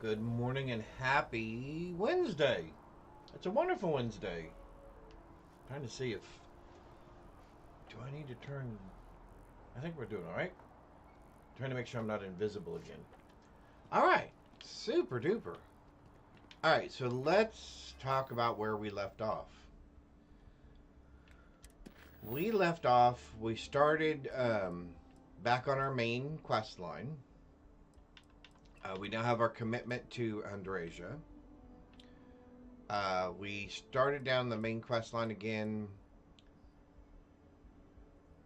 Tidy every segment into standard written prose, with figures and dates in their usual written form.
Good morning and happy Wednesday. It's a wonderful Wednesday. Trying to see if. Do I need to turn. I think we're doing alright. Trying to make sure I'm not invisible again. Alright. Super duper. Alright, so let's talk about where we left off. We started back on our main quest line. We now have our commitment to Andrasia. We started down the main quest line again.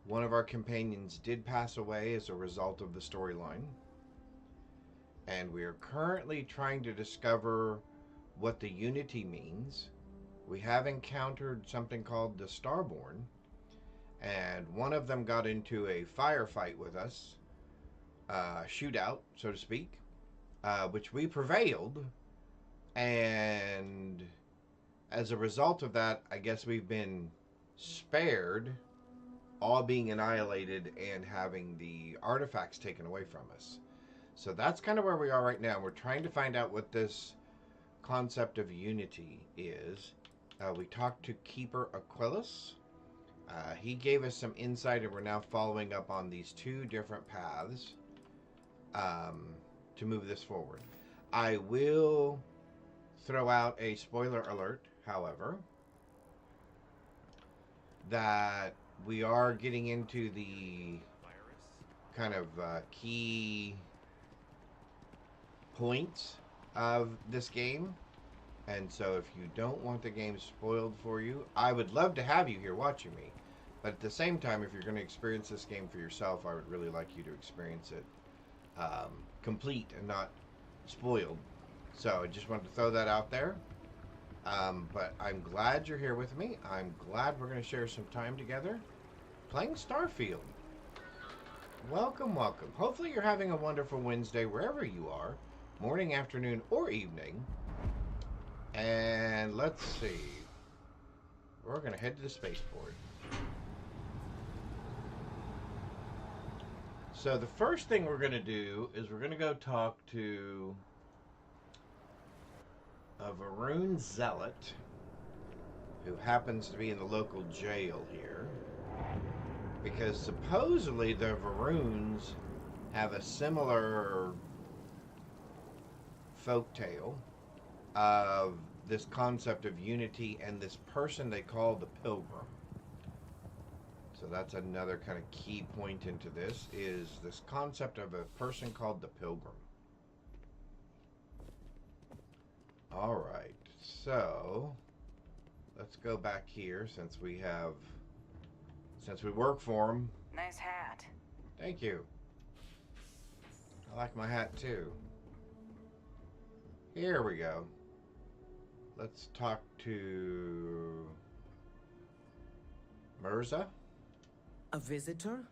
One of our companions did pass away as a result of the storyline. And we are currently trying to discover what the Unity means. We have encountered something called the Starborn. And one of them got into a firefight with us. Shootout, so to speak. Which we prevailed. And as a result of that, I guess we've been spared all being annihilated and having the artifacts taken away from us. So that's kind of where we are right now. We're trying to find out what this concept of unity is. We talked to Keeper Aquilus. He gave us some insight, and we're now following up on these two different paths to move this forward. I will throw out a spoiler alert, however, that we are getting into the kind of key points of this game. And so if you don't want the game spoiled for you, I would love to have you here watching me. But at the same time, if you're going to experience this game for yourself, I would really like you to experience it complete and not spoiled. So I just wanted to throw that out there. But I'm glad you're here with me. I'm glad we're going to share some time together playing Starfield. Welcome, welcome. Hopefully you're having a wonderful Wednesday wherever you are, morning, afternoon, or evening. And let's see. We're going to head to the spaceport. So the first thing we're going to do is we're going to go talk to a Varun zealot who happens to be in the local jail here, because supposedly the Varuns have a similar folktale of this concept of unity and this person they call the Pilgrim. So that's another kind of key point into this, is this concept of a person called the Pilgrim. All right, so let's go back here since we work for them. Nice hat. Thank you. I like my hat too. Here we go. Let's talk to Mirza. A visitor?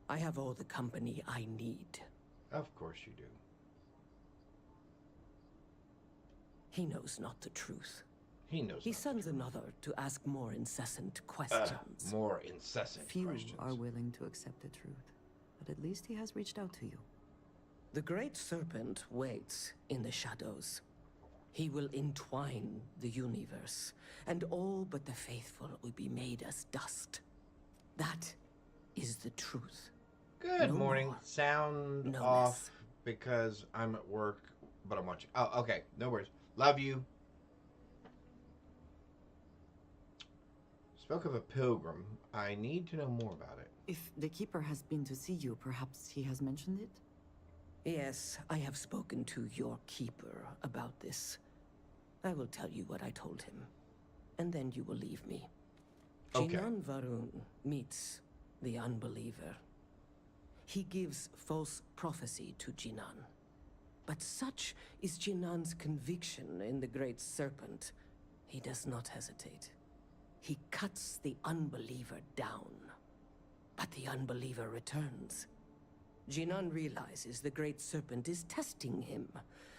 I have all the company I need. Of course you do. He knows not the truth. He knows. He sends another to ask more incessant questions. More incessant Few questions. are willing to accept the truth, but at least he has reached out to you. The great serpent waits in the shadows. He will entwine the universe, and all but the faithful will be made as dust. That is the truth. Good No morning. more. Sound No off less. because I'm at work, but I'm watching. Oh, okay. No worries. Love you. Spoke of a pilgrim. I need to know more about it. If the Keeper has been to see you, perhaps he has mentioned it? Yes, I have spoken to your keeper about this. I will tell you what I told him, and then you will leave me. Okay. Jinan Varun meets the unbeliever. He gives false prophecy to Jinan. But such is Jinan's conviction in the great serpent, he does not hesitate. He cuts the unbeliever down. But the unbeliever returns. Jinan realizes the great serpent is testing him,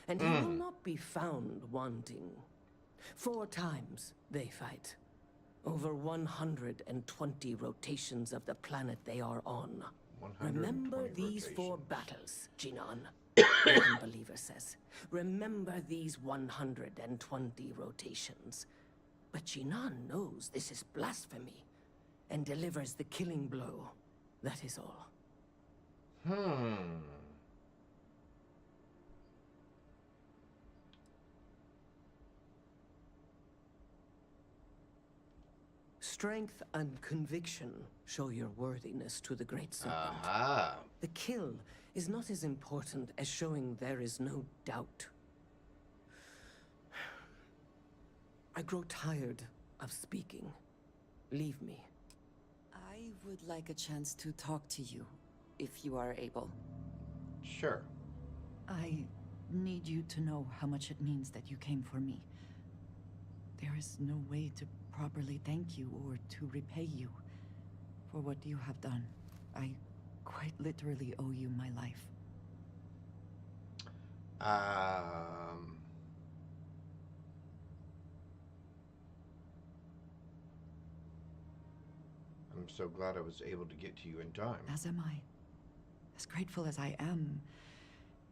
and he will not be found wanting. 4 times they fight. Over 120 rotations of the planet they are on. 120 Remember these 4 rotations. battles, Jinan. the unbeliever says. Remember these 120 rotations. But Jinan knows this is blasphemy and delivers the killing blow. That is all. Strength and conviction show your worthiness to the Great Serpent. Aha. The kill is not as important as showing there is no doubt. I grow tired of speaking. Leave me. I would like a chance to talk to you, if you are able. Sure. I need you to know how much it means that you came for me. There is no way to properly thank you or to repay you for what you have done. I quite literally owe you my life. I'm so glad I was able to get to you in time. As am I. As grateful as I am,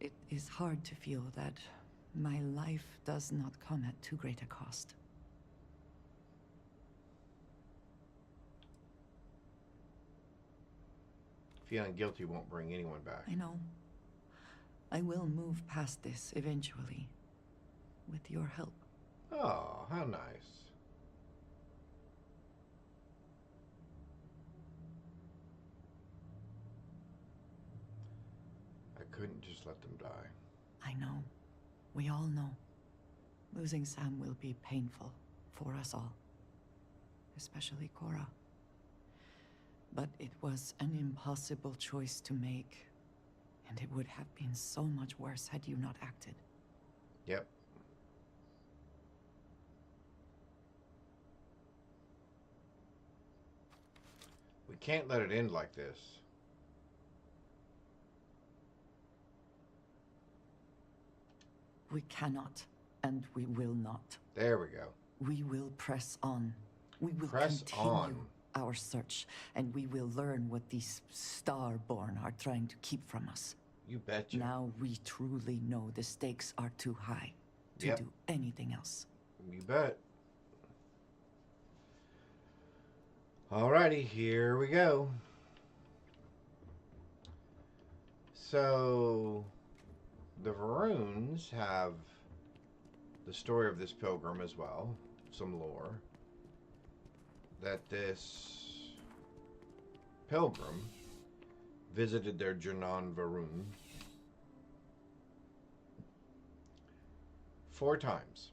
it is hard to feel that my life does not come at too great a cost. Feeling guilty won't bring anyone back. I know. I will move past this eventually, with your help. Oh, how nice. I couldn't just let them die. I know. We all know. Losing Sam will be painful for us all. Especially Cora. But it was an impossible choice to make. And it would have been so much worse had you not acted. Yep. We can't let it end like this. We cannot, and we will not. There we go. We will press on. We will Press continue on. our search, and we will learn what these Starborn are trying to keep from us. You betcha. Now we truly know the stakes are too high to Yep. do anything else. You bet. Alrighty, here we go. So, the Varoons have the story of this pilgrim as well, some lore. That this pilgrim visited their Janan Varoon 4 times.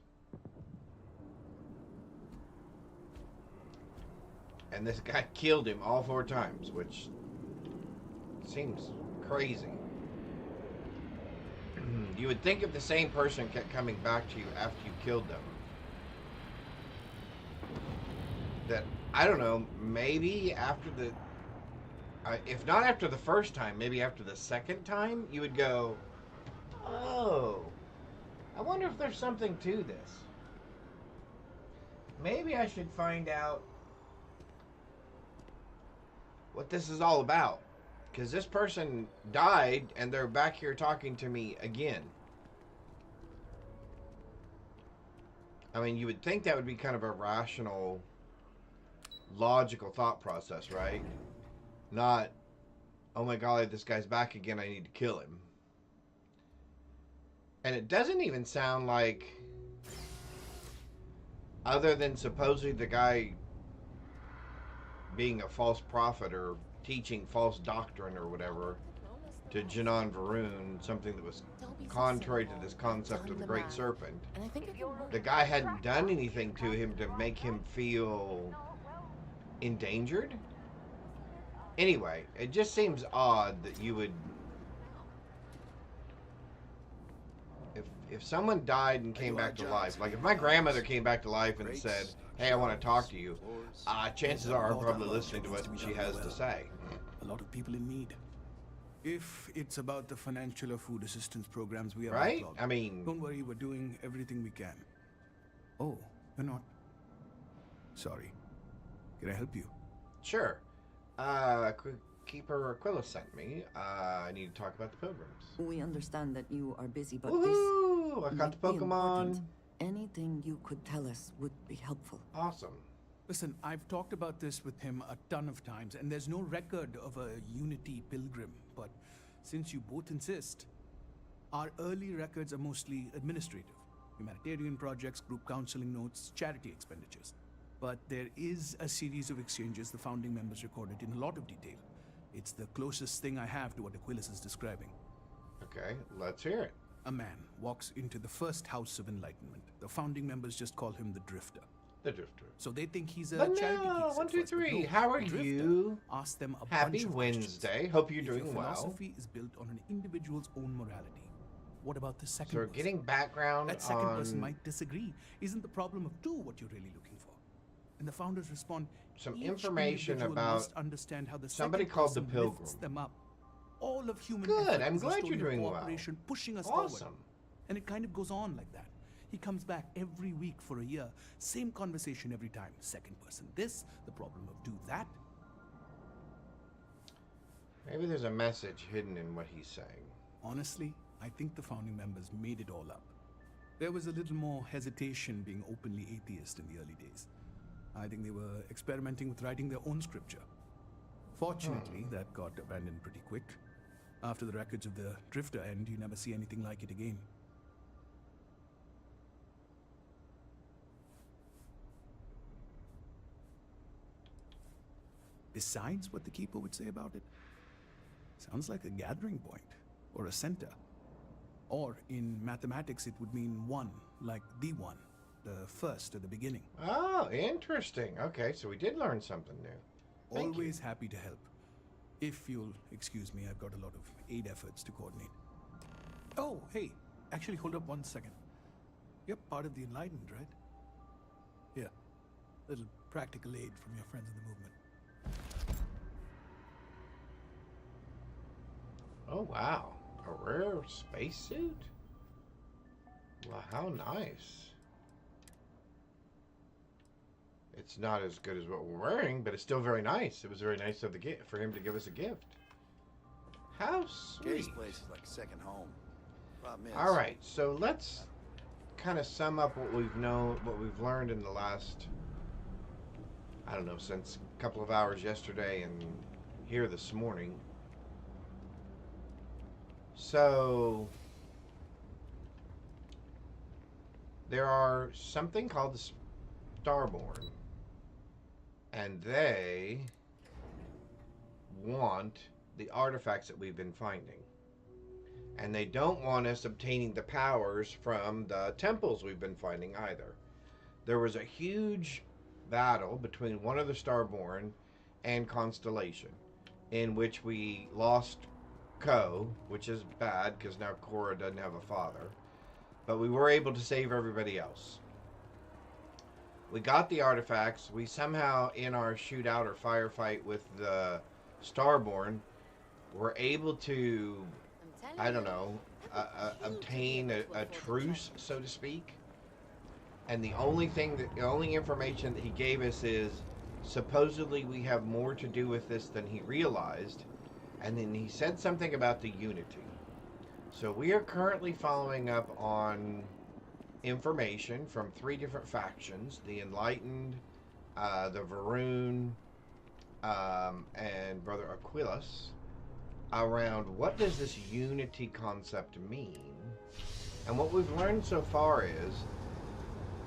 And this guy killed him all 4 times, which seems crazy. You would think if the same person kept coming back to you after you killed them, that, I don't know, maybe after the, if not after the first time, maybe after the second time, you would go, oh, I wonder if there's something to this. Maybe I should find out what this is all about. Because this person died, and they're back here talking to me again. I mean, you would think that would be kind of a rational, logical thought process, right? Not, oh my golly, this guy's back again, I need to kill him. And it doesn't even sound like, other than supposedly the guy being a false prophet or teaching false doctrine or whatever to Janan Varoon, something that was contrary to this concept of the Great Serpent. The guy hadn't done anything to him to make him feel endangered. Anyway, it just seems odd that you would, if someone died and came back to life, like if my grandmother came back to life and said, hey, I want to talk to you, chances are I'm probably listening to what she has to say. A lot of people in need. If it's about the financial or food assistance programs we have Right? outlawed, I mean, don't worry, we're doing everything we can. Oh, you're not? Sorry. Can I help you? sure. Keeper Aquila sent me. I need to talk about the pilgrims. We understand that you are busy, but Woohoo! I this caught the might be important. Pokemon. Anything you could tell us would be helpful. Awesome. Listen, I've talked about this with him a ton of times, and there's no record of a Unity pilgrim. But since you both insist, our early records are mostly administrative. Humanitarian projects, group counseling notes, charity expenditures. But there is a series of exchanges the founding members recorded in a lot of detail. It's the closest thing I have to what Aquilus is describing. Okay, let's hear it. A man walks into the first house of enlightenment. The founding members just call him the Drifter. The Drifter. So they think he's a But charity no, geek. 1, 2, 3. No, How are the Drifter you? asks them a Happy bunch of Wednesday. questions. Hope you're If doing your well. philosophy is built on an individual's own morality, what about the second So we're person? getting background That second on person might disagree. Isn't the problem of two what you're really looking for? And the founders respond, some each information individual about must understand how the somebody second called the person Pilgrim. lifts them up. All of human Good, effort I'm is a glad story you're of doing well. cooperation pushing us forward. Awesome. And it kind of goes on like that. He comes back every week for a year. Same conversation every time. Second person this, the problem of do that. Maybe there's a message hidden in what he's saying. Honestly, I think the founding members made it all up. There was a little more hesitation being openly atheist in the early days. I think they were experimenting with writing their own scripture. Fortunately, that got abandoned pretty quick. After the records of the Drifter end, you never see anything like it again. Besides what the Keeper would say about it, sounds like a gathering point, or a center. Or in mathematics, it would mean one, like the one, the first at the beginning. Oh, interesting. Okay, so we did learn something new. Thank Always happy to help. If you'll excuse me, I've got a lot of aid efforts to coordinate. Oh, hey, actually hold up 1 second. You're part of the Enlightened, right? Here, little practical aid from your friends in the movement. Oh, wow. A rare spacesuit? Well, how nice. It's not as good as what we're wearing, but it's still very nice. It was very nice of for him to give us a gift. How sweet. Gary's place is like a second home. Problem is, All right, so let's kind of sum up what we've learned in the last, I don't know, since a couple of hours yesterday and here this morning. So there are something called the Starborn, and they want the artifacts that we've been finding. And they don't want us obtaining the powers from the temples we've been finding either. There was a huge battle between one of the Starborn and Constellation, in which we lost Ko, which is bad because now Korra doesn't have a father. But we were able to save everybody else. We got the artifacts. We somehow, in our shootout or firefight with the Starborn, were able to, I don't know, obtain a truce, so to speak. And the only information that he gave us is supposedly we have more to do with this than he realized. And then he said something about the Unity. So we are currently following up on information from 3 different factions: the Enlightened, the Varun, and Brother Aquilus, around what does this Unity concept mean. And what we've learned so far is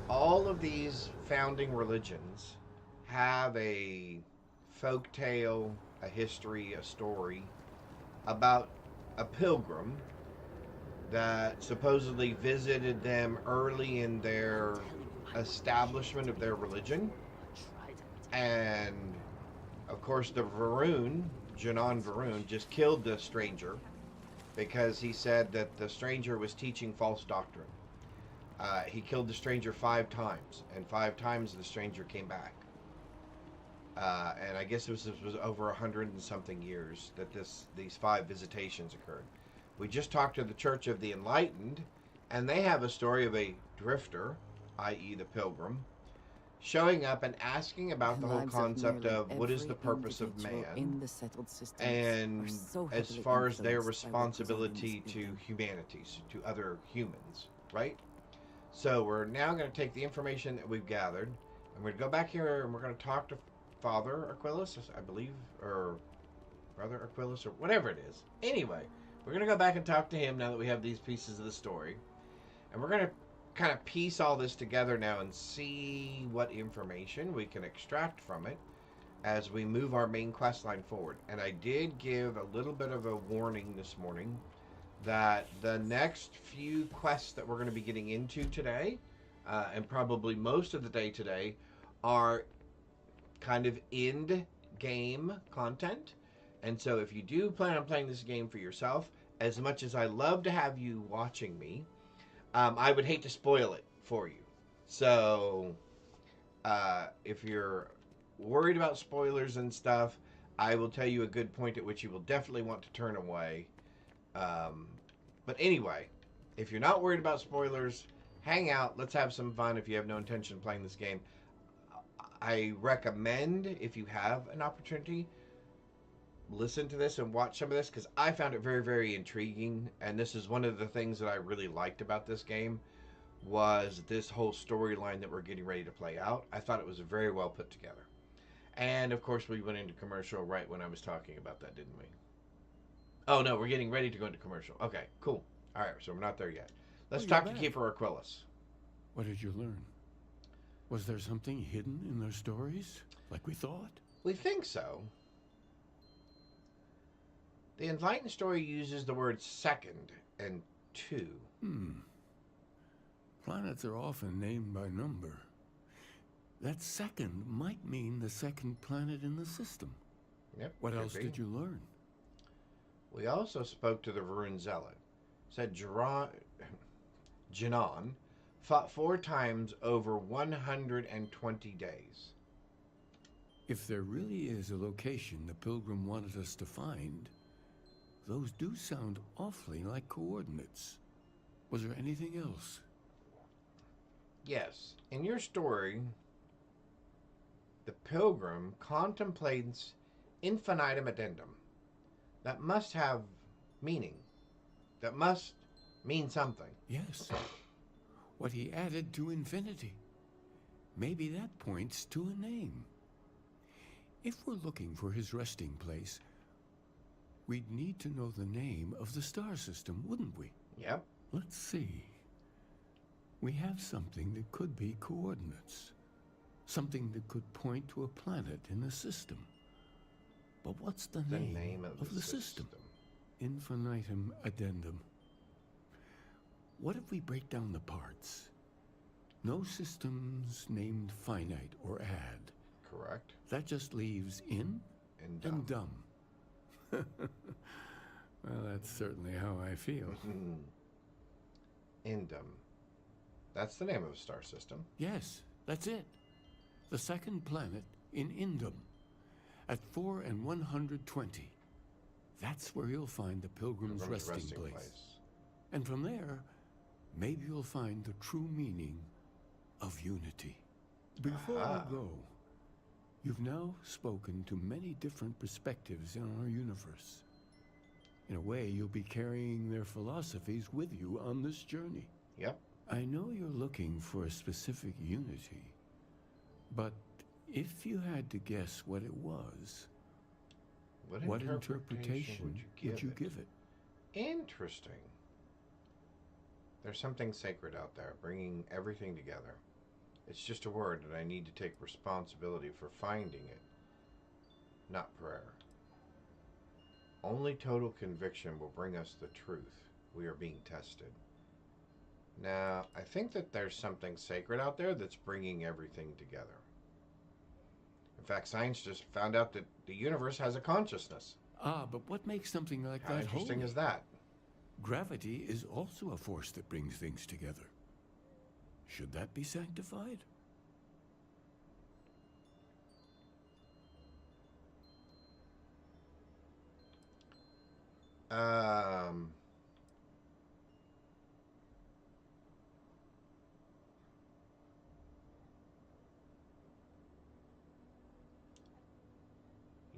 all of these founding religions have a folk tale, a history, a story about a pilgrim that supposedly visited them early in their establishment of their religion. And of course the Varun, Janan Varun, just killed the stranger because he said that the stranger was teaching false doctrine. He killed the stranger 5 times, and 5 times the stranger came back. And I guess this was over 100 and something years that these 5 visitations occurred. We just talked to the Church of the Enlightened, and they have a story of a drifter, i.e. the pilgrim, showing up and asking about The the whole lives of concept nearly of what is the every purpose of individual man, in the settled systems are and so as heavily far as their influenced by what goes on in this responsibility to building. humanities, to other humans, right? So we're now going to take the information that we've gathered, and we're going to go back here and we're going to talk to Father Aquilus, I believe, or Brother Aquilus, or whatever it is. Anyway, we're going to go back and talk to him now that we have these pieces of the story. And we're going to kind of piece all this together now and see what information we can extract from it as we move our main quest line forward. And I did give a little bit of a warning this morning that the next few quests that we're going to be getting into today, and probably most of the day today, are kind of end game content. And so if you do plan on playing this game for yourself, as much as I love to have you watching me, I would hate to spoil it for you. So if you're worried about spoilers and stuff, I will tell you a good point at which you will definitely want to turn away. But anyway, if you're not worried about spoilers, hang out. Let's have some fun if you have no intention of playing this game. I recommend, if you have an opportunity, listen to this and watch some of this, because I found it very, very intriguing. And this is one of the things that I really liked about this game, was this whole storyline that we're getting ready to play out. I thought it was very well put together. And of course, we went into commercial right when I was talking about that, didn't we? Oh no, we're getting ready to go into commercial. Okay, cool. All right, so we're not there yet. Let's Oh, talk you're to back. Keeper Aquilus. What did you learn? Was there something hidden in their stories, like we thought? We think so. The Enlightened story uses the words second and two. Planets are often named by number. That second might mean the second planet in the system. Yep. What could else be. did you learn? We also spoke to the Varun Zealot. Said Janan fought 4 times over 120 days. If there really is a location the Pilgrim wanted us to find, those do sound awfully like coordinates. Was there anything else? Yes, in your story, the Pilgrim contemplates infinitum addendum. That must have meaning. That must mean something. Yes. What he added to infinity. Maybe that points to a name. If we're looking for his resting place, we'd need to know the name of the star system, wouldn't we? Yep. Let's see. We have something that could be coordinates. Something that could point to a planet in the system. But what's the name of the system? Infinitum addendum. What if we break down the parts? No systems named finite or add. Correct. That just leaves in And and dumb. Well, that's certainly how I feel. Indum. That's the name of a star system. Yes, that's it. The second planet in Indum. At 4 and 120. That's where you'll find the Pilgrim's resting place. And from there, maybe you'll find the true meaning of unity. Before Aha. I go, you've now spoken to many different perspectives in our universe. In a way, you'll be carrying their philosophies with you on this journey. Yep. I know you're looking for a specific unity, but if you had to guess what it was, what interpretation would you give it? Interesting. There's something sacred out there, bringing everything together. It's just a word, and I need to take responsibility for finding it, not prayer. Only total conviction will bring us the truth. We are being tested. Now, I think that there's something sacred out there that's bringing everything together. In fact, science just found out that the universe has a consciousness. Ah, but what makes something like How that interesting holy? is that? Gravity is also a force that brings things together. Should that be sanctified? Um,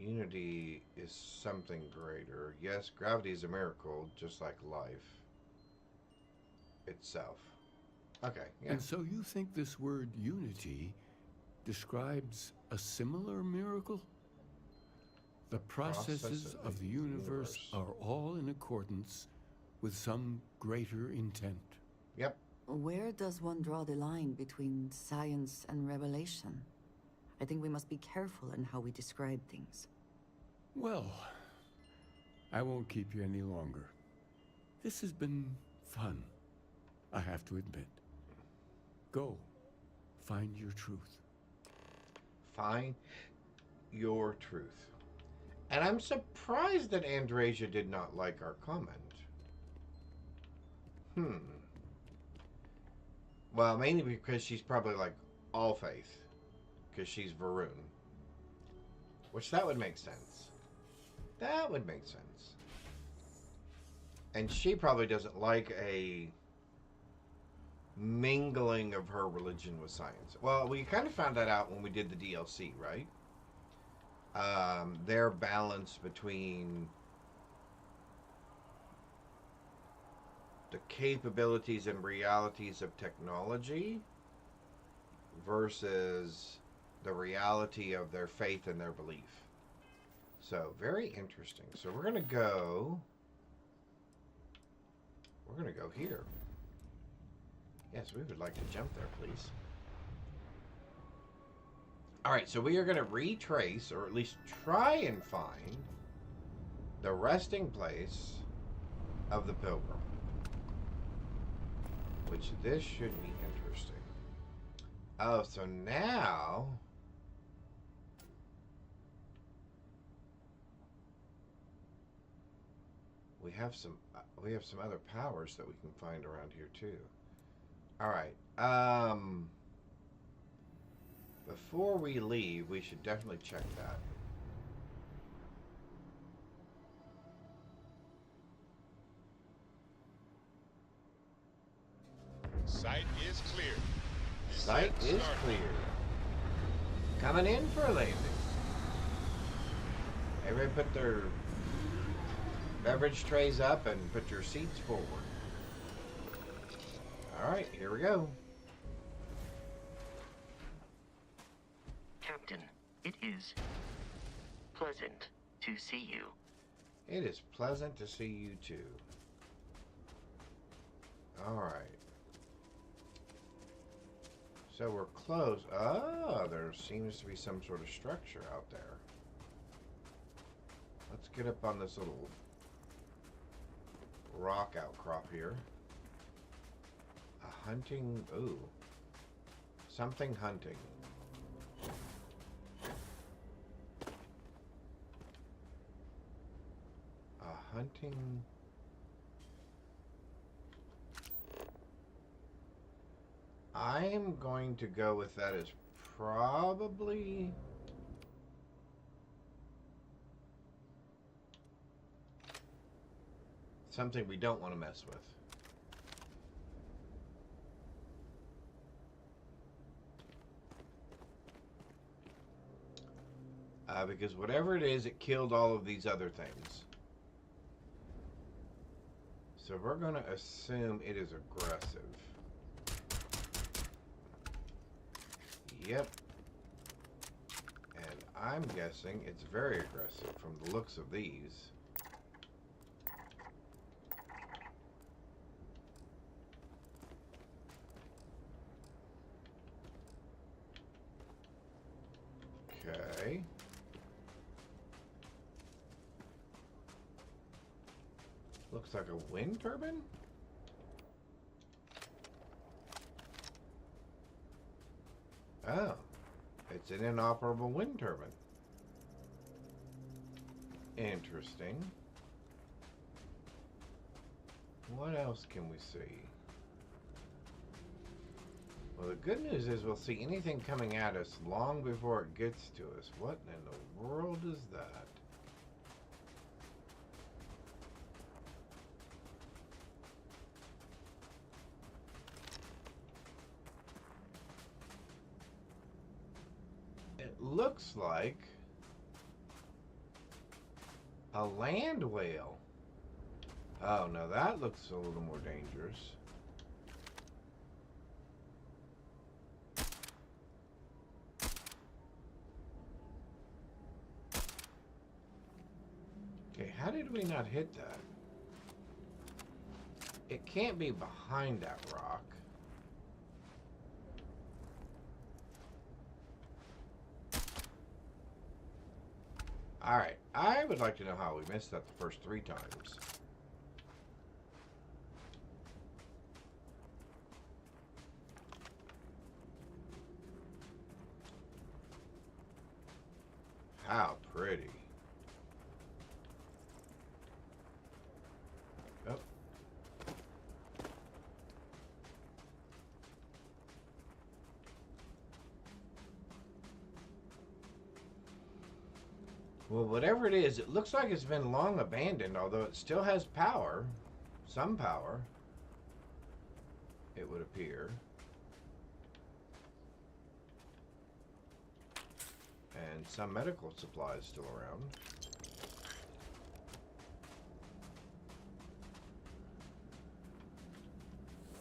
Unity is something greater. Yes, gravity is a miracle, just like life itself. Okay, yeah. And so you think this word unity describes a similar miracle? The processes of the universe are all in accordance with some greater intent. Yep. Where does one draw the line between science and revelation? I think we must be careful in how we describe things. Well, I won't keep you any longer. This has been fun, I have to admit. Go, find your truth. Find your truth. And I'm surprised that Andrasia did not like our comment. Well, mainly because she's probably like all faith. Because she's Varun. Which that would make sense. That would make sense. And she probably doesn't like a mingling of her religion with science. Well, we kind of found that out when we did the DLC, right? Their balance between the capabilities and realities of technology versus the reality of their faith and their belief. So, very interesting. So, we're going to go here. Yes, we would like to jump there, please. Alright, so we are going to retrace, or at least try and find, the resting place of the pilgrim. Which this should be interesting. Oh, so now we have some other powers that we can find around here too. All right. Before we leave, we should definitely check that. Site is clear. Site is clear. Coming in for a landing. Everybody put their beverage trays up and put your seats forward. Alright, here we go. Captain, it is pleasant to see you. It is pleasant to see you too. Alright. So we're close. Oh, there seems to be some sort of structure out there. Let's get up on this little rock outcrop here. A hunting... Ooh. Something hunting. A hunting... I am going to go with that as probably... something we don't want to mess with. Because whatever it is, it killed all of these other things. So we're going to assume it is aggressive. Yep. And I'm guessing it's very aggressive from the looks of these. Okay. Looks like a wind turbine? Oh, it's an inoperable wind turbine. Interesting. What else can we see? Well, the good news is we'll see anything coming at us long before it gets to us. What in the world is that? It looks like A land whale. Oh, no, that looks a little more dangerous. Okay, how did we not hit that? It can't be behind that rock. Alright, I would like to know how we missed that the first 3 times. How pretty. Oh. Well, whatever it is, it looks like it's been long abandoned, although it still has power. Some power, it would appear. And some medical supplies still around.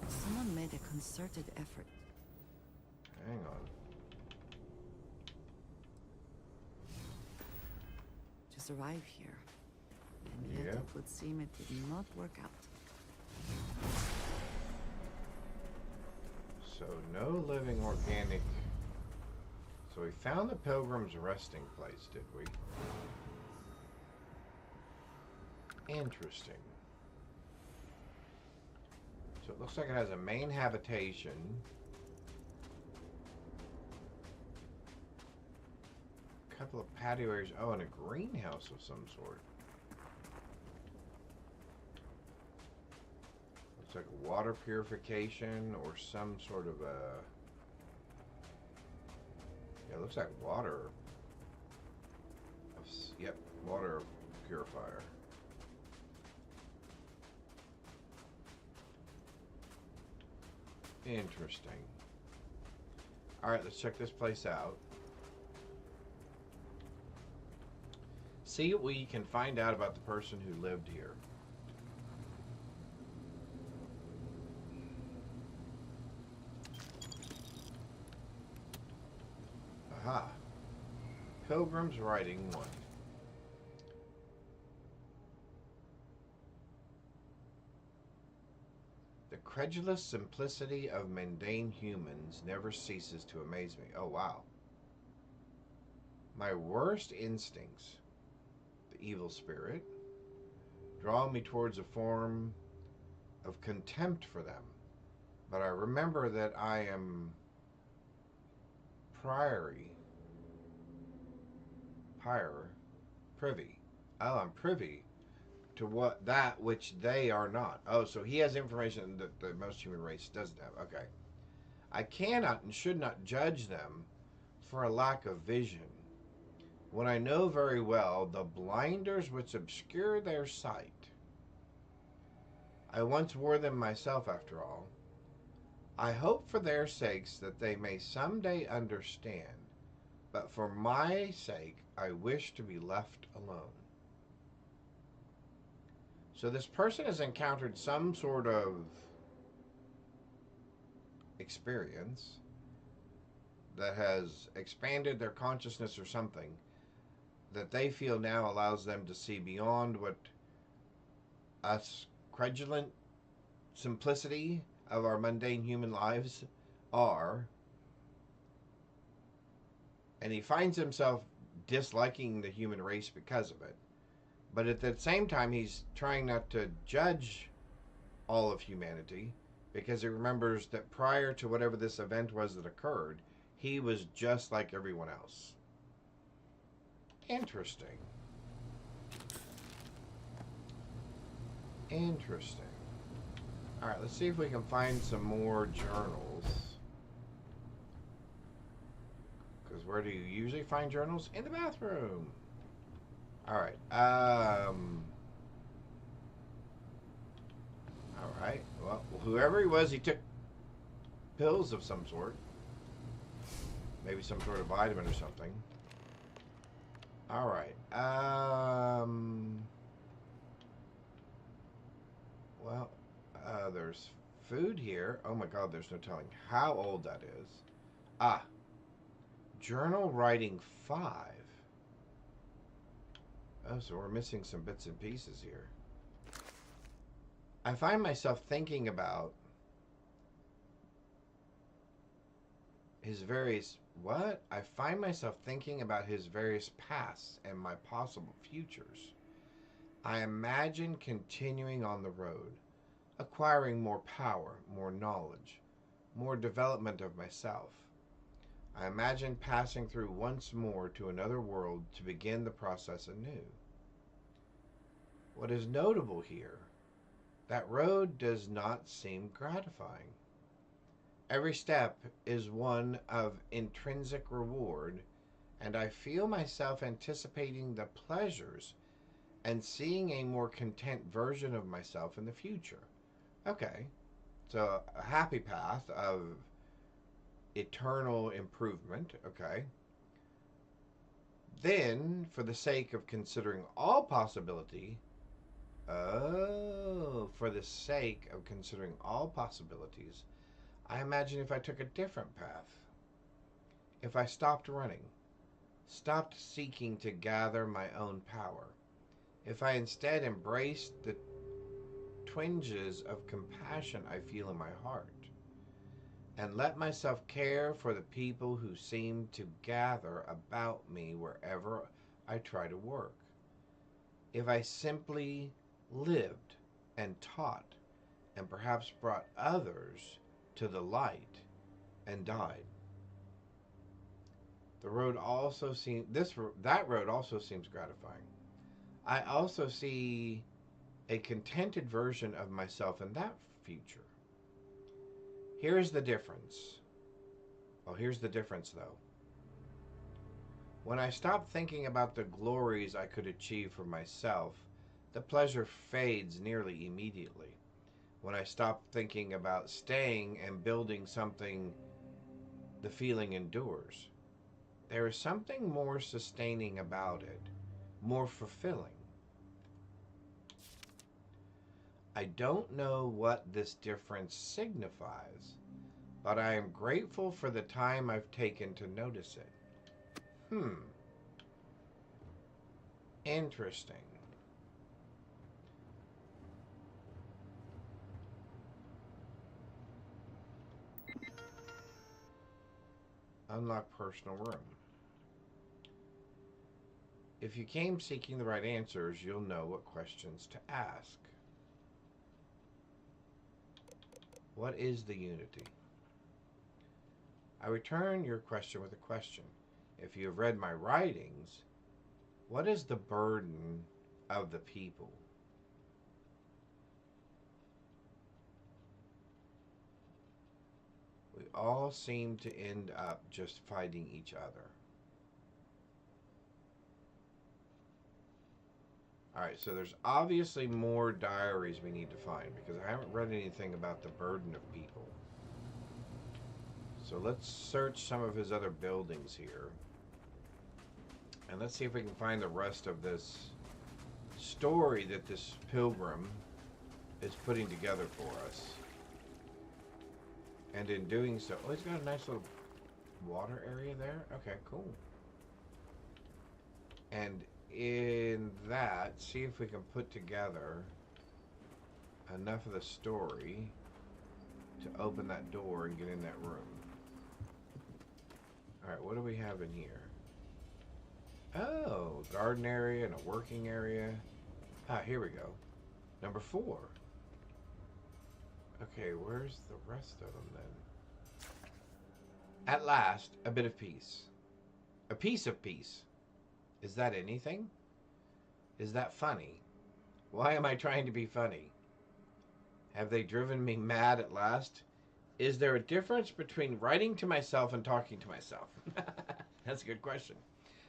Someone made a concerted effort. Hang on. To survive here. And yet Yeah. it would seem it did not work out. So no living organic. So we found the Pilgrim's resting place, did we? Interesting. So it looks like it has a main habitation. A couple of patio areas. Oh, and a greenhouse of some sort. Looks like water purification or some sort of a... Yeah, it looks like water. Yep, water purifier. Interesting. Alright, let's check this place out. See what we can find out about the person who lived here. Aha. Pilgrim's Writing 1. The credulous simplicity of mundane humans never ceases to amaze me. Oh, wow. My worst instincts, the evil spirit, draw me towards a form of contempt for them. But I remember that I am privy. Oh, I'm privy to that which they are not. Oh, so he has information that the most human race doesn't have. Okay. I cannot and should not judge them for a lack of vision, when I know very well the blinders which obscure their sight. I once wore them myself, after all. I hope for their sakes that they may someday understand, but for my sake I wish to be left alone. So this person has encountered some sort of experience that has expanded their consciousness or something that they feel now allows them to see beyond what us credulent simplicity of our mundane human lives are. And he finds himself disliking the human race because of it. But at the same time, he's trying not to judge all of humanity, because he remembers that prior to whatever this event was that occurred, he was just like everyone else. Interesting. Interesting. Alright, let's see if we can find some more journals. Because where do you usually find journals? In the bathroom. Alright, Alright, well, whoever he was, he took pills of some sort. Maybe some sort of vitamin or something. All right. Well, there's food here. Oh my God, there's no telling how old that is. Ah, journal writing 5. Oh, so we're missing some bits and pieces here. I find myself thinking about his various... What? I find myself thinking about his various pasts and my possible futures. I imagine continuing on the road, acquiring more power, more knowledge, more development of myself. I imagine passing through once more to another world to begin the process anew. What is notable here, that road does not seem gratifying. Every step is one of intrinsic reward, and I feel myself anticipating the pleasures and seeing a more content version of myself in the future. Okay, so a happy path of eternal improvement, okay. Then, for the sake of considering all possibility, for the sake of considering all possibilities, I imagine if I took a different path, if I stopped running, stopped seeking to gather my own power, if I instead embraced the twinges of compassion I feel in my heart, and let myself care for the people who seem to gather about me wherever I try to work, if I simply lived and taught and perhaps brought others to the light and died. The road also seems that road also seems gratifying. I also see a contented version of myself in that future. Here's the difference. Well, here's the difference though. When I stop thinking about the glories I could achieve for myself, the pleasure fades nearly immediately. When I stop thinking about staying and building something, the feeling endures. There is something more sustaining about it, more fulfilling. I don't know what this difference signifies, but I am grateful for the time I've taken to notice it. Interesting. Unlock personal room. If you came seeking the right answers, you'll know what questions to ask. What is the unity? I return your question with a question. If you have read my writings, what is the burden of the people? We all seem to end up just fighting each other. Alright, so there's obviously more diaries we need to find because I haven't read anything about the burden of people. So let's search some of his other buildings here. And let's see if we can find the rest of this story that this pilgrim is putting together for us. And in doing so... Oh, he's got a nice little water area there. Okay, cool. And in that, see if we can put together enough of the story to open that door and get in that room. Alright, what do we have in here? Oh, garden area and a working area. Ah, here we go. Number 4. Okay, where's the rest of them then? At last, a bit of peace. A piece of peace. Is that anything? Is that funny? Why am I trying to be funny? Have they driven me mad at last? Is there a difference between writing to myself and talking to myself? That's a good question.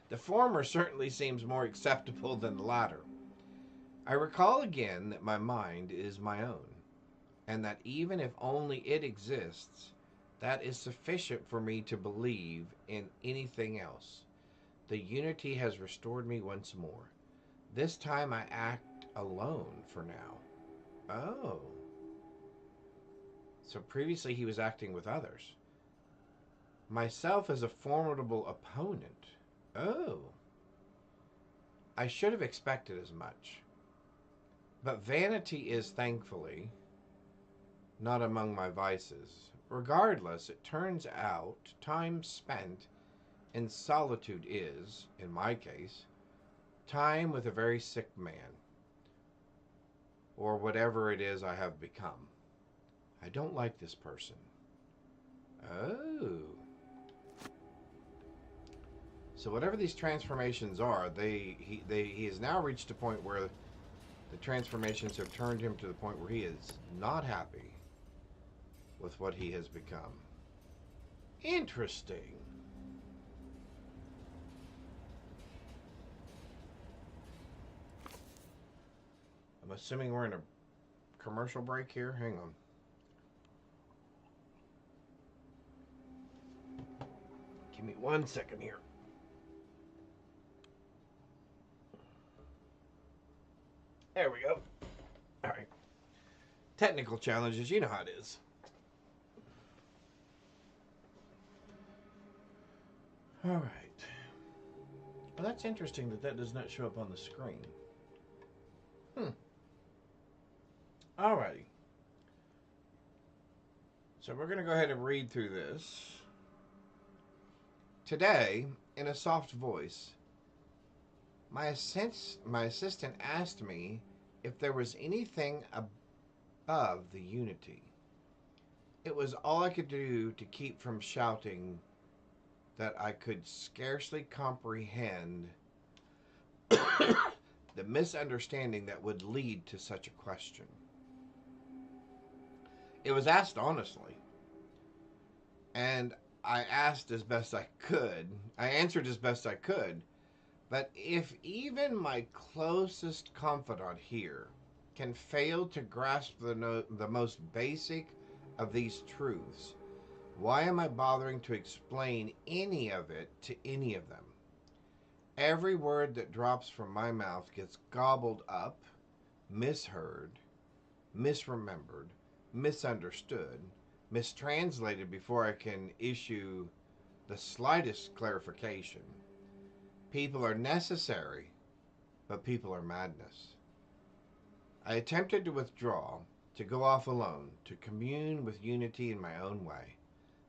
The former certainly seems more acceptable than the latter. I recall again that my mind is my own, and that even if only it exists, that is sufficient for me to believe in anything else. The unity has restored me once more. This time I act alone for now. Oh. So previously he was acting with others. Myself as a formidable opponent. Oh. I should have expected as much. But vanity is, thankfully, not among my vices. Regardless, it turns out time spent in solitude is, in my case, time with a very sick man. Or whatever it is I have become. I don't like this person. Oh. So whatever these transformations are, he has now reached a point where the transformations have turned him to the point where he is not happy with what he has become. Interesting. I'm assuming we're in a commercial break here. Hang on. Give me 1 second here. There we go. All right. Technical challenges, you know how it is. All right. Well, that's interesting that does not show up on the screen. All righty. So we're going to go ahead and read through this. Today, in a soft voice, my assistant asked me if there was anything above the unity. It was all I could do to keep from shouting that I could scarcely comprehend the misunderstanding that would lead to such a question. It was asked honestly, and I asked as best I could. I answered as best I could. But if even my closest confidant here can fail to grasp the most basic of these truths, why am I bothering to explain any of it to any of them? Every word that drops from my mouth gets gobbled up, misheard, misremembered, misunderstood, mistranslated before I can issue the slightest clarification. People are necessary, but people are madness. I attempted to withdraw, to go off alone, to commune with unity in my own way.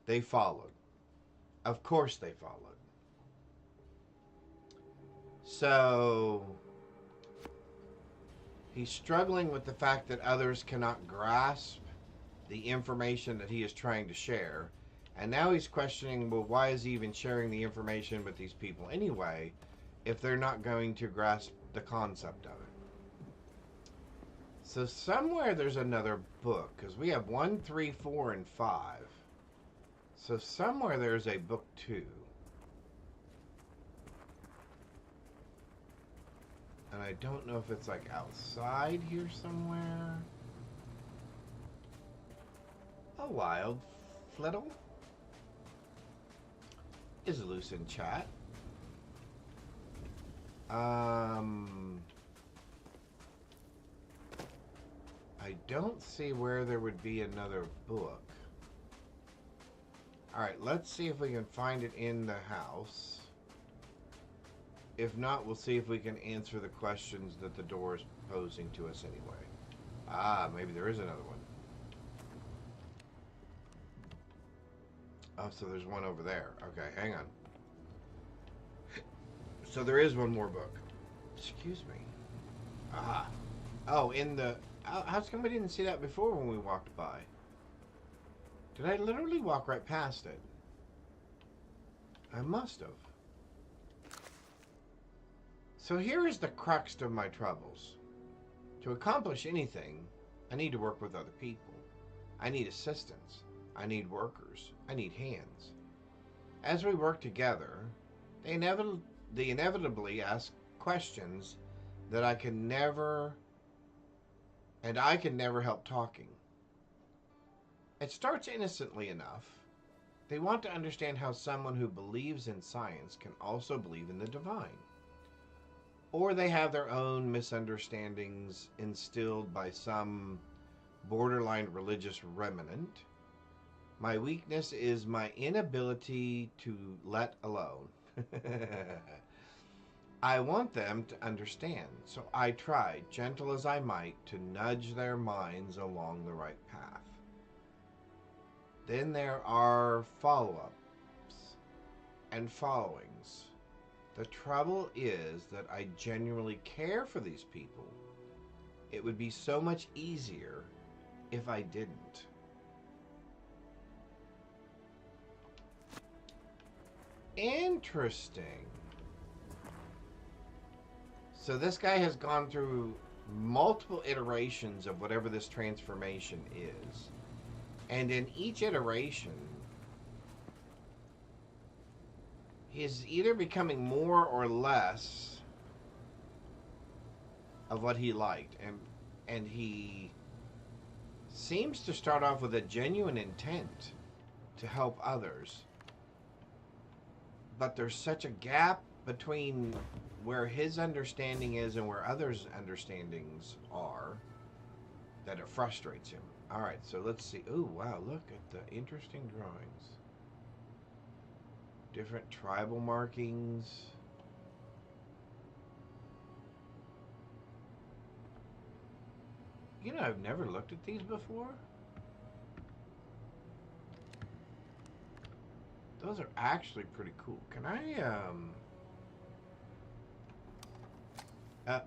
They followed. Of course they followed. So, he's struggling with the fact that others cannot grasp the information that he is trying to share. And now he's questioning, well, why is he even sharing the information with these people anyway, if they're not going to grasp the concept of it? So somewhere there's another book, because we have 1, 3, 4, and 5. So somewhere there's a book 2. And I don't know if it's like outside here somewhere. A wild flittle is loose in chat. I don't see where there would be another book. Alright, let's see if we can find it in the house. If not, we'll see if we can answer the questions that the door is posing to us anyway. Ah, maybe there is another one. Oh, so there's one over there. Okay, hang on. So there is one more book. Excuse me. Ah. Oh, in the... How's come we didn't see that before when we walked by? Did I literally walk right past it? I must have. So here is the crux of my troubles. To accomplish anything, I need to work with other people. I need assistance. I need workers. I need hands. As we work together, they inevitably ask questions that I can never help talking. It starts innocently enough. They want to understand how someone who believes in science can also believe in the divine. Or they have their own misunderstandings instilled by some borderline religious remnant. My weakness is my inability to let alone. I want them to understand, so I tried, gentle as I might, to nudge their minds along the right path. Then there are follow-ups and followings. The trouble is that I genuinely care for these people. It would be so much easier if I didn't. Interesting. So this guy has gone through multiple iterations of whatever this transformation is. And in each iteration, he's either becoming more or less of what he liked. And he seems to start off with a genuine intent to help others. But there's such a gap between where his understanding is and where others' understandings are that it frustrates him. All right, so let's see. Oh, wow, look at the interesting drawings. Different tribal markings. You know, I've never looked at these before. Those are actually pretty cool. Can I, oh,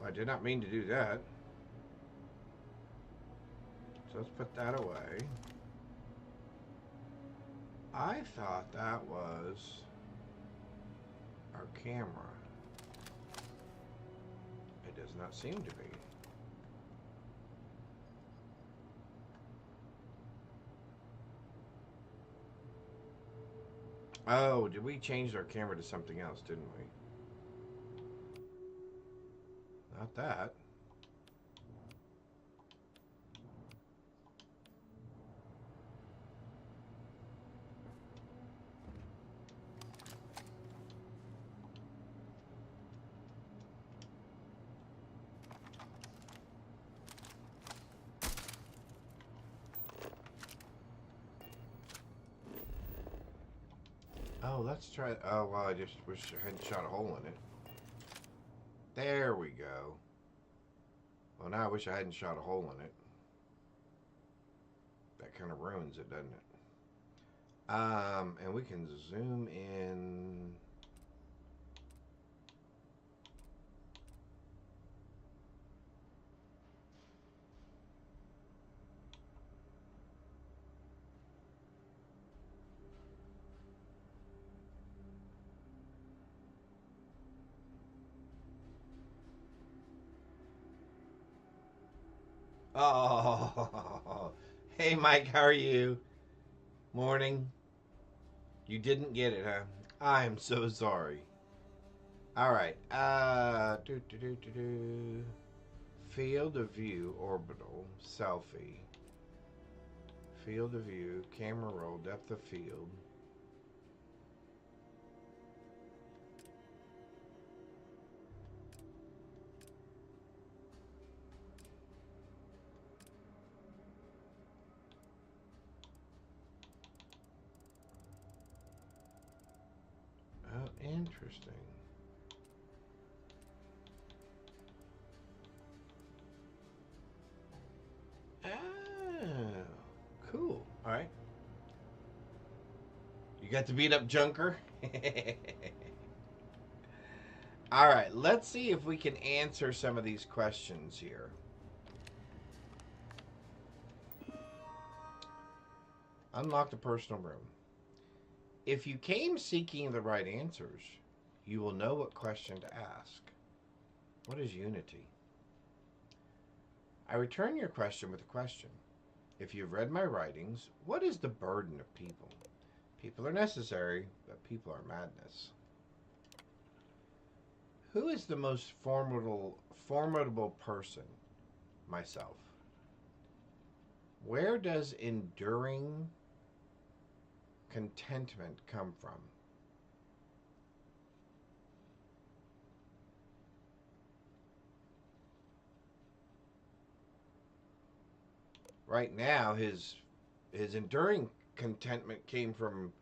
I did not mean to do that. So let's put that away. I thought that was our camera. It does not seem to be. Oh, did we change our camera to something else, didn't we? Not that. Oh, let's try. Oh, well, I just wish I hadn't shot a hole in it. There we go. Well, now I wish I hadn't shot a hole in it. That kind of ruins it, doesn't it? And we can zoom in. Oh, hey Mike, how are you? Morning. You didn't get it, huh? I'm so sorry. All right. Field of view, orbital, selfie. Field of view, camera roll, depth of field. Oh, interesting. Oh, cool. All right. You got to beat up Junker? All right, let's see if we can answer some of these questions here. Unlock the personal room. If you came seeking the right answers, you will know what question to ask. What is unity? I return your question with a question. If you've read my writings, what is the burden of people? People are necessary, but people are madness. Who is the most formidable person? Myself. Where does enduring contentment come from? Right now, his enduring contentment came from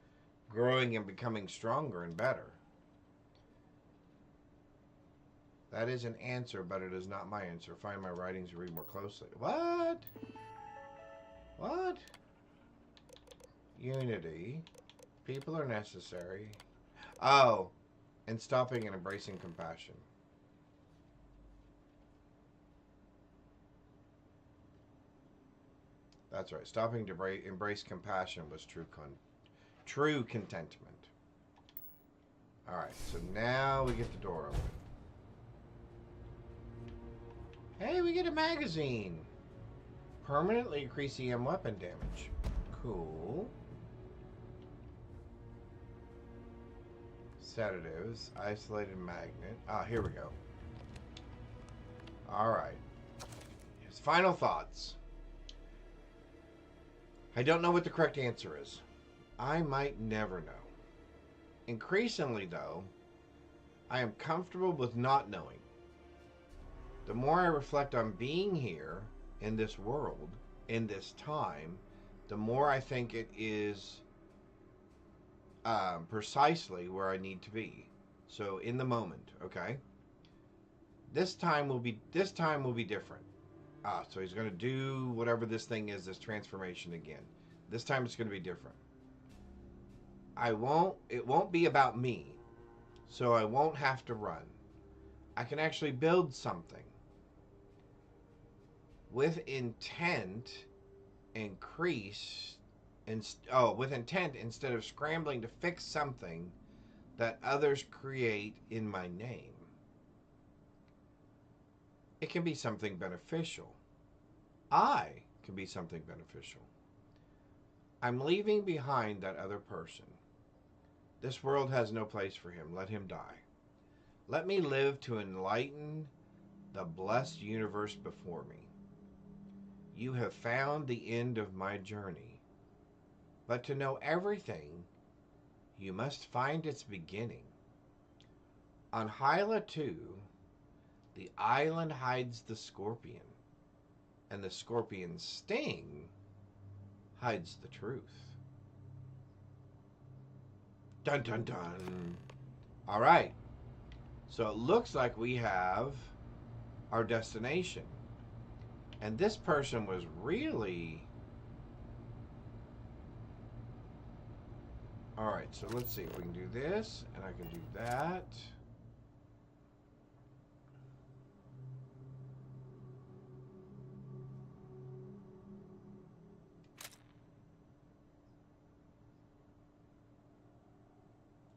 growing and becoming stronger and better. That is an answer, but it is not my answer. Find my writings and read more closely. What? What? Unity. People are necessary. Oh, and stopping and embracing compassion. That's right. Stopping to embrace compassion was true contentment. All right, so now we get the door open. Hey, we get a magazine. Permanently increase EM weapon damage. Cool. Sedatives. Isolated magnet. Ah, here we go. Alright. His final thoughts. I don't know what the correct answer is. I might never know. Increasingly, though, I am comfortable with not knowing. The more I reflect on being here, in this world, in this time, the more I think it is precisely where I need to be. So in the moment, okay? This time will be different. So he's going to do whatever this thing is, this transformation again. This time it's going to be different. It won't be about me. So I won't have to run. I can actually build something. With intent, with intent instead of scrambling to fix something that others create in my name. It can be something beneficial. I can be something beneficial. I'm leaving behind that other person. This world has no place for him. Let him die. Let me live to enlighten the blessed universe before me. You have found the end of my journey. But to know everything, you must find its beginning. On Hyla 2, the island hides the scorpion, and the scorpion's sting hides the truth. Dun dun dun. All right. So it looks like we have our destination. And this person was really... Alright, so let's see if we can do this, and I can do that.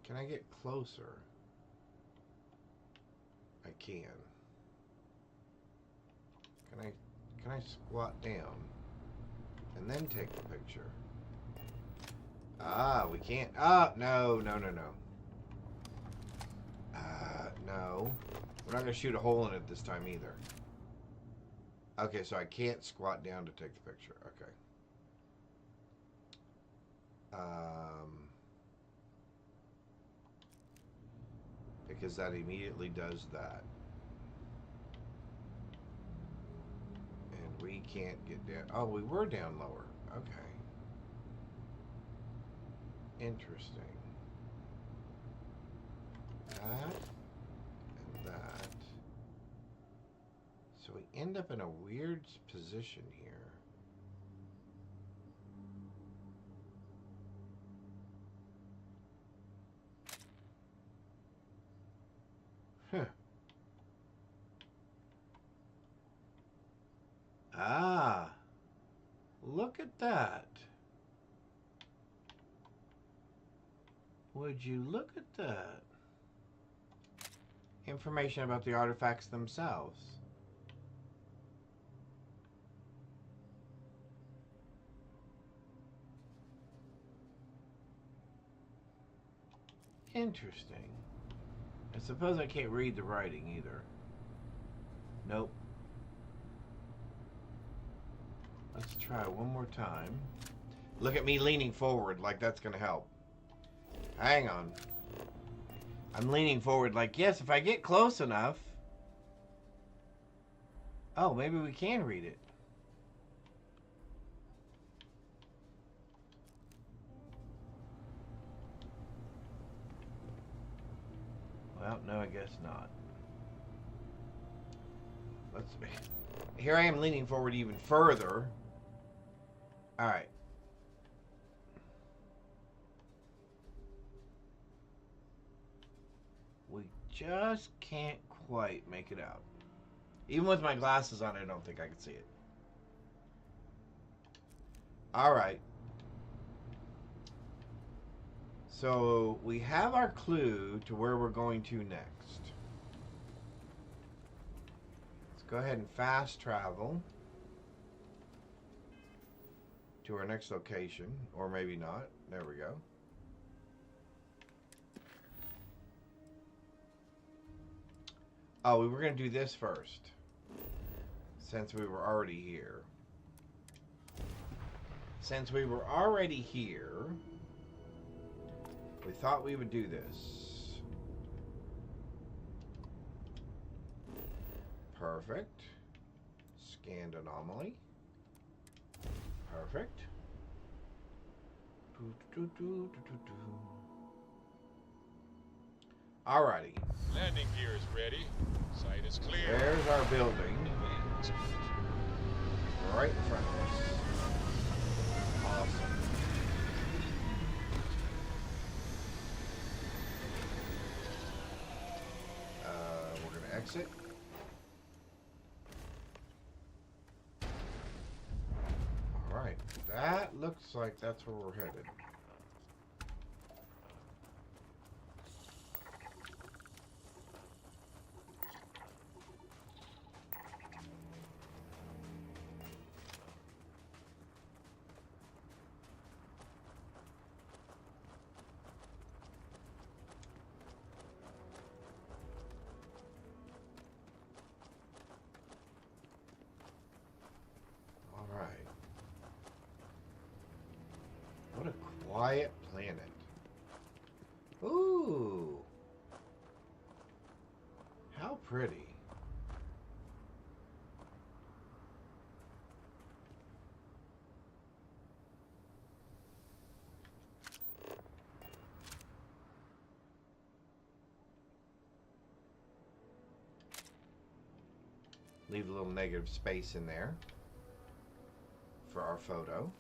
Can I get closer? I can. Can I squat down and then take the picture? Ah, we can't. Ah, no. No. We're not going to shoot a hole in it this time either. Okay, so I can't squat down to take the picture. Okay. Because that immediately does that. And we can't get down. Oh, we were down lower. Okay. Interesting. That and that. So we end up in a weird position here. Huh. Ah. Look at that. Would you look at that? Information about the artifacts themselves. Interesting. I suppose I can't read the writing either. Nope. Let's try one more time. Look at me leaning forward like that's going to help. Hang on. I'm leaning forward like, yes, if I get close enough. Oh, maybe we can read it. Well, no, I guess not. Let's see. Here I am leaning forward even further. All right. We just can't quite make it out. Even with my glasses on, I don't think I can see it. All right. So we have our clue to where we're going to next. Let's go ahead and fast travel to our next location, or maybe not. There we go. Oh, we were going to do this first, since we were already here. Since we were already here, we thought we would do this. Perfect. Scanned anomaly. Perfect. Alrighty. Landing gear is ready. Site is clear. There's our building. Right in front of us. Awesome. We're going to exit. Alright. That looks like that's where we're headed. What a quiet planet. Ooh. How pretty. Leave a little negative space in there for our photo.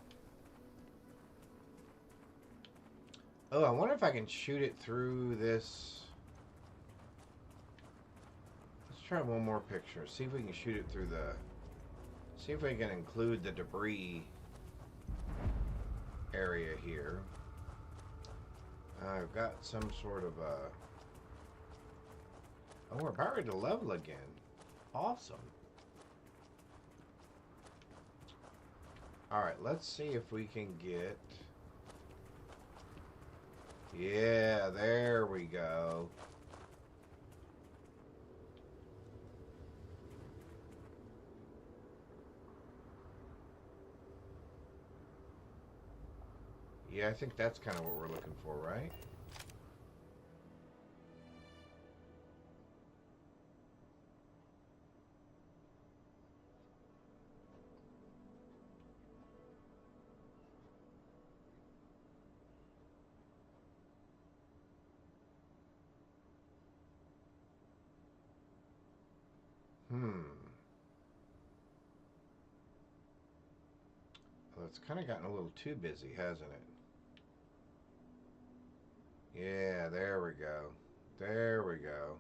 Oh, I wonder if I can shoot it through this. Let's try one more picture. See if we can shoot it through the... See if we can include the debris area here. I've got some sort of a... Oh, we're about ready to level again. Awesome. Alright, let's see if we can get... Yeah, there we go. Yeah, I think that's kind of what we're looking for, right? Well, it's kind of gotten a little too busy, hasn't it? Yeah, there we go. There we go.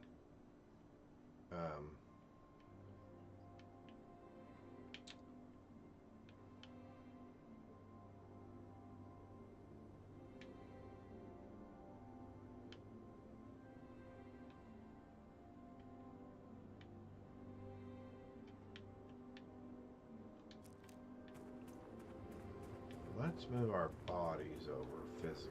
Let's move our bodies over physically.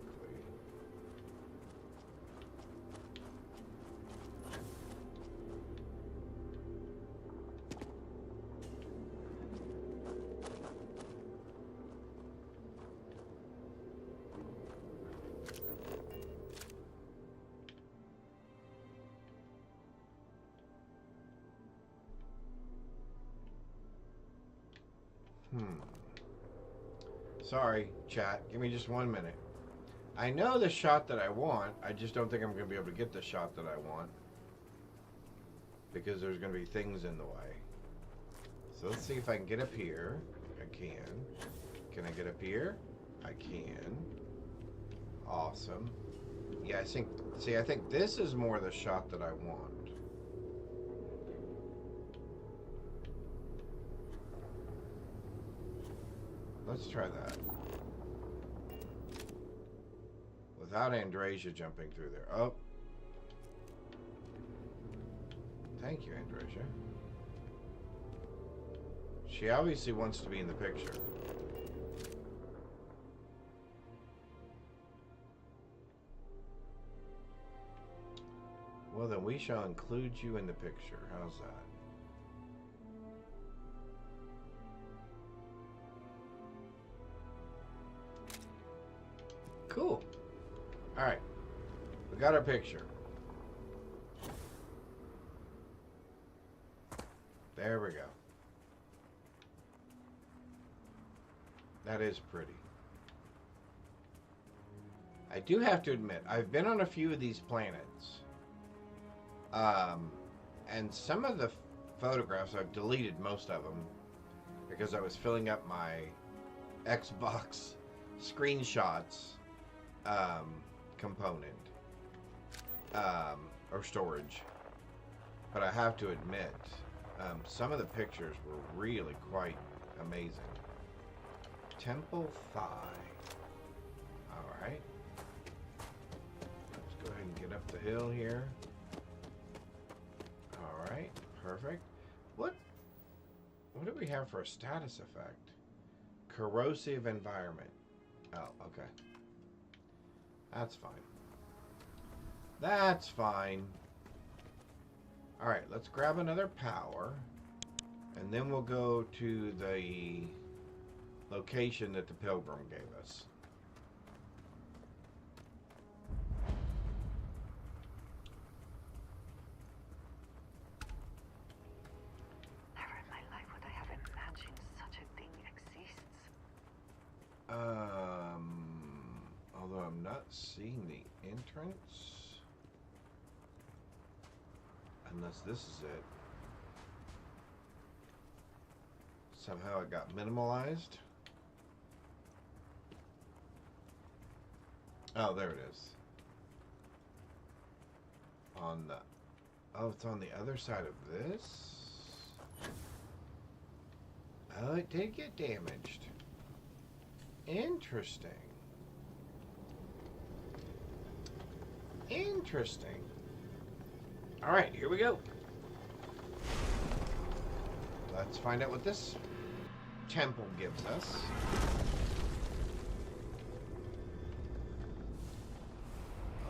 Sorry, chat. Give me just 1 minute. I know the shot that I want. I just don't think I'm going to be able to get the shot that I want. Because there's going to be things in the way. So let's see if I can get up here. I can. Can I get up here? I can. Awesome. Yeah, I think this is more the shot that I want. Let's try that. Without Andrasia jumping through there. Oh. Thank you, Andrasia. She obviously wants to be in the picture. Well, then we shall include you in the picture. How's that? Cool. All right. We got our picture. There we go. That is pretty. I do have to admit, I've been on a few of these planets. And some of the photographs, I've deleted most of them because I was filling up my Xbox screenshots component or storage. But I have to admit, some of the pictures were really quite amazing. Temple Thigh. Alright. Let's go ahead and get up the hill here. Alright, perfect. What do we have for a status effect? Corrosive environment. Oh, okay. That's fine. That's fine. Alright, let's grab another power. And then we'll go to the location that the Pilgrim gave us. Never in my life would I have imagined such a thing exists. Although I'm not seeing the entrance. Unless this is it. Somehow it got minimalized. Oh, there it is. On the... Oh, it's on the other side of this? Oh, it did get damaged. Interesting. Interesting. Alright, here we go. Let's find out what this temple gives us.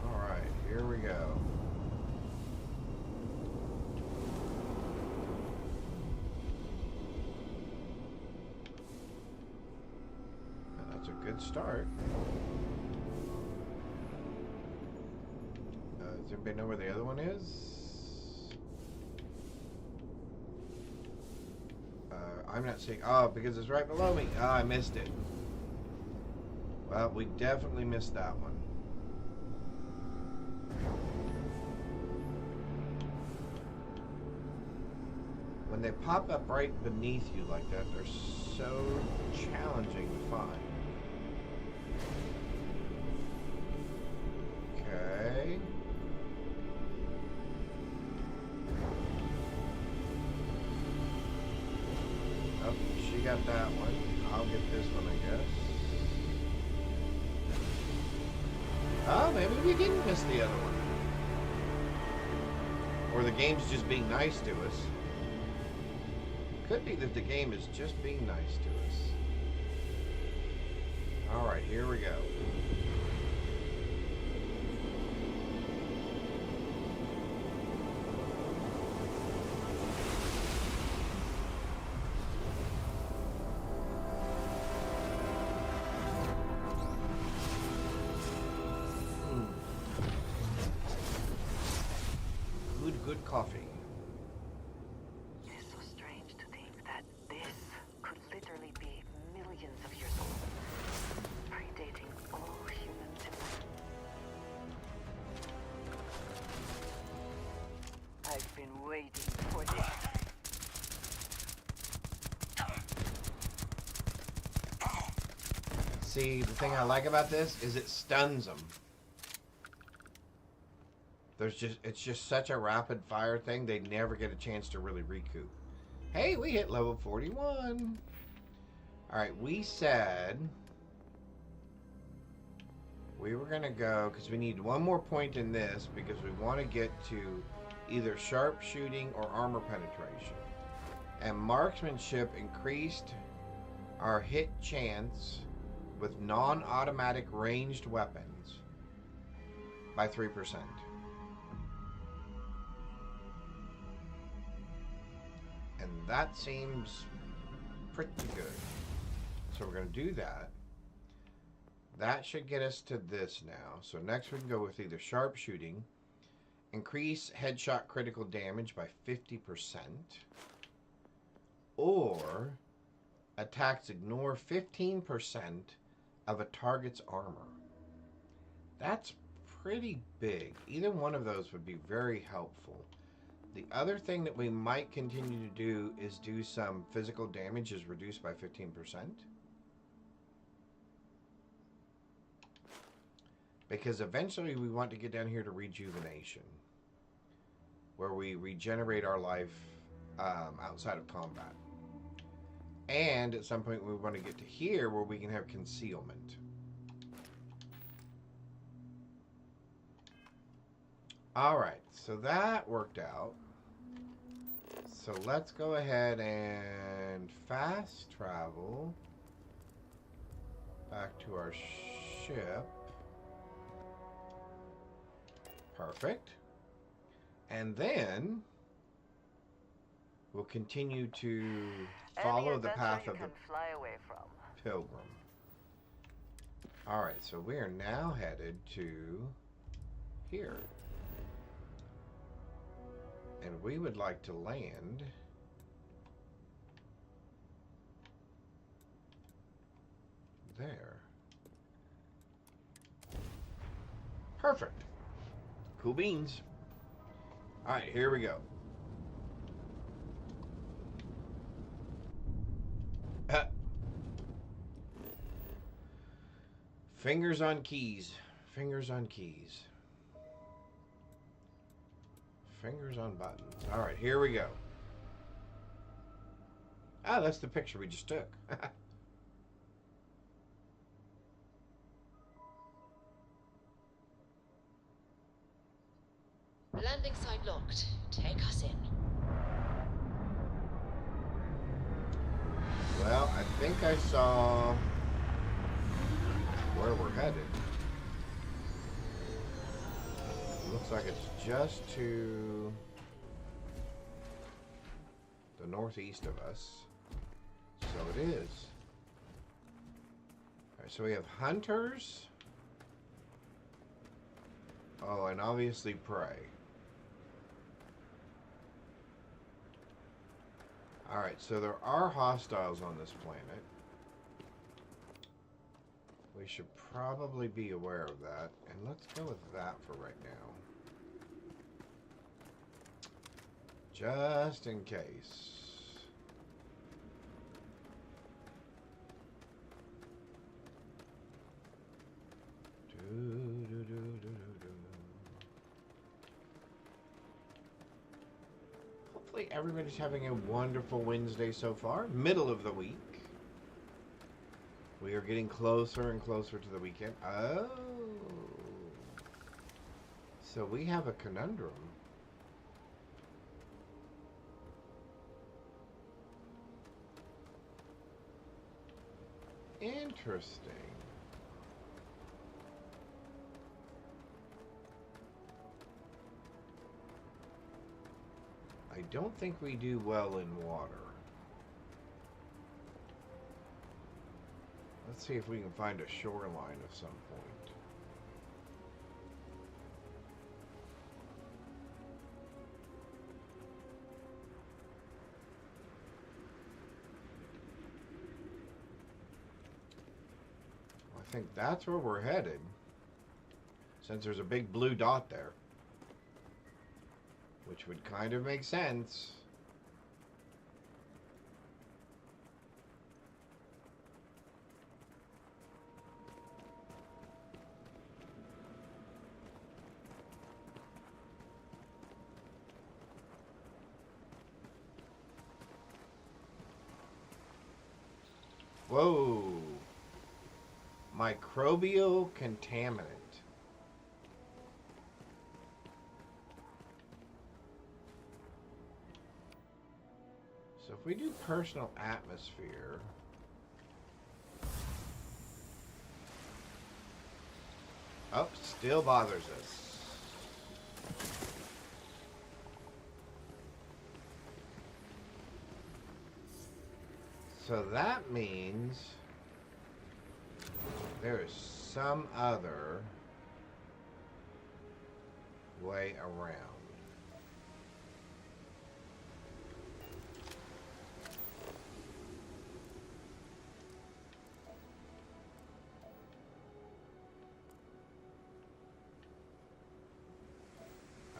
Alright, here we go. And that's a good start. Does anybody know where the other one is? I'm not seeing... Oh, because it's right below me. Oh, I missed it. Well, we definitely missed that one. When they pop up right beneath you like that, they're so challenging to find. Okay. Oh, she got that one. I'll get this one, I guess. Oh, maybe we didn't miss the other one. Or the game's just being nice to us. Could be that the game is just being nice to us. Alright, here we go. Good coffee. It is so strange to think that this could literally be waiting for this. See, the thing I like about this is it stuns them. It's just such a rapid fire thing, they never get a chance to really recoup. Hey, we hit level 41. Alright, we said we were going to go, because we need one more point in this, because we want to get to either sharpshooting or armor penetration. And marksmanship increased our hit chance with non-automatic ranged weapons by 3%. And that seems pretty good. So we're going to do that. That should get us to this now. So next we can go with either sharpshooting, increase headshot critical damage by 50%, or attacks ignore 15% of a target's armor. That's pretty big. Either one of those would be very helpful. The other thing that we might continue to do is do some physical damage is reduced by 15%. Because eventually we want to get down here to rejuvenation, where we regenerate our life outside of combat. And at some point we want to get to here where we can have concealment. Alright, so that worked out. So let's go ahead and fast travel back to our ship. Perfect. And then we'll continue to follow the path of the pilgrim. Alright, so we are now headed to here. And we would like to land there. Perfect. Cool beans. Alright, here we go. Fingers on keys. Fingers on keys. Fingers on buttons. Alright, here we go. Ah, that's the picture we just took. Landing site locked. Take us in. Well, I think I saw where we're headed. Looks like it's just to the northeast of us. So it is. Alright, so we have hunters. Oh, and obviously prey. Alright, so there are hostiles on this planet. We should probably be aware of that. And let's go with that for right now. Just in case. Hopefully everybody's having a wonderful Wednesday so far. Middle of the week. We are getting closer and closer to the weekend. Oh. So we have a conundrum. Interesting. I don't think we do well in water. Let's see if we can find a shoreline of some point. I think that's where we're headed, since there's a big blue dot there. Which would kind of make sense. Whoa. Microbial contaminant. So if we do personal atmosphere, oh, still bothers us. So that means there is some other way around.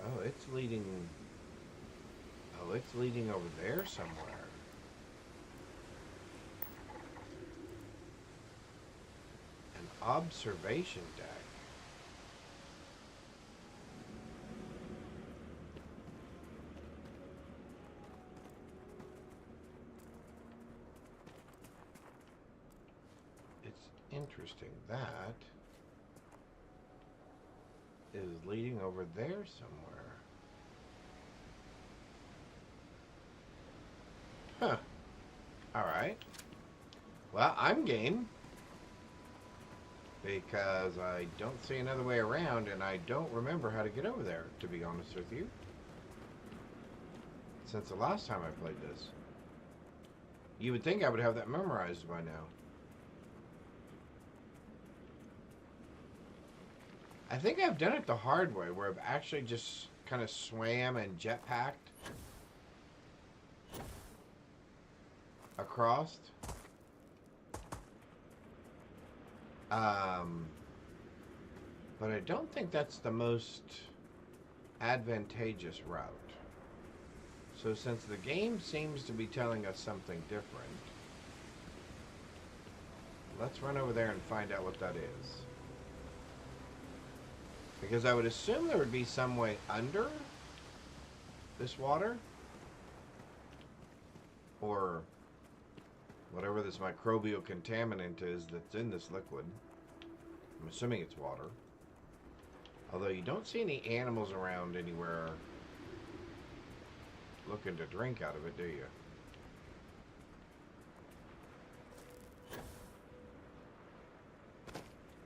Oh, it's leading. Oh, it's leading over there somewhere. An observation deck. It's interesting. That is leading over there somewhere. Huh. Alright. Well, I'm game. Because I don't see another way around, and I don't remember how to get over there, to be honest with you. Since the last time I played this. You would think I would have that memorized by now. I think I've done it the hard way, where I've actually just kind of swam and jetpacked across. But I don't think that's the most advantageous route. So since the game seems to be telling us something different, let's run over there and find out what that is. Because I would assume there would be some way under this water. Or whatever this microbial contaminant is that's in this liquid. I'm assuming it's water. Although you don't see any animals around anywhere looking to drink out of it, do you?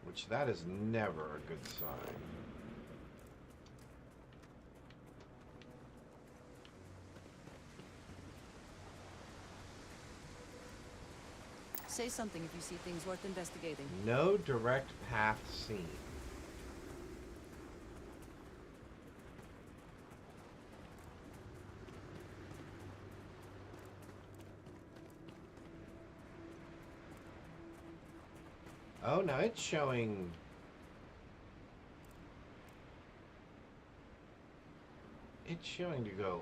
Which that is never a good sign. Say something if you see things worth investigating. No direct path seen. Oh, now it's showing. It's showing to go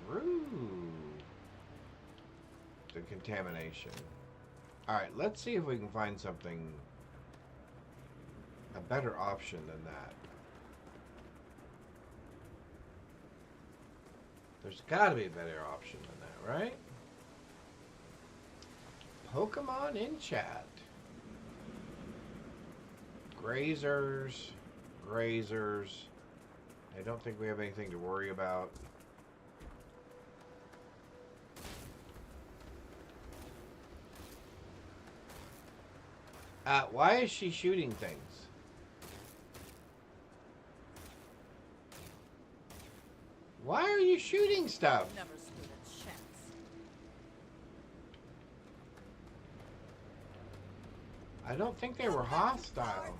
through the contamination. Alright, let's see if we can find something, a better option than that. There's gotta be a better option than that, right? Pokemon in chat. Grazers. I don't think we have anything to worry about. Why is she shooting things? Why are you shooting stuff? Never stood a chance. I don't think they were hostile.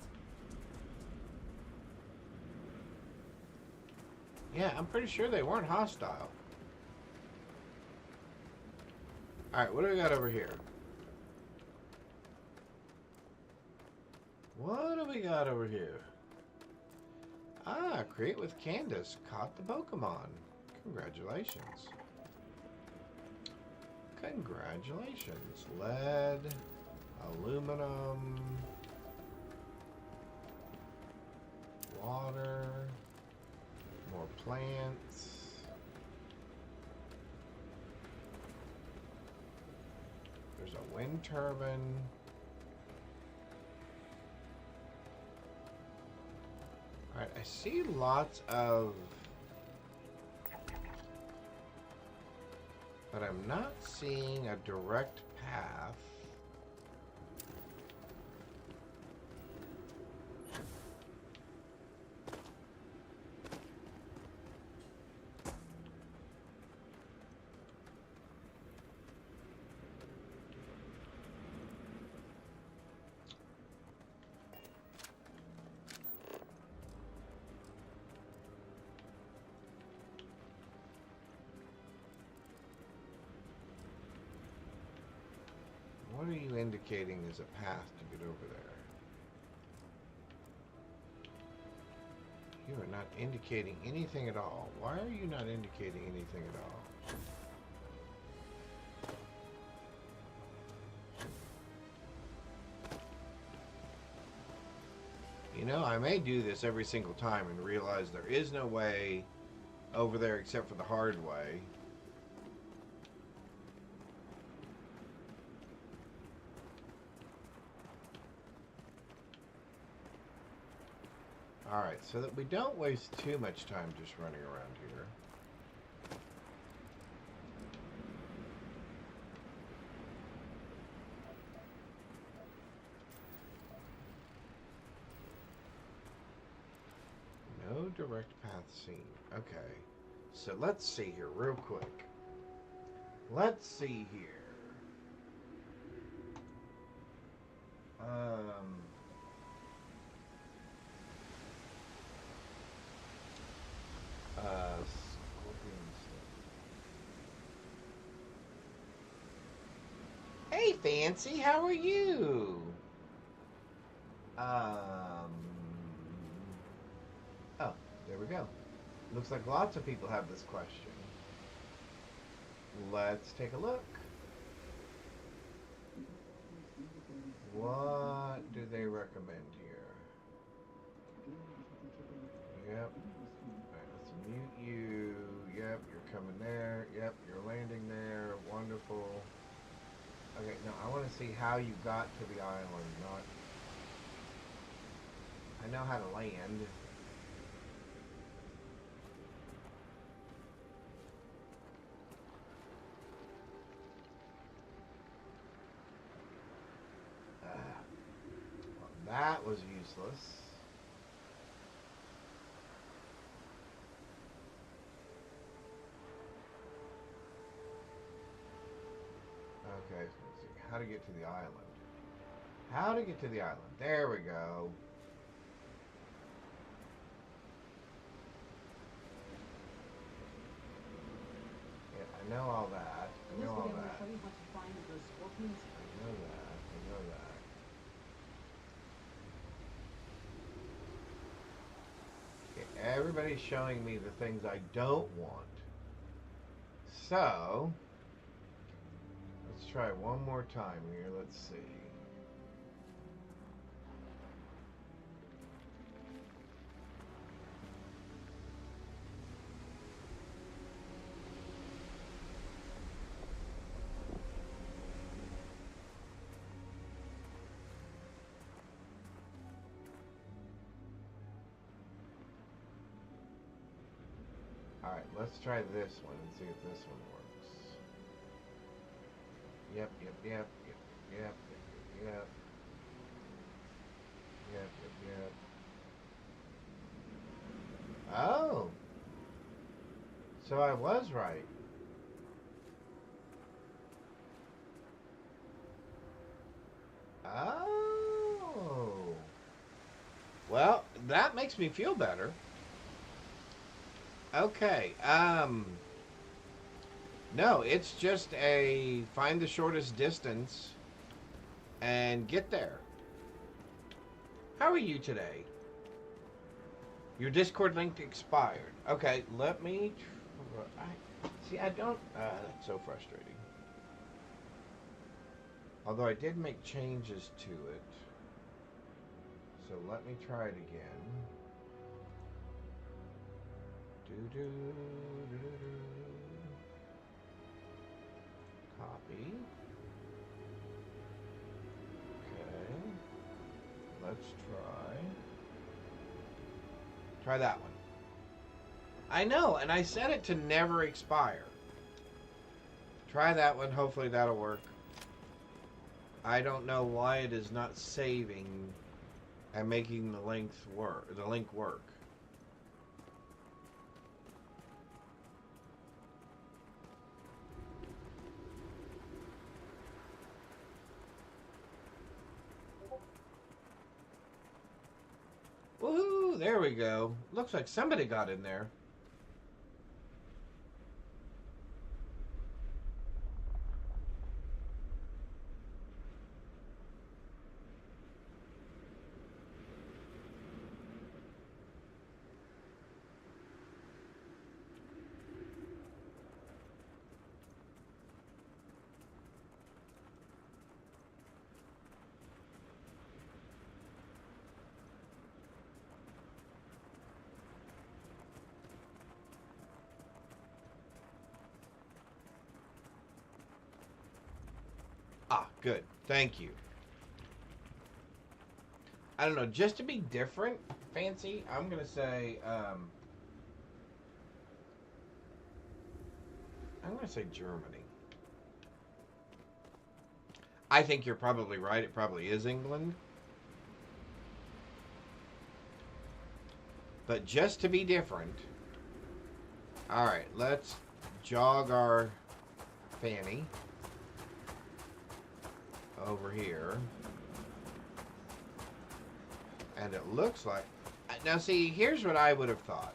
Yeah, I'm pretty sure they weren't hostile. Alright, what do we got over here? What do we got over here? Ah, create with Candace. Caught the Pokemon. Congratulations. Congratulations. Lead, aluminum, water, more plants. There's a wind turbine. Alright, I see lots of... But I'm not seeing a direct path. What are you indicating is a path to get over there? You are not indicating anything at all. Why are you not indicating anything at all? You know, I may do this every single time and realize there is no way over there except for the hard way. Alright, so that we don't waste too much time just running around here. No direct path seen. Okay. So let's see here real quick. Let's see here. Hey, Fancy, how are you? Oh, there we go. Looks like lots of people have this question. Let's take a look. What do they recommend here? Yep. Alright, let's mute you. Yep, you're coming there. Yep, you're landing there. Wonderful. Okay, now I want to see how you got to the island, not... I know how to land. Well, that was useless. Okay, so let's see how to get to the island. How to get to the island. There we go. Yeah, I know all that. I know all that. I know that. I know that. Okay, everybody's showing me the things I don't want. So... let's try one more time here. Let's see. All right, let's try this one and see if this one works. Yep. Oh! So I was right. Oh! Well, that makes me feel better. Okay, no, it's just a find the shortest distance and get there. How are you today? Your Discord link expired. Okay, let me See, I don't. That's so frustrating. Although I did make changes to it. So let me try it again. Copy. Okay. Let's try that one. I know, and I set it to never expire. Try that one. Hopefully that'll work. I don't know why it is not saving and making the link work. Woohoo! There we go. Looks like somebody got in there. Ah, good. Thank you. I don't know, just to be different, Fancy, I'm going to say, I'm going to say Germany. I think you're probably right. It probably is England. But just to be different, all right, let's jog our fanny over here. And it looks like... Now, see, here's what I would have thought.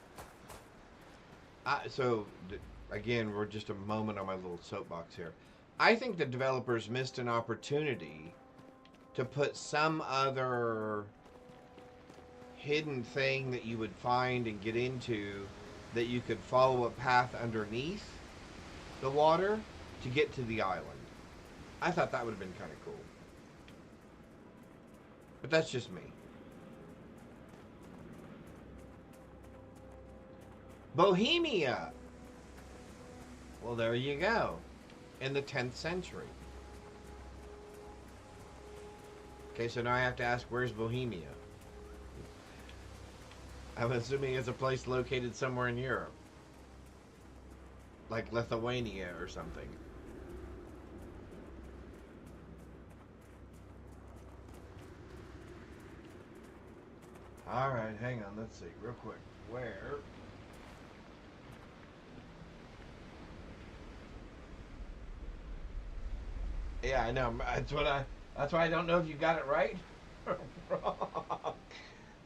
Again, we're just a moment on my little soapbox here. I think the developers missed an opportunity to put some other hidden thing that you would find and get into that you could follow a path underneath the water to get to the island. I thought that would have been kind of cool. But that's just me. Bohemia! Well, there you go. In the 10th century. Okay, so now I have to ask, where's Bohemia? I'm assuming it's a place located somewhere in Europe. Like Lithuania or something. Alright, hang on, let's see, real quick. Where? Yeah, I know. That's why I don't know if you got it right or wrong.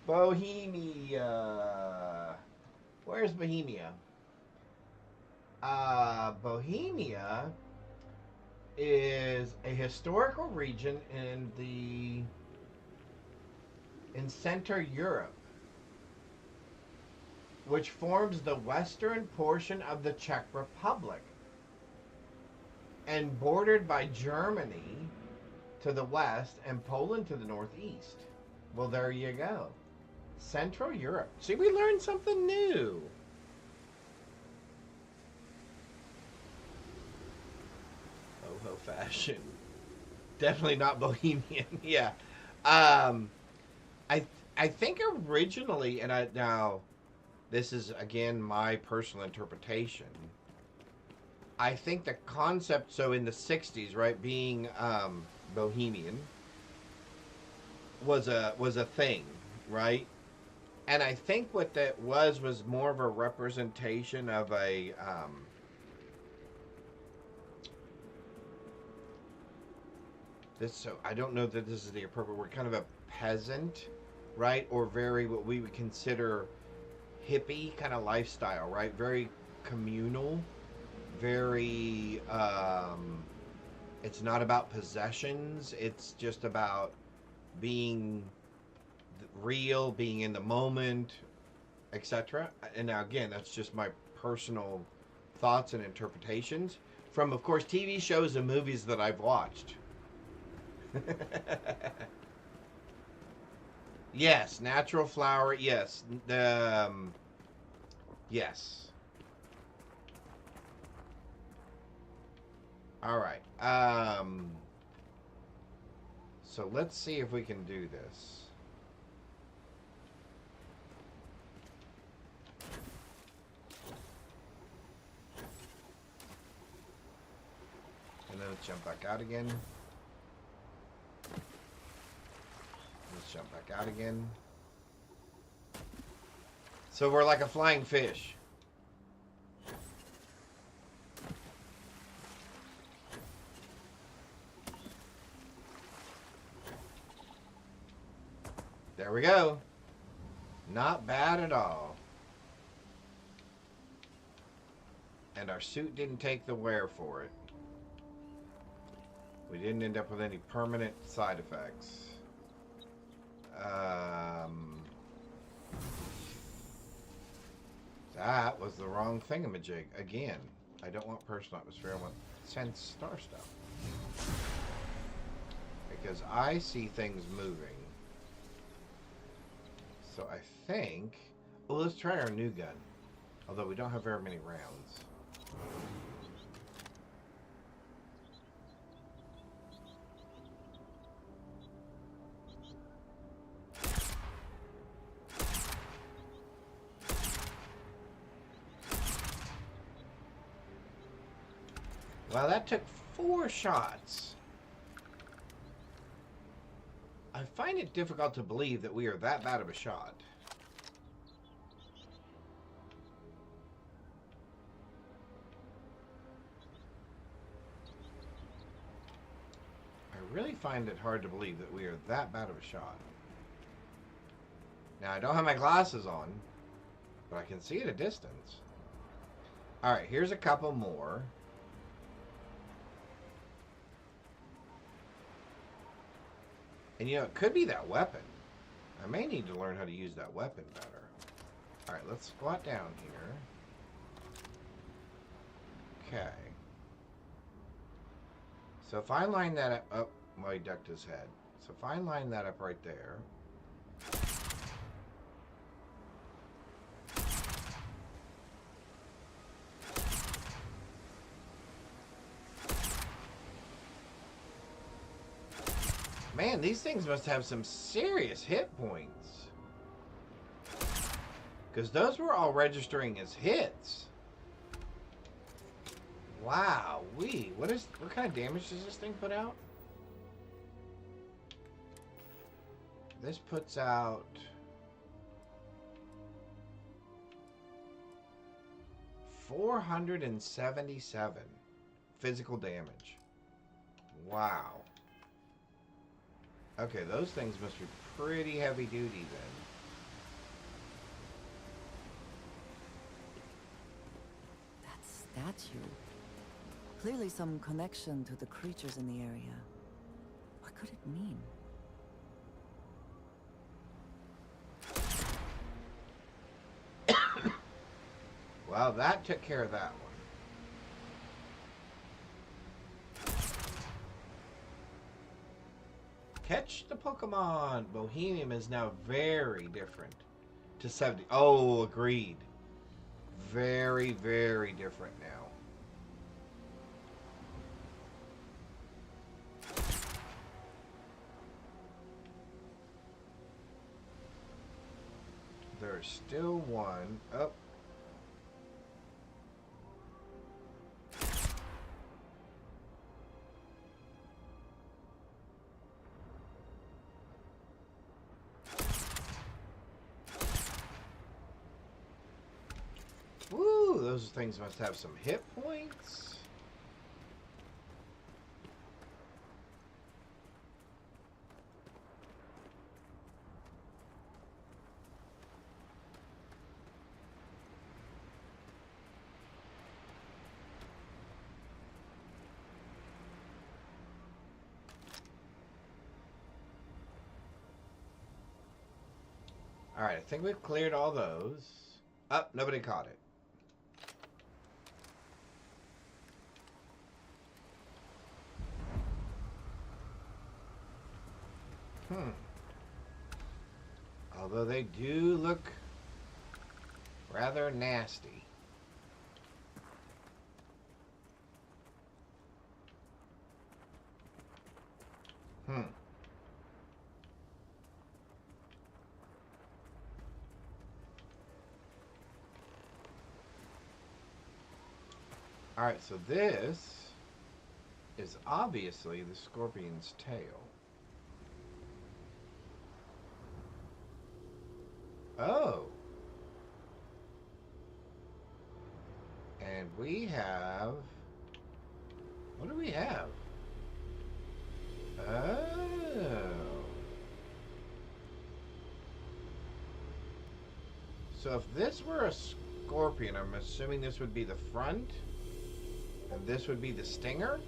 Bohemia. Where's Bohemia? Bohemia is a historical region in Central Europe, which forms the western portion of the Czech Republic and bordered by Germany to the west and Poland to the northeast. Well, there you go. Central Europe. See, we learned something new. Boho fashion. Definitely not Bohemian. Yeah. I think originally, and now this is again my personal interpretation. I think the concept, so in the 60s, right, being Bohemian was a thing, right? And I think what that was more of a representation of a I don't know that this is the appropriate word, kind of a peasant, right? Or very what we would consider hippie kind of lifestyle, right? Very communal, very it's not about possessions, it's just about being real, being in the moment, etc. And now again, that's just my personal thoughts and interpretations from, of course, TV shows and movies that I've watched. Yes, natural flower. Yes, yes. All right. So let's see if we can do this. And then let's jump back out again. Let's jump back out again. So we're like a flying fish. There we go. Not bad at all. And our suit didn't take the wear for it. We didn't end up with any permanent side effects. That was the wrong thingamajig. Again, I don't want personal atmosphere. I want sense star stuff. Because I see things moving. So I think... Well, let's try our new gun. Although we don't have very many rounds. Well, that took 4 shots. I find it difficult to believe that we are that bad of a shot. I really find it hard to believe that we are that bad of a shot. Now, I don't have my glasses on, but I can see at a distance. Alright, here's a couple more. And you know, it could be that weapon. I may need to learn how to use that weapon better. Alright, let's squat down here. Okay. So if I line that up... Oh, well, he ducked his head. So if I line that up right there... Man, these things must have some serious hit points. Because those were all registering as hits. Wow, what kind of damage does this thing put out? This puts out 477 physical damage. Wow. Okay, those things must be pretty heavy duty then. That statue. Clearly some connection to the creatures in the area. What could it mean? Well, that took care of that one. Catch the Pokemon! Bohemian is now very different to 70. Oh, agreed. Very, very different now. There's still one. Oh. Woo, those things must have some hit points. Alright, I think we've cleared all those. Oh, nobody caught it. Although they do look rather nasty. Alright, so this is obviously the scorpion's tail. Oh. And we have... What do we have? Oh. So if this were a scorpion, I'm assuming this would be the front, and this would be the stinger?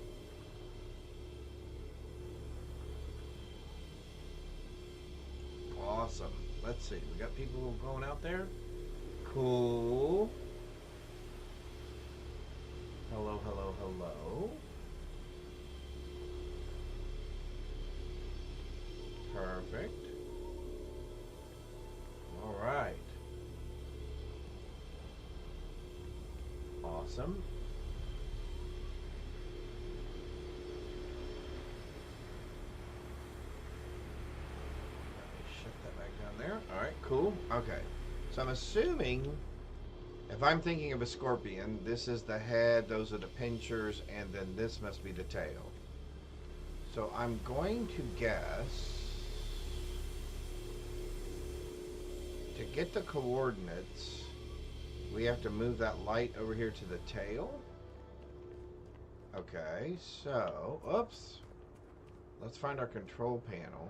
Awesome. Let's see. We got people going out there? Cool. Hello, hello, hello. Perfect. All right. Awesome. Shut that back down there. All right, cool. Okay. So I'm assuming, if I'm thinking of a scorpion, this is the head, those are the pinchers, and then this must be the tail. So I'm going to guess, to get the coordinates, we have to move that light over here to the tail. Okay, so, oops. Let's find our control panel.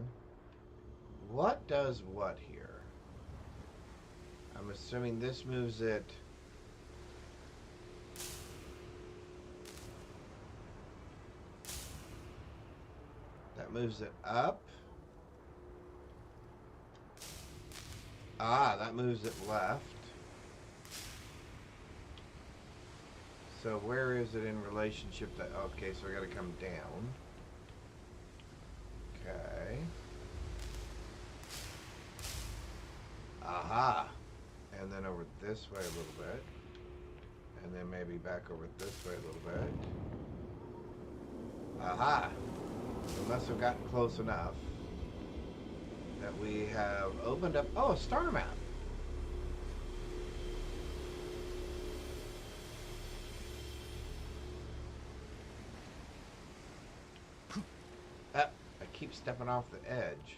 What does what here? I'm assuming this moves it. That moves it up. Ah, that moves it left. So where is it in relationship to... Okay, so we got to come down. Okay. Aha! And then over this way a little bit. And then maybe back over this way a little bit. Aha! We must have gotten close enough that we have opened up... Oh, a star map! I keep stepping off the edge.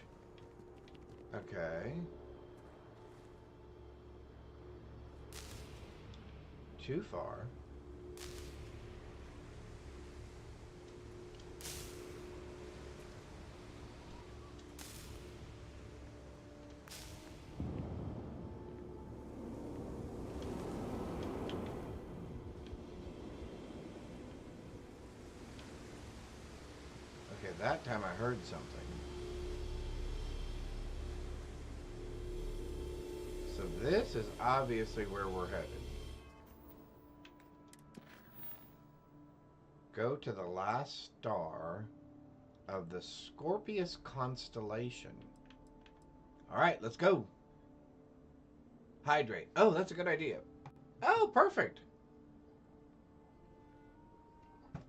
Okay. Too far. Okay, that time I heard something. So this is obviously where we're headed. Go to the last star of the Scorpius constellation. Alright, let's go. Hydrate. Oh, that's a good idea. Oh, perfect.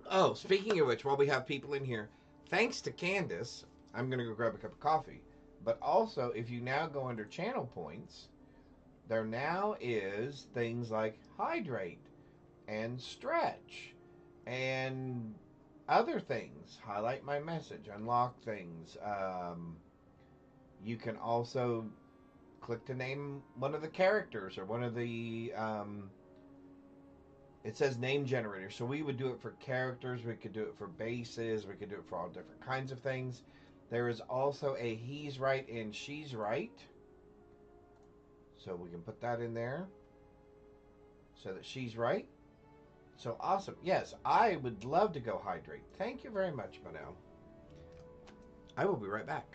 Oh, speaking of which, while we have people in here, thanks to Candace, I'm going to go grab a cup of coffee. But also, if you now go under channel points, there now is things like hydrate and stretch and other things. Highlight my message, unlock things. You can also click to name one of the characters or one of the... it says name generator. So we would do it for characters. We could do it for bases. We could do it for all different kinds of things. There is also a he's right and she's right. So we can put that in there so that she's right. So awesome. Yes, I would love to go hydrate. Thank you very much, Manel. I will be right back.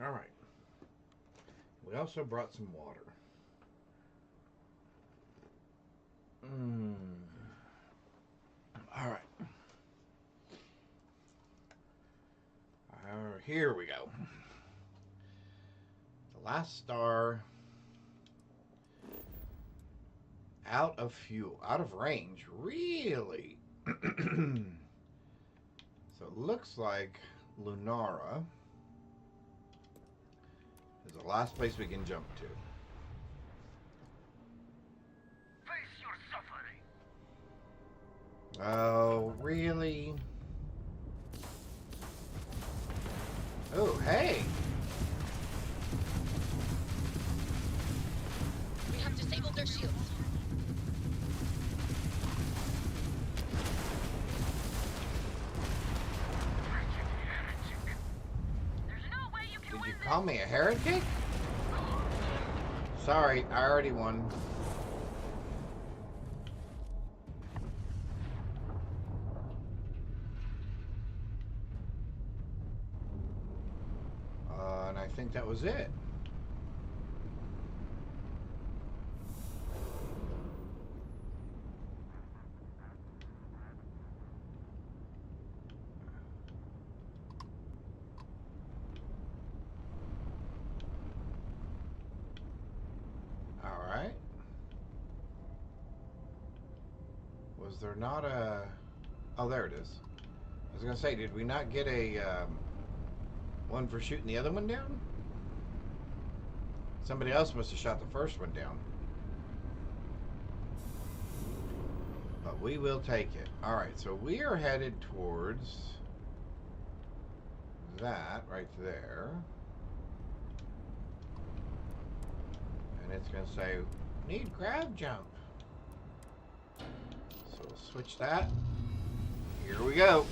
All right. We also brought some water. All right. Here we go. The last star. Out of fuel. Out of range. Really? So it looks like Lunara is the last place we can jump to. Face your suffering. Oh, really? Oh, hey! We have disabled their shields. Did you call me a heretic? Sorry, I already won. And I think that was it. Alright. Was there not a... Oh, there it is. I was going to say, did we not get a one for shooting the other one down? Somebody else must have shot the first one down. But we will take it. Alright, so we are headed towards that right there. And it's going to say, need grab jump. So we'll switch that. Here we go.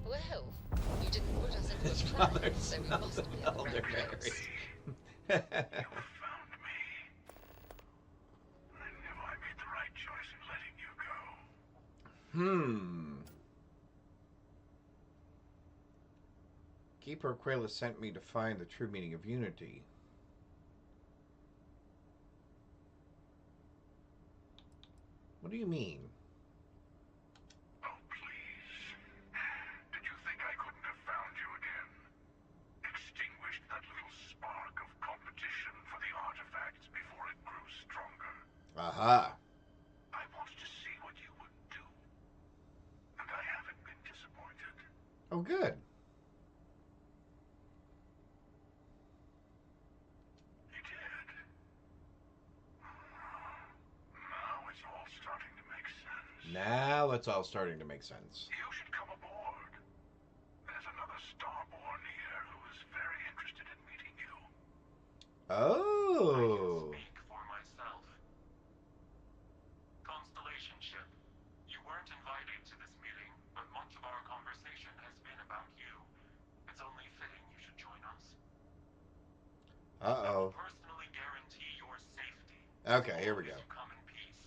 Well, you didn't put us into a trap, so we must be at the right place. You found me. I knew I made the right choice in letting you go. Keeper Aquila sent me to find the true meaning of unity. What do you mean? Oh, please. Did you think I couldn't have found you again? Extinguished that little spark of competition for the artifacts before it grew stronger. Aha. I wanted to see what you would do. And I haven't been disappointed. Oh, good. You did. Now it's all starting to make sense. Now it's all starting to make sense. You should come aboard. There's another Starborn here who is very interested in meeting you. Oh. I can speak for myself. Constellation ship, you weren't invited to this meeting, but much of our conversation has been about you. It's only fitting you should join us. I will personally guarantee your safety. Okay, here we go. Come in peace.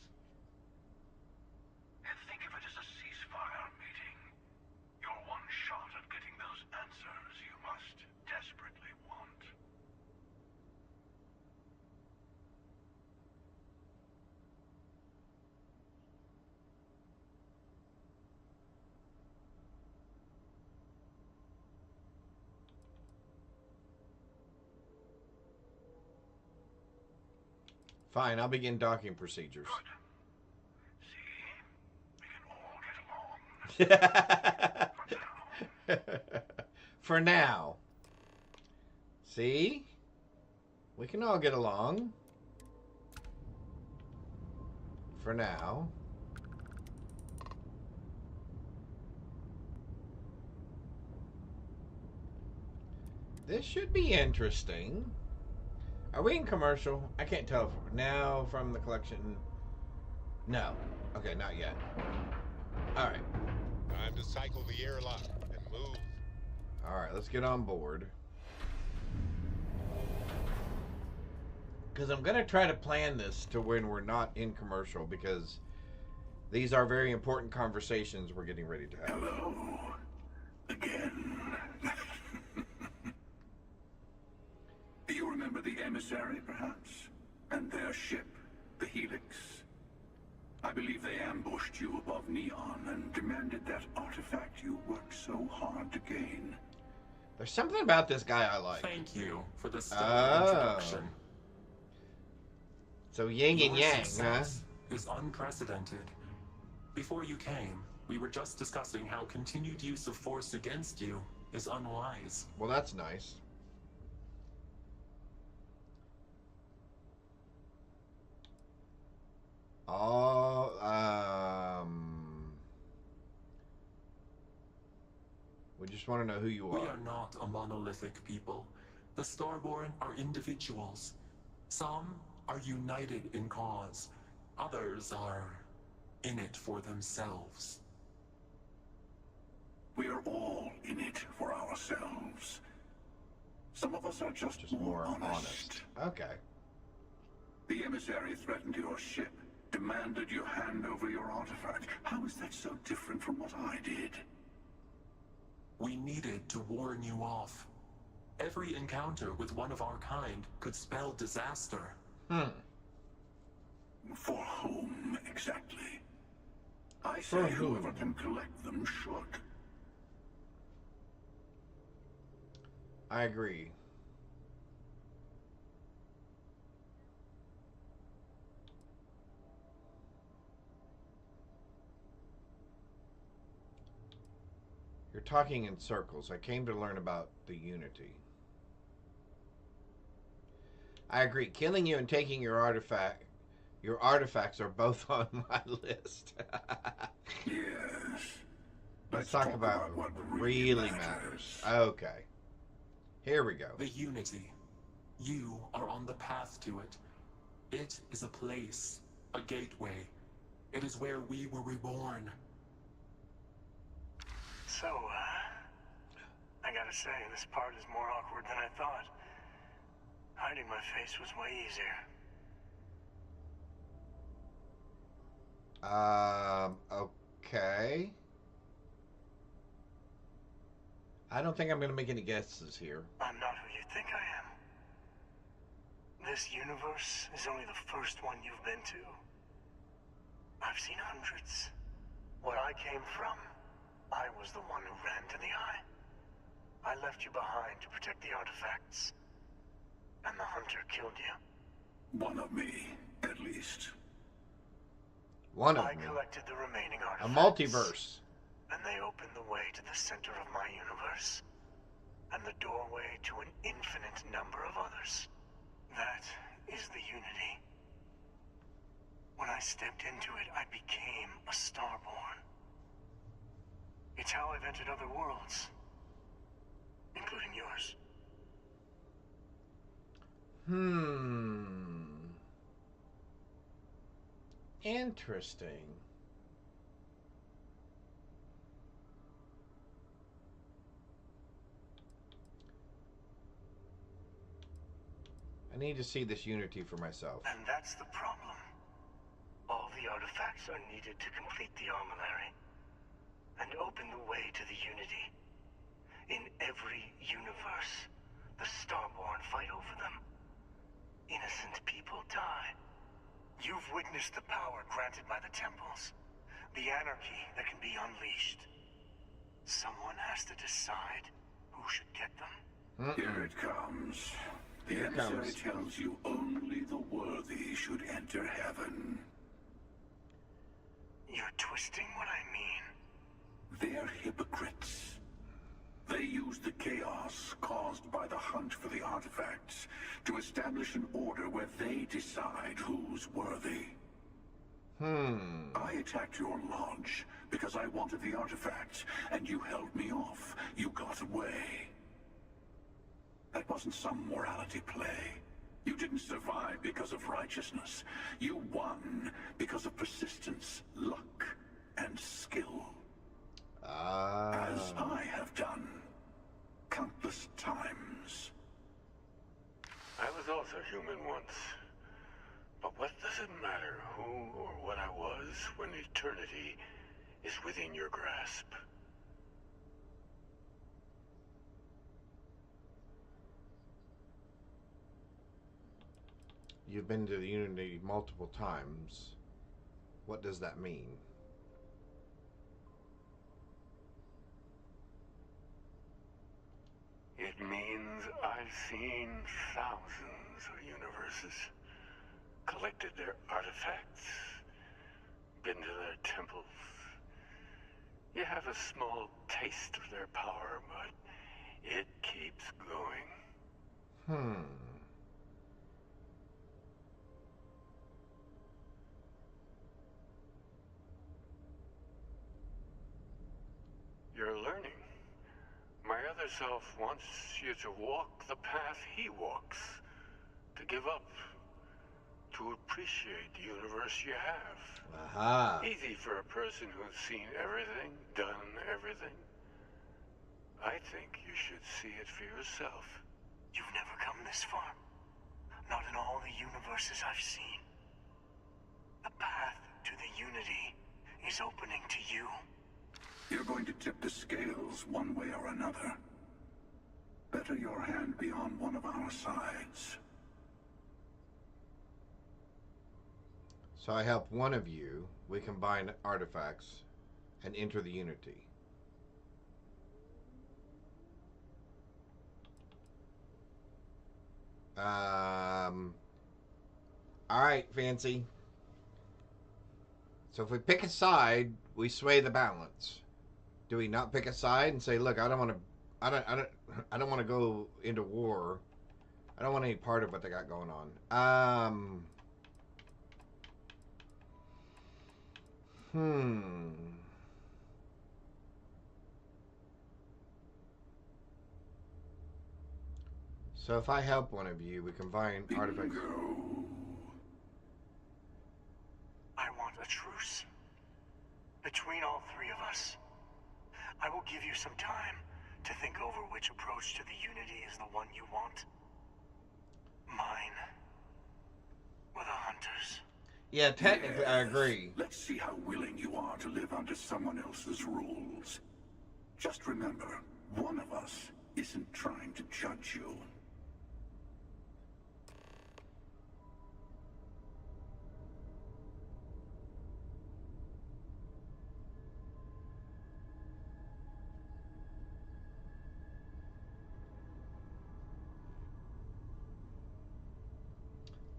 And think of it as a ceasefire meeting. Your one shot at getting those answers you must desperately want. Fine, I'll begin docking procedures. Good. See? We can all get along. For now. See? We can all get along. For now. This should be interesting. Are we in commercial? I can't tell. Now from the collection. No. Okay, not yet. Alright. Time to cycle the airlock and move. Alright, let's get on board. Because I'm going to try to plan this to when we're not in commercial, because These are very important conversations we're getting ready to have. Hello. Again. Do you remember the emissary, perhaps? And their ship, the Helix? I believe they ambushed you above Neon and demanded that artifact you worked so hard to gain. There's something about this guy I like. Thank you for the stellar introduction. So yin and yang, huh? Is unprecedented. Before you came, we were just discussing how continued use of force against you is unwise. Well, that's nice. Oh, we just want to know who you are. We are not a monolithic people. The Starborn are individuals. Some are united in cause. Others are in it for themselves. We are all in it for ourselves. Some of us are just more honest. Okay. The emissary threatened your ship, demanded you hand over your artifact. How is that so different from what I did? We needed to warn you off. Every encounter with one of our kind could spell disaster. For whom, exactly? I say whoever can collect them should. I agree. You're talking in circles. I came to learn about the Unity. I agree. Killing you and taking your artifacts are both on my list. Yes. Let's talk about what really matters. Okay. Here we go. The Unity. You are on the path to it. It is a place, a gateway. It is where we were reborn. So, I gotta say, this part is more awkward than I thought. Hiding my face was way easier. Okay. I don't think I'm going to make any guesses here. I'm not who you think I am. This universe is only the first one you've been to. I've seen hundreds. Where I came from, I was the one who ran to the Eye. I left you behind to protect the artifacts. And the Hunter killed you. One of me, at least. One of I me. collected the remaining A artifacts. multiverse. And they opened the way to the center of my universe. And the doorway to an infinite number of others. That is the Unity. When I stepped into it, I became a Starborn. It's how I've entered other worlds. Including yours. Interesting. I need to see this Unity for myself. And that's the problem. All the artifacts are needed to complete the armillary. And open the way to the Unity. In every universe, the Starborn fight over them. Innocent people die. You've witnessed the power granted by the temples. The anarchy that can be unleashed. Someone has to decide who should get them. Here it comes. The emissary tells you only the worthy should enter heaven. You're twisting what I mean. They're hypocrites. They use the chaos caused by the hunt for the artifacts to establish an order where they decide who's worthy. I attacked your lodge because I wanted the artifacts, and you held me off. You got away. That wasn't some morality play. You didn't survive because of righteousness. You won because of persistence, luck, and skill. As I have done countless times. I was also human once. But what does it matter who or what I was? is when eternity is within your grasp. You've been to the Unity multiple times. What does that mean? It means I've seen thousands of universes, collected their artifacts, been to their temples. You have a small taste of their power, but it keeps going. You're learning. My other self wants you to walk the path he walks, to give up, to appreciate the universe you have. Aha. Easy for a person who's seen everything, done everything. I think you should see it for yourself. You've never come this far. Not in all the universes I've seen. The path to the Unity is opening to you. You're going to tip the scales one way or another. Better your hand be on one of our sides. So I help one of you. We combine artifacts and enter the Unity. Alright, Fancy. So if we pick a side, we sway the balance. Do we not pick a side and say, look, I don't want to go into war. I don't want any part of what they got going on. So if I help one of you, we combine artifacts. I want a truce. Between all three of us. I will give you some time to think over which approach to the Unity is the one you want. Mine. Or the Hunters. Yeah, technically, I agree. Let's see how willing you are to live under someone else's rules. Just remember, one of us isn't trying to judge you.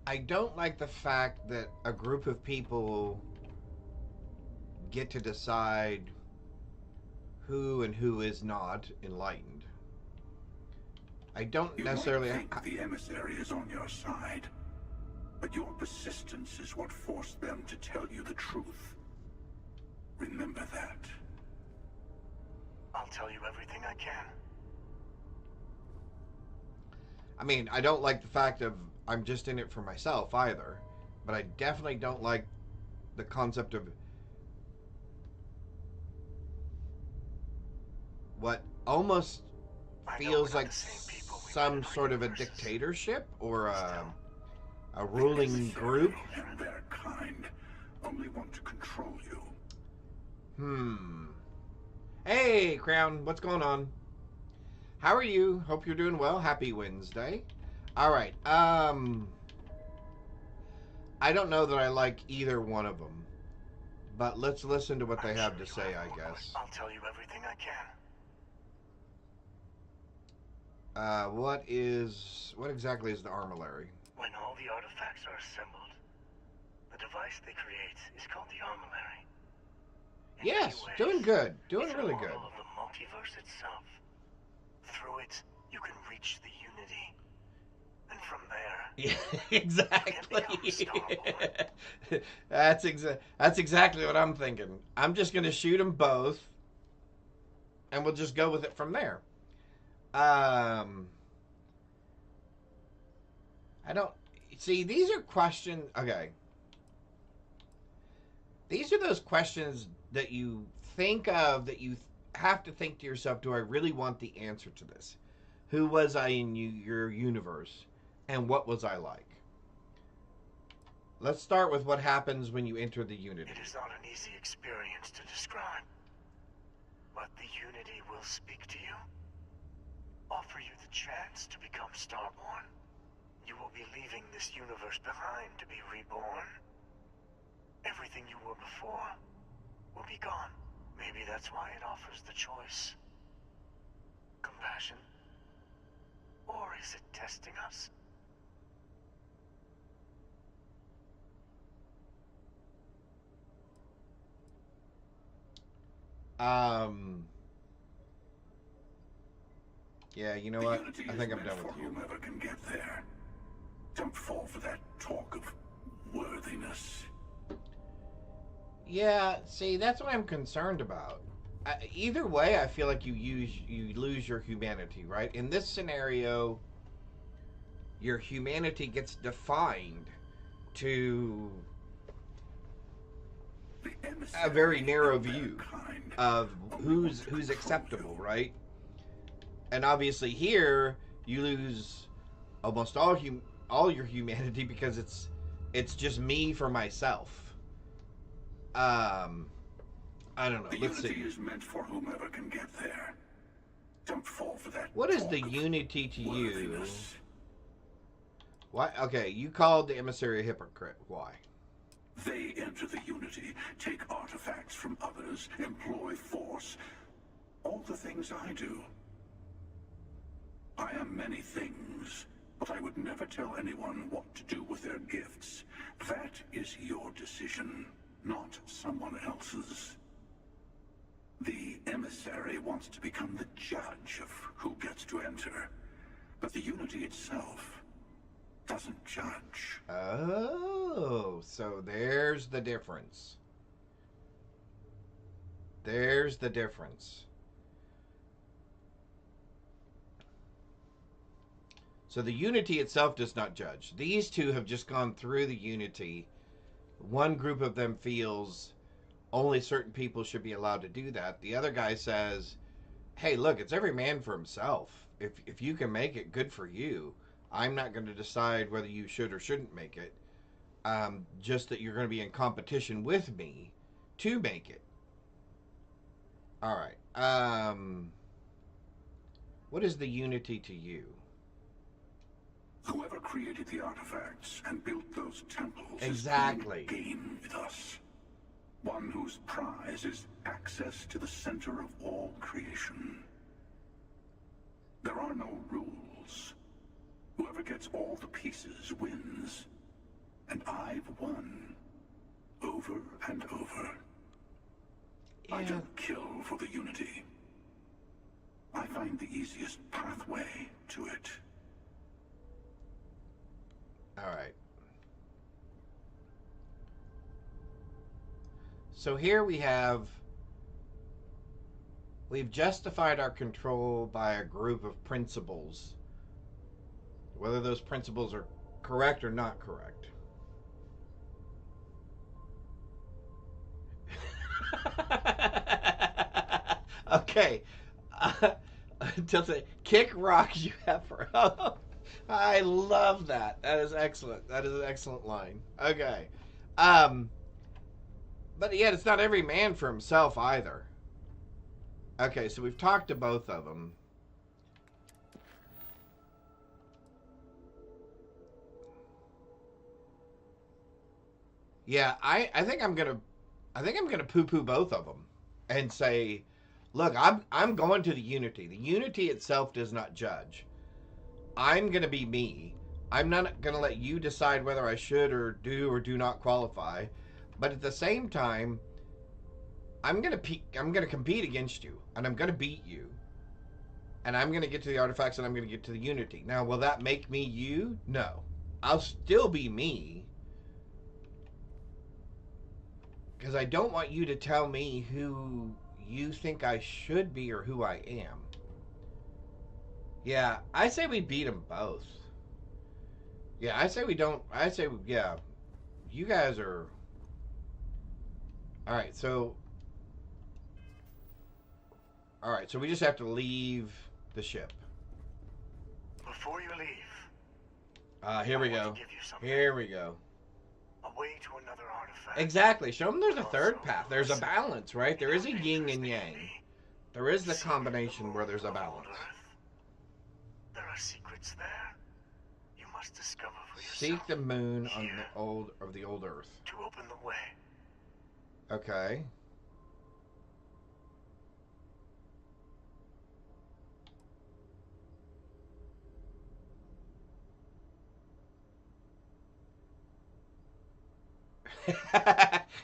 I don't like the fact that a group of people get to decide who and who is not enlightened. I don't necessarily think the emissary is on your side, but your persistence is what forced them to tell you the truth. Remember that. I'll tell you everything I can. I mean, I don't like the fact of I'm just in it for myself either, but I definitely don't like the concept of what almost feels like some sort of a dictatorship or a ruling group. And their kind only want to control you. Hey, Crown, what's going on? How are you? Hope you're doing well. Happy Wednesday. All right. I don't know that I like either one of them, but let's listen to what they have to say, I guess. I'll tell you everything I can. What exactly is the armillary? When all the artifacts are assembled, the device they create is called the armillary. Yes, doing good. Doing really good. It's a model of the multiverse itself. Through it, you can reach the Unity. And from there... Yeah, exactly. That's exactly what I'm thinking. I'm just going to shoot them both, and we'll just go with it from there. I don't... See, these are questions... Okay. These are those questions that you think of, that you have to think to yourself, do I really want the answer to this? Who was I in your universe? And what was I like? let's start with what happens when you enter the Unity. It is not an easy experience to describe, but the Unity will speak to you, offer you the chance to become Starborn. You will be leaving this universe behind to be reborn. Everything you were before will be gone. Maybe that's why it offers the choice. Compassion? Or is it testing us? Yeah, you know what? I think I'm done with you. Whomever can get there. Don't fall for that talk of worthiness. Yeah, see, that's what I'm concerned about. Either way, I feel like you lose your humanity, right? In this scenario, your humanity gets defined to a very narrow view of who's acceptable, right? And obviously here you lose almost all your humanity because it's just me for myself. I don't know. Let's see. The unity is meant for whomever can get there. Don't fall for that. What is the unity to you? Why? Okay, you called the emissary a hypocrite. Why? They enter the unity, take artifacts from others, employ force. All the things I do. I am many things, but I would never tell anyone what to do with their gifts. That is your decision, not someone else's. The emissary wants to become the judge of who gets to enter, but the unity itself doesn't judge. Oh, so there's the difference. There's the difference. So the unity itself does not judge. These two have just gone through the unity. One group of them feels only certain people should be allowed to do that. The other guy says, hey, look, it's every man for himself. If you can make it, good for you. I'm not going to decide whether you should or shouldn't make it. Just that you're going to be in competition with me to make it. All right. What is the unity to you? Whoever created the artifacts and built those temples exactly is playing a game with us. One whose prize is access to the center of all creation. There are no rules. Whoever gets all the pieces wins. And I've won. Over and over. Yeah. I don't kill for the unity. I find the easiest pathway to it. All right. So here we've justified our control by a group of principles. Whether those principles are correct or not correct. Okay. Until say, kick rocks you have for... I love that. That is excellent. That is an excellent line. Okay. But yet it's not every man for himself either. Okay, so we've talked to both of them. Yeah, I think I'm gonna poo-poo both of them and say, look, I'm going to the unity. The unity itself does not judge. I'm gonna be me. I'm not gonna let you decide whether I should or do not qualify. But at the same time, I'm gonna compete against you, and I'm gonna beat you, and I'm gonna get to the artifacts, and I'm gonna get to the unity. Now, will that make me you? No, I'll still be me, because I don't want you to tell me who you think I should be or who I am. Yeah, I say we beat them both. Yeah, I say we don't. I say, yeah, you guys are. All right, so we just have to leave the ship. Before you leave, here we go. Here we go. A a way to another artifact. Exactly. Show them there's a third path. There's a balance, right? There is a yin and yang. There is the combination where there's a balance. There are secrets there. You must discover for yourself. Seek the moon on the old Earth. To open the way. Okay.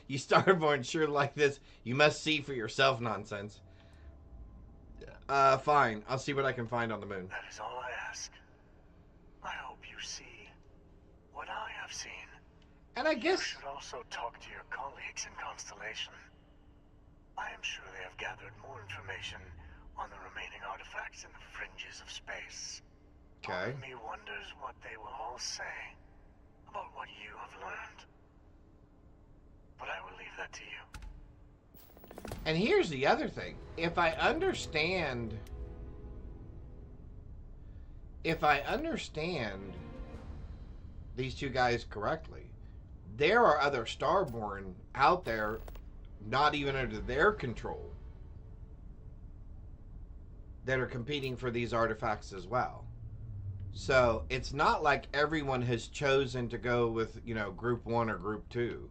You Starborn sure like this. You must see for yourself nonsense. Fine. I'll see what I can find on the moon. That is all I ask. I hope you see what I have seen. And I guess... You should also talk to your colleagues in Constellation. I am sure they have gathered more information on the remaining artifacts in the fringes of space. Okay. Part of me wonders what they will all say about what you have learned. But I will leave that to you. And here's the other thing. If I understand these two guys correctly, there are other Starborn out there not even under their control that are competing for these artifacts as well. So it's not like everyone has chosen to go with, you know, group 1 or group 2.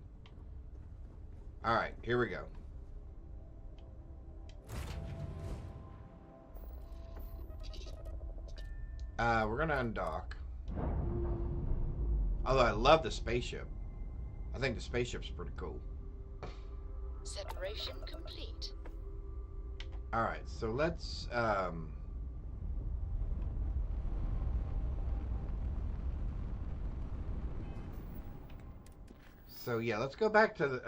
All right, here we go. We're gonna undock. Although I love the spaceship. I think the spaceship's pretty cool. Separation complete. All right, so let's so yeah, let's go back to the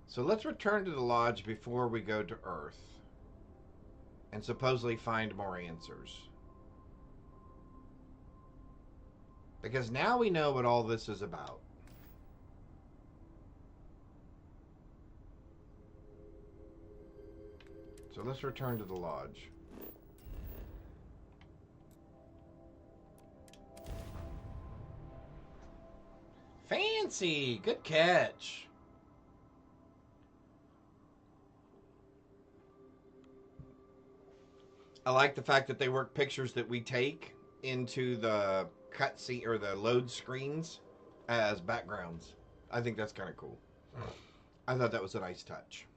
So let's return to the lodge before we go to Earth and supposedly find more answers. Because now we know what all this is about. So let's return to the lodge. Fancy! Good catch. I like the fact that they work pictures that we take into the cutscene or the load screens as backgrounds. I think that's kind of cool. I thought that was a nice touch.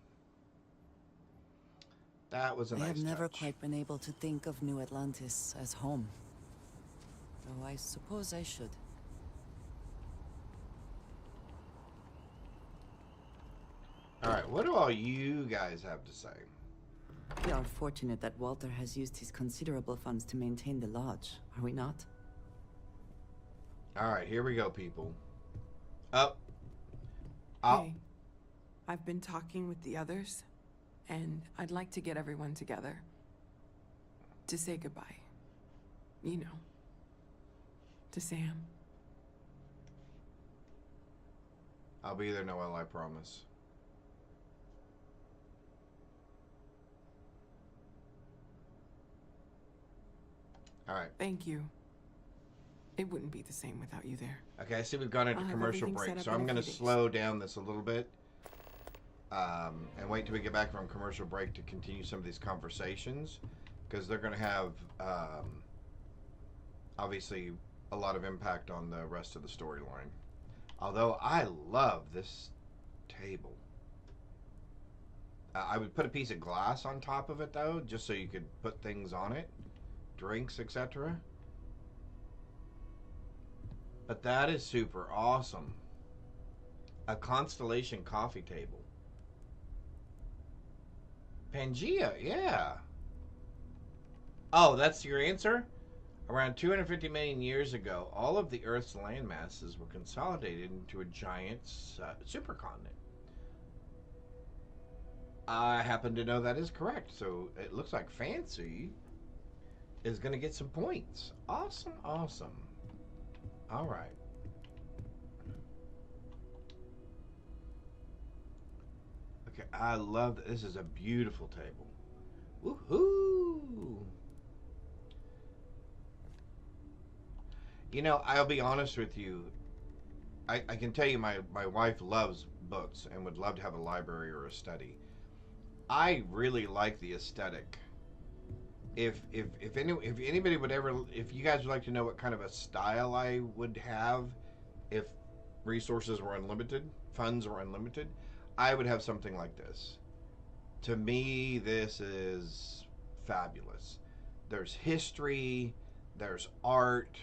That was a nice touch. I have never quite been able to think of New Atlantis as home. Though I suppose I should. Alright, what do all you guys have to say? We are fortunate that Walter has used his considerable funds to maintain the lodge, are we not? Alright, here we go, people. Up. Hey, I've been talking with the others, and I'd like to get everyone together. To say goodbye. You know. To Sam. I'll be there, Noel, I promise. All right. Thank you. It wouldn't be the same without you there. Okay, I see we've gone into commercial break, so I'm going to slow down this a little bit and wait till we get back from commercial break to continue some of these conversations, because they're going to have, obviously, a lot of impact on the rest of the storyline. Although I love this table. I would put a piece of glass on top of it, though, just so you could put things on it. Drinks, etc. But that is super awesome. A Constellation coffee table. Pangea, yeah. Oh, that's your answer? Around 250 million years ago, all of the Earth's land masses were consolidated into a giant supercontinent. I happen to know that is correct, so it looks like Fancy is going to get some points. Awesome, awesome. All right. Okay, I love this. This is a beautiful table. Woohoo! You know, I'll be honest with you. I can tell you my wife loves books and would love to have a library or a study. I really like the aesthetic. If anybody would ever, if you guys would like to know what kind of a style I would have if resources were unlimited, funds were unlimited, I would have something like this. To me, this is fabulous. There's history, there's art,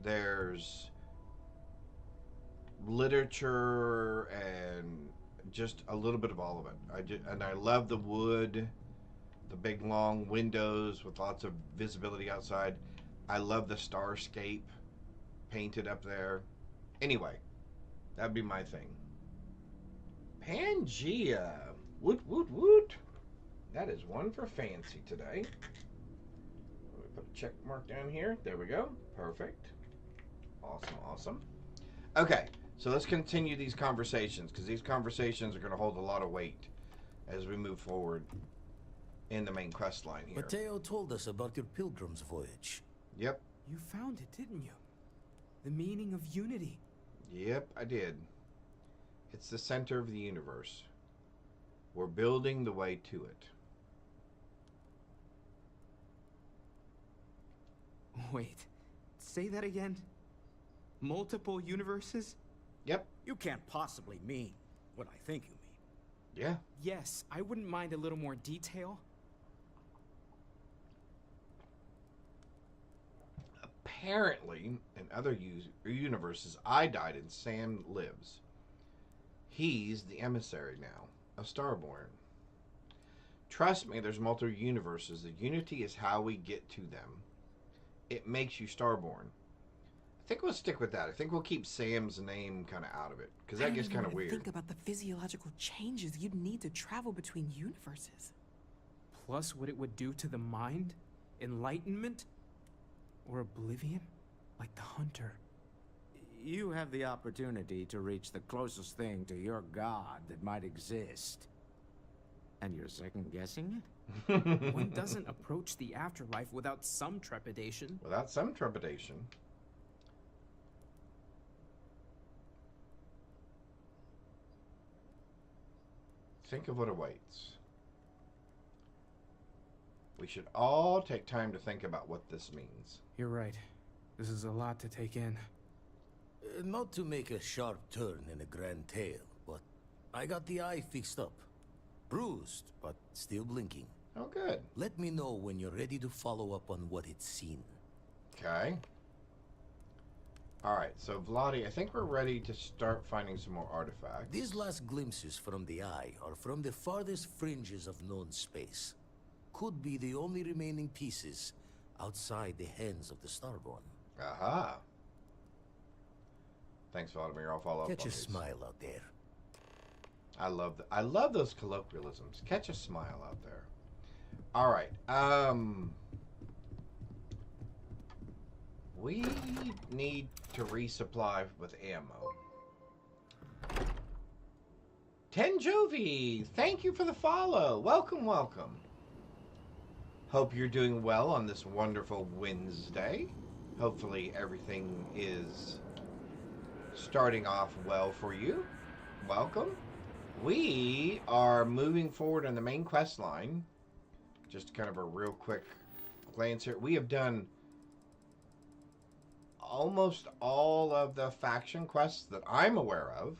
there's literature, and just a little bit of all of it. And I love the wood, the big long windows with lots of visibility outside. I love the starscape painted up there. Anyway, that'd be my thing. Pangea. Woot, woot, woot. That is one for fancy today. Let me put a check mark down here. There we go. Perfect. Awesome, awesome. Okay, so let's continue these conversations, because these conversations are going to hold a lot of weight as we move forward in the main quest line here. Mateo told us about your pilgrim's voyage. Yep. You found it, didn't you? The meaning of unity. Yep, I did. It's the center of the universe. We're building the way to it. Wait, say that again? Multiple universes? Yep. You can't possibly mean what I think you mean. Yeah. Yes, I wouldn't mind a little more detail. Apparently, in other universes, I died and Sam lives. He's the emissary now, a Starborn. Trust me, there's multiple universes. The unity is how we get to them. It makes you Starborn. I think we'll stick with that. I think we'll keep Sam's name kind of out of it, because that gets kind of weird. Think about the physiological changes you'd need to travel between universes. Plus what it would do to the mind? Enlightenment? Or oblivion? Like the Hunter. You have the opportunity to reach the closest thing to your god that might exist. And you're second-guessing it? One doesn't approach the afterlife without some trepidation. Without some trepidation. Think of what awaits. We should all take time to think about what this means. You're right. This is a lot to take in. Not to make a sharp turn in a grand tale, but I got the eye fixed up. Bruised, but still blinking. Oh, good. Let me know when you're ready to follow up on what it's seen. Okay. Alright, so Vladi, I think we're ready to start finding some more artifacts. These last glimpses from the eye are from the farthest fringes of known space. Could be the only remaining pieces outside the hands of the Starborn. Aha. Thanks, Vladimir. I'll follow up Catch on a these. smile out there. I love those colloquialisms. Catch a smile out there. All right. We need to resupply with ammo. Tenjovi, thank you for the follow. Welcome, welcome. Hope you're doing well on this wonderful Wednesday. Hopefully everything is starting off well for you. Welcome. We are moving forward on the main quest line. Just kind of a real quick glance here. We have done almost all of the faction quests that I'm aware of.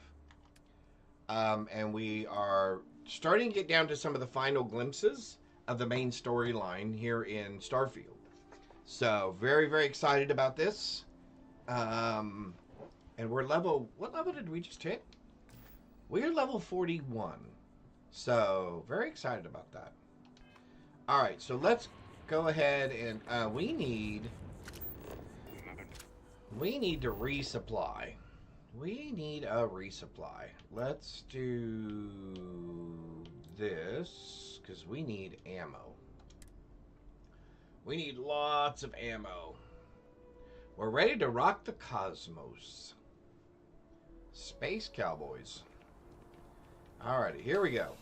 And we are starting to get down to some of the final glimpses of the main storyline here in Starfield. So, very, very excited about this. And we're level... What level did we just hit? We're level 41. So, very excited about that. Alright, so let's go ahead and... we need to resupply. We need a resupply. Let's do this, because we need ammo. We need lots of ammo. We're ready to rock the cosmos. Space Cowboys. Alrighty, here we go.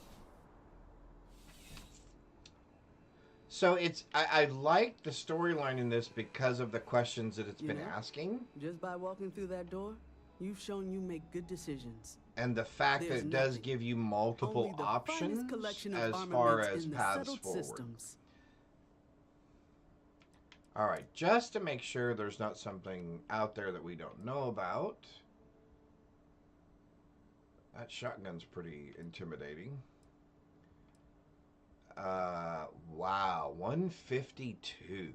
So I like the storyline in this because of the questions that it's been asking. Just by walking through that door, you've shown you make good decisions. And the fact that it does give you multiple options as far as paths forward. All right, just to make sure there's not something out there that we don't know about. That shotgun's pretty intimidating. Wow, 152.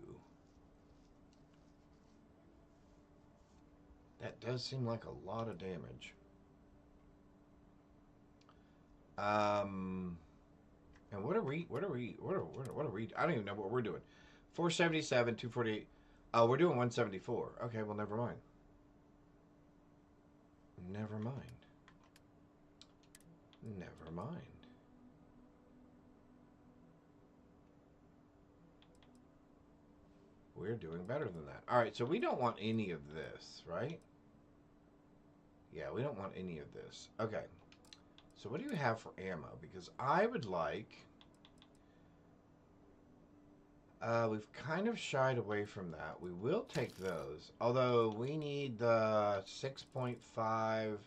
That does seem like a lot of damage. And what are we, I don't even know what we're doing. 477, 248. Oh, we're doing 174. Okay, well, never mind. Never mind. Never mind. We're doing better than that. All right, so we don't want any of this, right? Yeah, we don't want any of this. Okay. So what do you have for ammo? Because I would like... we've kind of shied away from that. We will take those. Although we need the 6.5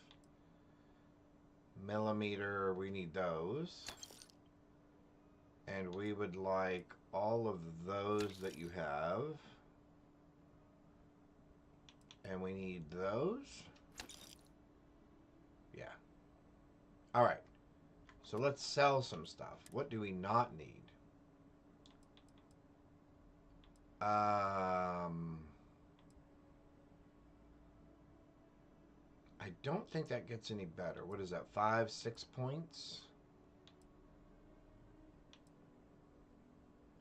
millimeter. We need those. And we would like all of those that you have. And we need those. Yeah. All right. So let's sell some stuff. What do we not need? I don't think that gets any better. What is that? 5, 6 points?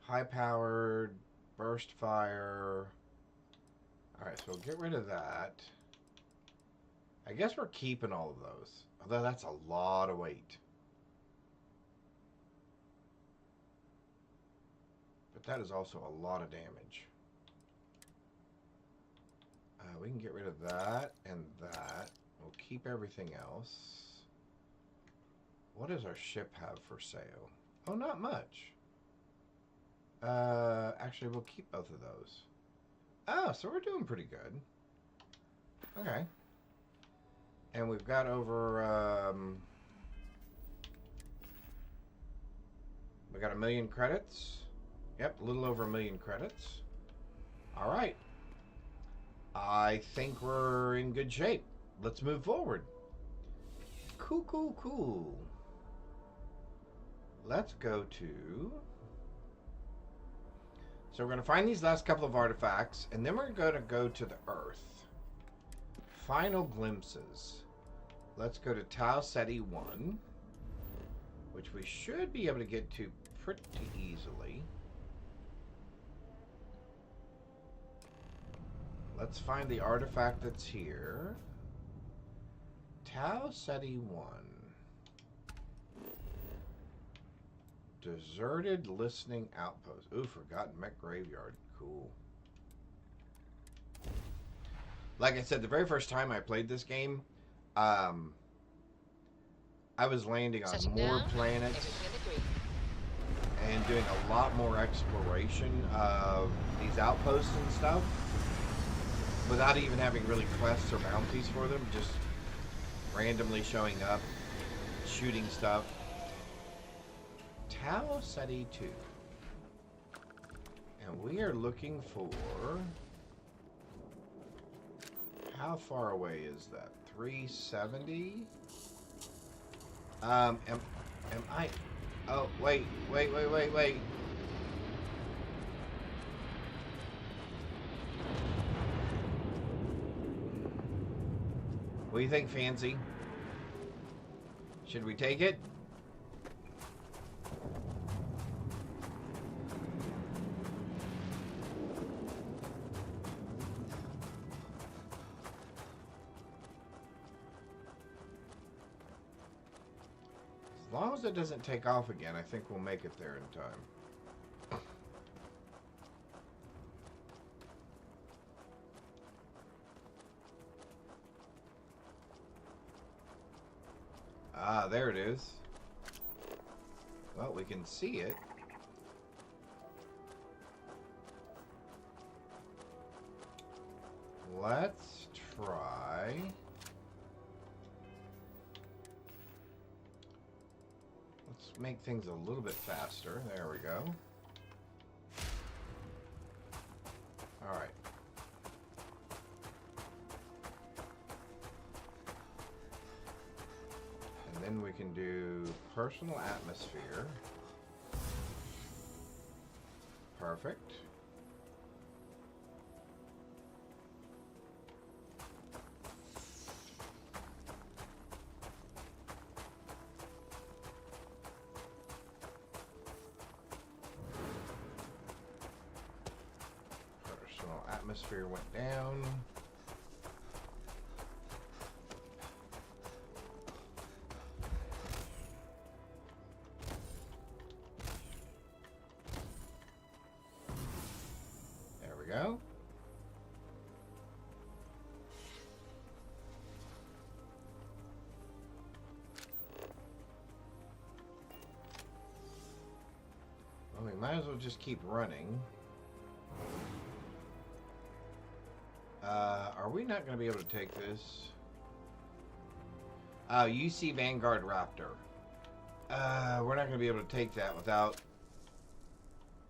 High-powered, burst fire. Alright, so we'll get rid of that. I guess we're keeping all of those. Although that's a lot of weight. But that is also a lot of damage. We can get rid of that and that. We'll keep everything else. What does our ship have for sale? Oh, not much. Actually, we'll keep both of those. Oh, so we're doing pretty good. Okay. And we've got over, we got 1 million credits. Yep, a little over 1 million credits. All right. I think we're in good shape. Let's move forward. Cool, cool, cool. Let's go to... So we're going to find these last couple of artifacts, and then we're going to go to the Earth. Final glimpses. Let's go to Tau Ceti 1, which we should be able to get to pretty easily. Let's find the artifact that's here. Tau Ceti 1. Deserted listening outpost. Ooh, Forgotten Mech Graveyard. Cool. Like I said, the very first time I played this game, I was landing on more planets and doing a lot more exploration of these outposts and stuff without even having really quests or bounties for them, just randomly showing up, shooting stuff. Tau Ceti 2. And we are looking for... How far away is that? 370? Am I... Oh, wait. What do you think, Fancy? Should we take it? As long as it doesn't take off again, I think we'll make it there in time. Ah, there it is. Well, we can see it. let's try. Let's make things a little bit faster. There we go. All right. And then we can do personal atmosphere. Perfect. Personal atmosphere went down. Go. Well, we might as well just keep running. Are we not going to be able to take this? UC Vanguard Raptor. We're not going to be able to take that without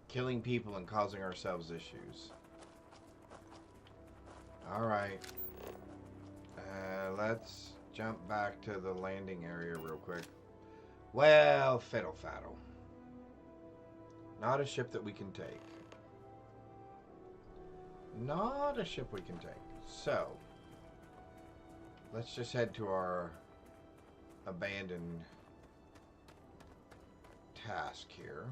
killing people and causing ourselves issues. Alright. Let's jump back to the landing area real quick. Well, fiddle faddle. Not a ship that we can take. Not a ship we can take. So, let's just head to our abandoned task here.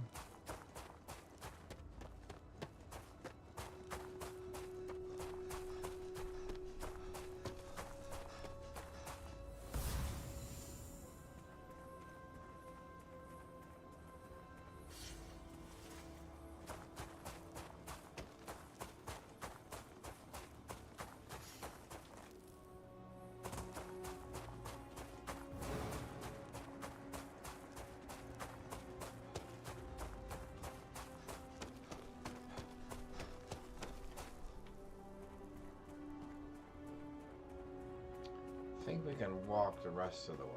I think we can walk the rest of the way.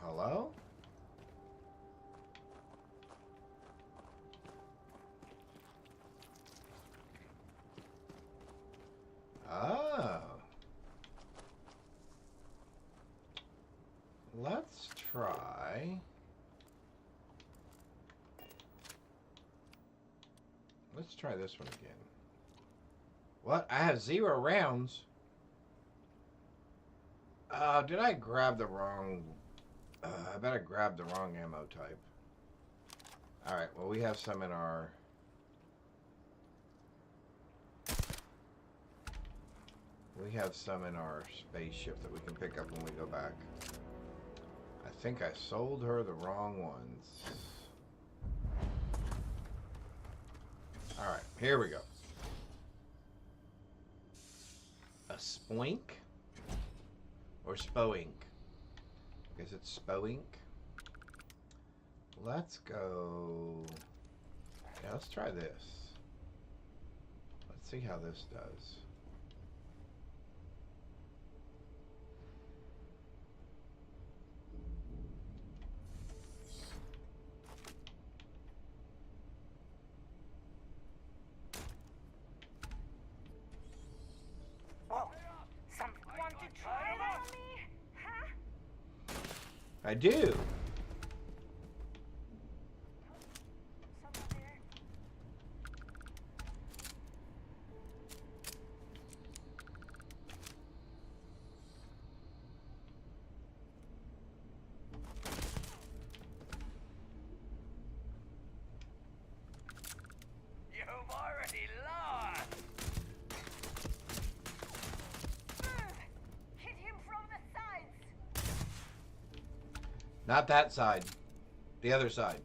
Hello? Oh. Let's try. Let's try this one again. What? I have 0 rounds. Did I grab the wrong... I bet I grabbed the wrong ammo type. Alright, well we have some in our... We have some in our spaceship that we can pick up when we go back. I think I sold her the wrong ones. Alright, here we go. A spoink? Or spoink? I guess it's spoink. Let's go... Yeah, let's try this. Let's see how this does. I do. You've already lost. Hit him from the sides. Not that side. The other side.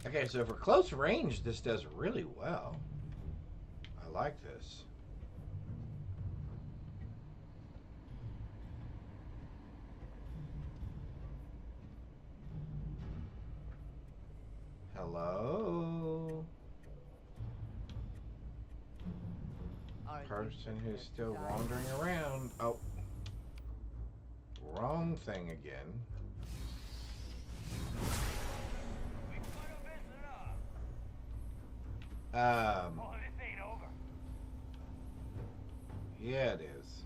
Okay, so for close range, this does really well. I like this. Hello? Person who's still wandering around. Oh. Wrong thing again. Yeah, it is.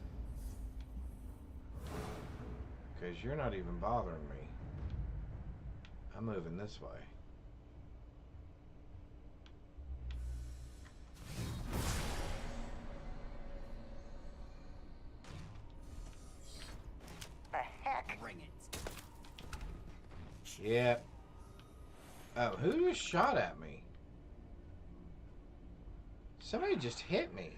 Because you're not even bothering me. I'm moving this way. The heck? Bring it. Yep. Oh, who just shot at me? Somebody just hit me.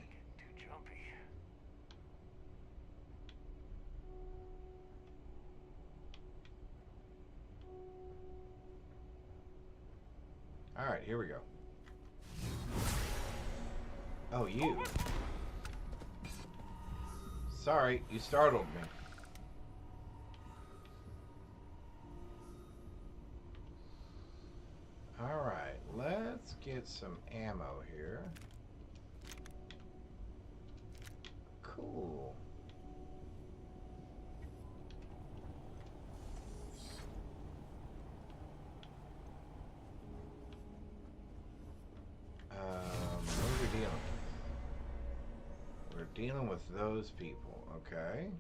Alright, here we go. Oh, you. Sorry, you startled me. Alright, let's get some ammo here. Cool. What are we dealing with? We're dealing with those people, okay?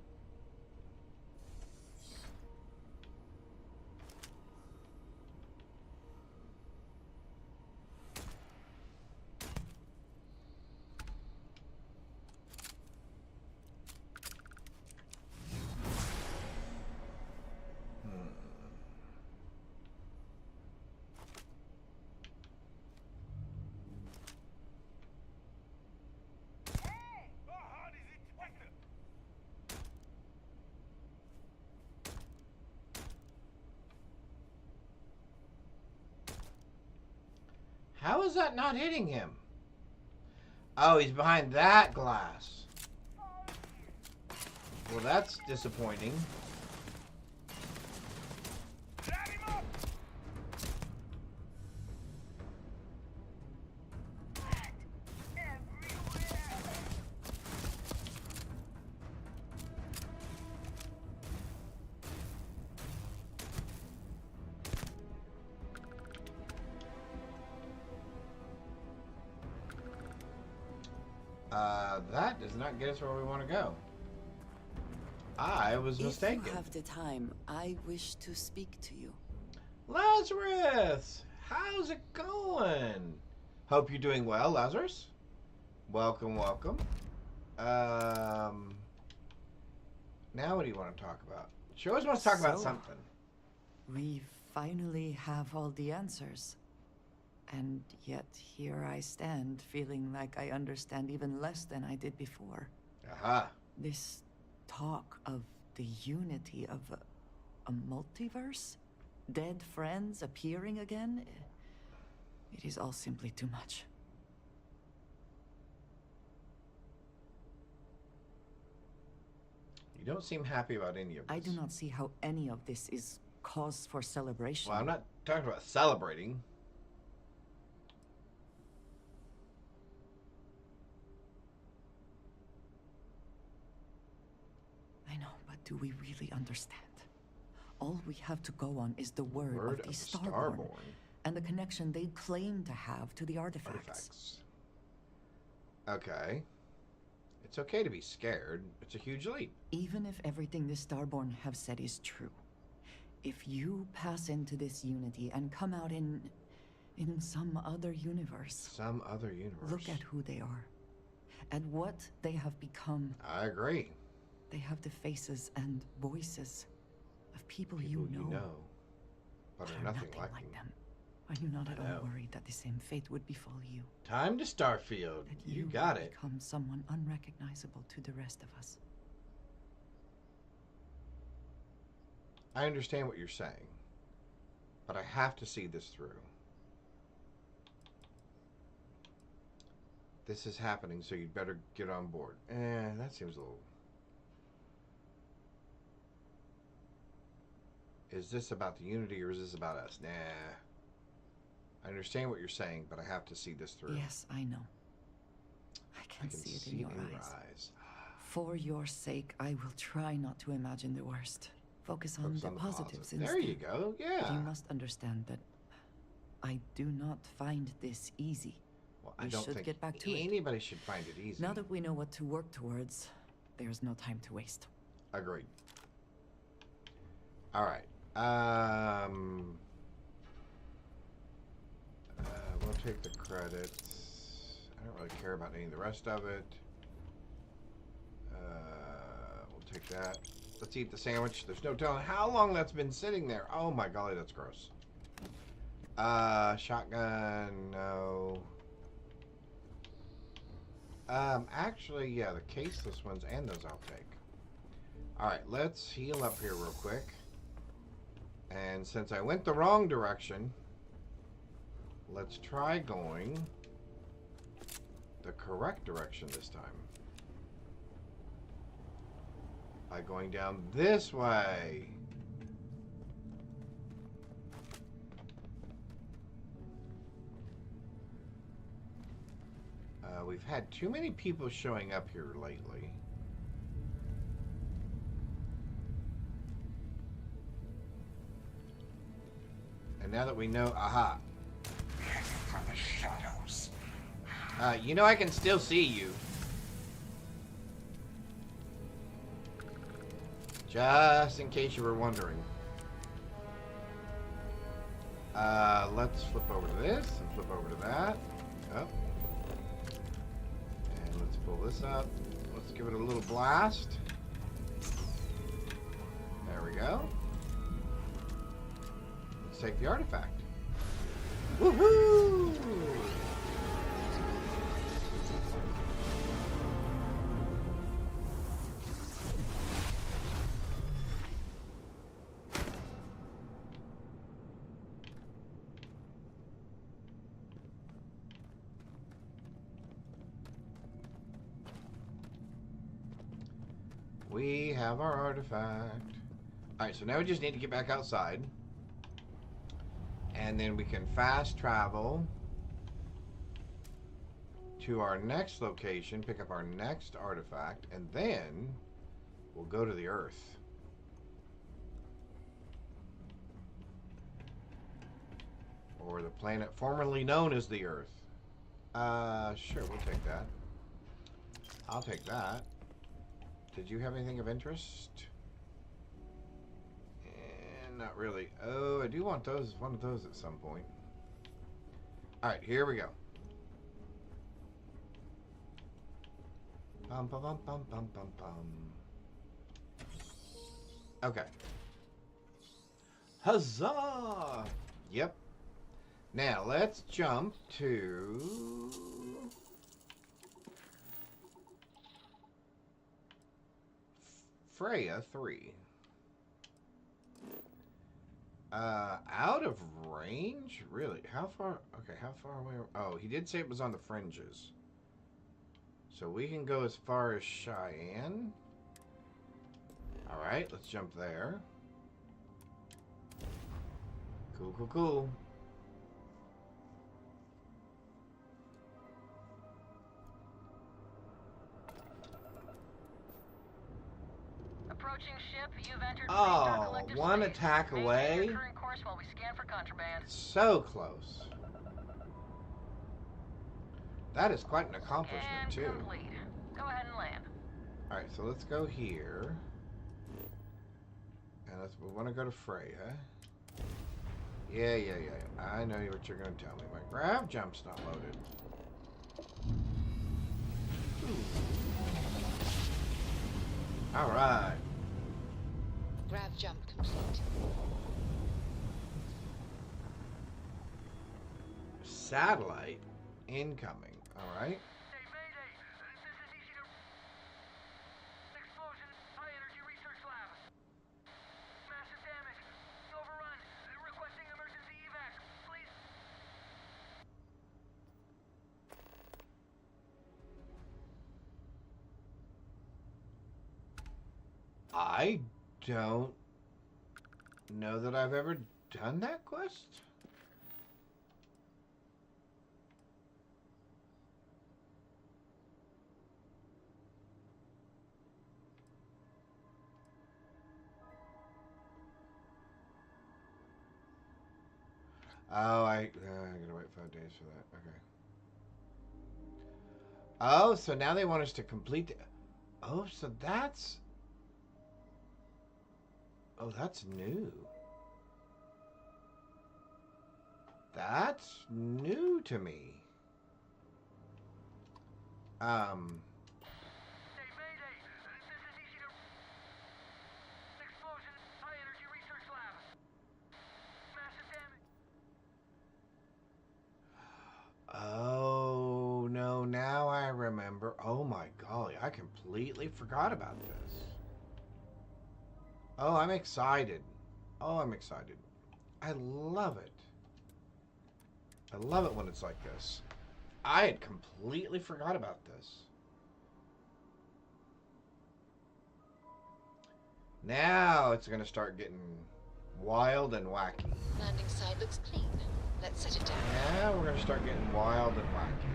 How is that not hitting him? Oh, he's behind that glass. Well, that's disappointing. That does not get us where we want to go. I was mistaken. If you have the time, I wish to speak to you. Lazarus! How's it going? Hope you're doing well, Lazarus. Welcome, welcome. Now what do you want to talk about? She always wants to talk about something. We finally have all the answers. And yet here I stand, feeling like I understand even less than I did before. Aha. This talk of the unity of a multiverse? Dead friends appearing again? It is all simply too much. You don't seem happy about any of this. I do not see how any of this is cause for celebration. Well, I'm not talking about celebrating. I know, but do we really understand? All we have to go on is the word of the Starborn and the connection they claim to have to the artifacts. Okay. It's okay to be scared. It's a huge leap. Even if everything the Starborn have said is true, if you pass into this unity and come out in some other universe. Some other universe. Look at who they are. And what they have become. I agree. They have the faces and voices of people you know. But are nothing like them. Are you not at all worried that the same fate would befall you? Time to Starfield. That you got it. Become someone unrecognizable to the rest of us. I understand what you're saying, but I have to see this through. This is happening, so you'd better get on board. That seems a little... Is this about the Unity or is this about us? Nah. I understand what you're saying, but I have to see this through. Yes, I know. I can see it in your eyes. For your sake, I will try not to imagine the worst. Focus on the positives instead. There you go, yeah. But you must understand that I do not find this easy. Well, I don't think anybody should find it easy. Now that we know what to work towards, there's no time to waste. Agreed. All right. We'll take the credits. I don't really care about any of the rest of it. We'll take that. Let's eat the sandwich. There's no telling how long that's been sitting there. Oh my golly, that's gross. Shotgun, no. Actually, yeah, the caseless ones and those I'll take. Alright, let's heal up here real quick. And since I went the wrong direction, let's try going the correct direction this time. By going down this way. We've had too many people showing up here lately. And now that we know, aha. From the shadows. You know I can still see you. Just in case you were wondering. Let's flip over to this and flip over to that. Oh. And let's pull this up. Let's give it a little blast. There we go. Let's take the artifact. Woohoo! We have our artifact. Alright, so now we just need to get back outside. And then we can fast travel to our next location, pick up our next artifact, and then we'll go to the Earth. Or the planet formerly known as the Earth. Sure, we'll take that. I'll take that. Did you have anything of interest? Not really. Oh, I do want those. One of those at some point. Alright, here we go. Bum, bum, bum, bum, bum, bum, bum. Okay. Huzzah! Yep. Now, let's jump to... Freya 3. Out of range? Really? How far? Okay, how far away? Oh, he did say it was on the fringes. So we can go as far as Cheyenne. Alright, let's jump there. Cool, cool, cool. Approaching ship, you've entered Oh, one attack away? course while we scan for contraband. So close. That is quite an accomplishment, too. Complete. Go ahead and land. Alright, so let's go here. And we want to go to Freya. Yeah. I know what you're going to tell me. My grav jump's not loaded. Alright. Grav jump complete. Satellite incoming. Alright. I don't know that I've ever done that quest. Oh, I gotta wait 5 days for that. Okay. Oh, so now they want us to complete the... Oh, so that's... Oh, that's new. That's new to me. Oh, no, now I remember. Oh my golly, I completely forgot about this. Oh, I'm excited. Oh, I'm excited. I love it. I love it when it's like this. I had completely forgot about this. Now it's going to start getting wild and wacky. Landing side looks clean. Let's set it down. Now we're going to start getting wild and wacky.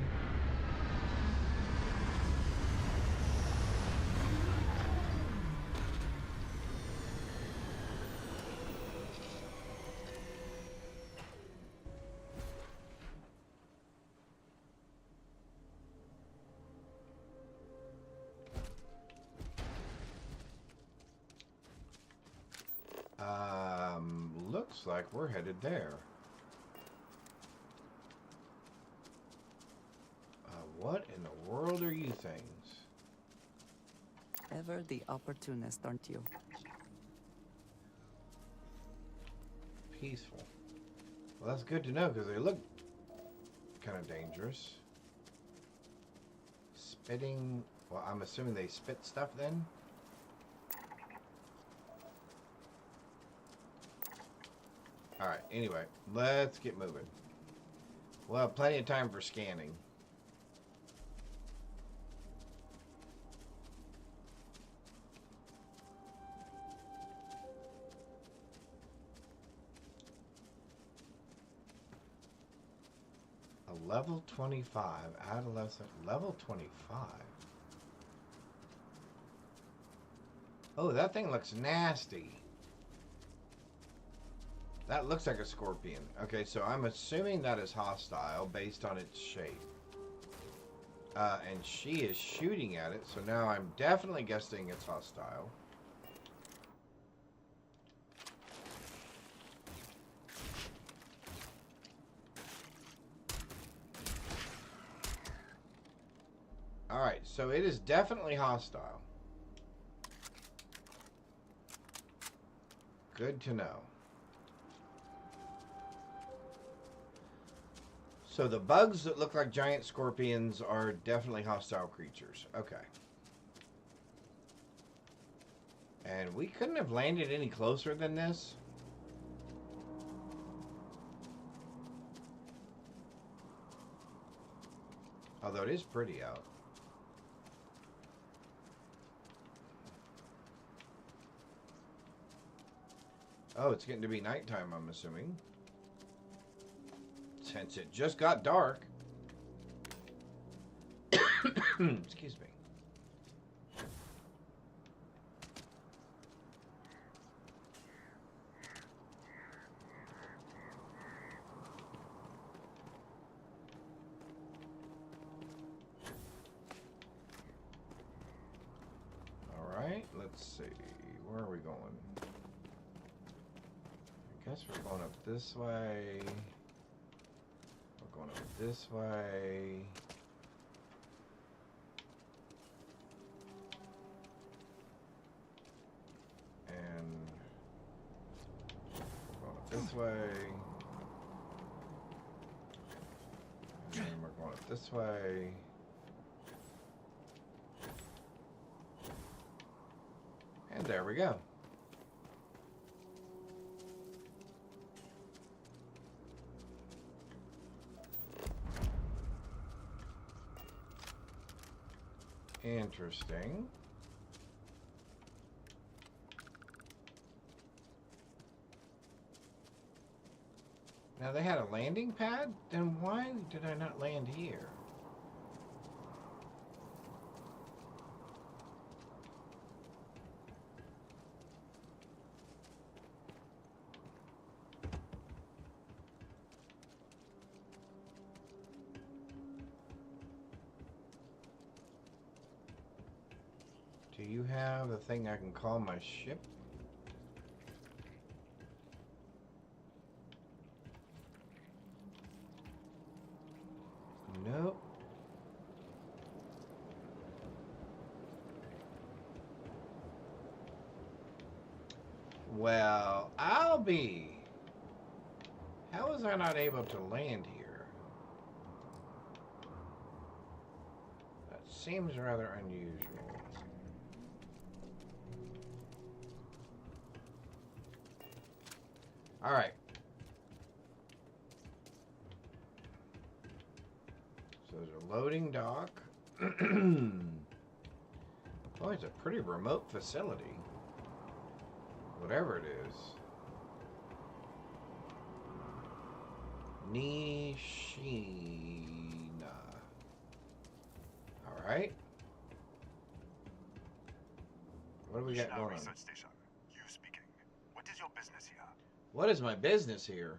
Looks like we're headed there. What in the world are you things? Ever the opportunist, aren't you? Peaceful. Well, that's good to know because they look kind of dangerous. Spitting. Well, I'm assuming they spit stuff then. Alright, anyway, let's get moving. We'll have plenty of time for scanning. A level 25, adolescent, level 25. Oh, that thing looks nasty. That looks like a scorpion. Okay, so I'm assuming that is hostile based on its shape. And she is shooting at it, so now I'm definitely guessing it's hostile. Alright, so it is definitely hostile. Good to know. So the bugs that look like giant scorpions are definitely hostile creatures. Okay. And we couldn't have landed any closer than this. Although it is pretty out. Oh, it's getting to be nighttime, I'm assuming. Since it just got dark. Excuse me. All right, let's see. Where are we going? I guess we're going up this way. Going up this way. And going up this way. And then we're going up this way. And there we go. Interesting. Now they had a landing pad? Then why did I not land here? Do you have a thing I can call my ship? Nope. Well, I'll be. How was I not able to land here? That seems rather unusual. All right. So there's a loading dock. Oh, it's a pretty remote facility. Whatever it is. Nishina. All right. What do we got going on? Research station. You speaking. What is your business here? What is my business here?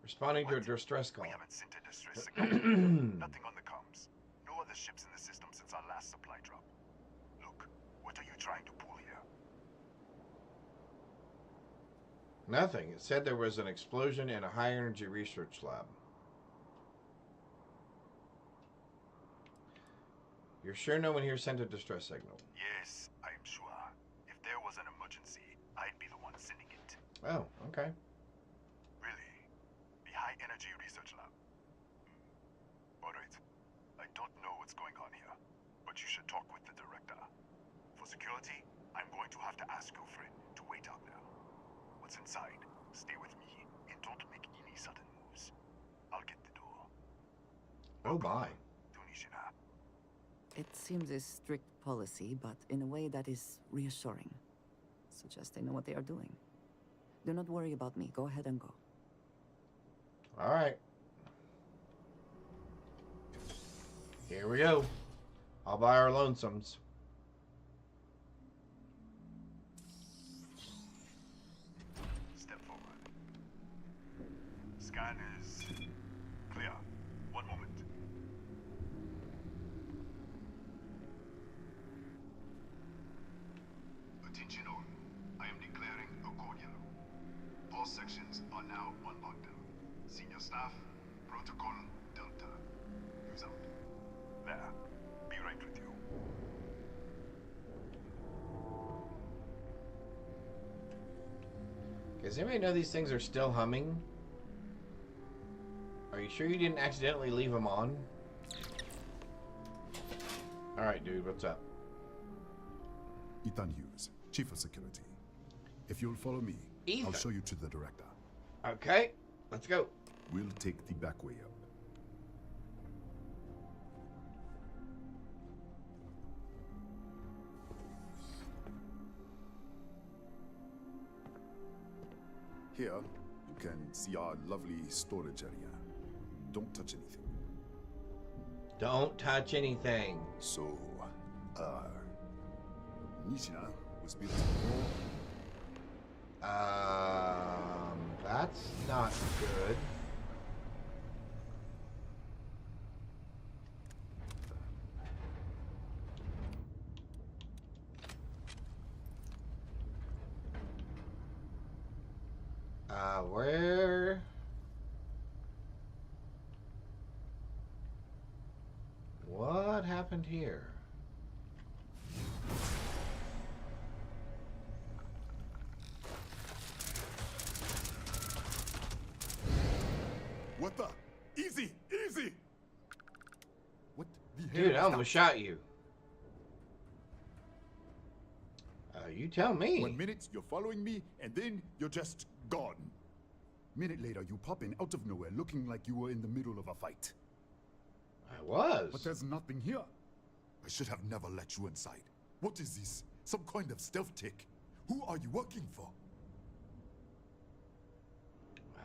Responding to a distress call. We haven't sent a distress signal. Nothing on the comms. No other ships in the system since our last supply drop. Look, what are you trying to pull here? Nothing. It said there was an explosion in a high-energy research lab. You're sure no one here sent a distress signal? Yes, I am sure. If there was an emergency, I'd be the one sending it. Oh, okay. Really? The high-energy research lab? All right. I don't know what's going on here, but you should talk with the director. For security, I'm going to have to ask your friend to wait out there. What's inside? Stay with me, and don't make any sudden moves. I'll get the door. Oh, bye. Tunishina. It seems a strict policy, but in a way that is reassuring. Suggests they know what they are doing. Do not worry about me. Go ahead and go. All right. Here we go. All by our lonesomes. Step forward. Scan is clear. One moment. Attention all. I am declaring a cordial. All sections are now on lockdown. Senior staff, protocol Delta. Use out. There. Be right with you. Does anybody know these things are still humming? Are you sure you didn't accidentally leave them on? Alright, dude, what's up? Ethan Hughes, Chief of Security. If you'll follow me, Ethan. I'll show you to the director. Okay, let's go. We'll take the back way up. Here, you can see our lovely storage area. Don't touch anything. Don't touch anything. So, Nishina was built that's not good. Where? What happened here? What the? Easy! Easy! What the hell? Dude, I almost shot you. You tell me. 1 minute, you're following me, and then you're just gone. Minute later, you pop in out of nowhere looking like you were in the middle of a fight. I was. But there's nothing here. I should have never let you inside. What is this? Some kind of stealth tick? Who are you working for?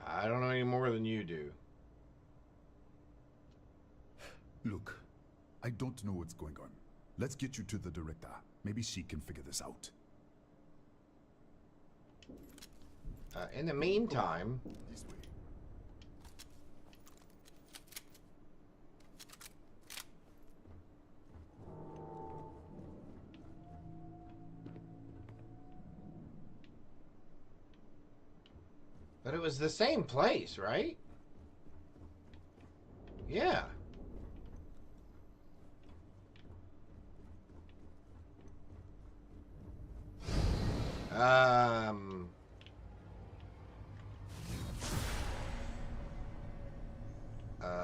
I don't know any more than you do. Look, I don't know what's going on. Let's get you to the director. Maybe she can figure this out. In the meantime... This way. But it was the same place, right? Yeah.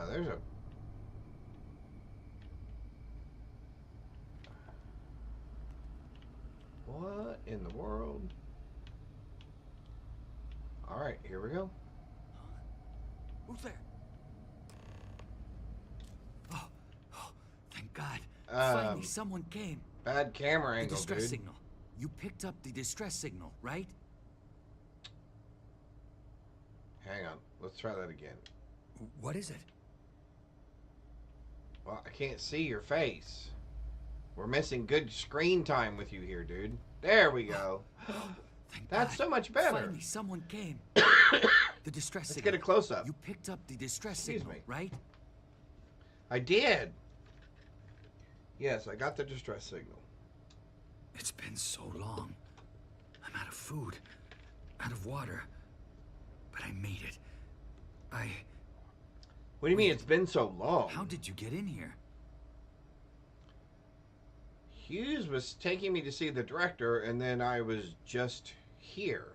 There's a... What in the world? All right, here we go. Who's there? Oh, thank God. Finally, someone came. Bad camera angle, the distress dude. signal. You picked up the distress signal, right? Hang on. Let's try that again. What is it? Well, I can't see your face. We're missing good screen time with you here, dude. There we go. That's so much better. Finally, someone came. The distress Let's signal. get a close-up. You picked up the distress Excuse signal, me. right? I did. Yes, I got the distress signal. It's been so long. I'm out of food, out of water, but I made it. What do you mean it's been so long? How did you get in here? Hughes was taking me to see the director, and then I was just here.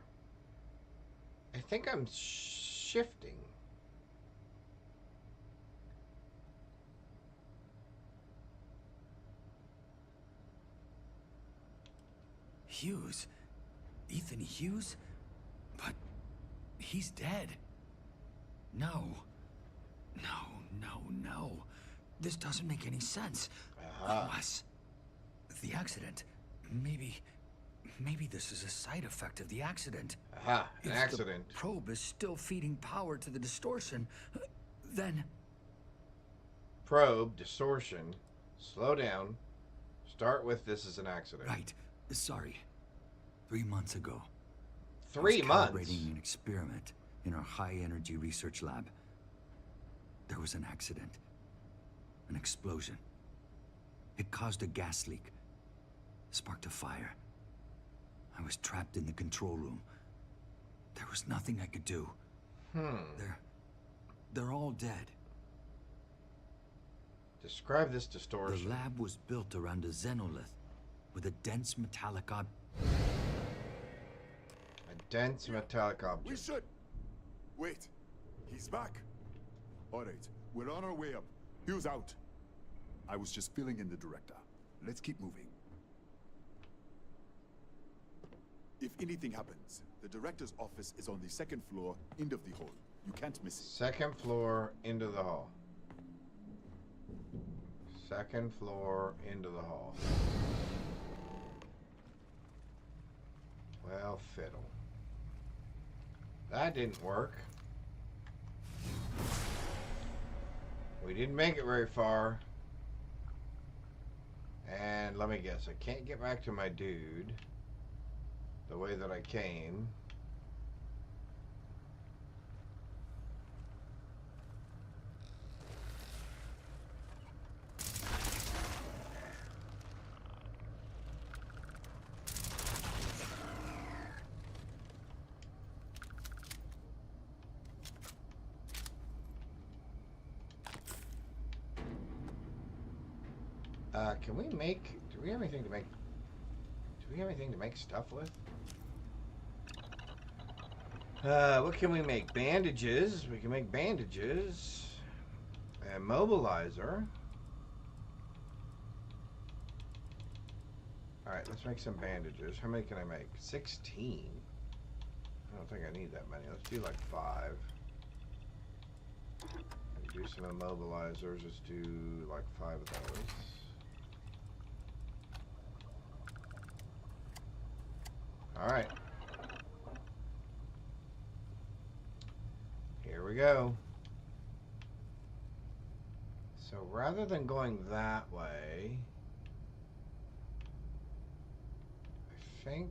I think I'm shifting. Hughes? Ethan Hughes? But he's dead. No. No. This doesn't make any sense. Unless the accident. Maybe this is a side effect of the accident. An If accident. the probe is still feeding power to the distortion, then... Probe, distortion, slow down, start with this is an accident. Right. Sorry. 3 months ago. 3 months? Calibrating an experiment in our high-energy research lab. There was an accident. An explosion. It caused a gas leak. Sparked a fire. I was trapped in the control room. There was nothing I could do. They're all dead. Describe this distortion. The lab was built around a xenolith with a dense metallic object. A dense metallic object. We should... Wait. He's back. All right. We're on our way up. Hughes out. I was just filling in the director. Let's keep moving. If anything happens, the director's office is on the 2nd floor, end of the hall. You can't miss it. 2nd floor, into the hall. 2nd floor, into the hall. Well, fiddle. That didn't work. We didn't make it very far. And let me guess, I can't get back to my dude the way that I came. Can we make... Do we have anything to make... Do we have anything to make stuff with? What can we make? Bandages. We can make bandages. A mobilizer. Alright, let's make some bandages. How many can I make? 16. I don't think I need that many. Let's do like 5. Do some immobilizers. Let's do like 5 of those. Alright. we go. So rather than going that way, I think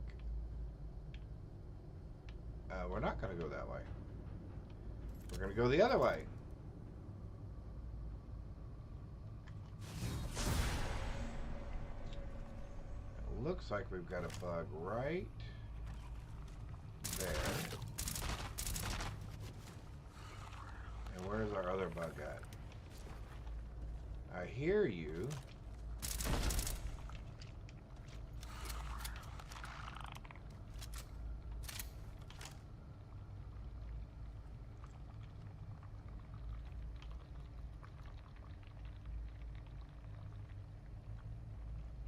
we're not going to go that way. We're going to go the other way. It looks like we've got a bug right there. And where's our other bug at? I hear you.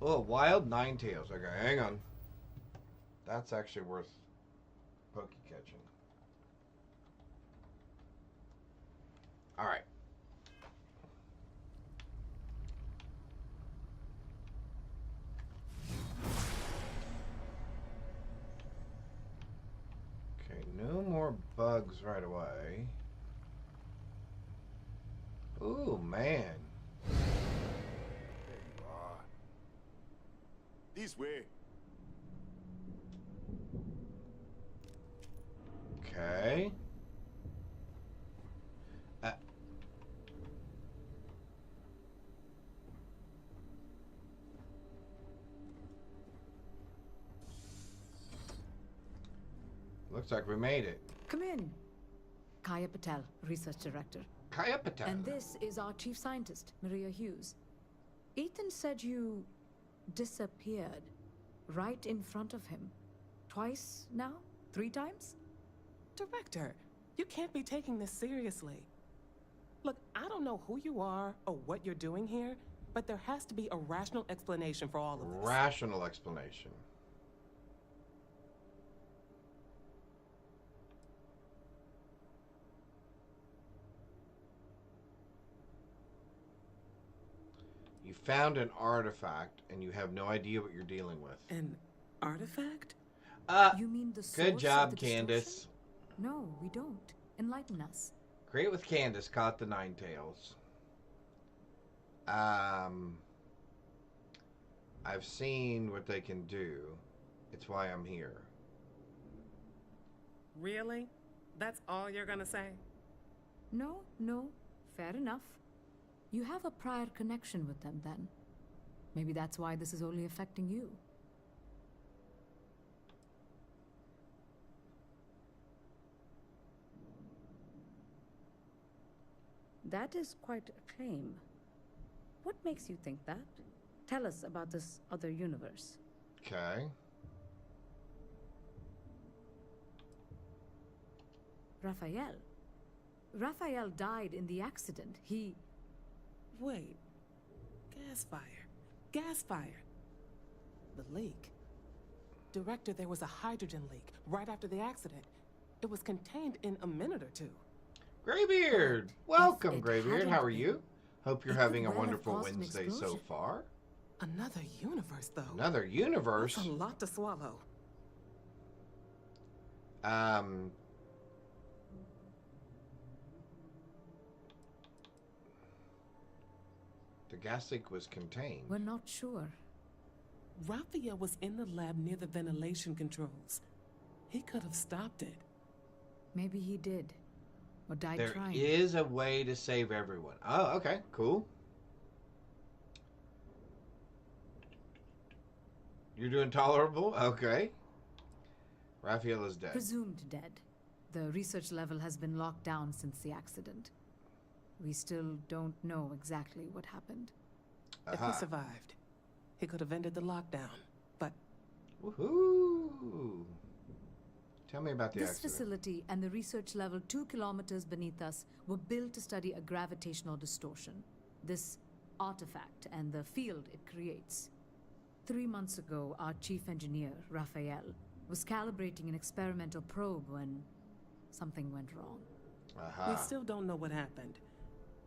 Oh, wild ninetails. Okay, hang on. That's actually worth pokey catching. All right. Okay, no more bugs right away. Ooh, man. This way. Okay. Looks like we made it. Come in. Kaya Patel, Research Director. Kaya Patel. And this is our Chief Scientist, Maria Hughes. Ethan said you disappeared right in front of him. Twice now? 3 times? Director, you can't be taking this seriously. Look, I don't know who you are or what you're doing here, but there has to be a rational explanation for all of this. Rational explanation. You found an artifact, and you have no idea what you're dealing with. An artifact? You mean the source Good job, of the Candace. distortion? No, we don't. Enlighten us. Great with Candace, caught the ninetails. I've seen what they can do. It's why I'm here. Really? That's all you're gonna say? No, fair enough. You have a prior connection with them then. Maybe that's why this is only affecting you. That is quite a claim. What makes you think that? Tell us about this other universe. Okay. Raphael. Raphael died in the accident. He... Wait. Gas fire. Gas fire. The leak. Director, there was a hydrogen leak right after the accident. It was contained in a minute or two. Graybeard! Welcome, Graybeard. How are you? Hope you're having a wonderful Wednesday so far. Another universe, though. Another universe? That's a lot to swallow. The gas leak was contained. We're not sure. Raphael was in the lab near the ventilation controls. He could have stopped it. Maybe he did. Or died trying. There is a way to save everyone. Oh, okay. Cool. You're doing tolerable? Okay. Raphael is dead. Presumed dead. The research level has been locked down since the accident. We still don't know exactly what happened. If he survived, he could have ended the lockdown, but... Woohoo! Tell me about the accident. This facility and the research level 2 kilometers beneath us were built to study a gravitational distortion. This artifact and the field it creates. 3 months ago, our chief engineer, Raphael, was calibrating an experimental probe when something went wrong. We still don't know what happened.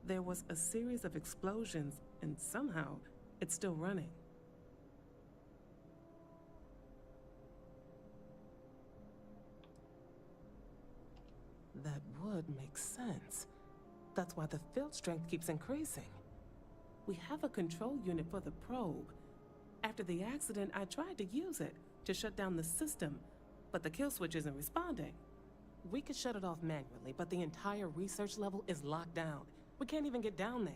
There was a series of explosions, and somehow it's still running. That would make sense. That's why the field strength keeps increasing. We have a control unit for the probe. After the accident, I tried to use it to shut down the system, but the kill switch isn't responding. We could shut it off manually, but the entire research level is locked down. We can't even get down there.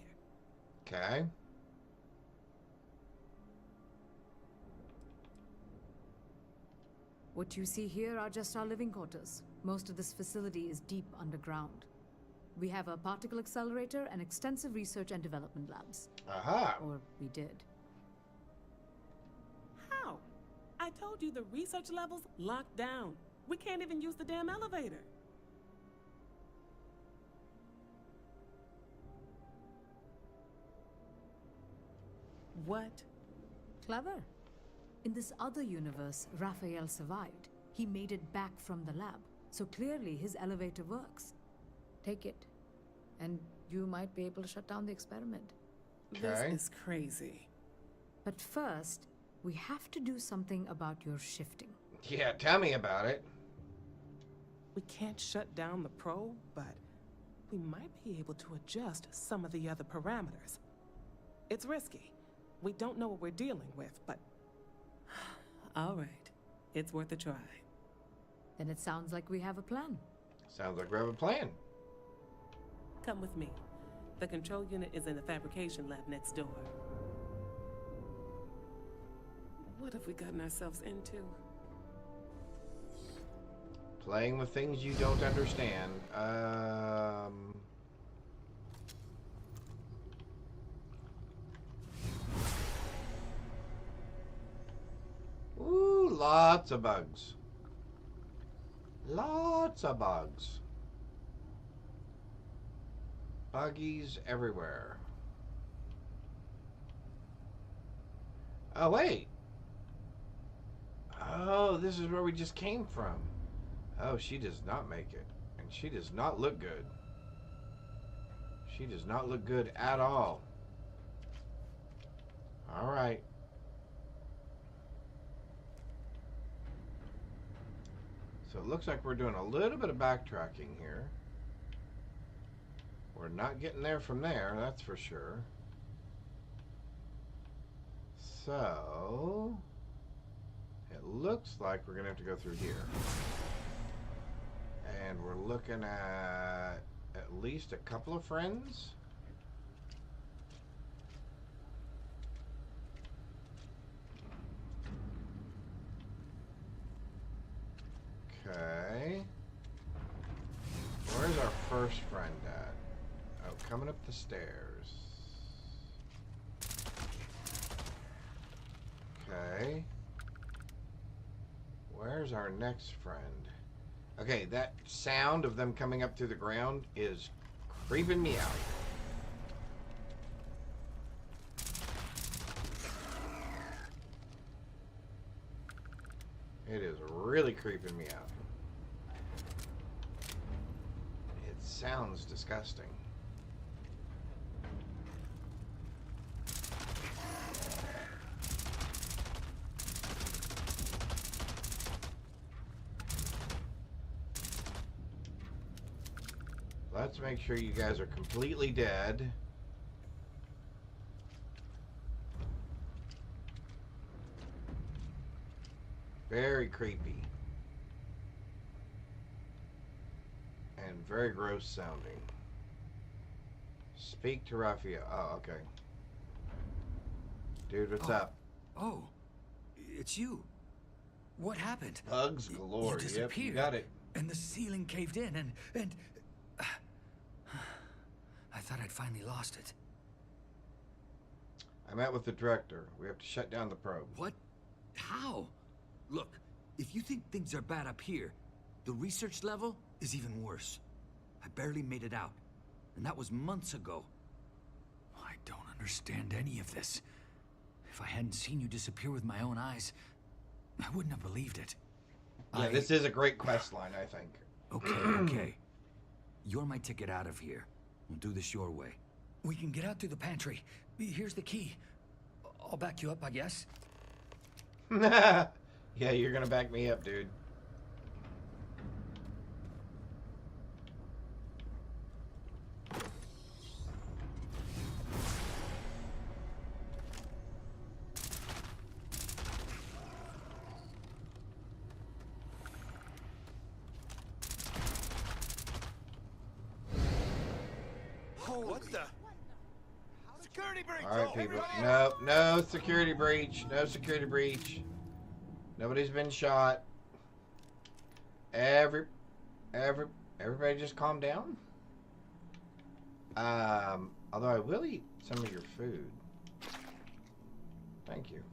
Okay. What you see here are just our living quarters. Most of this facility is deep underground. We have a particle accelerator and extensive research and development labs. Aha! Or we did. How? I told you the research level's locked down. We can't even use the damn elevator. What? Clever. In this other universe, Raphael survived. He made it back from the lab. So clearly his elevator works. Take it. And you might be able to shut down the experiment. This is crazy. But first, we have to do something about your shifting. Yeah, tell me about it. We can't shut down the probe, but we might be able to adjust some of the other parameters. It's risky. We don't know what we're dealing with, but... All right. It's worth a try. Then it sounds like we have a plan. Sounds like we have a plan. Come with me. The control unit is in the fabrication lab next door. What have we gotten ourselves into? Playing with things you don't understand. Ooh, lots of bugs. Lots of bugs. Buggies everywhere. Oh, wait. Oh, this is where we just came from. Oh, she does not make it. And she does not look good. She does not look good at all. All right. So it looks like we're doing a little bit of backtracking here. We're not getting there from there, that's for sure. So it looks like we're gonna have to go through here. And we're looking at least a couple of friends. Okay. Where's our first friend at? Oh, coming up the stairs. Okay. Where's our next friend? Okay, that sound of them coming up through the ground is creeping me out. It is really creeping me out. It sounds disgusting. Let's make sure you guys are completely dead. Very creepy. And very gross sounding. Speak to Raphael. Oh, okay. Dude, what's up? Oh, it's you. What happened? Bugs galore. You Yep, you got it. And the ceiling caved in, and I thought I'd finally lost it. I met with the director. We have to shut down the probe. What? How? Look, if you think things are bad up here, the research level is even worse. I barely made it out, and that was months ago. I don't understand any of this. If I hadn't seen you disappear with my own eyes, I wouldn't have believed it. Yeah, this is a great quest line, I think. Okay. You're my ticket out of here. We'll do this your way. We can get out through the pantry. Here's the key. I'll back you up, I guess. Yeah, you're gonna back me up, dude. What the? Security breach! All right, people. No, no security breach. No security breach. Nobody's been shot. Everybody just calm down. Although I will eat some of your food. Thank you.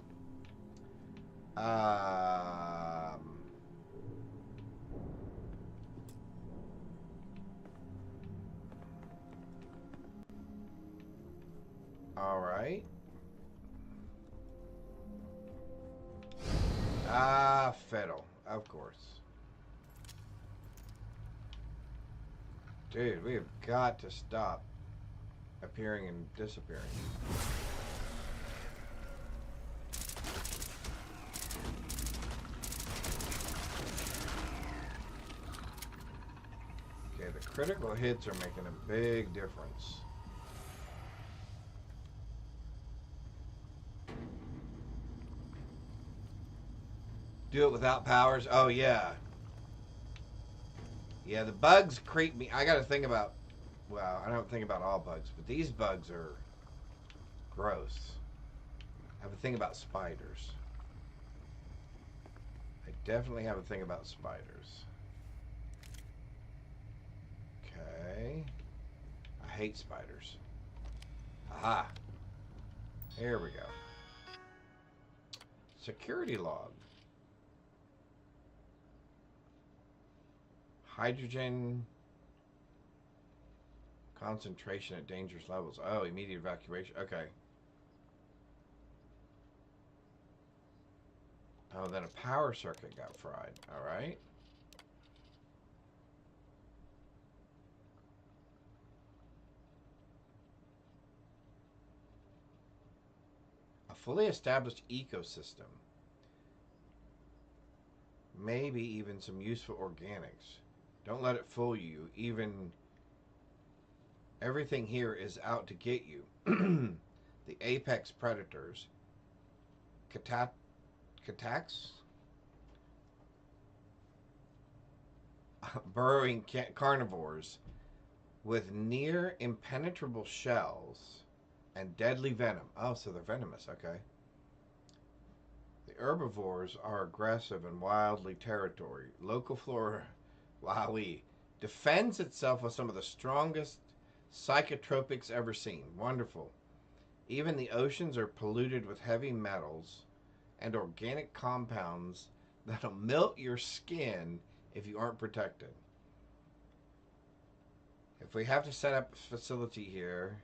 All right. Fiddle, of course. Dude, we have got to stop appearing and disappearing. Okay, the critical hits are making a big difference. Do it without powers? Oh, yeah. Yeah, the bugs creep me. I got to think about... Well, I don't think about all bugs, but these bugs are gross. I have a thing about spiders. I definitely have a thing about spiders. Okay. I hate spiders. Aha. Here we go. Security log. Hydrogen concentration at dangerous levels. Oh, immediate evacuation. Okay. Oh, then a power circuit got fried. All right. A fully established ecosystem. Maybe even some useful organics. Don't let it fool you. Even everything here is out to get you. The apex predators. Catax? Burrowing carnivores with near impenetrable shells and deadly venom. Oh, so they're venomous. Okay. The herbivores are aggressive and wildly territory. Local flora, wowee, defends itself with some of the strongest psychotropics ever seen. Wonderful. Even the oceans are polluted with heavy metals and organic compounds that'll melt your skin if you aren't protected. If we have to set up a facility here,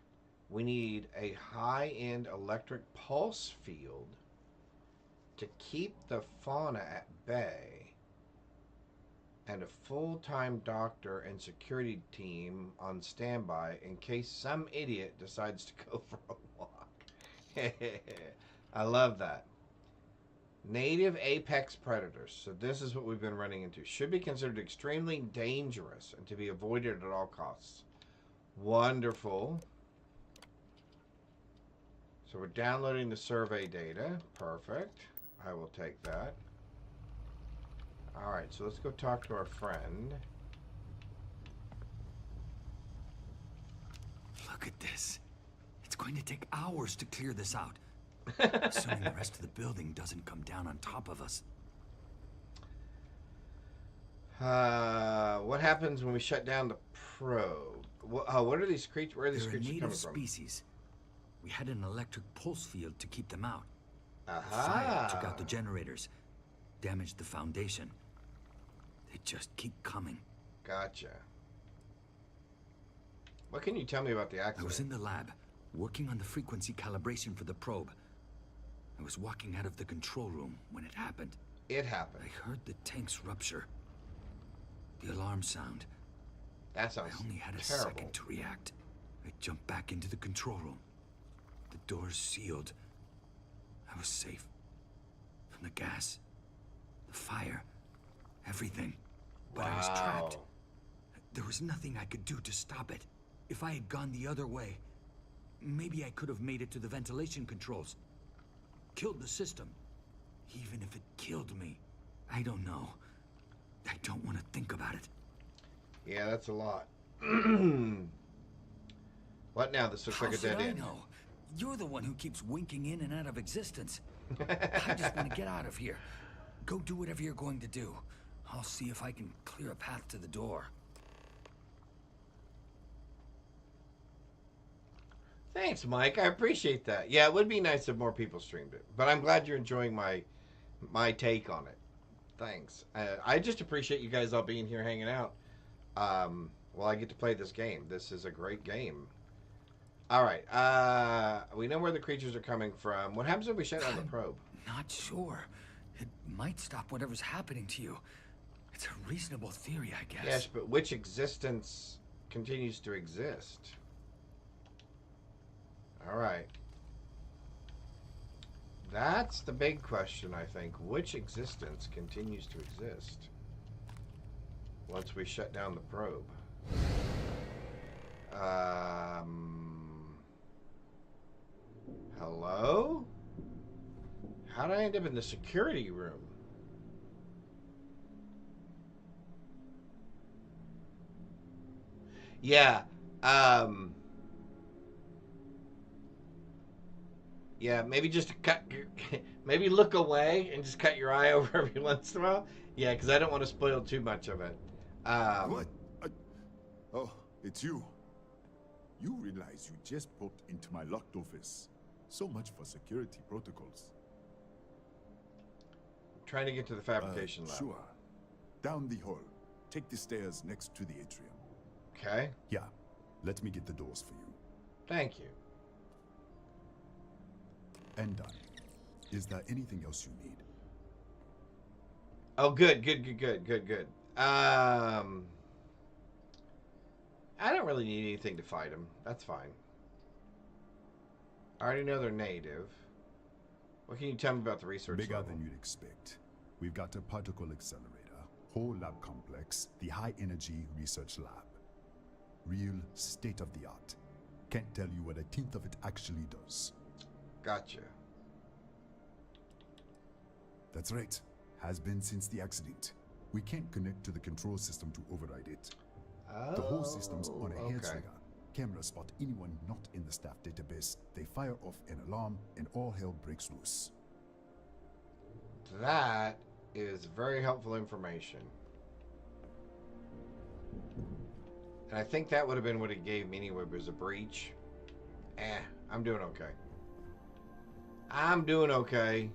we need a high-end electric pulse field to keep the fauna at bay, and a full-time doctor and security team on standby in case some idiot decides to go for a walk. I love that. Native apex predators. So this is what we've been running into. Should be considered extremely dangerous and to be avoided at all costs. Wonderful. So we're downloading the survey data. Perfect. I will take that. Alright, so let's go talk to our friend. Look at this. It's going to take hours to clear this out. Assuming the rest of the building doesn't come down on top of us. What happens when we shut down the probe? What are these creatures? Where are these creatures coming from? Species. We had an electric pulse field to keep them out. Aha. The fire took out the generators, damaged the foundation. They just keep coming. Gotcha. What can you tell me about the accident? I was in the lab, working on the frequency calibration for the probe. I was walking out of the control room when it happened. It happened. I heard the tanks rupture. The alarm sound. That sounds I only had a terrible. second to react. I jumped back into the control room. The doors sealed. I was safe. From the gas, the fire, everything. But I was trapped. There was nothing I could do to stop it. If I had gone the other way, maybe I could have made it to the ventilation controls. Killed the system. Even if it killed me, I don't know. I don't want to think about it. Yeah, that's a lot. What now? This looks How like a should dead I end. know? You're the one who keeps winking in and out of existence. I just want to get out of here. Go do whatever you're going to do. I'll see if I can clear a path to the door. Thanks, Mike. I appreciate that. Yeah, it would be nice if more people streamed it, but I'm glad you're enjoying my take on it. Thanks. I just appreciate you guys all being here hanging out. Well, I get to play this game. This is a great game. All right. We know where the creatures are coming from. What happens if we shut down the probe? Not sure. It might stop whatever's happening to you. It's a reasonable theory, I guess. Yes, but which existence continues to exist? All right. That's the big question, I think. Which existence continues to exist once we shut down the probe? Hello? How did I end up in the security room? Yeah. Yeah, maybe just cut your, maybe look away and just cut your eye over every once in a while. Yeah, because I don't want to spoil too much of it. What? Oh, it's you. You realize you just poked into my locked office. So much for security protocols. Trying to get to the fabrication lab. Sure. Down the hall. Take the stairs next to the atrium. Okay. Yeah. Let me get the doors for you. Thank you. And done. Is there anything else you need? Oh, good. I don't really need anything to fight them. That's fine. I already know they're native. What can you tell me about the research Bigger level? than you'd expect. We've got a particle accelerator, whole lab complex, the high energy research lab. Real state of the art. Can't tell you what a tenth of it actually does. Gotcha. That's right. Has been since the accident. We can't connect to the control system to override it. The whole system's on a hair trigger. Cameras spot anyone not in the staff database. They fire off an alarm and all hell breaks loose. That is very helpful information. And I think that would have been what it gave me anyway, was a breach. I'm doing okay. I'm doing okay.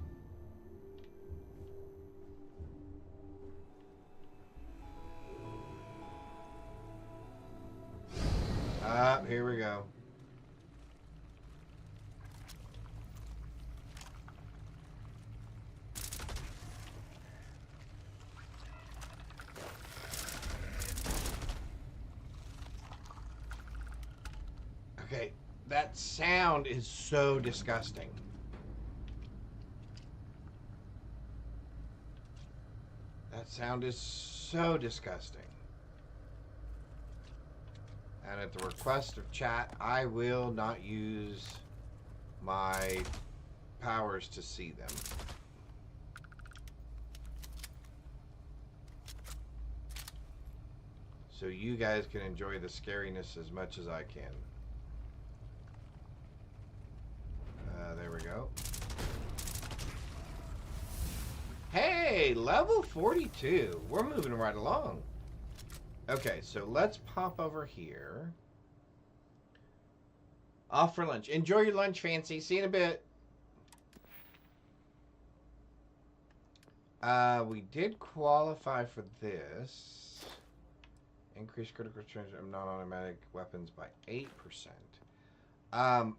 Here we go. Okay, that sound is so disgusting. That sound is so disgusting. And at the request of chat, I will not use my powers to see them. So you guys can enjoy the scariness as much as I can. There we go. Hey, level 42. We're moving right along. Okay, so let's pop over here. Off for lunch. Enjoy your lunch, Fancy. See you in a bit. We did qualify for this. Increase critical strength of non-automatic weapons by 8%. I'm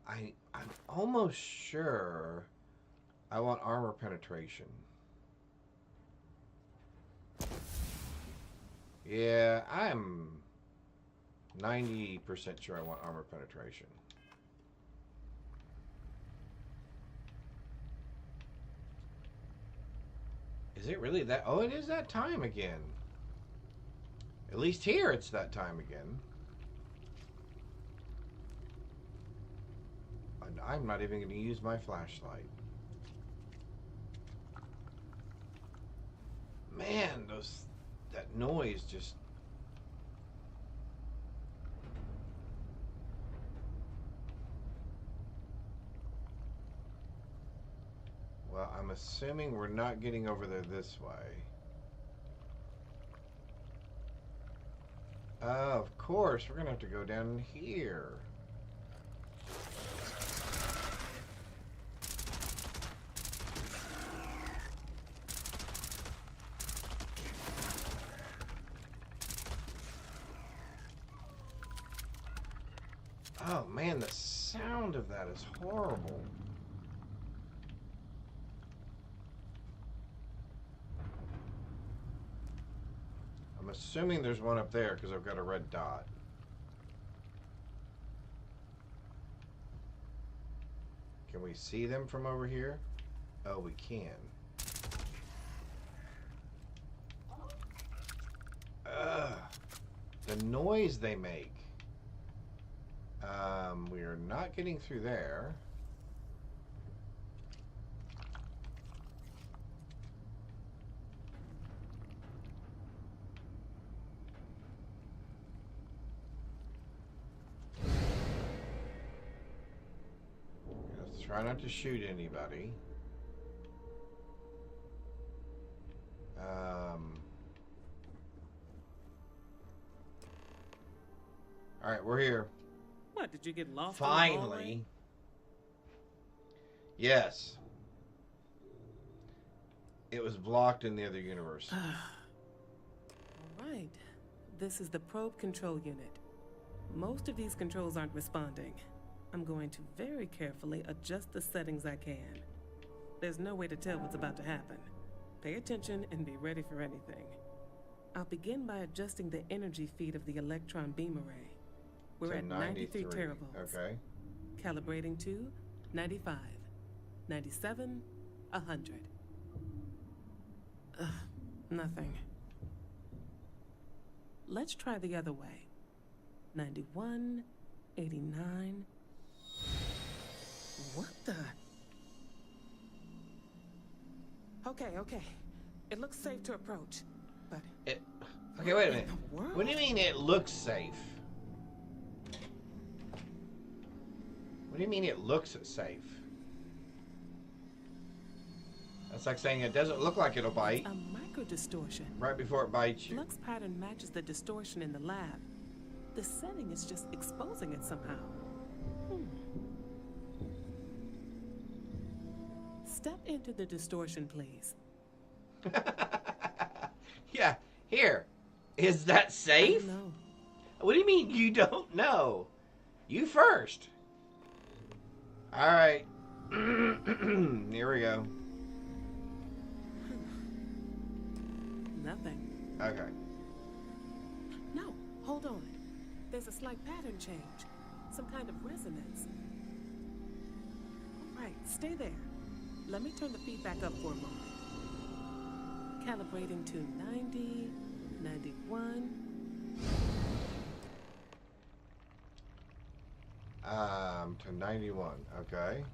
almost sure I want armor penetration. Yeah, I'm 90% sure I want armor penetration. Is it really that? Oh, it is that time again. At least here it's that time again. And I'm not even going to use my flashlight. Man, that noise just... assuming we're not getting over there this way. Of course, we're gonna have to go down here. Oh man, the sound of that is horrible. I'm assuming there's one up there because I've got a red dot. Can we see them from over here? Oh, we can. Ugh. The noise they make. We are not getting through there. Let's try not to shoot anybody. All right, we're here. What, did you get lost? Finally. Yes. It was blocked in the other universe. All right. This is the probe control unit. Most of these controls aren't responding. I'm going to very carefully adjust the settings I can. There's no way to tell what's about to happen. Pay attention and be ready for anything. I'll begin by adjusting the energy feed of the electron beam array. We're at 93 teravolts. Okay. Calibrating to 95, 97, 100. Nothing. Let's try the other way. 91, 89. What the? Okay. It looks safe to approach, but... Okay, wait a minute. What do you mean it looks safe? What do you mean it looks safe? That's like saying it doesn't look like it'll bite. A micro distortion. Right before it bites you. Flux pattern matches the distortion in the lab. The setting is just exposing it somehow. Step into the distortion, please. Yeah, here. Is that safe? No. What do you mean you don't know? You first. All right. Here we go. Nothing. Okay. No, hold on. There's a slight pattern change. Some kind of resonance. Right, stay there. Let me turn the feedback up for a moment. Calibrating to 90, 91. To 91. Okay.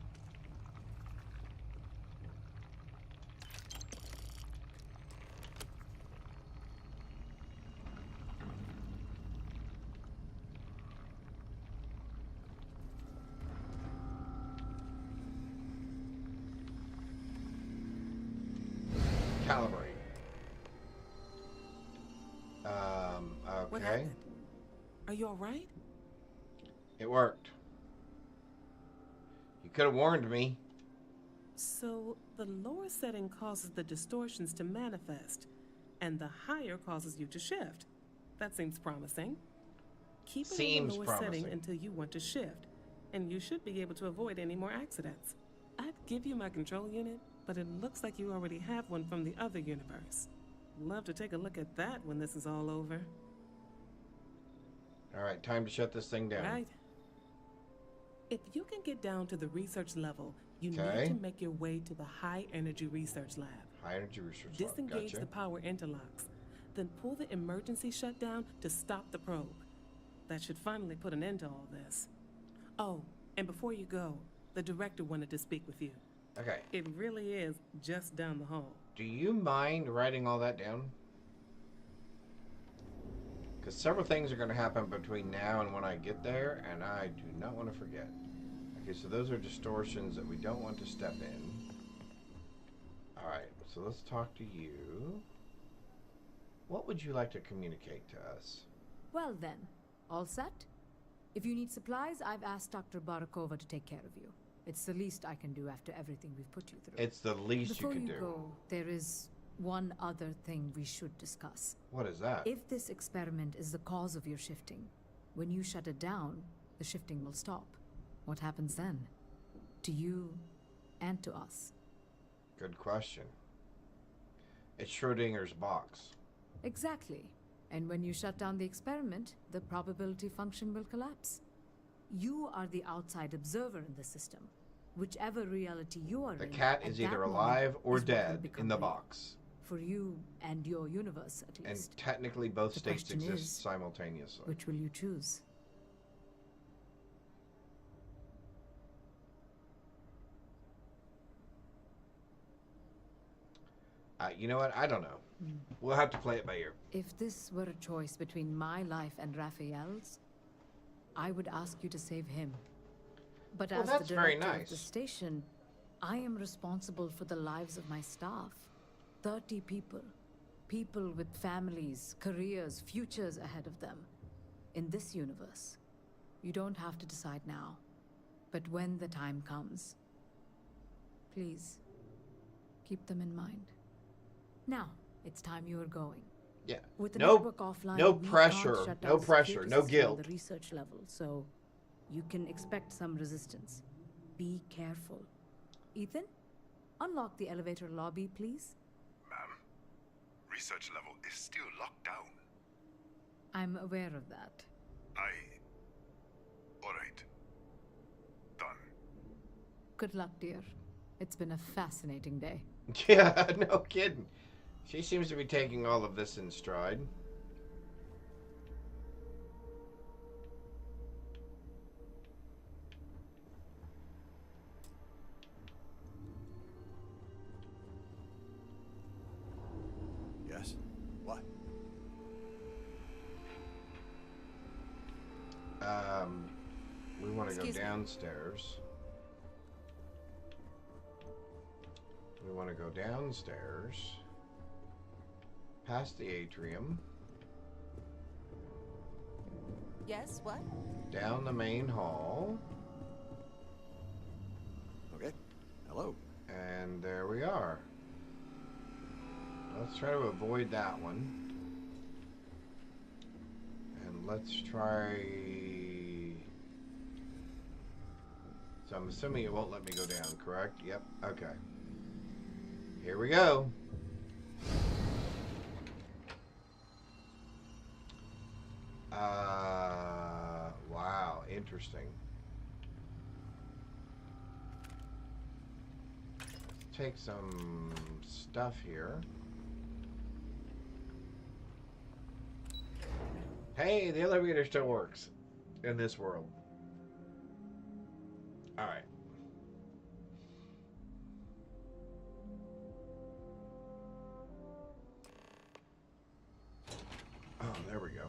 Calibrate. Okay. What happened? Are you all right? It worked. You could have warned me. So, the lower setting causes the distortions to manifest, and the higher causes you to shift. That seems promising. Keep it in the lower setting until you want to shift, and you should be able to avoid any more accidents. I'd give you my control unit, but it looks like you already have one from the other universe. Love to take a look at that when this is all over. All right, time to shut this thing down. Right. If you can get down to the research level, you need to make your way to the high energy research lab. High energy research lab. Disengage Gotcha. the power interlocks, then pull the emergency shutdown to stop the probe. That should finally put an end to all this. Oh, and before you go, the director wanted to speak with you. Okay. It really is just down the hall. Do you mind writing all that down? Because several things are going to happen between now and when I get there, and I do not want to forget. Okay, so those are distortions that we don't want to step in. Alright, so let's talk to you. What would you like to communicate to us? Well then, all set? If you need supplies, I've asked Dr. Barakova to take care of you. It's the least I can do after everything we've put you through. It's the least you can do. Before you go, there is one other thing we should discuss. What is that? If this experiment is the cause of your shifting, when you shut it down, the shifting will stop. What happens then? To you and to us. Good question. It's Schrodinger's box. Exactly. And when you shut down the experiment, the probability function will collapse. You are the outside observer in the system. Whichever reality you are in, The cat is either alive or dead in the box. For you and your universe, at least. And technically both The states question exist is, simultaneously. which will you choose? You know what? I don't know. We'll have to play it by ear. If this were a choice between my life and Raphael's, I would ask you to save him. But Well, as that's the very director nice. of the station, I am responsible for the lives of my staff. 30 people. People with families, careers, futures ahead of them. In this universe, you don't have to decide now. But when the time comes, please, keep them in mind. Now, it's time you are going. Yeah. With the No- network offline, no we can't pressure, shut no down the pressure, security no system guilt. on the research level, so you can expect some resistance. Be careful. Ethan, unlock the elevator lobby, please. Ma'am, research level is still locked down. I'm aware of that. Alright. Done. Good luck, dear. It's been a fascinating day. Yeah, no kidding. She seems to be taking all of this in stride. Yes? What? We want to go Excuse me. downstairs. We want to go downstairs. Past the atrium. Yes, what? Down the main hall. Okay. Hello. And there we are. Let's try to avoid that one. And let's try... So I'm assuming it won't let me go down, correct? Yep. Okay. Here we go. Wow. Interesting. Let's take some stuff here. Hey, the elevator still works in this world. All right. Oh, there we go.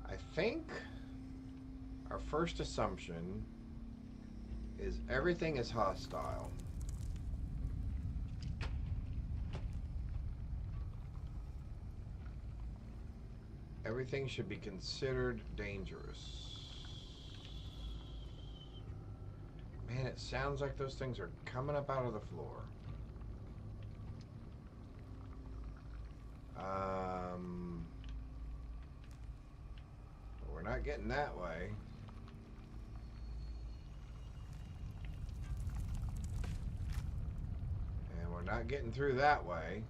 I think our first assumption is everything is hostile. Everything should be considered dangerous. Man, it sounds like those things are coming up out of the floor. But we're not getting that way. And we're not getting through that way.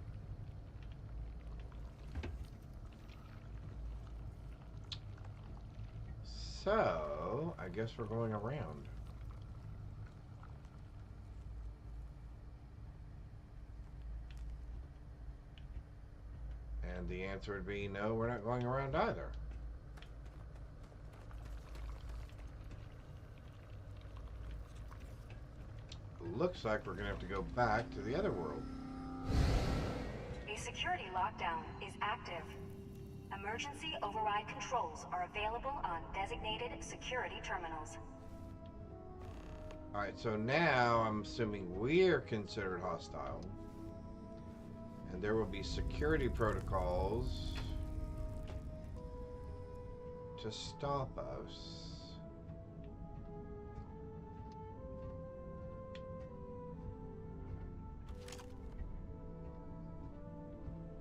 So, I guess we're going around. And the answer would be no, we're not going around either. Looks like we're going to have to go back to the other world. A security lockdown is active. Emergency override controls are available on designated security terminals. Alright, so now I'm assuming we're considered hostile. And there will be security protocols to stop us.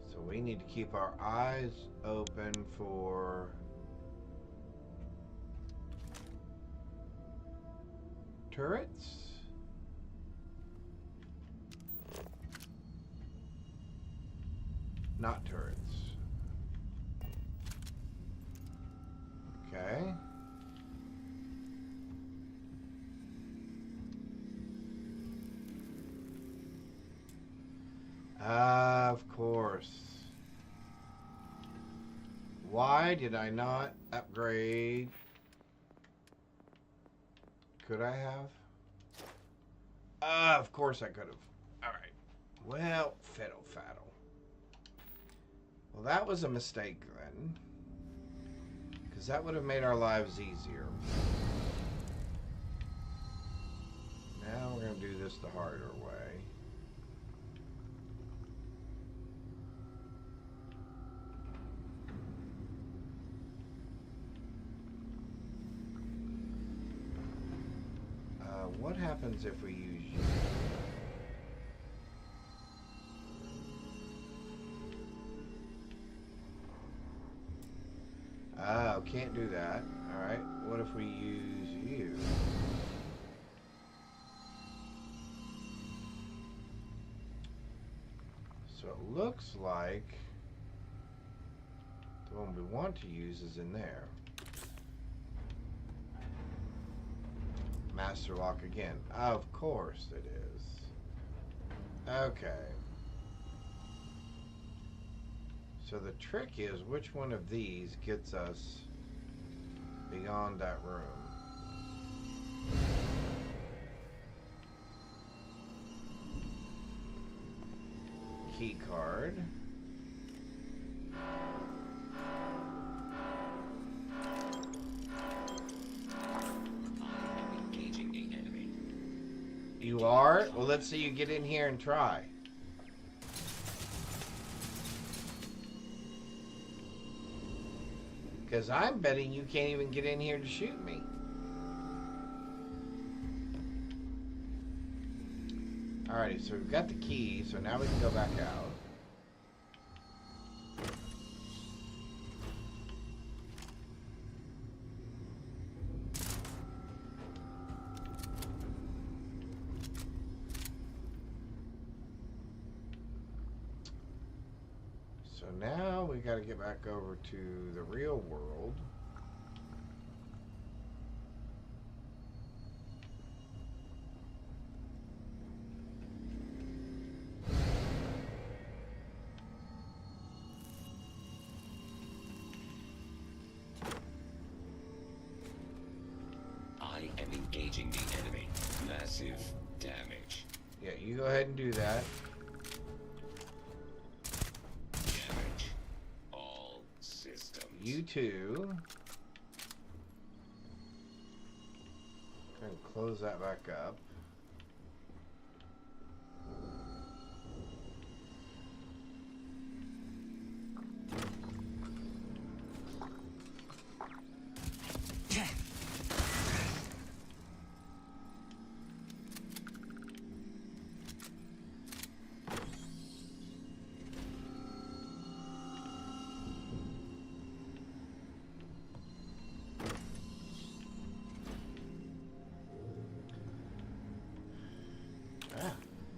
So we need to keep our eyes open for turrets? Not turrets. Okay. Of course. Why did I not upgrade? Could I have? Of course I could have. Alright. Well, fiddle faddle. Well, that was a mistake then. Because that would have made our lives easier. Now we're going to do this the harder way. What happens if we use you? Oh, can't do that. Alright, what if we use you? So it looks like the one we want to use is in there. Master lock again. Of course it is. Okay. So the trick is which one of these gets us beyond that room. Key card. You are? Well, let's see you get in here and try. Because I'm betting you can't even get in here to shoot me. Alrighty, so we've got the key, so now we can go back out. So now we got to get back over to the real world. I am engaging the enemy. Massive damage. Yeah, you go ahead and do that. Damage. All systems. You too. Go ahead and close that back up.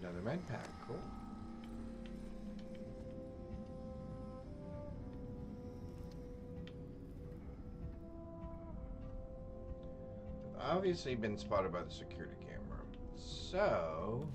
Another med pack, cool. I've obviously been spotted by the security camera. So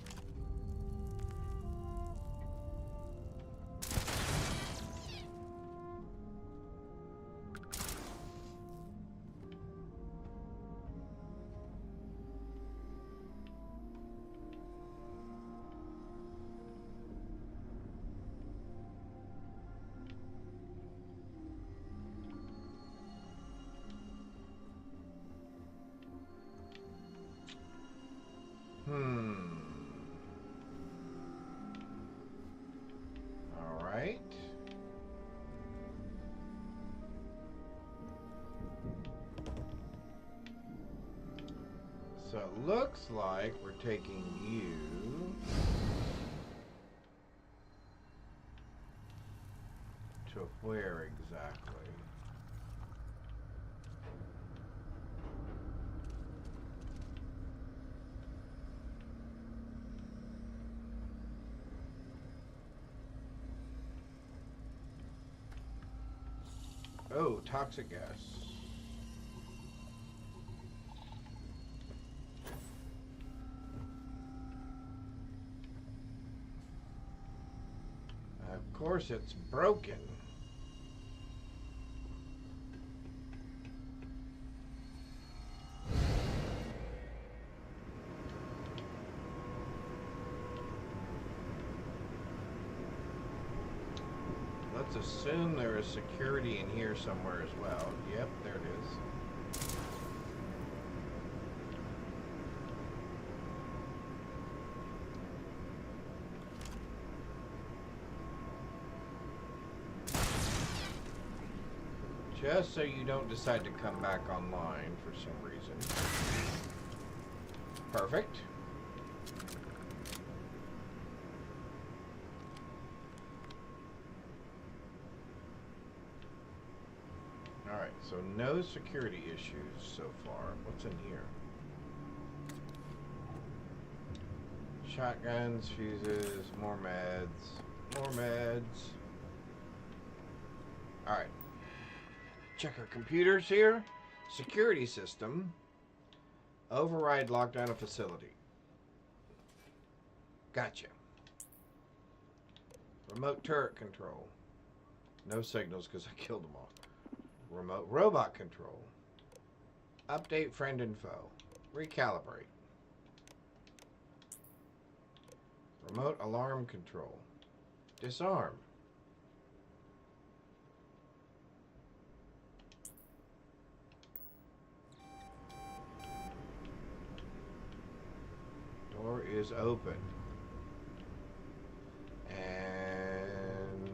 All right. So it looks like we're taking you to where exactly? Oh, toxic gas. Of course, it's broken. Let's assume there is security in here somewhere as well. Yep, there it is. Just so you don't decide to come back online for some reason. Perfect. Alright, so no security issues so far. What's in here? Shotguns, fuses, more meds, more meds. Alright. Check our computers here. Security system. Override lockdown of facility. Gotcha. Remote turret control. No signals because I killed them all. Remote robot control. Update friend info. Recalibrate. Remote alarm control. Disarm. Door is open. And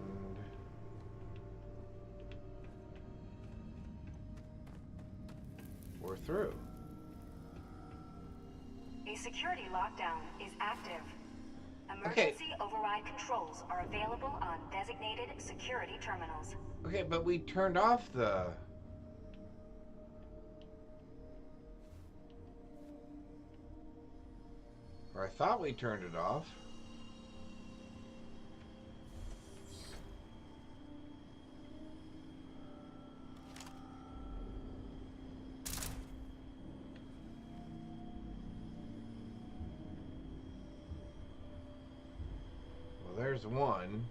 we're through. A security lockdown is active. Emergency override controls are available on designated security terminals. Okay, but we turned off the... Or I thought we turned it off. Well, there's one.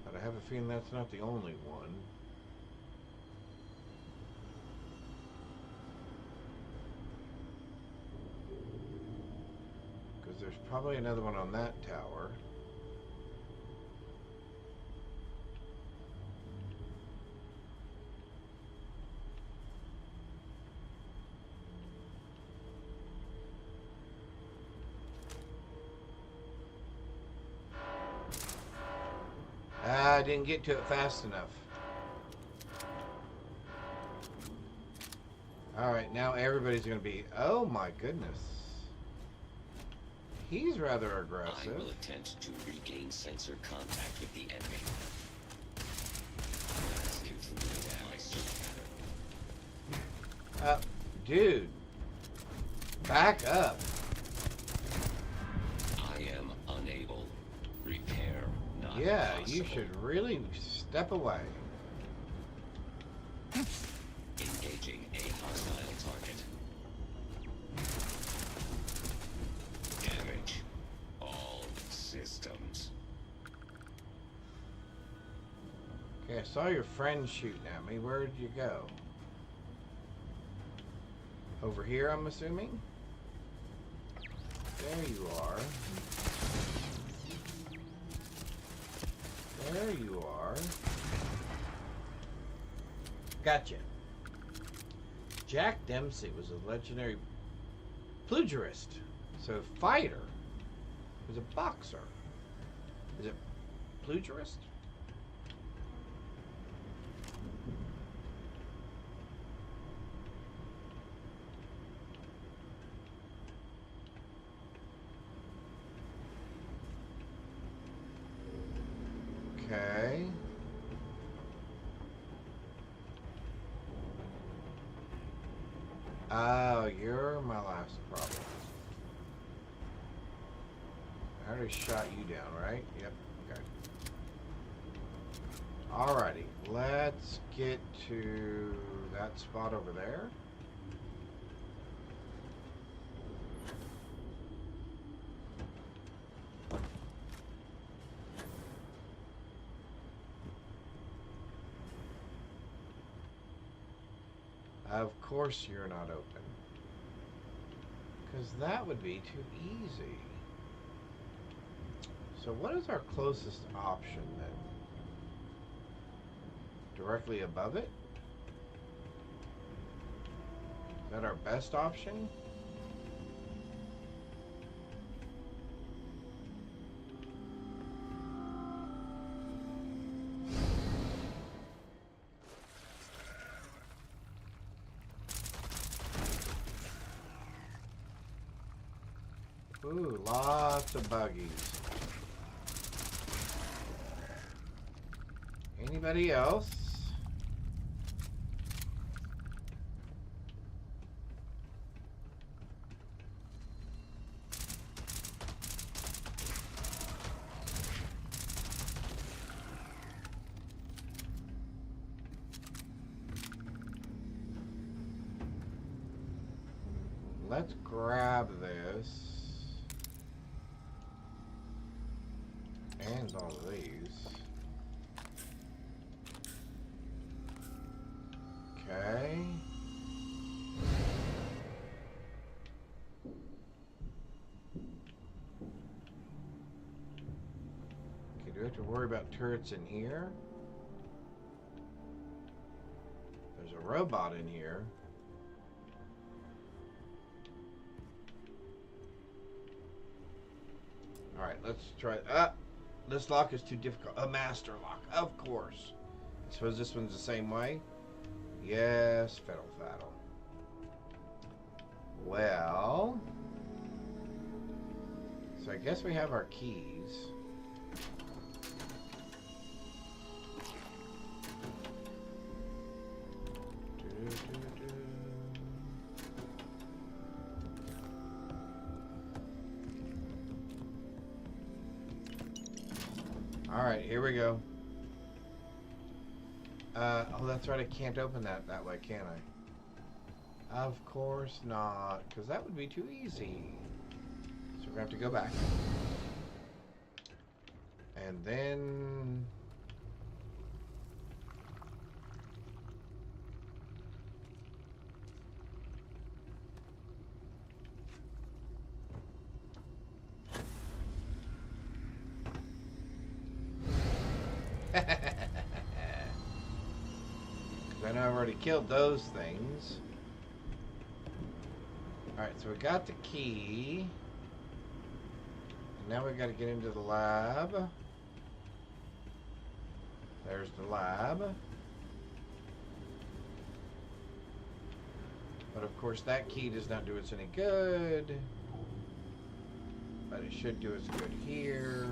But I have a feeling that's not the only one. There's probably another one on that tower. I didn't get to it fast enough. Alright, now everybody's going to be... Oh my goodness. He's rather aggressive. I will attempt to regain sensor contact with the enemy. Dude. Back up. I am unable. Repair not Yeah, possible. you should really step away. Engaging a hostile target. Damage all systems. Okay, I saw your friend shooting at me. Where did you go? Over here, I'm assuming? There you are. There you are. Gotcha. Jack Dempsey was a legendary Pugilist. So fighter. Is a boxer. Is it pugilist? Okay. Oh, you're my last problem. I already shot you down, right? Yep. Okay. Alrighty. Let's get to that spot over there. Of course you're not open. Because that would be too easy. So what is our closest option then? Directly above it? Is that our best option? Ooh, lots of buggies. Anybody else? Let's grab this. And all of these. Okay. Okay, do we have to worry about turrets in here? There's a robot in here. Alright, let's try. This lock is too difficult. A master lock, of course. I suppose this one's the same way? Yes, fiddle faddle. Well, so I guess we have our keys. Alright, here we go. Oh, that's right, I can't open that way, can I? Of course not, because that would be too easy. So we're going to have to go back. And then... I know I've already killed those things. Alright, so we got the key. And now we got to get into the lab. There's the lab. But of course that key does not do us any good. But it should do us good here.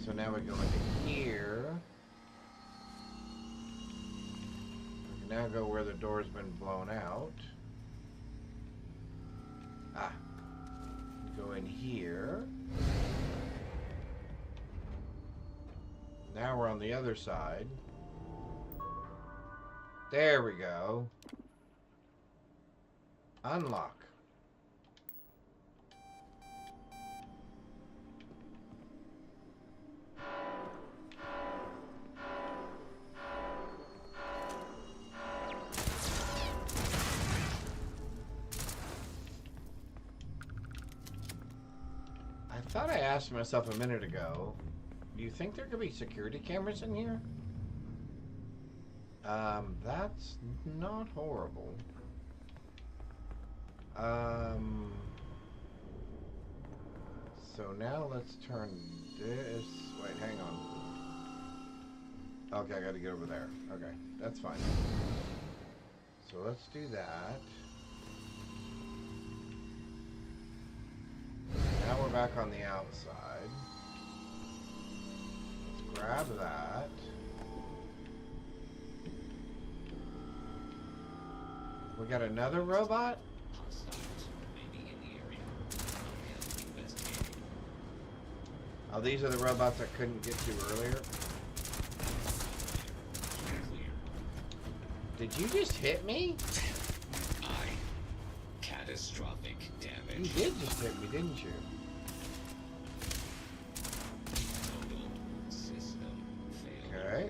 So now we go into here. We can now go where the door's been blown out. Ah. Go in here. Now we're on the other side. There we go. Unlock. I thought I asked myself a minute ago, do you think there could be security cameras in here? That's not horrible. So now let's turn this. Wait, hang on. Okay, I got to get over there. Okay, that's fine. So let's do that. Now we're back on the outside. Let's grab that. We got another robot? Oh, these are the robots I couldn't get to earlier. Did you just hit me? Catastrophic damage. You did just hit me, didn't you? Total system failure. Okay.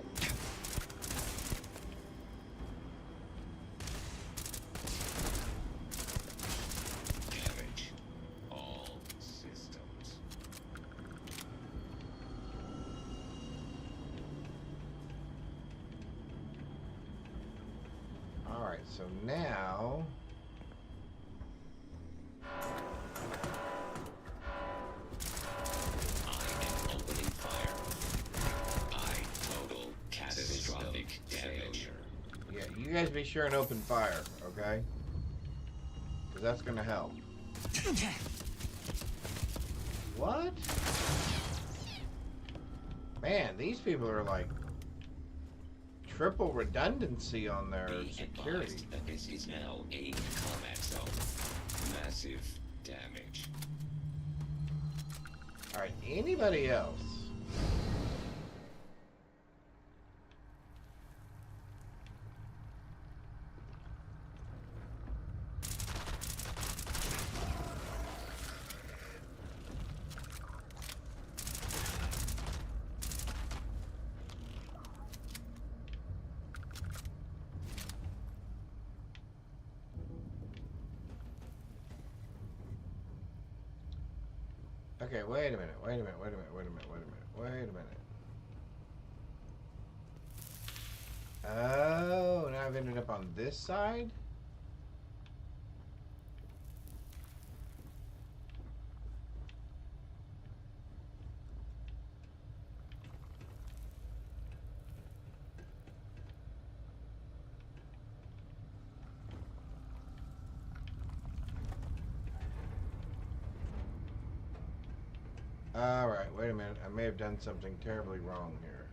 Damage. All systems. Alright, so now... Yeah, you guys be sure and open fire, okay? Because that's gonna help. What? Man, these people are like triple redundancy on their security. That this is now a combat zone. Massive damage. Alright, anybody else? Okay, wait a minute, wait a minute, wait a minute, wait a minute, wait a minute, wait a minute. Oh, now I've ended up on this side? Alright, wait a minute. I may have done something terribly wrong here.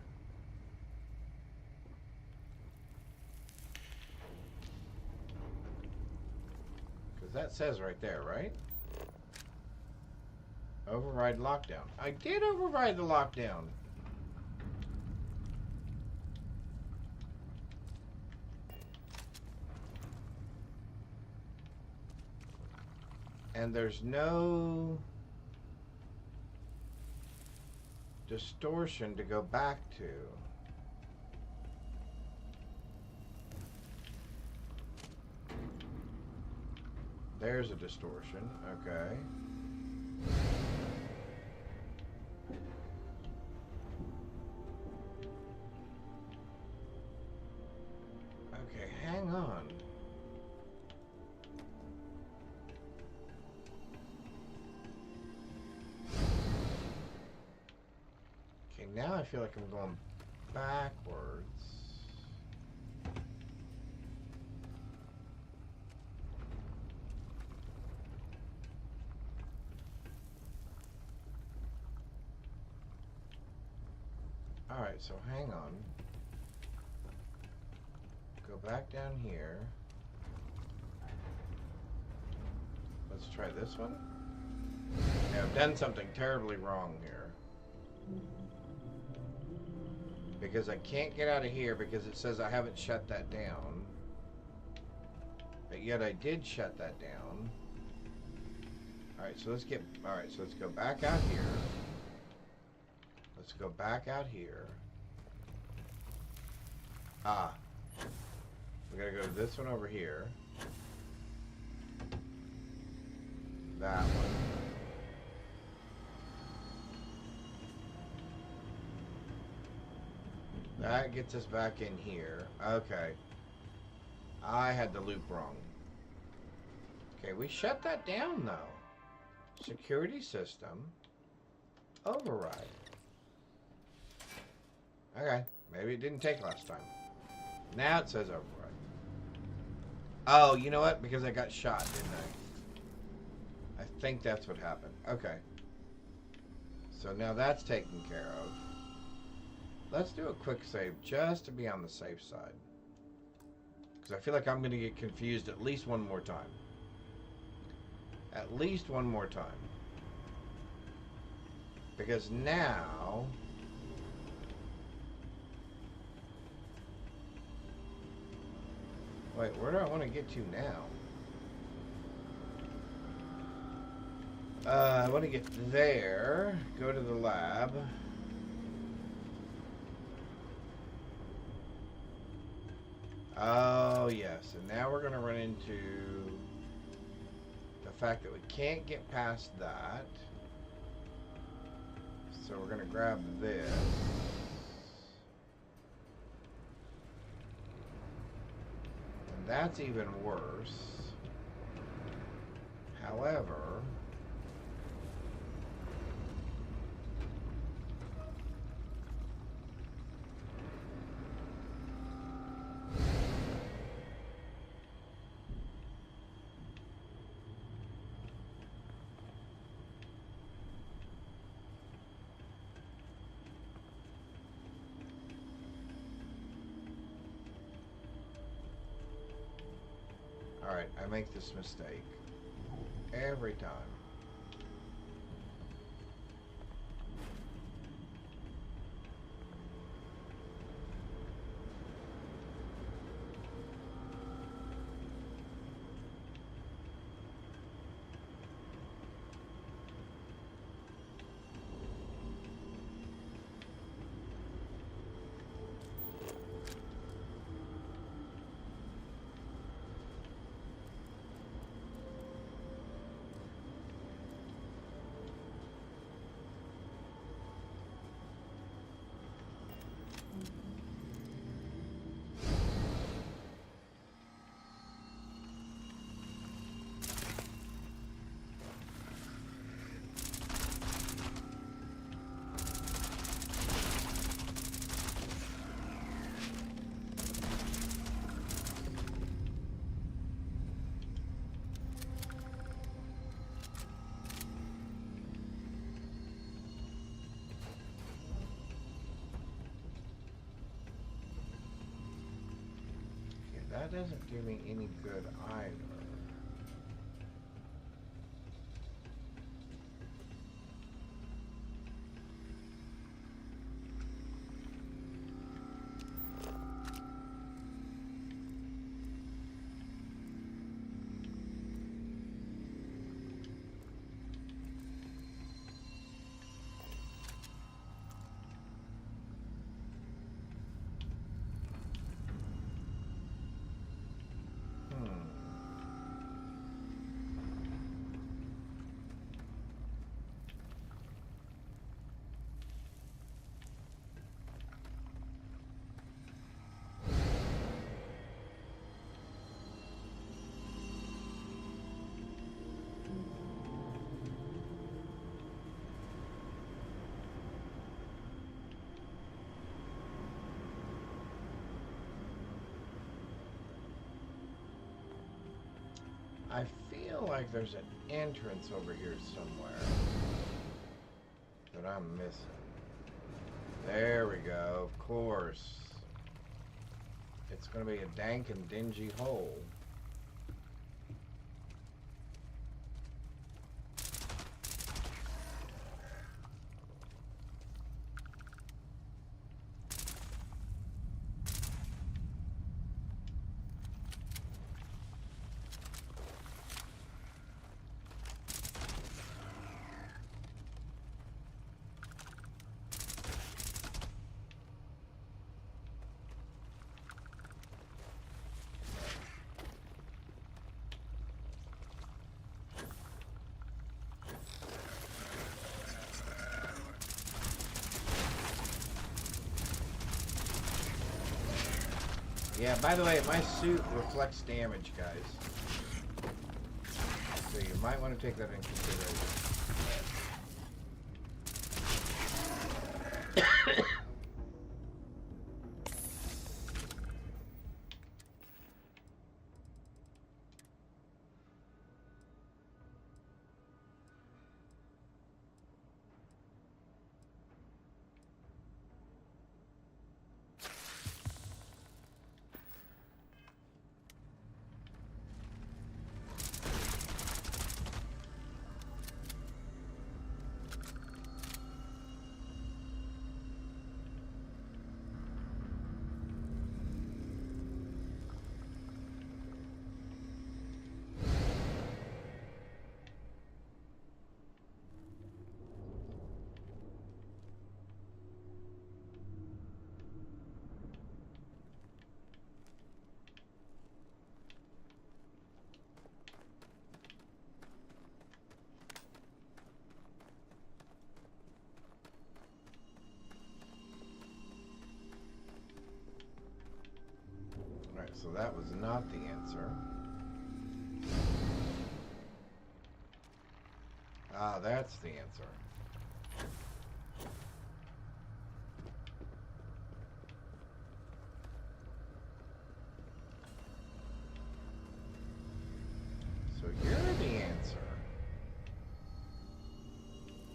Because that says right there, right? Override lockdown. I did override the lockdown. And there's no distortion to go back to. There's a distortion, okay. Okay, hang on. Okay, now I feel like I'm going backwards. Alright, so hang on. Go back down here. Let's try this one. Yeah, I've done something terribly wrong here. Because I can't get out of here because it says I haven't shut that down. But yet I did shut that down. Alright, so let's get... Alright, so let's go back out here. Let's go back out here. Ah. We gotta go to this one over here. That one. That gets us back in here. Okay. I had the loop wrong. Okay, Okay, we shut that down though. Security system override. Okay, maybe it didn't take last time. Now it says override. Oh, you know what? Because I got shot, didn't I? I think that's what happened. Okay. So now that's taken care of. Let's do a quick save just to be on the safe side. Because I feel like I'm going to get confused at least one more time. At least one more time. Because now... Wait, where do I want to get to now? I want to get there. Go to the lab. Oh, yes. And now we're going to run into the fact that we can't get past that. So we're going to grab this. And that's even worse. However... Alright, I make this mistake every time. That doesn't do me any good either. I feel like there's an entrance over here somewhere that I'm missing. There we go, of course. It's going to be a dank and dingy hole. Yeah, by the way, my suit reflects damage, guys. You might want to take that into consideration. Alright, so that was not the answer. Ah, that's the answer. So you're the answer.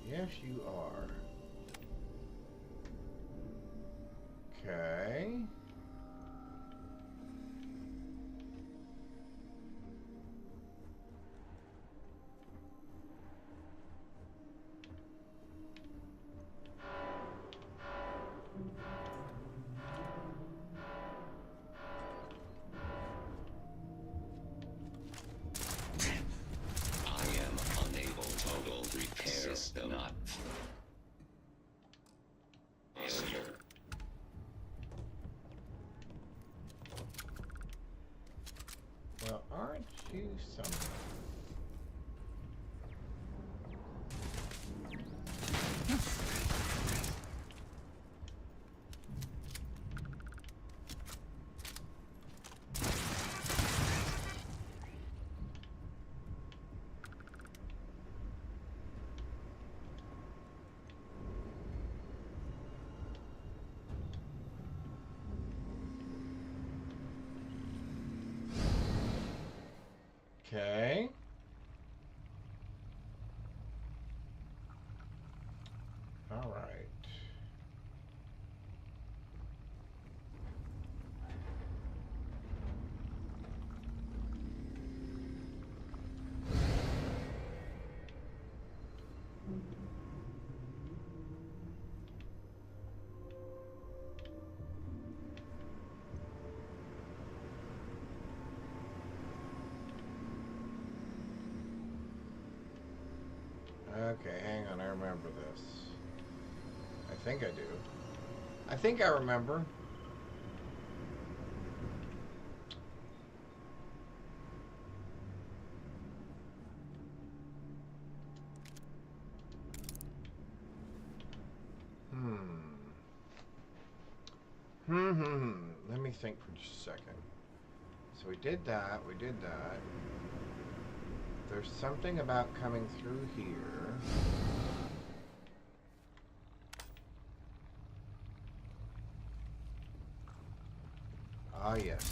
Yes, you are. Okay. System not. Well, aren't you something? Okay. All right. Okay, hang on, I remember this. I think I do. I think I remember. Let me think for just a second. So we did that, we did that. There's something about coming through here. Ah, yes.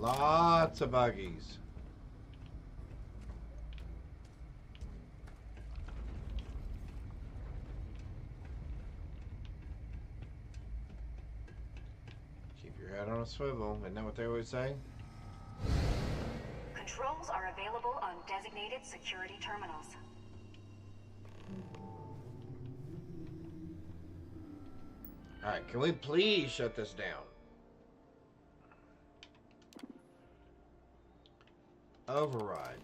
Lots of buggies. your head on a swivel. Isn't that what they always say? Controls are available on designated security terminals. Alright, can we please shut this down? Override.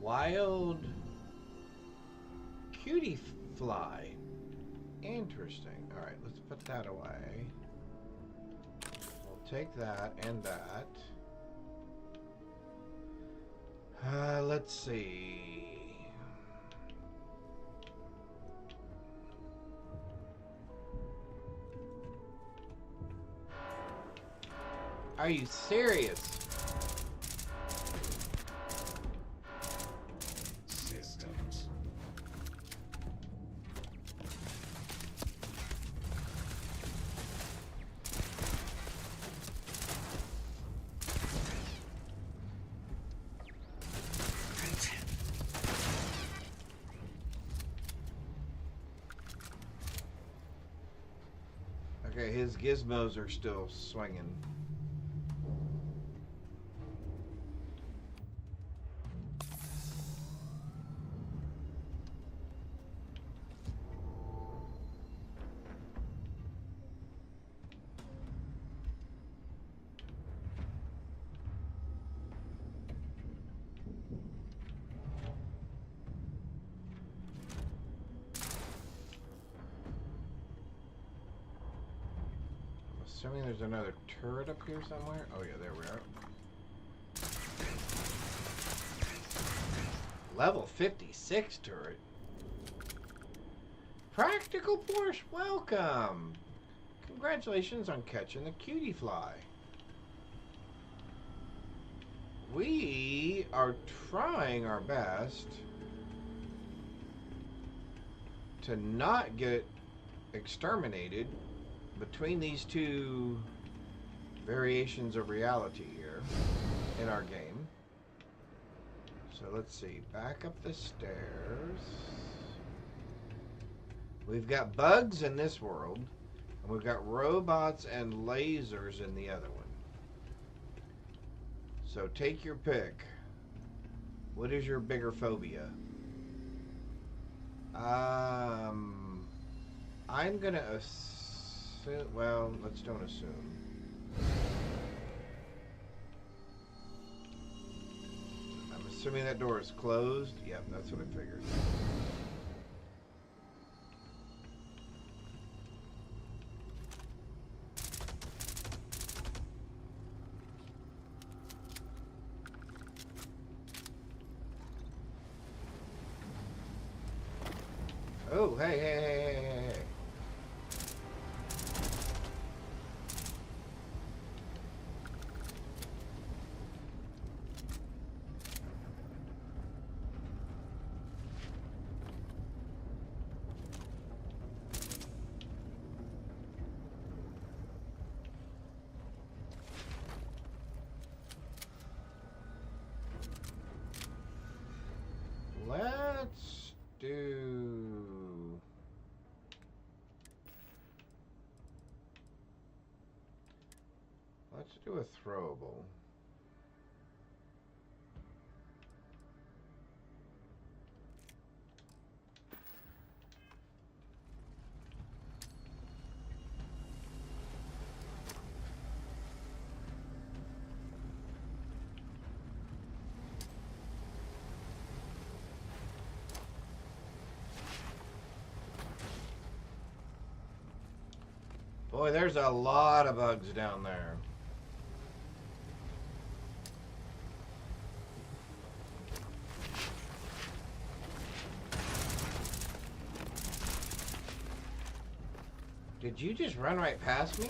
Wild cutie fly. Interesting. Alright, let's put that away. We'll take that and that. Let's see. Are you serious? Systems. Okay, his gizmos are still swinging. Assuming there's another turret up here somewhere. Oh yeah, there we are. Level 56 turret. Practical Porsche, welcome. Congratulations on catching the cutie fly. We are trying our best to not get exterminated between these two variations of reality here in our game. So let's see, back up the stairs. We've got bugs in this world, and we've got robots and lasers in the other one. So take your pick. What is your bigger phobia? I'm gonna assume, well, let's don't assume. I'm assuming that door is closed. Yep, that's what I figured. Oh, hey, hey, hey, hey, hey, hey. Let's do... Let's do a throwable. Boy, there's a lot of bugs down there. Did you just run right past me?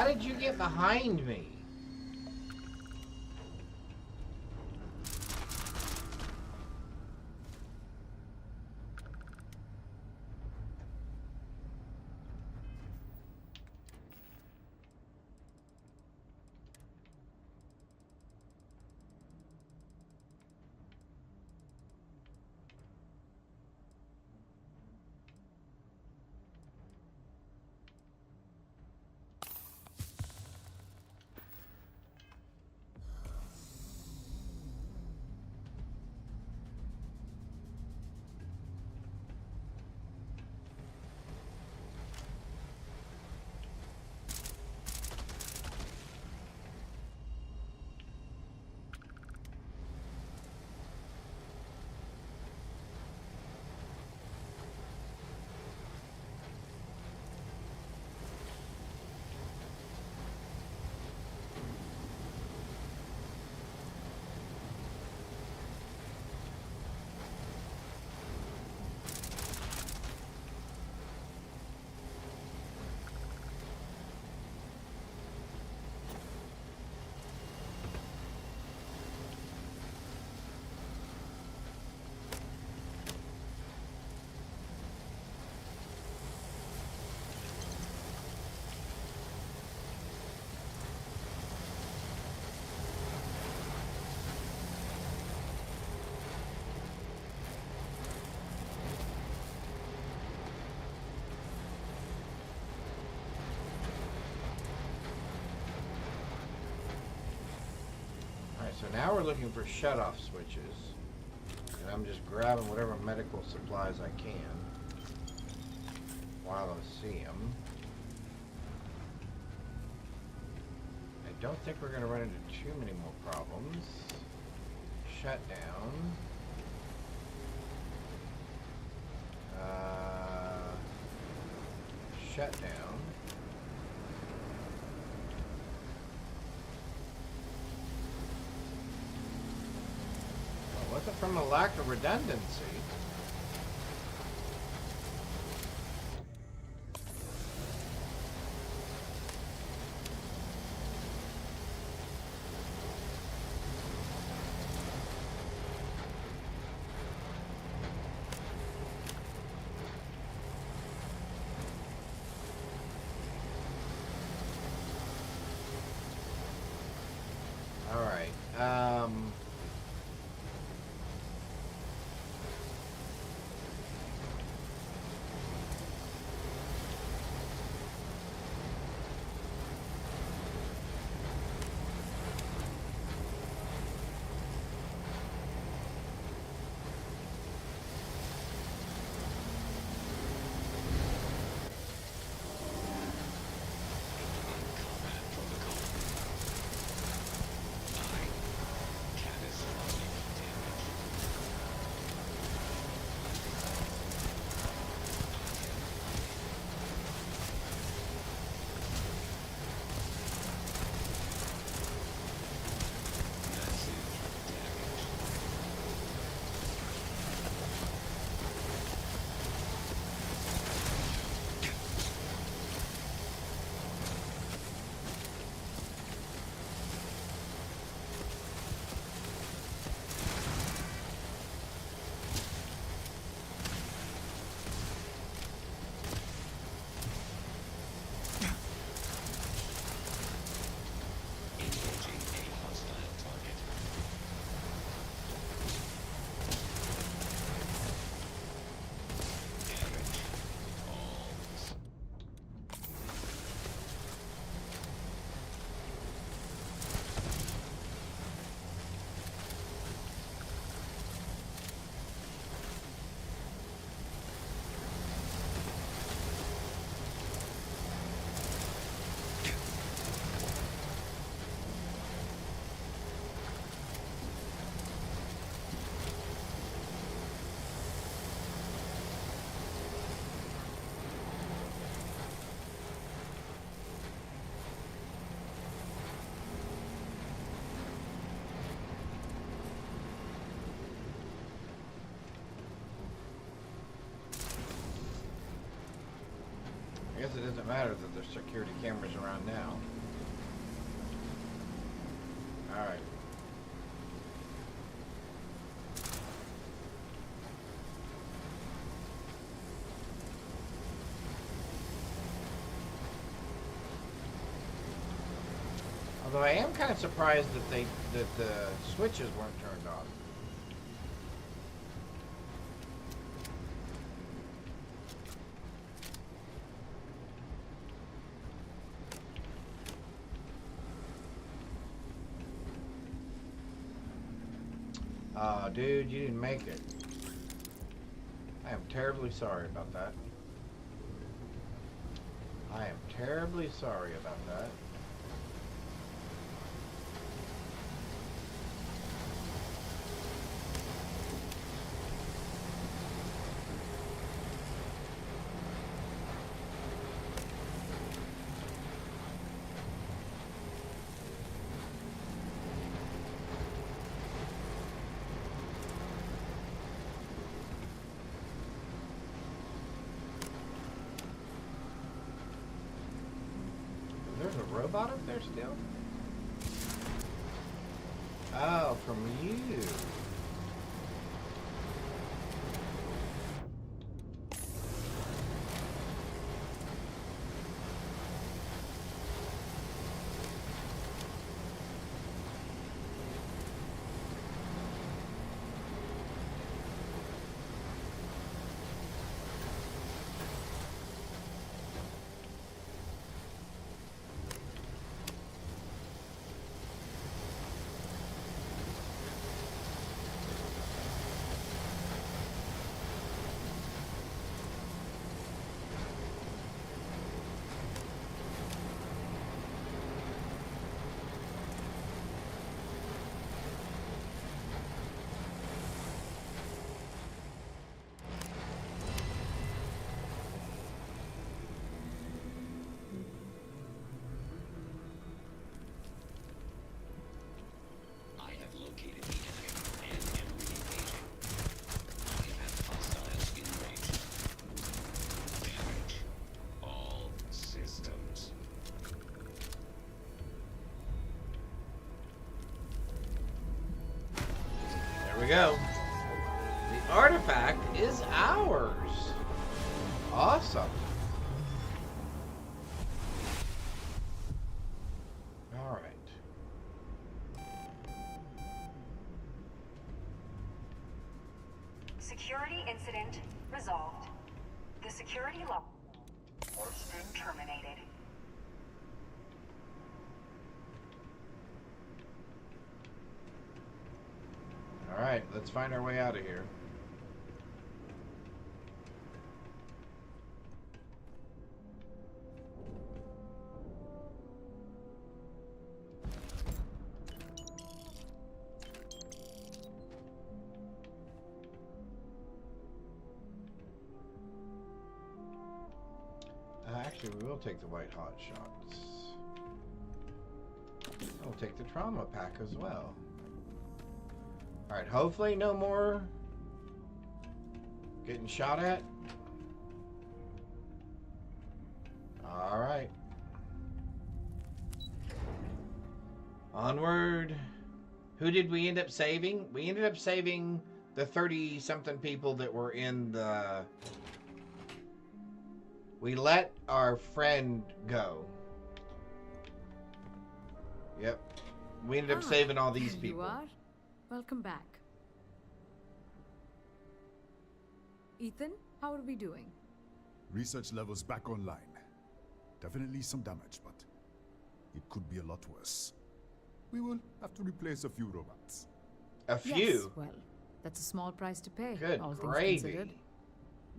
did you get behind me? So now we're looking for shut-off switches, and I'm just grabbing whatever medical supplies I can while I see them. I don't think we're going to run into too many more problems. Shut down. Shut down. Was it from a lack of redundancy? All right. I guess it doesn't matter that there's security cameras around now. Alright. Although I am kind of surprised that the switches weren't turned on. Oh, dude, you didn't make it. I am terribly sorry about that. I am terribly sorry about that. There's a robot up there still? Oh, from you. I have located the enemy and am re-engaging. I have hostiles in range. Damage all systems. There we go. The artifact is ours. Awesome. All right. Security incident resolved. The security lock has been terminated. All right, let's find our way out of here. Actually, we will take the white hot shots. We'll take the trauma pack as well. Alright, hopefully no more getting shot at. Alright. Onward. Who did we end up saving? We ended up saving the 30-something people that were in the... We let our friend go. Yep. We ended up saving all these there people. You are. Welcome back. Ethan, how are we doing? Research levels back online. Definitely some damage, but it could be a lot worse. We will have to replace a few robots. A few? Yes, well, that's a small price to pay, Good all gravy. things considered.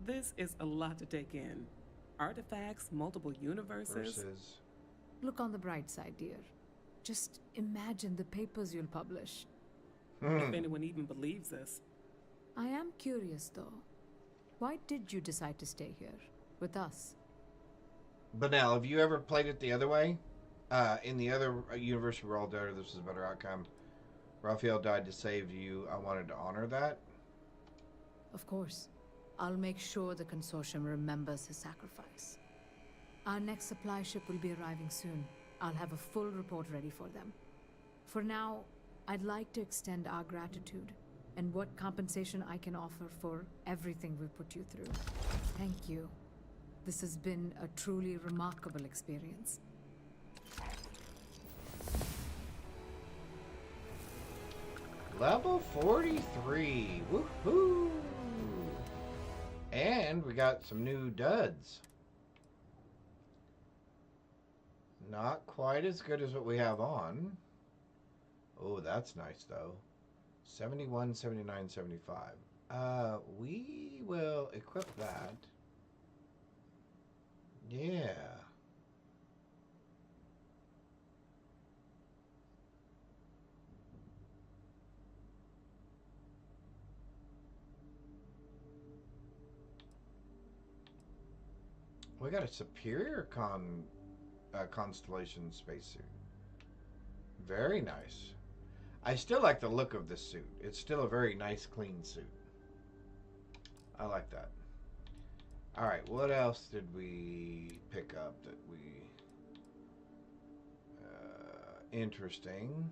This is a lot to take in. Artifacts, multiple universes. Look on the bright side, dear. Just imagine the papers you'll publish. If anyone even believes this. I am curious, though. Why did you decide to stay here, with us? Banel, have you ever played it the other way? In the other universe, we're all dead, this is a better outcome. Raphael died to save you. I wanted to honor that. Of course. I'll make sure the consortium remembers his sacrifice. Our next supply ship will be arriving soon. I'll have a full report ready for them. For now, I'd like to extend our gratitude and what compensation I can offer for everything we've put you through. Thank you. This has been a truly remarkable experience. Level 43. Woohoo! And we got some new duds. Not quite as good as what we have on. Oh, that's nice though. 71, 79, 75. We will equip that. Yeah. We got a superior constellation spacesuit. Very nice. I still like the look of this suit. It's still a very nice, clean suit. I like that. Alright, what else did we pick up that we... interesting.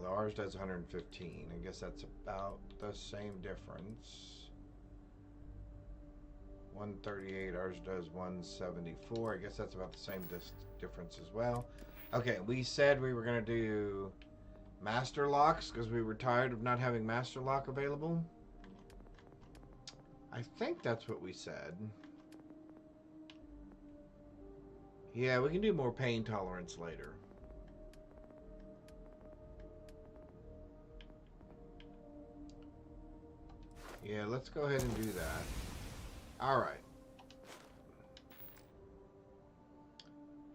Well, ours does 115. I guess that's about the same difference. 138, ours does 174. I guess that's about the same difference as well. Okay, we said we were going to do master locks because we were tired of not having master lock available. I think that's what we said. Yeah, we can do more pain tolerance later. Yeah, let's go ahead and do that. Alright.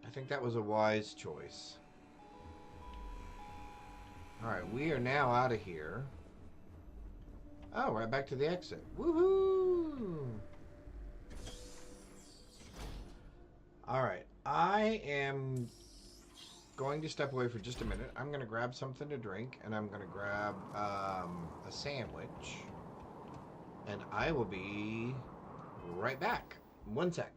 I think that was a wise choice. Alright, we are now out of here. Oh, right back to the exit. Woohoo! Alright, I am going to step away for just a minute. I'm going to grab something to drink, and I'm going to grab a sandwich. And I will be right back. One sec.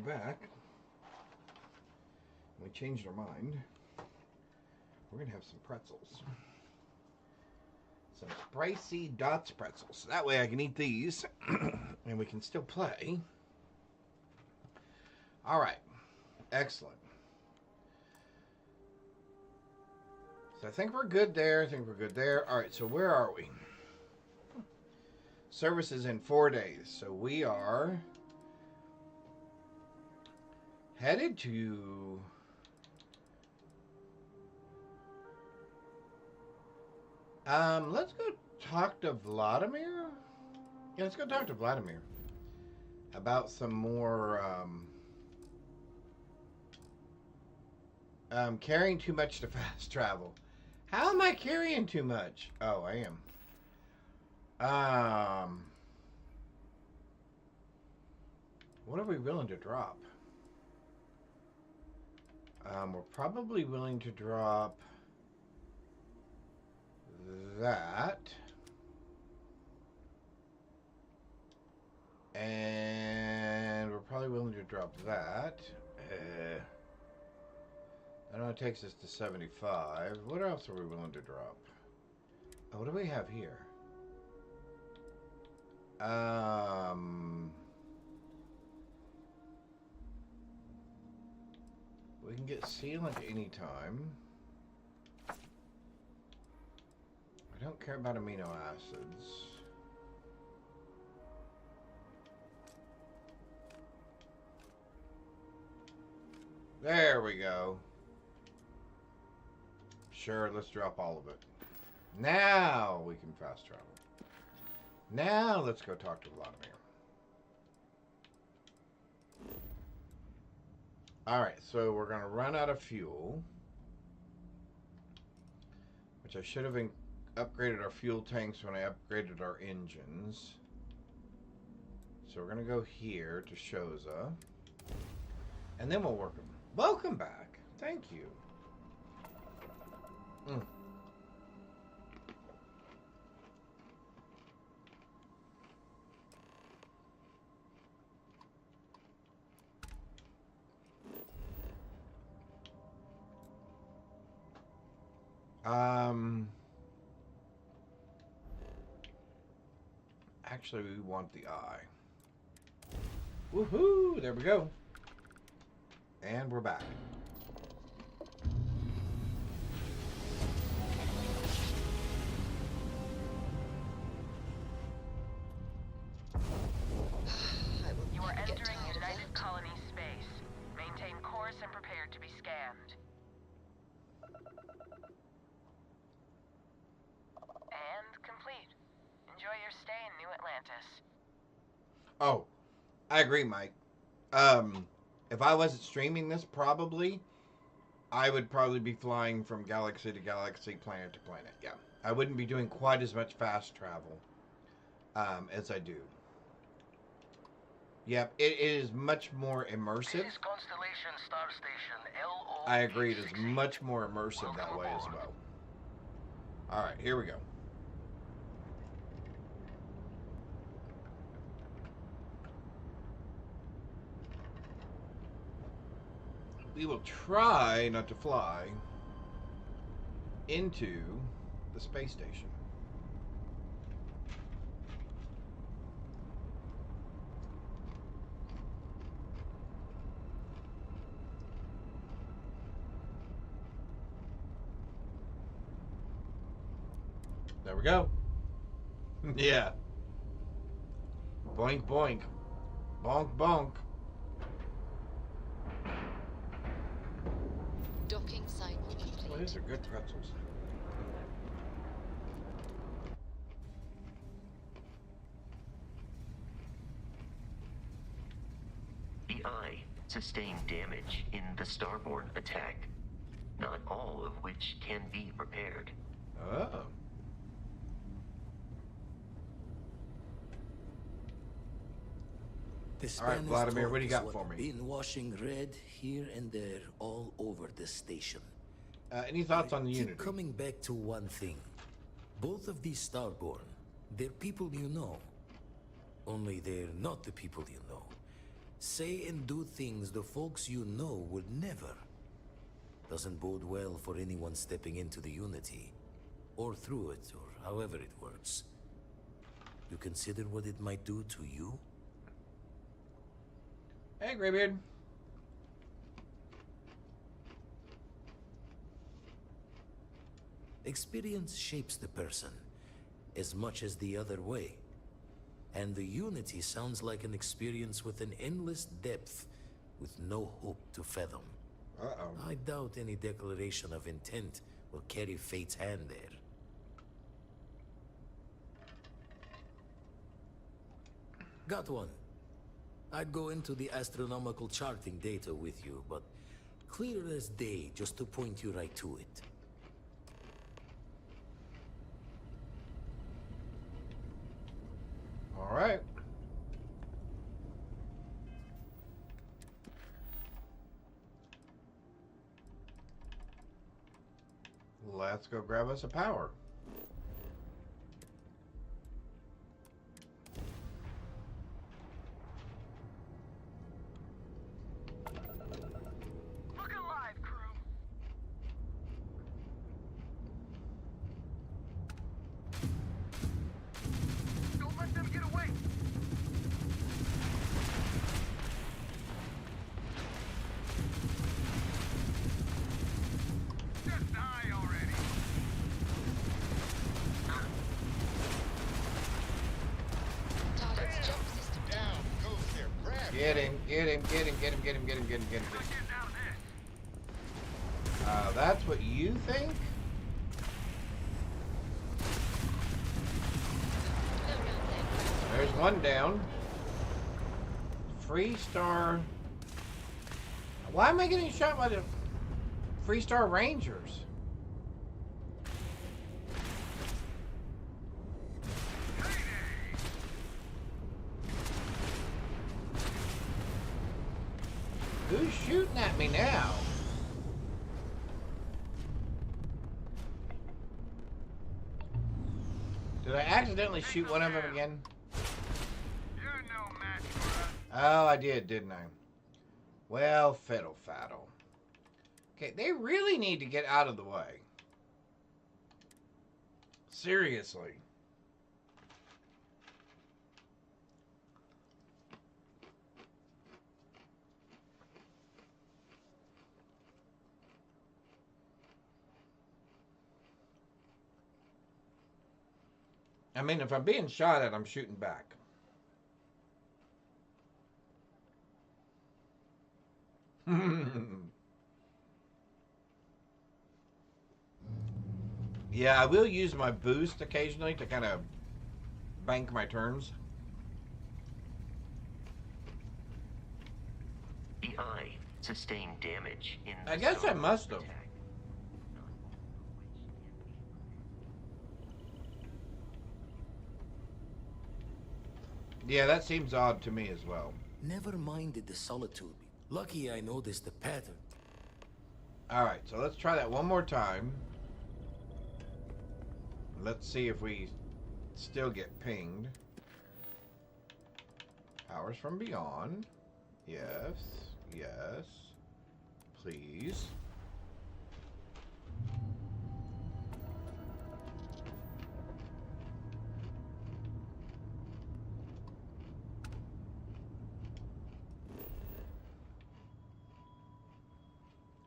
back. We changed our mind. We're gonna have some pretzels. Some spicy Dots pretzels. That way I can eat these and we can still play. Alright. Excellent. So I think we're good there. Alright, so where are we? Service is in 4 days. So we are headed to... let's go talk to Vladimir. Yeah, let's go talk to Vladimir about some more, carrying too much to fast travel. How am I carrying too much? Oh, I am. What are we willing to drop? We're probably willing to drop that, and we're probably willing to drop that. That only takes us to 75. What else are we willing to drop? Oh, what do we have here? We can get sealant anytime. I don't care about amino acids. There we go. Sure, let's drop all of it. Now we can fast travel. Now let's go talk to Vladimir. Alright, so we're going to run out of fuel. Which I should have upgraded our fuel tanks when I upgraded our engines. So we're going to go here to Shoza. And then we'll work them. Welcome back. Thank you. Actually, we want the eye. Woohoo! There we go. And we're back. You are entering United Colony space. Maintain course and prepare to be scanned. And complete. Enjoy your stay in New Atlantis. Oh, I agree, Mike. If I wasn't streaming this, I would probably be flying from galaxy to galaxy, planet to planet. Yeah, I wouldn't be doing quite as much fast travel as I do. Yep, it is much more immersive. This is Constellation Star Station LO. I agree, it is much more immersive that way as well. Alright, here we go. We will try not to fly into the space station. There we go. Yeah. Boink, boink. Bonk, bonk. Docking cycle complete. Well, these are good pretzels. The Eye sustained damage in the Starborn attack, not all of which can be repaired. Oh. The All right, Vladimir, what do you got for me? Been washing red here and there all over the station. Any thoughts on the Unity? Coming back to one thing. Both of these Starborn, they're people you know. Only they're not the people you know. Say and do things the folks you know would never. Doesn't bode well for anyone stepping into the Unity. Or through it, or however it works. You consider what it might do to you? Hey, Greybeard. Experience shapes the person, as much as the other way. And the Unity sounds like an experience with an endless depth, with no hope to fathom. Uh-oh. I doubt any declaration of intent will carry fate's hand there. Got one. I'd go into the astronomical charting data with you, but clear as day just to point you right to it. All right. Let's go grab us a power. Look alive, crew. Don't let them get away. Just die already. Target's jump system down. Goes there. Grab. Get him, get him, get him, get him, get him, get him, get him, get him. Get out of this. That's what you think? There's one down. Freestar. Why am I getting shot by the Freestar Rangers? Who's shooting at me now? Did I accidentally shoot one of them again? You're no match for us. Oh, I did, didn't I? Well, fiddle faddle. Okay, they really need to get out of the way. Seriously. I mean, if I'm being shot at, I'm shooting back. Yeah, I will use my boost occasionally to kind of bank my turns. The eye sustained damage in the I guess I Starboard must have. attack. Yeah, that seems odd to me as well. Never minded the solitude. Lucky I noticed the pattern. Alright, so let's try that one more time. Let's see if we still get pinged. Powers from beyond. Yes, yes. Please.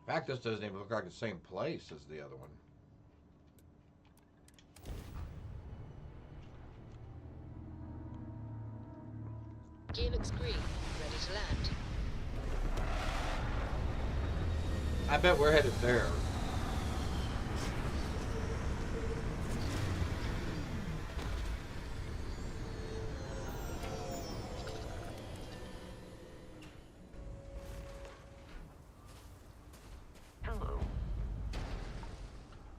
In fact, this doesn't even look like the same place as the other one. Gear looks green. Ready to land. I bet we're headed there. Hello.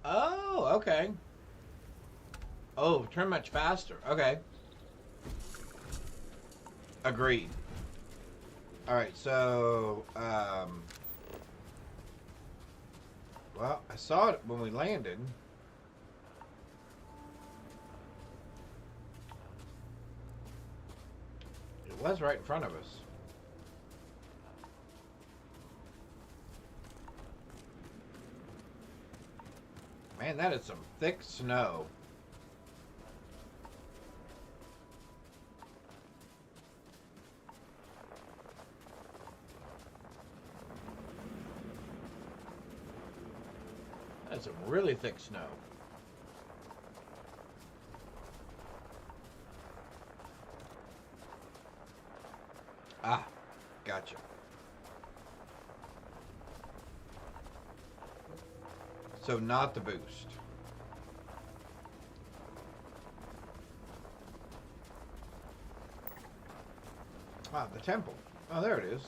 Oh, okay. Oh, turn much faster. Okay. Agreed. Alright, so, well, I saw it when we landed. It was right in front of us. Man, that is some thick snow. That's some really thick snow. Ah, gotcha. So not the boost. Ah, the temple. Oh, there it is.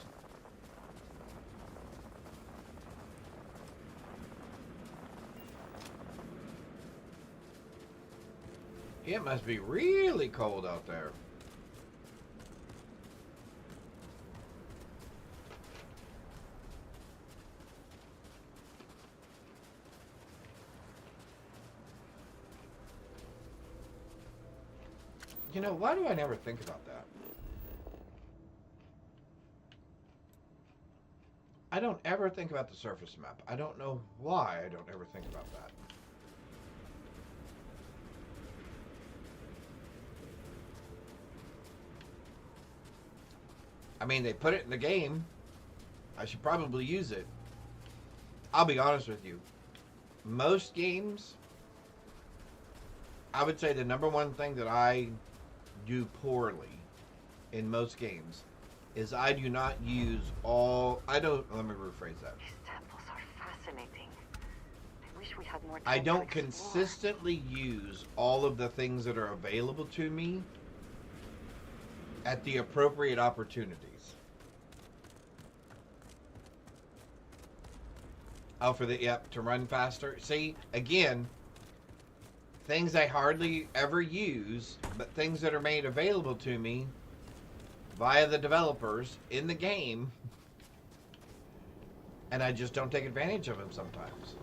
It must be really cold out there. You know, why do I never think about that? I don't ever think about the surface map. I don't know why I don't ever think about that. I mean, they put it in the game. I should probably use it. I'll be honest with you. Most games, I would say the number one thing that I do poorly in most games is I do not use all... let me rephrase that. These temples are fascinating. I wish we had more time I don't to explore. consistently use all of the things that are available to me at the appropriate opportunities. Oh, to run faster. See, again, things I hardly ever use, but things that are made available to me via the developers in the game, and I just don't take advantage of them sometimes.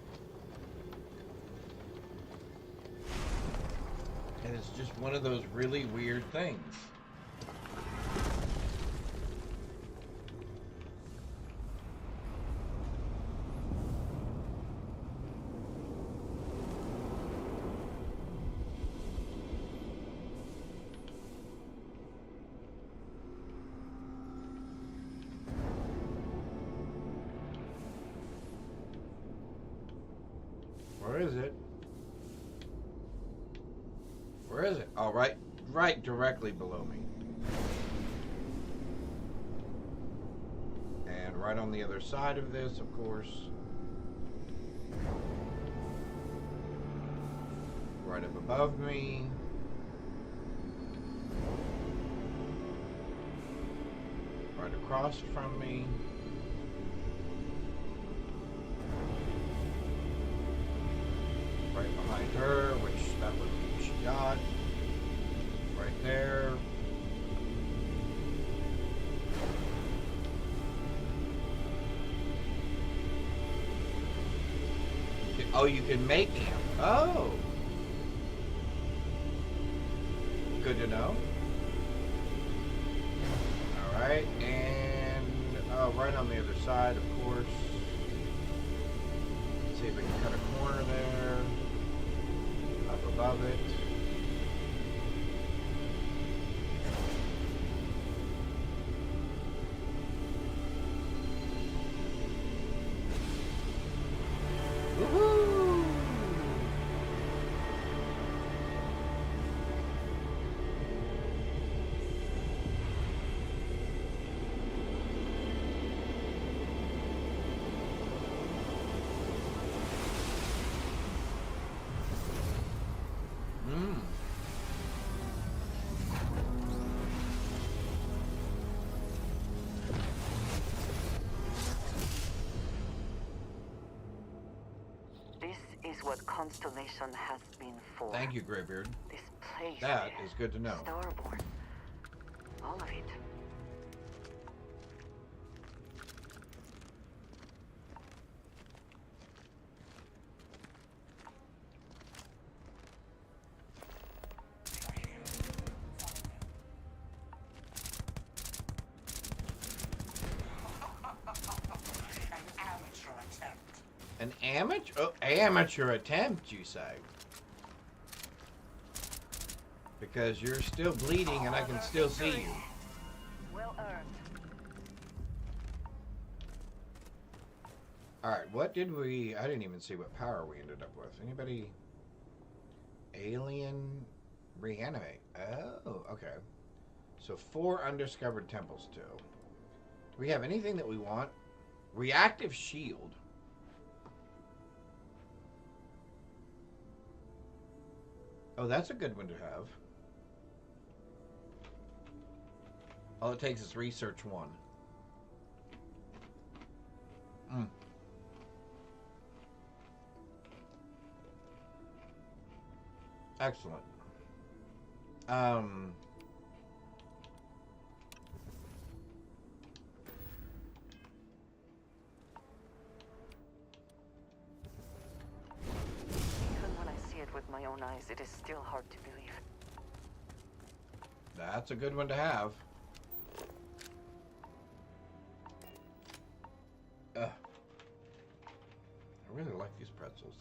And it's just one of those really weird things. Where is it? Where is it? Oh, right directly below me. And right on the other side of this, of course. Right up above me. Right across from me. Right behind her, which that was what she got. Right there. Oh, you can make him. Oh. Good to know. Alright, and right on the other side, of course. Let's see if we can cut a corner there. Up above it. Woohoo! This is what Constellation has been for. Thank you, Greybeard. This place. That is good to know. Starborn. All of it. An amateur attempt. An amateur attempt, you say? Because you're still bleeding and I can still see you. Well earned. Alright, what did we... I didn't even see what power we ended up with. Anybody... Alien... Reanimate. Oh, okay. So 4 undiscovered temples too. Do we have anything that we want? Reactive shield. Oh, that's a good one to have. All it takes is research 1. Excellent. Even when I see it with my own eyes, it is still hard to believe. That's a good one to have. I really like these pretzels.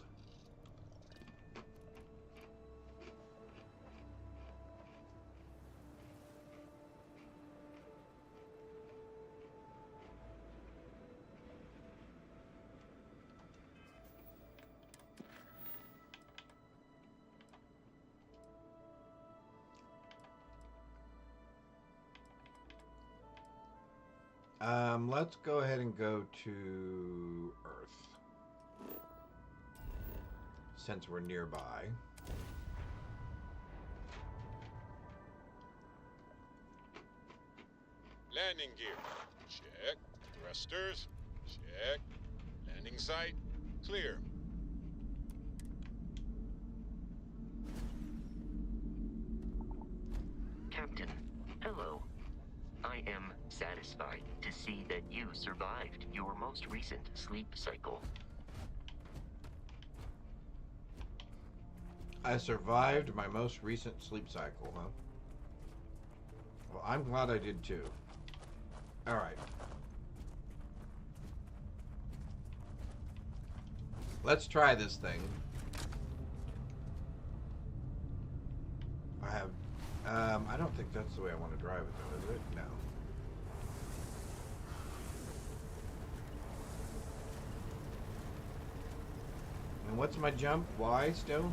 Let's go ahead and go to Earth. Since we're nearby. Landing gear. Check. Thrusters. Check. Landing site. Clear. Captain, hello. I am satisfied to see that you survived your most recent sleep cycle. I survived my most recent sleep cycle, huh? Well, I'm glad I did too. Alright. Let's try this thing. I have... I don't think that's the way I want to drive it though, is it? No. And what's my jump? Y still?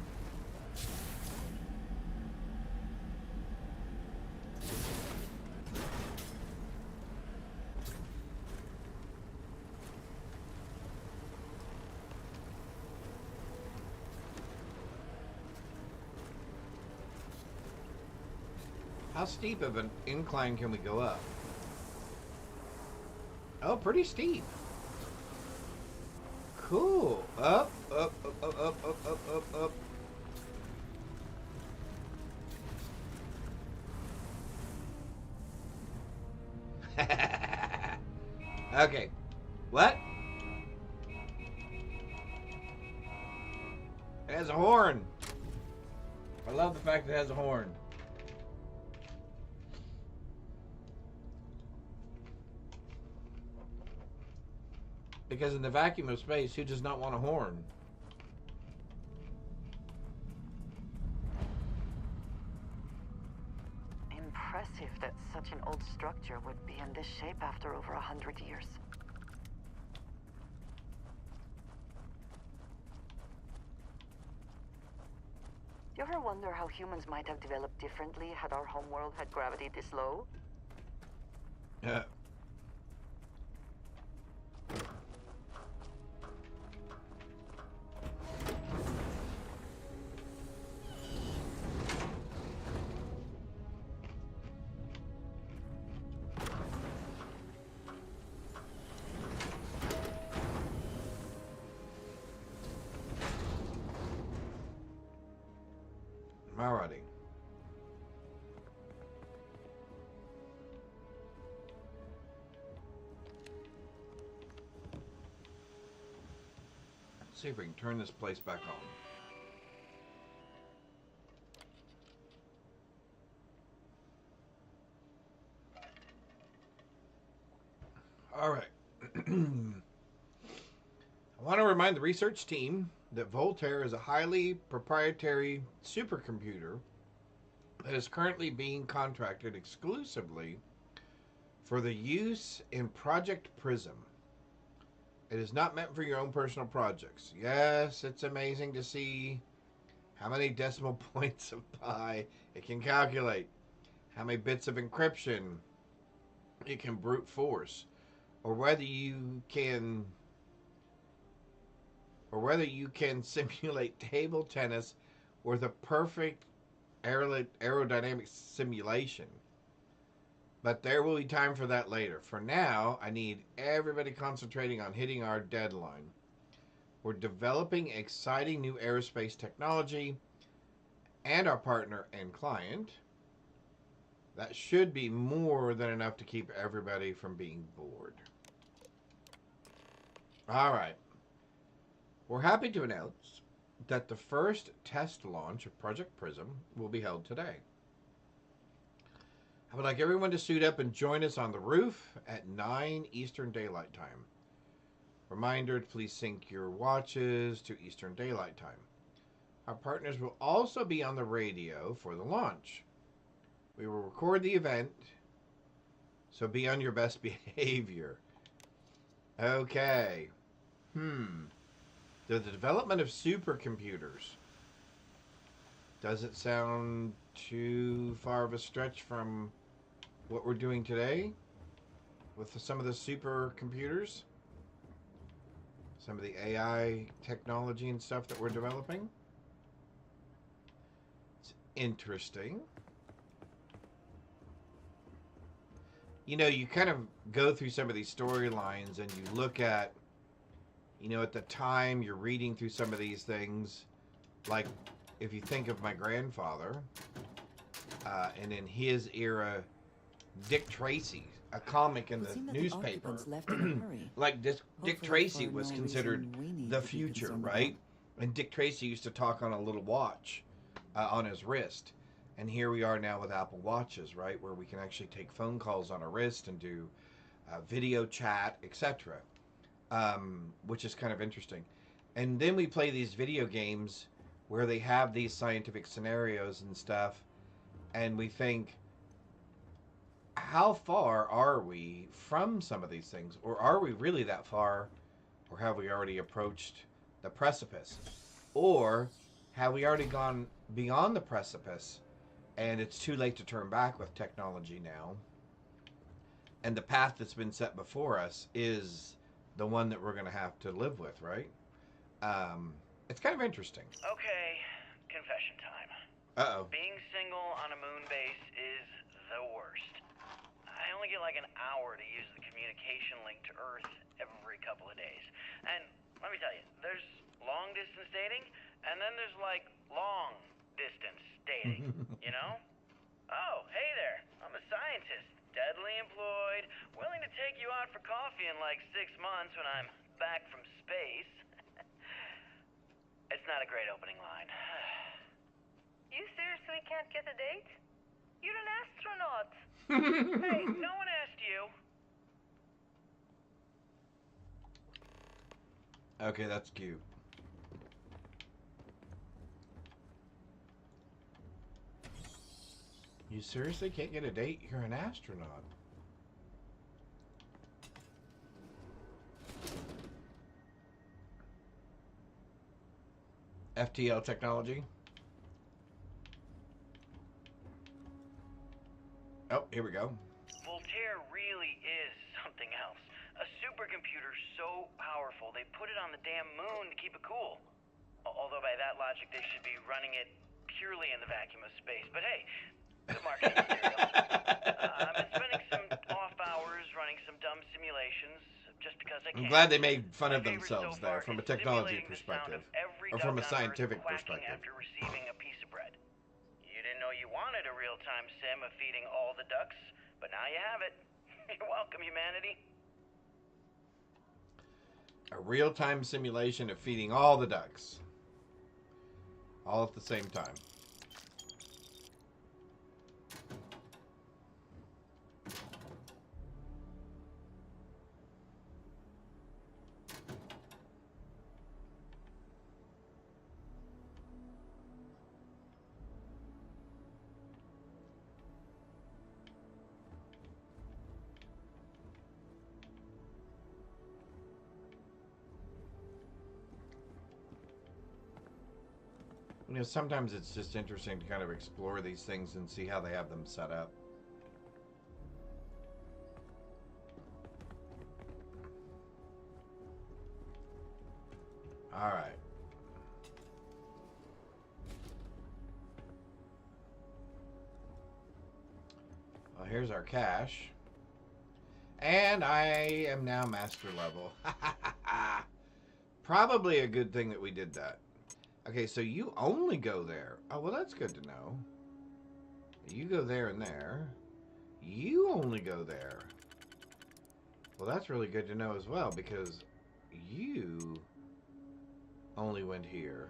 How steep of an incline can we go up? Oh, pretty steep. Cool. Up, up, up, up, up, up, up, up, up. Okay. What? It has a horn. I love the fact that it has a horn. Because in the vacuum of space, who does not want a horn? Impressive that such an old structure would be in this shape after over 100 years. Do you ever wonder how humans might have developed differently had our homeworld had gravity this low? Yeah. Alrighty. Let's see if we can turn this place back on. Alright. I I want to remind the research team that Voltaire is a highly proprietary supercomputer that is currently being contracted exclusively for the use in Project Prism. It is not meant for your own personal projects. Yes, it's amazing to see how many decimal points of pi it can calculate, how many bits of encryption it can brute force, or whether you can simulate table tennis with a perfect aerodynamic simulation. But there will be time for that later. For now, I need everybody concentrating on hitting our deadline. We're developing exciting new aerospace technology, and our partner and client. That should be more than enough to keep everybody from being bored. All right. We're happy to announce that the first test launch of Project Prism will be held today. I would like everyone to suit up and join us on the roof at 9 Eastern Daylight Time. Reminder to please sync your watches to Eastern Daylight Time. Our partners will also be on the radio for the launch. We will record the event, so be on your best behavior. Okay. The development of supercomputers. Does it sound too far of a stretch from what we're doing today with some of the supercomputers? Some of the AI technology and stuff that we're developing? It's interesting. You know, you kind of go through some of these storylines and you look at, you know, at the time you're reading through some of these things, like if you think of my grandfather, and in his era, Dick Tracy, a comic in the newspaper, like Dick Tracy was considered the future, right? And Dick Tracy used to talk on a little watch on his wrist. And here we are now with Apple Watches, right? Where we can actually take phone calls on our wrist and do video chat, etc. Which is kind of interesting. And then we play these video games where they have these scientific scenarios and stuff. And we think, how far are we from some of these things? Or are we really that far? Or have we already approached the precipice? Or have we already gone beyond the precipice and it's too late to turn back with technology now? And the path that's been set before us is the one that we're going to have to live with, right? It's kind of interesting. Okay, confession time. Uh-oh. Being single on a moon base is the worst. I only get like an hour to use the communication link to Earth every couple of days. And let me tell you, there's long distance dating, and then there's like long distance dating, you know? Oh, hey there, I'm a scientist, deadly employed, willing to take you out for coffee in like 6 months when I'm back from space. It's not a great opening line. You seriously can't get a date? You're an astronaut. Hey, no one asked you. Okay, that's cute. You seriously can't get a date? You're an astronaut. FTL technology. Oh, here we go. Voltaire really is something else. A supercomputer so powerful they put it on the damn moon to keep it cool. Although by that logic they should be running it purely in the vacuum of space. But hey, good marketing material. I've been spending some off hours running some dumb simulations just because I can. I'm glad they made fun of themselves there from a technology perspective. Or from a scientific perspective. After receiving a piece of bread. You didn't know you wanted a real-time sim of feeding all the ducks, but now you have it. You're welcome, humanity. A real-time simulation of feeding all the ducks. All at the same time. You know, sometimes it's just interesting to kind of explore these things and see how they have them set up. All right. Well, here's our cache. And I am now master level. Probably a good thing that we did that. Okay, so you only go there. Oh, well, that's good to know. You go there and there. You only go there. Well, that's really good to know as well, because you only went here.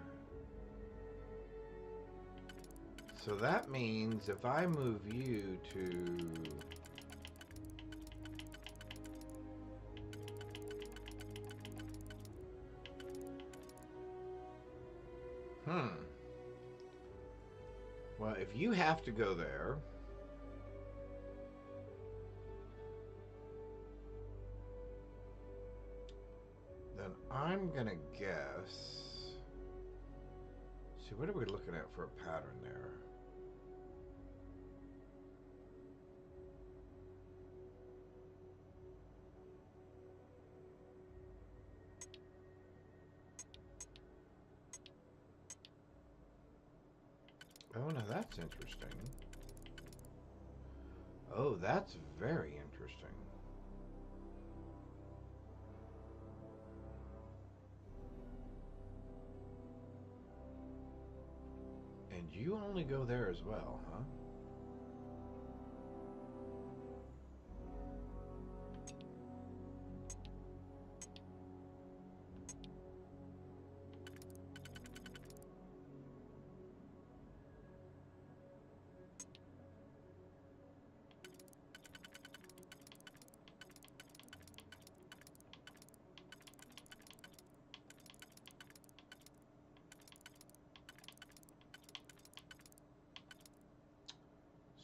So that means if I move you to... Well, if you have to go there... then I'm gonna guess... See, what are we looking at for a pattern there? Oh, now that's interesting. Oh, that's very interesting. And you only go there as well, huh?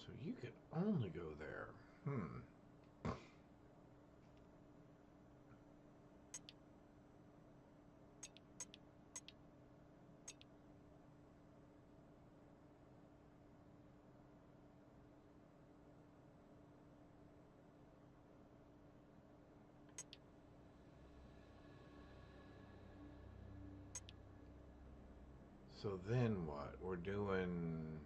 So you can only go there. So then what? We're doing...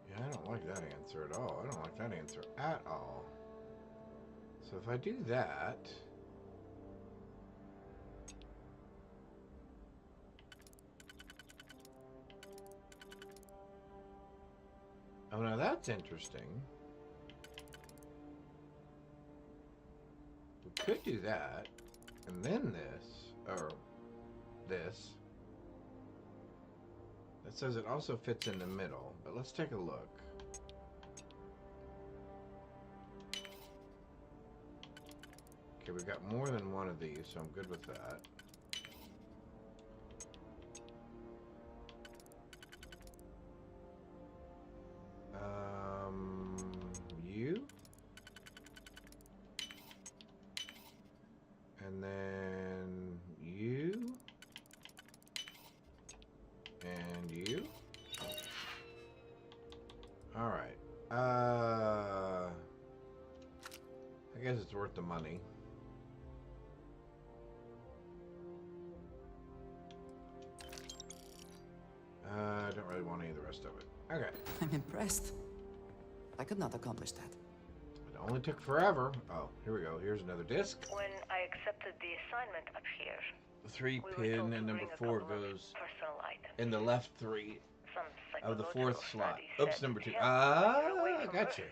Yeah, I don't like that answer at all. I don't like that answer at all. So if I do that... Oh, now that's interesting. We could do that, and then this, or this. That says it also fits in the middle, but let's take a look. Okay, we've got more than one of these, so I'm good with that. You. And then you. And you. All right. I guess it's worth the money. I don't really want any of the rest of it. Okay. I'm impressed. I could not accomplish that. It only took forever. Oh, here we go. Here's another disc. When I accepted the assignment up here, The 3 pin and number 4 goes in the left 3 of the 4th slot. Oops, number 2. Ah, gotcha.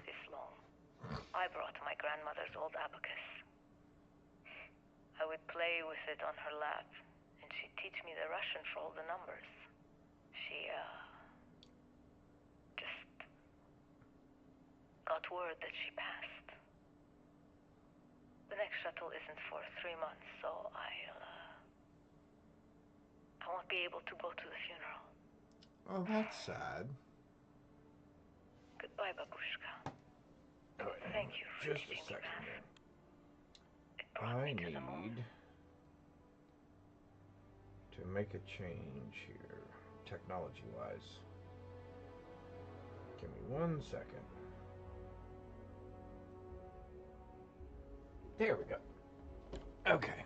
I brought my grandmother's old abacus. I would play with it on her lap, and she'd teach me the Russian for all the numbers. She, just got word that she passed. The next shuttle isn't for 3 months, so I won't be able to go to the funeral. Oh, that's sad. Goodbye, Babushka. All right, Thank you for just a teaching me second math. here. It brought I me to the moon. need to to make a change here, technology-wise. Give me 1 second. There we go. Okay.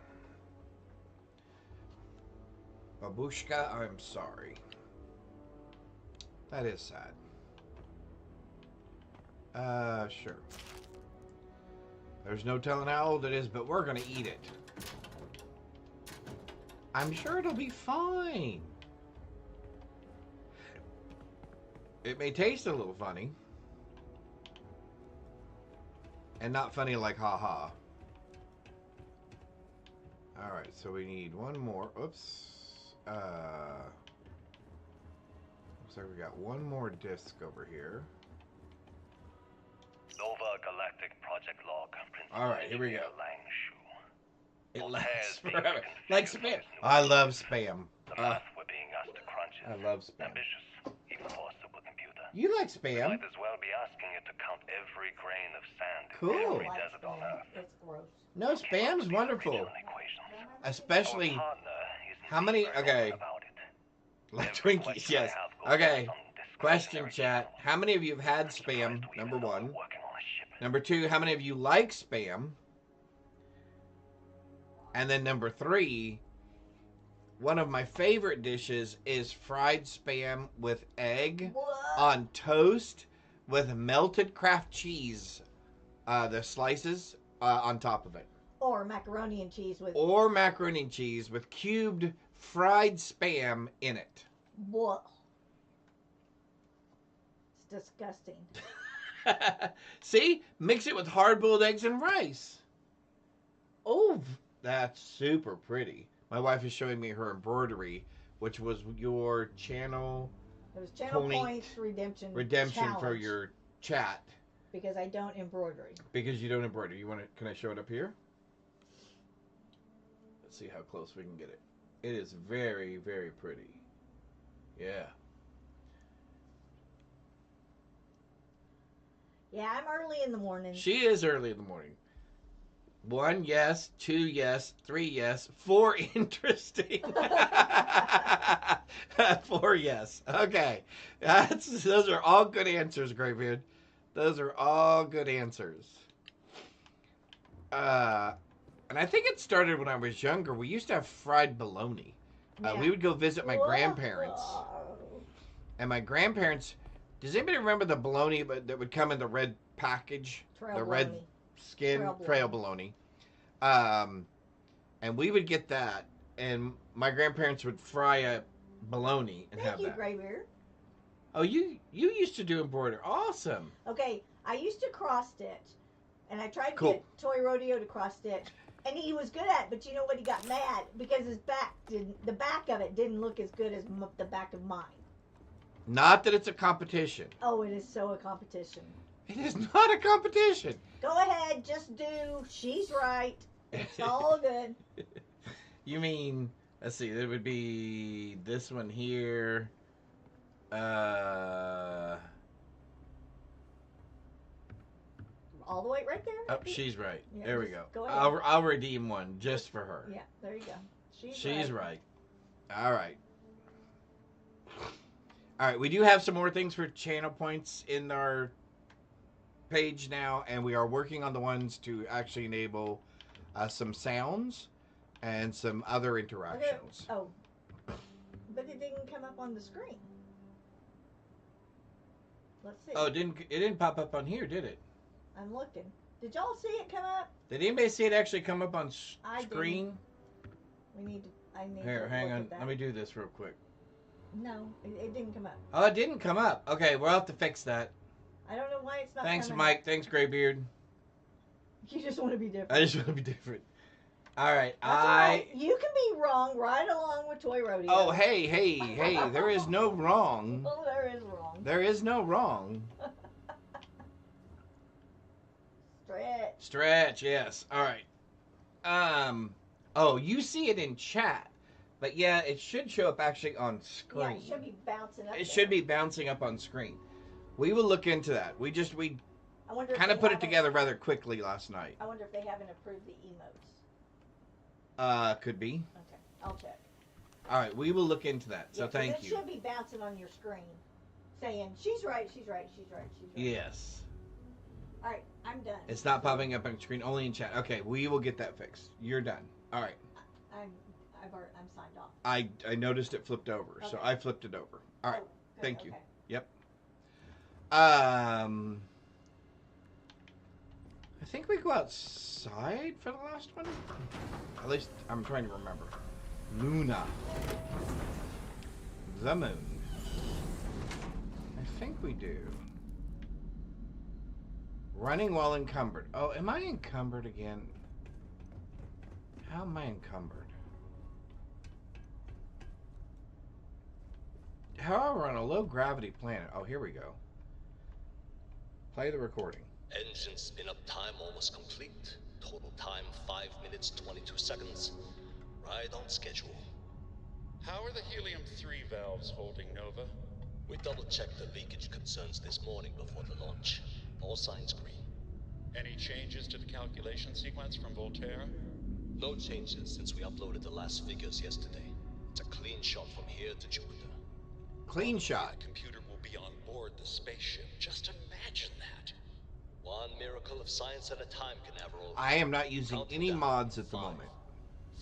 Babushka, I'm sorry. That is sad. Sure. There's no telling how old it is, but we're gonna eat it. I'm sure it'll be fine. It may taste a little funny. And not funny like haha. Alright, so we need one more. Oops. Looks like we got one more disc over here. Nova Galactic Project Log. Alright, here we go. It Prepares lasts being forever. confused Like spam. I love spam. The math we're being asked to crunch is I love spam. ambitious, even for a supercomputer. You like We spam? might as well be asking it to count every grain of sand Cool. in every desert on Earth. It's gross. No, spam's wonderful. Especially, how many, okay. Like Twinkies, yes. Okay. Question, chat. How many of you have had spam? Number one. Number two, how many of you like spam? And then number three, one of my favorite dishes is fried spam with egg on toast with melted Kraft cheese, the slices on top of it. Or macaroni and cheese with... Or macaroni and cheese with cubed fried spam in it. Whoa. It's disgusting. See? Mix it with hard-boiled eggs and rice. Oh, that's super pretty. My wife is showing me her embroidery, which was your channel... It was channel points redemption for challenge, your chat. because I don't embroidery. Because you don't embroider. You want to? Can I show it up here? Let's see how close we can get it. It is very, very pretty. Yeah. Yeah, I'm early in the morning. She is early in the morning. 1, yes. 2, yes. 3, yes. 4, interesting. 4, yes. Okay. Those are all good answers, Greybeard. Those are all good answers. And I think it started when I was younger. We used to have fried bologna. Yeah. We would go visit my grandparents. And my grandparents... Does anybody remember the bologna that would come in the red package? Trail the red bologna. skin trail bologna. And we would get that. And my grandparents would fry a bologna and have Thank you, that. Greybeard. Oh, you used to do embroidery. Awesome. Okay, I used to cross stitch, and I tried to Cool. get Toy Rodeo to cross stitch, and he was good at it. But you know what? He got mad because the back of it didn't look as good as the back of mine. Not that it's a competition. Oh, it is so a competition. It is not a competition. Go ahead, just do. She's right. It's all good. You mean, let's see, there would be this one here. All the way right there. Oh, she's right. Yeah, there we just go. go ahead. I'll redeem one just for her. Yeah, there you go. She's right. All right. All right, we do have some more things for channel points in our page now, and we are working on the ones to actually enable some sounds and some other interactions. Oh, but it didn't come up on the screen. Let's see. Oh, it didn't pop up on here, did it? I'm looking. Did y'all see it come up? Did anybody see it actually come up on I screen? Didn't. I need Here, to hang look on. at that. Let me do this real quick. No, it didn't come up. Oh, it didn't come up. Okay, we'll have to fix that. I don't know why it's not Thanks, coming Mike. up. Thanks, Greybeard. You just want to be different. I just want to be different. All right, That's all right. You can be wrong right along with Toy Rodeo. Oh, hey. There is no wrong. Oh, there is wrong. There is no wrong. Stretch, yes. All right. Oh, you see it in chat. But yeah, it should show up actually on screen. Yeah, it should be bouncing up. It should be bouncing up on screen. We will look into that. We I wonder if kind of they put it haven't- together rather quickly last night. I wonder if they haven't approved the emotes. Could be. Okay, I'll check. All right, we will look into that. So thank it you. should be bouncing on your screen, saying she's right, she's right, she's right, she's right. Yes. All right, I'm done. It's not popping up on the screen, only in chat. Okay, we will get that fixed. You're done. All right. I'm signed off. I noticed it flipped over, so Okay. I flipped it over. All right. Good, Thank you. okay. Yep. I think we go outside for the last one. At least I'm trying to remember. Luna. The moon. I think we do. Running while encumbered. Oh, am I encumbered again? How am I encumbered? However, on a low-gravity planet... Oh, here we go. Play the recording. Engine spin-up time almost complete. Total time 5 minutes 22 seconds. Right on schedule. How are the helium-3 valves holding, Nova? We double-checked the leakage concerns this morning before the launch. All signs green. Any changes to the calculation sequence from Volterra? No changes since we uploaded the last figures yesterday. It's a clean shot from here to Jupiter. Clean shot. The computer will be on board the spaceship. Just imagine that. One miracle of science at a time, Canaveral. I am not using Counting any down. mods at the 5, moment.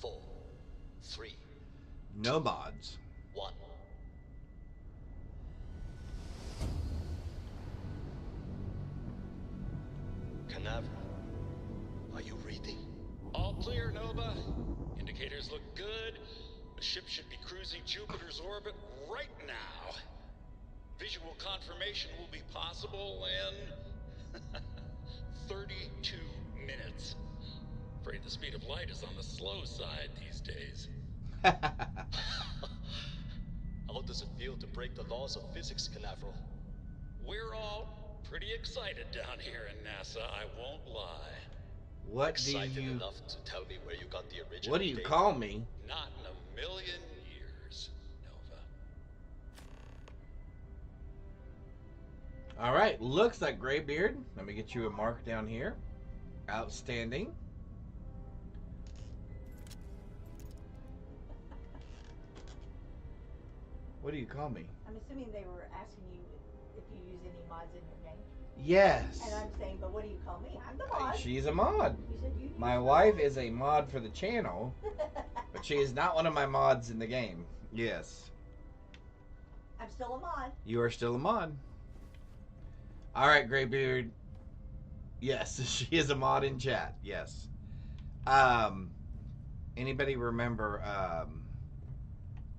4, 3, No mods. 1. Canaveral, are you reading? All clear, Nova. Indicators look good. The ship should be cruising Jupiter's orbit right now. Visual confirmation will be possible in 32 minutes. Afraid the speed of light is on the slow side these days. How does it feel to break the laws of physics, Canaveral? We're all pretty excited down here in NASA, I won't lie. What Excited do you... enough to tell me where you got the original What do you data? call me? Not in a million years, Nova. All right, looks like Graybeard. Let me get you a mark down here. Outstanding. What do you call me? I'm assuming they were asking you if you use any mods in your name. Yes. And I'm saying, but what do you call me? I'm the mod. She's a mod. You said you use My the wife mod? is a mod for the channel, but she is not one of my mods in the game. Yes. I'm still a mod. You are still a mod. All right, Graybeard. Yes, she is a mod in chat. Yes. Anybody remember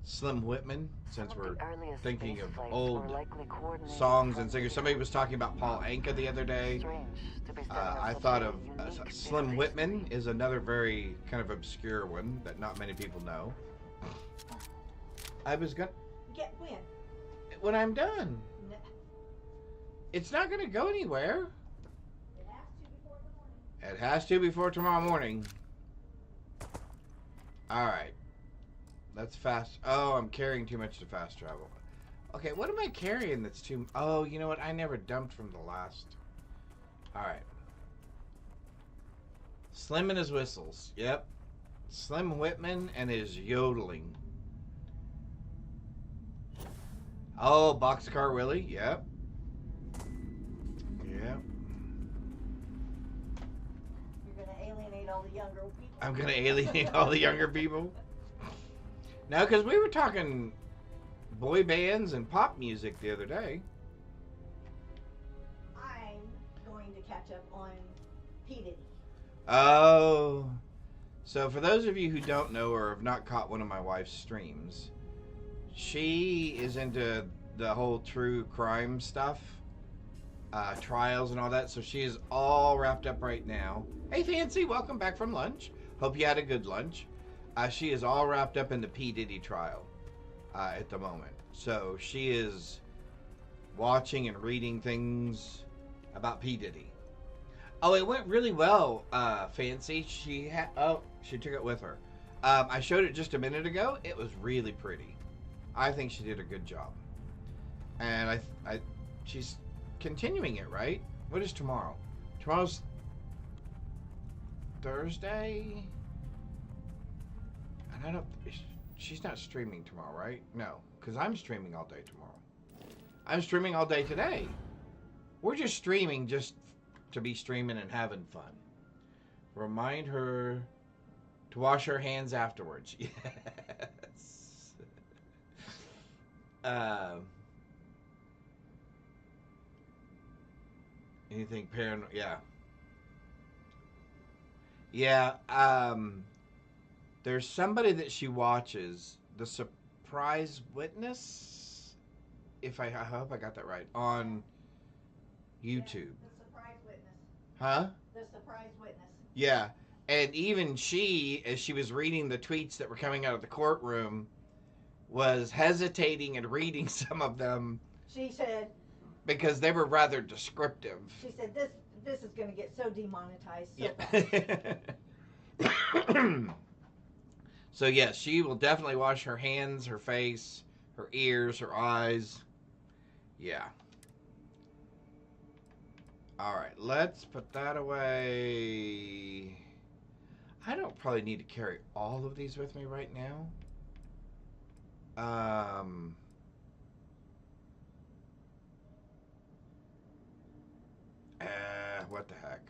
Slim Whitman? Since we're thinking of old songs and singers, somebody was talking about Paul Anka the other day. I thought of Slim Whitman is another very kind of obscure one that not many people know. I was gonna Get when I'm done. No. It's not gonna go anywhere. It has to before the morning. It has to before tomorrow morning. All right. That's fast. Oh, I'm carrying too much to fast travel. Okay, what am I carrying that's too... Oh, you know what? I never dumped from the last... All right. Slim and his whistles. Yep. Slim Whitman and his yodeling. Oh, Boxcar Willie. Yep. Yep. You're going to alienate all the younger people. I'm going to alienate all the younger people. No, because we were talking boy bands and pop music the other day. I'm going to catch up on P. Diddy. Oh. So for those of you who don't know or have not caught one of my wife's streams, she is into the whole true crime stuff, trials and all that. So she is all wrapped up right now. Hey, Fancy, welcome back from lunch. Hope you had a good lunch. She is all wrapped up in the P. Diddy trial at the moment. So she is watching and reading things about P. Diddy. Oh, it went really well, Fancy. She took it with her. I showed it just a minute ago. It was really pretty. I think she did a good job. And she's continuing it, right? What is tomorrow? Tomorrow's Thursday. And she's not streaming tomorrow, right? No, because I'm streaming all day tomorrow. I'm streaming all day today. We're just streaming just to be streaming and having fun. Remind her to wash her hands afterwards. Yes. Anything paranoid? Yeah. Yeah. There's somebody that she watches, The Surprise Witness. I hope I got that right, on YouTube. The surprise witness. Huh? The surprise witness. Yeah. And even she, as she was reading the tweets that were coming out of the courtroom, was hesitating and reading some of them. She said, because they were rather descriptive. She said, this is going to get so demonetized so fast. So yes, she will definitely wash her hands, her face, her ears, her eyes. Yeah. All right, let's put that away. I don't probably need to carry all of these with me right now. What the heck?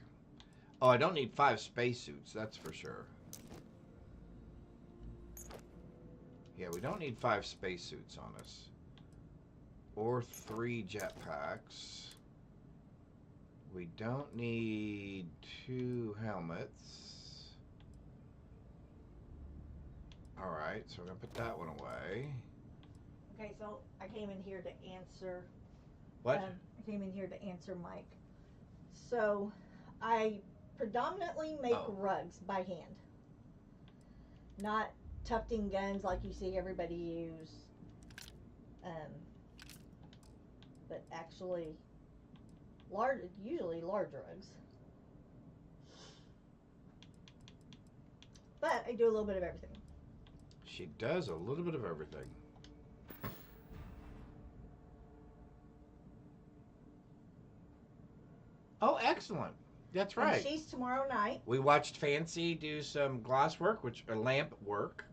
Oh, I don't need 5 spacesuits, that's for sure. Yeah, we don't need 5 spacesuits on us. Or 3 jetpacks. We don't need 2 helmets. Alright, so we're going to put that one away. Okay, so I came in here to answer... What? I came in here to answer Mike. So, I predominantly make rugs by hand. Not tufting guns like you see everybody use. But actually, usually large rugs. But I do a little bit of everything. She does a little bit of everything. Oh, excellent. That's right. And she's tomorrow night. We watched Fancy do some glass work, lamp work,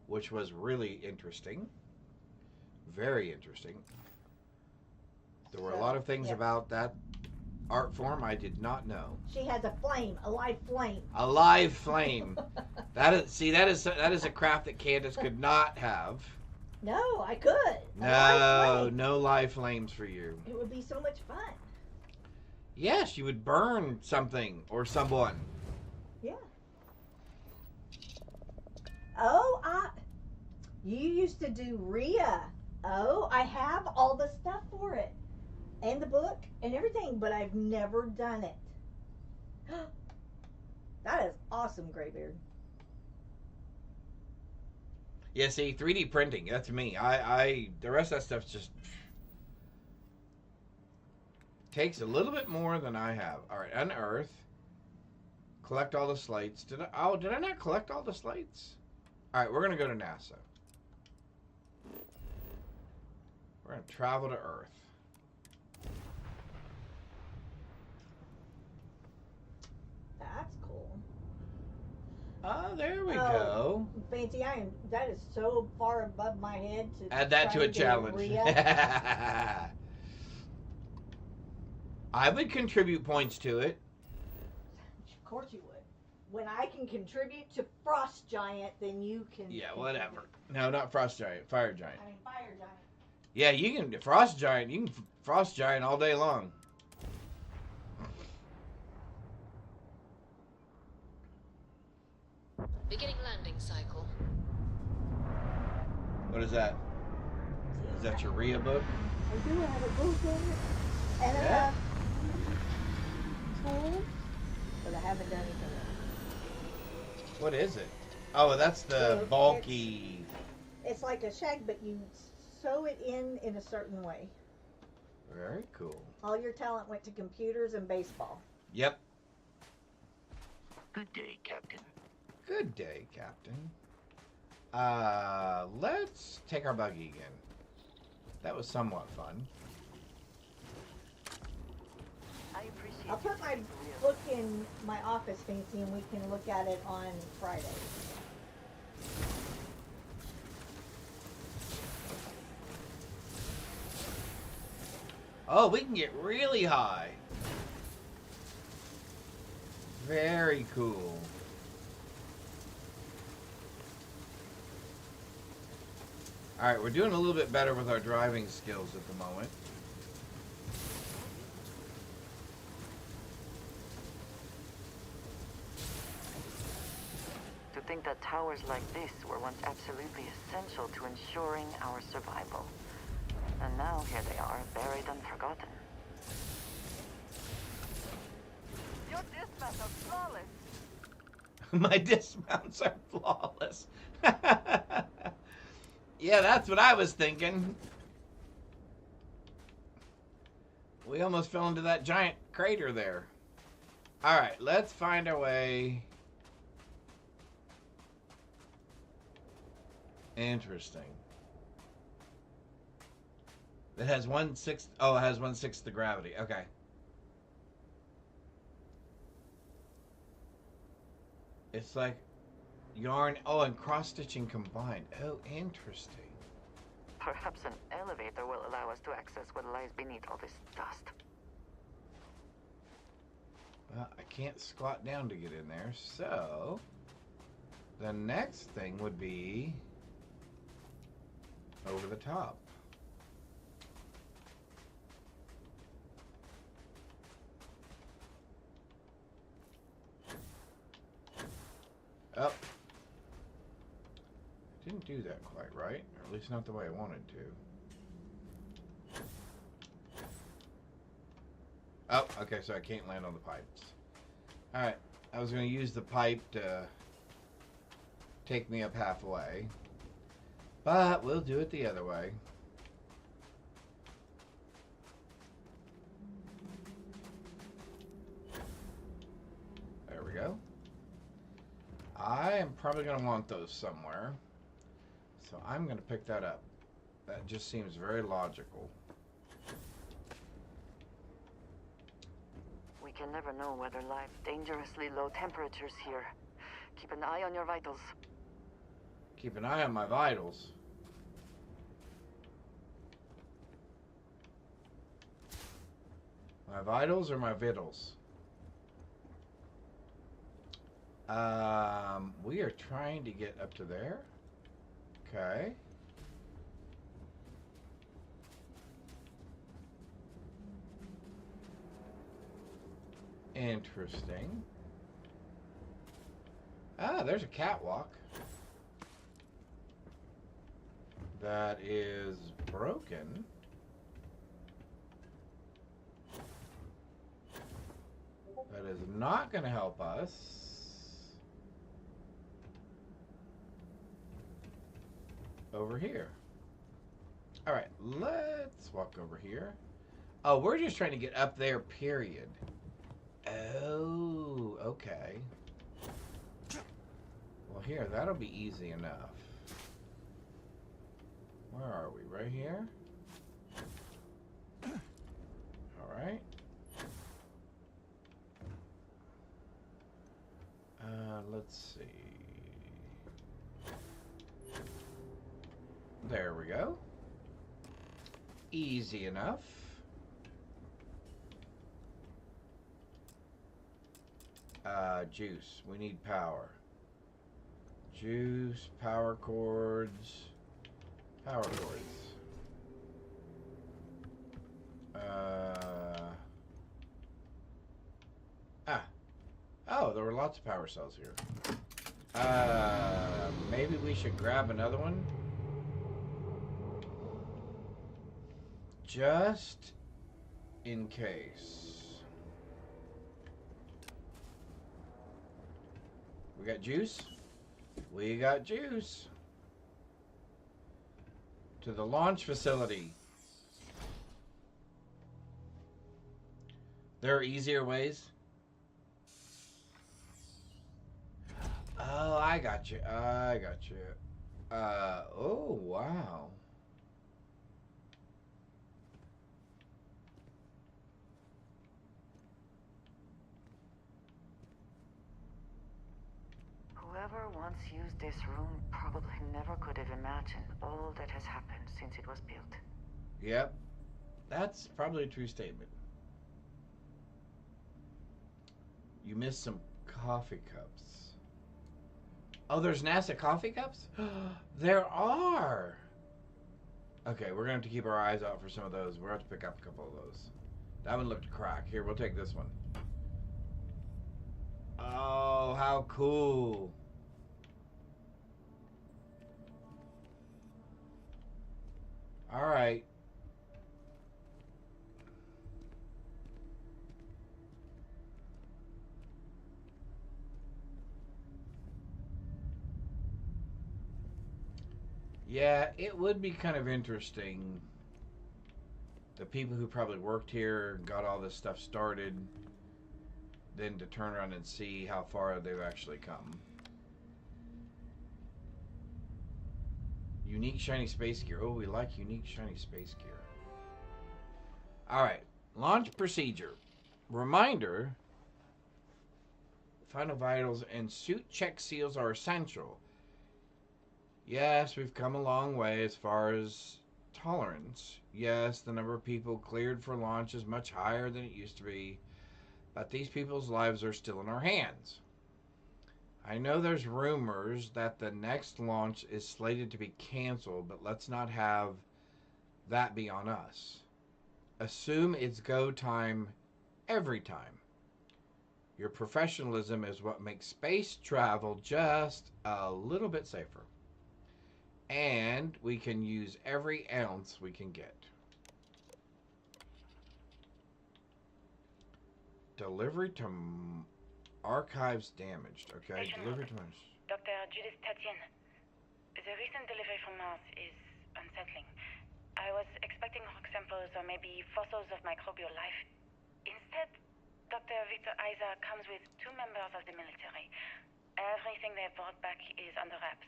which was really interesting. Very interesting. There were a lot of things about that art form I did not know. She has a flame, a live flame. A live flame. That is a craft that Candace could not have. No, I could. No live flames for you. It would be so much fun. Yes, you would burn something or someone. Yeah. Oh, you used to do Rhea. Oh, I have all the stuff for it. And the book and everything, but I've never done it. That is awesome, Graybeard. Yeah, see, 3D printing, that's me. The rest of that stuff's just takes a little bit more than I have. All right, unearth. Collect all the slates. Did I not collect all the slates? All right, we're going to go to NASA. We're going to travel to Earth. That's cool. Oh, there we go. Fancy Iron. That is so far above my head to add that to a challenge. I would contribute points to it. Of course you would. When I can contribute to Frost Giant, then you can... Yeah, whatever. No, not Frost Giant. Fire Giant. I mean, Fire Giant. Yeah, you can... Frost Giant. You can Frost Giant all day long. Beginning landing cycle. What is that? Is that your Rhea book? I do have a book in it. And a tool, but I haven't done anything else. What is it? Oh, that's the bulky... It's like a shag, but you sew it in a certain way. Very cool. All your talent went to computers and baseball. Yep. Good day, Captain. Good day, Captain. Let's take our buggy again. That was somewhat fun. I'll put my book in my office, Fancy, and we can look at it on Friday. Oh, we can get really high. Very cool. Alright, we're doing a little bit better with our driving skills at the moment. To think that towers like this were once absolutely essential to ensuring our survival. And now here they are, buried and forgotten. Your dismounts are flawless. My dismounts are flawless. Yeah, that's what I was thinking. We almost fell into that giant crater there. Alright, let's find our way. Interesting. It has 1/6. Oh, it has 1/6 the gravity. Okay. It's like yarn. Oh, and cross stitching combined. Oh, interesting. Perhaps an elevator will allow us to access what lies beneath all this dust. Well, I can't squat down to get in there, so the next thing would be over the top. Oh. Didn't do that quite right, or at least not the way I wanted to. Oh, okay, so I can't land on the pipes. Alright, I was going to use the pipe to take me up halfway, but we'll do it the other way. There we go. I am probably going to want those somewhere. So I'm going to pick that up. That just seems very logical. We can never know whether lies dangerously low temperatures here. Keep an eye on your vitals. Keep an eye on my vitals. My vitals or my vittles? We are trying to get up to there. Okay. Interesting. Ah, there's a catwalk. That is broken. That is not going to help us. Over here. Alright, let's walk over here. Oh, we're just trying to get up there, period. Oh, okay. Well, here, that'll be easy enough. Where are we? Right here? Alright. Let's see. There we go. Easy enough. Juice. We need power. Juice, power cords. Power cords. Oh, there were lots of power cells here. Maybe we should grab another one. Just in case. We got juice? We got juice. To the launch facility. There are easier ways. Oh, I got you. I got you. Oh, wow. Whoever once used this room probably never could have imagined all that has happened since it was built. Yep. That's probably a true statement. You missed some coffee cups. Oh, there's NASA coffee cups? There are! Okay, we're going to have to keep our eyes out for some of those. We're going to have to pick up a couple of those. That one looked crack. Here, we'll take this one. Oh, how cool. Alright. Yeah, it would be kind of interesting. The people who probably worked here, got all this stuff started, then to turn around and see how far they've actually come. Unique shiny space gear. Oh, we like unique shiny space gear. Alright, launch procedure. Reminder, final vitals and suit check seals are essential. Yes, we've come a long way as far as tolerance. Yes, the number of people cleared for launch is much higher than it used to be, but these people's lives are still in our hands. I know there's rumors that the next launch is slated to be canceled, but let's not have that be on us. Assume it's go time every time. Your professionalism is what makes space travel just a little bit safer. And we can use every ounce we can get. Delivery to archives damaged. Okay, delivery to my... Dr. Judith Tatian, the recent delivery from Mars is unsettling. I was expecting rock samples or maybe fossils of microbial life. Instead, Dr. Victor Isa comes with 2 members of the military. Everything they brought back is under wraps.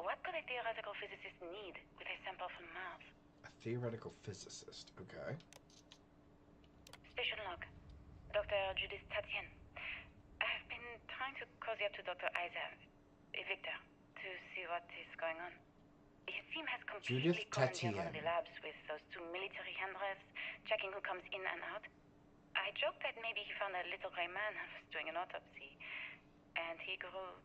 What could a theoretical physicist need with a sample from Mars? A theoretical physicist, okay. Station log. Dr. Judith Tatian. I've been trying to cozy up to Dr. Isa, Victor, to see what is going on. His team has completely commandeered one of the labs with those 2 military handlers, checking who comes in and out. I joked that maybe he found a little gray man and was doing an autopsy, and he grew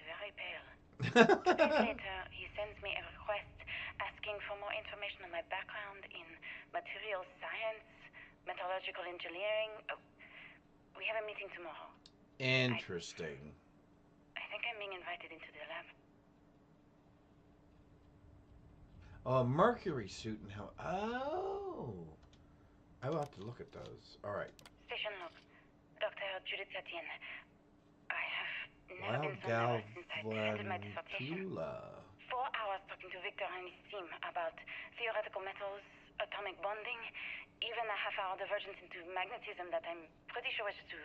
very pale. 2 days later, he sends me a request asking for more information on my background in materials science, metallurgical engineering. Oh, we have a meeting tomorrow. Interesting. I think I'm being invited into the lab. Oh, Mercury suit and how... Oh! I will have to look at those. Alright. Station log. Dr. Judith Tatian. I have never been so nervous since I defended my dissertation. 4 hours talking to Victor and his team about theoretical metals, atomic bonding, even a half-hour divergence into magnetism that I'm pretty sure was to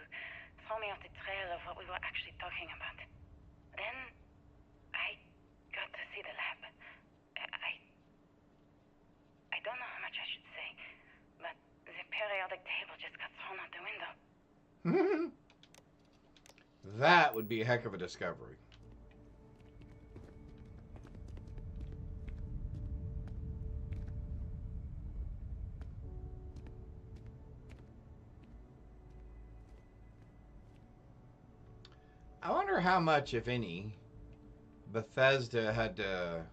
throw me off the trail of what we were actually talking about. Then, I got to see the lab. I don't know how much I should say, but the periodic table just got thrown out the window. That would be a heck of a discovery. I wonder how much, if any, Bethesda had to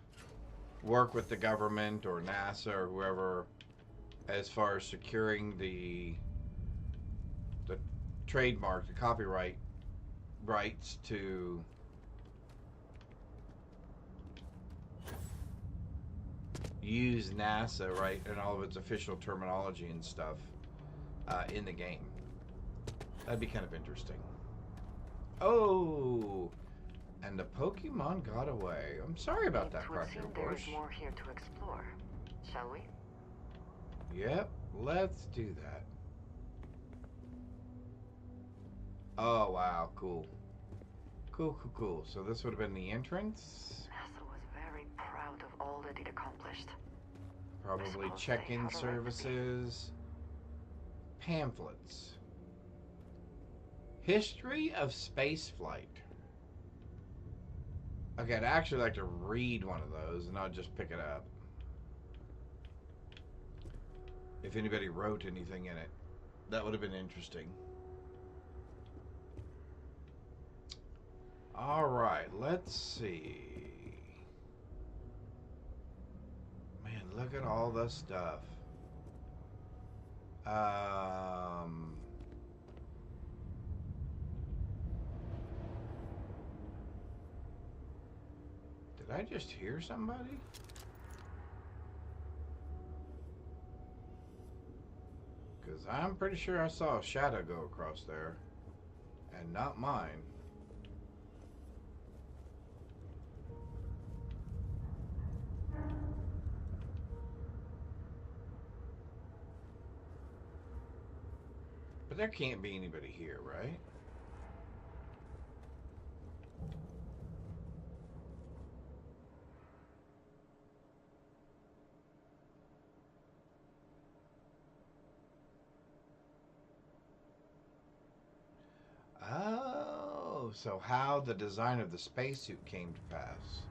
work with the government or NASA or whoever as far as securing the trademark, the copyright rights to use NASA, right, and all of its official terminology and stuff in the game. That'd be kind of interesting. Oh, and the Pokemon got away. I'm sorry about that, Proctor Bush. There's more here to explore, shall we? Yep, let's do that. Oh, wow, cool. Cool. So this would have been the entrance? NASA was very proud of all that it accomplished. Probably check-in services. Pamphlets. History of spaceflight. Okay, I'd actually like to read one of those and not just pick it up. If anybody wrote anything in it, that would have been interesting. All right, let's see. Man, look at all the stuff. Did I just hear somebody? Because I'm pretty sure I saw a shadow go across there. And not mine. But there can't be anybody here, right? Oh, so how the design of the spacesuit came to pass.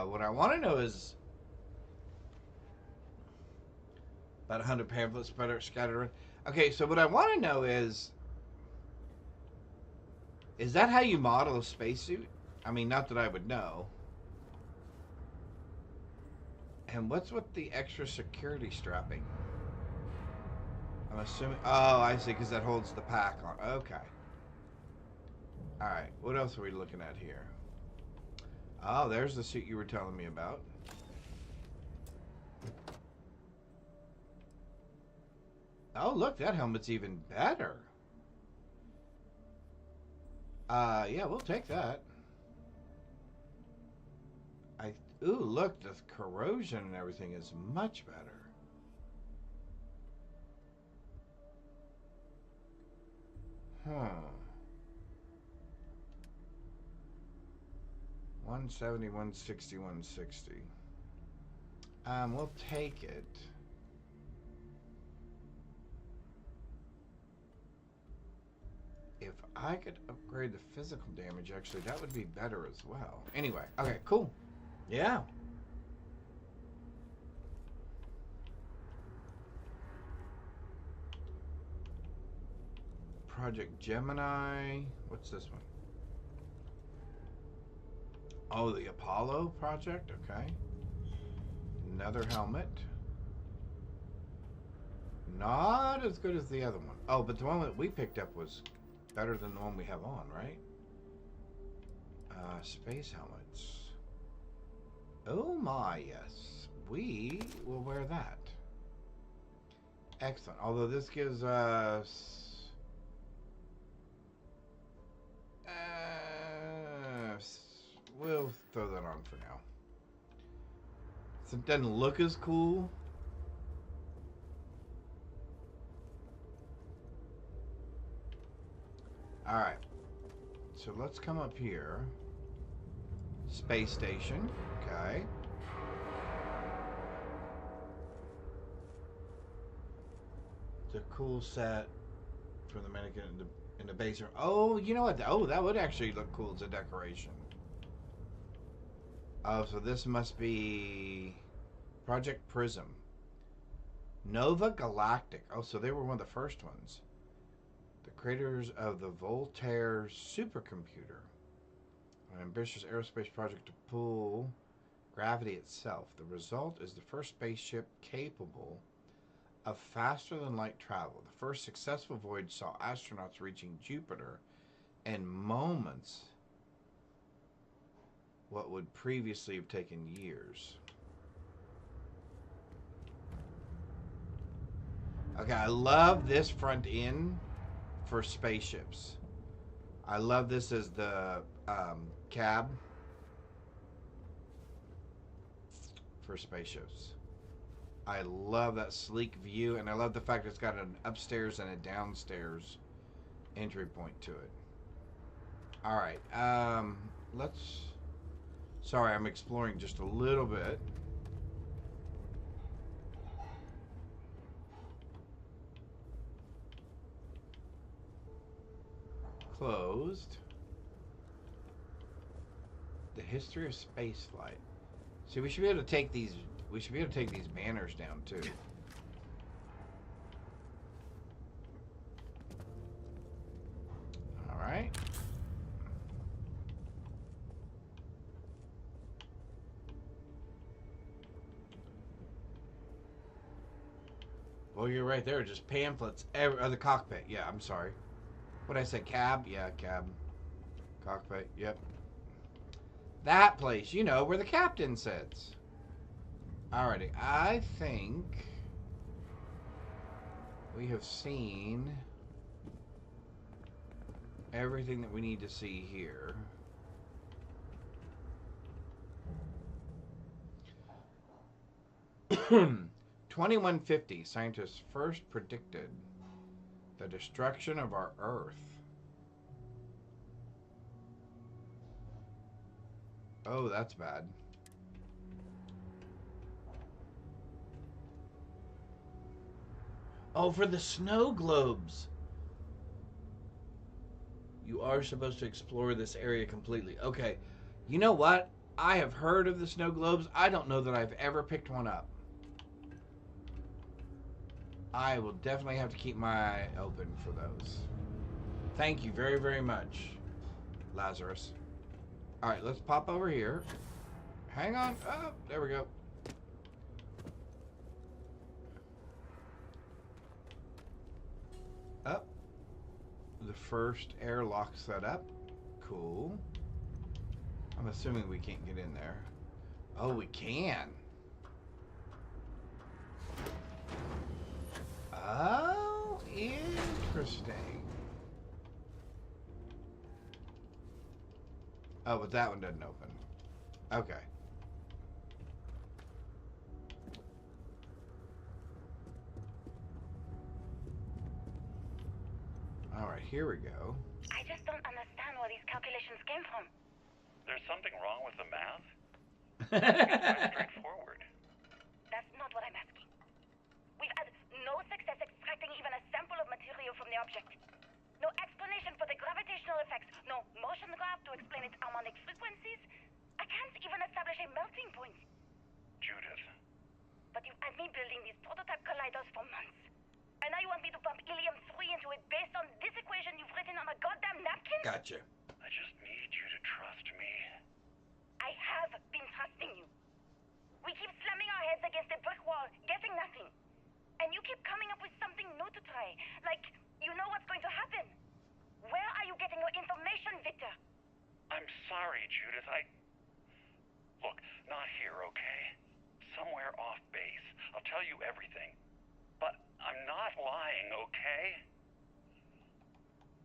What I want to know is about 100 pamphlets scattered around. Okay, so what I want to know is that how you model a spacesuit? I mean, not that I would know. And what's with the extra security strapping? I'm assuming... Oh, I see, because that holds the pack on. Okay. Alright, what else are we looking at here? Oh, there's the suit you were telling me about. Oh, look, that helmet's even better. Yeah, we'll take that. Ooh, look, the corrosion and everything is much better. Huh. 170, 160, 160. We'll take it. If I could upgrade the physical damage, actually, that would be better as well. Anyway, okay, cool. Yeah. Project Gemini. What's this one? Oh, the Apollo project? Okay. Another helmet. Not as good as the other one. Oh, but the one that we picked up was better than the one we have on, right? Space helmets. Oh my, yes. We will wear that. Excellent. Although this gives us... we'll throw that on for now. So it doesn't look as cool. Alright. So let's come up here. Space station. Okay. It's a cool set for the mannequin in the basement. Oh, you know what? Oh, that would actually look cool as a decoration. Oh, so this must be Project Prism. Nova Galactic. Oh, so they were one of the first ones. The creators of the Voltaire supercomputer. An ambitious aerospace project to pull gravity itself. The result is the first spaceship capable of faster-than-light travel. The first successful voyage saw astronauts reaching Jupiter in moments what would previously have taken years. Okay, I love this front end for spaceships. I love this as the cab for spaceships. I love that sleek view, and I love the fact it's got an upstairs and a downstairs entry point to it. All right, let's... Sorry, I'm exploring just a little bit. Closed. The history of spaceflight. See, we should be able to take these We should be able to take these banners down, too. Alright. Well, you're right there. Just pamphlets. The cockpit. Yeah, I'm sorry. What did I say? Cab? Yeah, cab. Cockpit. Yep. That place. You know, where the captain sits. Alrighty. I think we have seen everything that we need to see here. "2150, scientists first predicted the destruction of our Earth." Oh, that's bad. Oh, for the snow globes. You are supposed to explore this area completely. Okay. You know what? I have heard of the snow globes. I don't know that I've ever picked one up. I will definitely have to keep my eye open for those. Thank you very, very much, Lazarus. Alright, let's pop over here. Hang on. Oh, there we go. Up. The first airlock set up. Cool. I'm assuming we can't get in there. Oh, we can. Oh, interesting. Oh, but that one doesn't open. Okay. Alright, here we go. I just don't understand where these calculations came from. There's something wrong with the math? It's quite straightforward. That's not what I'm asking. We've had no success extracting even a sample of material from the object. No explanation for the gravitational effects. No motion graph to explain its harmonic frequencies. I can't even establish a melting point. Judith. But you've had me building these prototype colliders for months. And now you want me to pump helium-3 into it based on this equation you've written on a goddamn napkin? Gotcha. I just need you to trust me. I have been trusting you. We keep slamming our heads against a brick wall, getting nothing. And you keep coming up with something new to try. Like, you know what's going to happen. Where are you getting your information, Victor? I'm sorry, Judith. Look, not here, okay? Somewhere off base. I'll tell you everything. But I'm not lying, okay?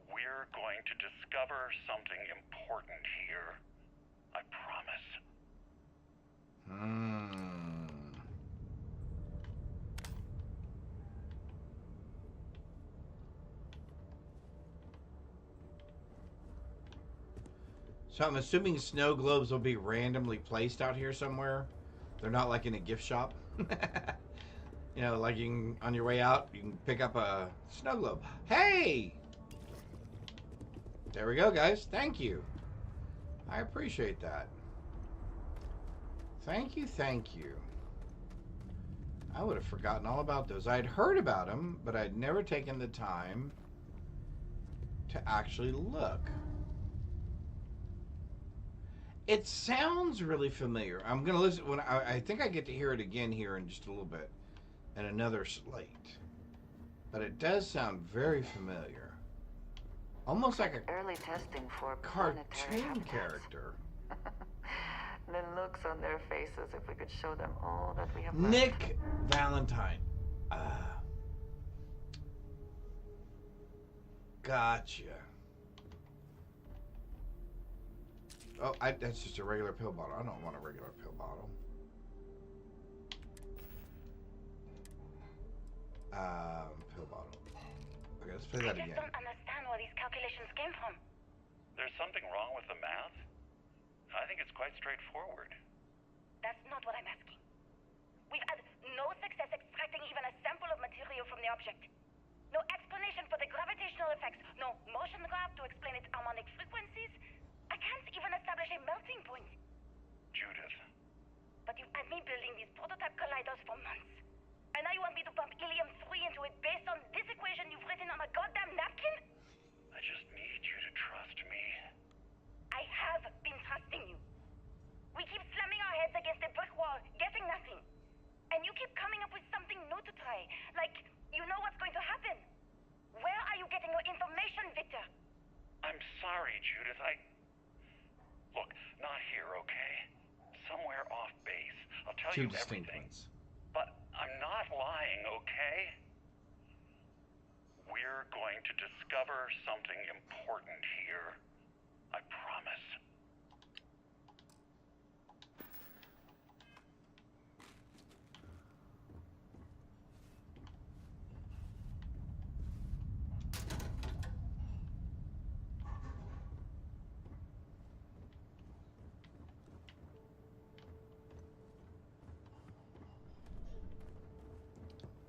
We're going to discover something important here. I promise. So I'm assuming snow globes will be randomly placed out here somewhere. They're not like in a gift shop. You know, like you can, on your way out, you can pick up a snow globe. Hey! There we go, guys. Thank you. I appreciate that. Thank you, thank you. I would have forgotten all about those. I'd heard about them, but I'd never taken the time to actually look. It sounds really familiar. I'm going to listen when I think I get to hear it again here in just a little bit. And another slate. But it does sound very familiar. Almost like a early testing for cartoon character. The looks on their faces if we could show them all that we have left. Nick Valentine. Gotcha. Oh, that's just a regular pill bottle. I don't want a regular pill bottle. Pill bottle. Okay, let's play that again. I just don't understand where these calculations came from. There's something wrong with the math? I think it's quite straightforward. That's not what I'm asking. We've had no success extracting even a sample of material from the object. No explanation for the gravitational effects. No motion graph to explain its harmonic frequencies. I can't even establish a melting point. Judith. But you've had me building these prototype tell Two you distinct everything. ones. But I'm not lying, okay? We're going to discover something important here. I promise.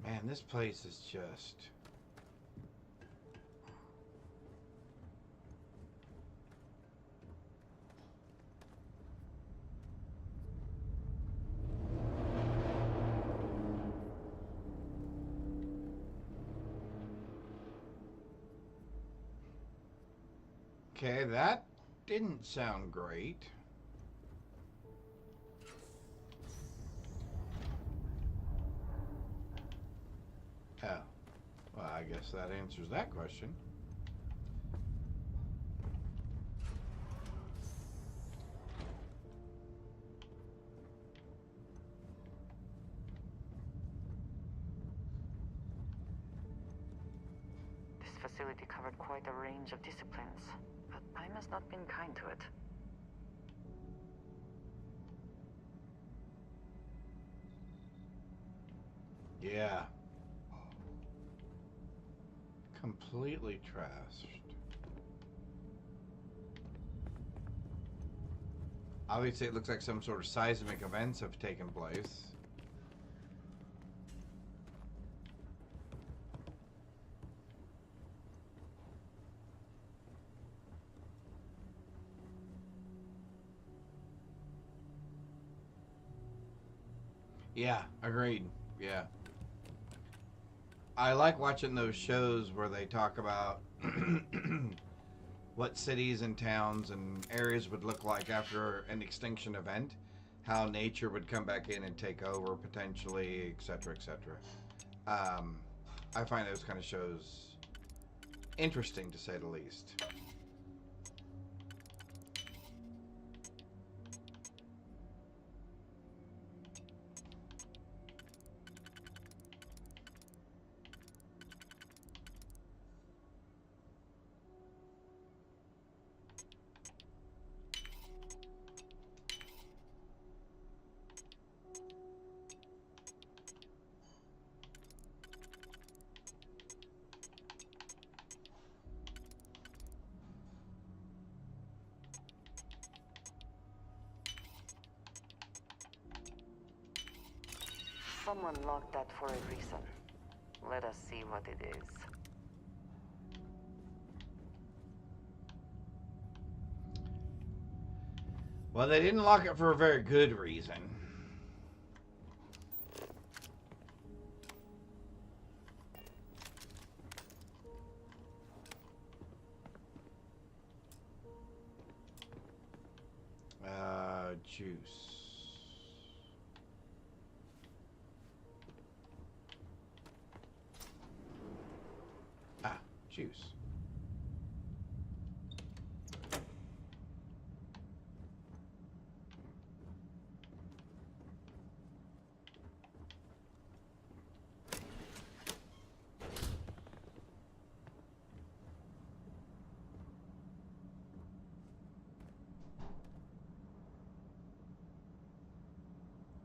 Man, this place is just... Okay, that didn't sound great. Oh. Well, I guess that answers that question. This facility covered quite a range of disciplines, but time has not been kind to it. Yeah. Completely trashed. Obviously, it looks like some sort of seismic events have taken place. Yeah, agreed. Yeah. I like watching those shows where they talk about what cities and towns and areas would look like after an extinction event, how nature would come back in and take over potentially, etc., etc. I find those kind of shows interesting, to say the least. Someone locked that for a reason. Let us see what it is. Well, they didn't lock it for a very good reason. Juice. Juice.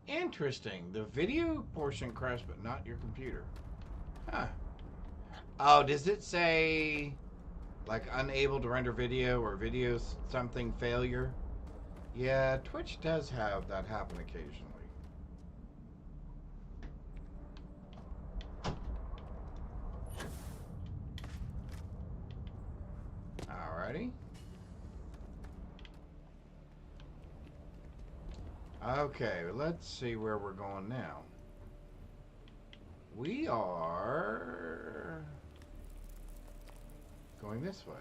Interesting. The video portion crashed, but not your computer. Huh. Oh, does it say, like, unable to render video or video something failure? Yeah, Twitch does have that happen occasionally. Alrighty. Okay, let's see where we're going now. We are going this way.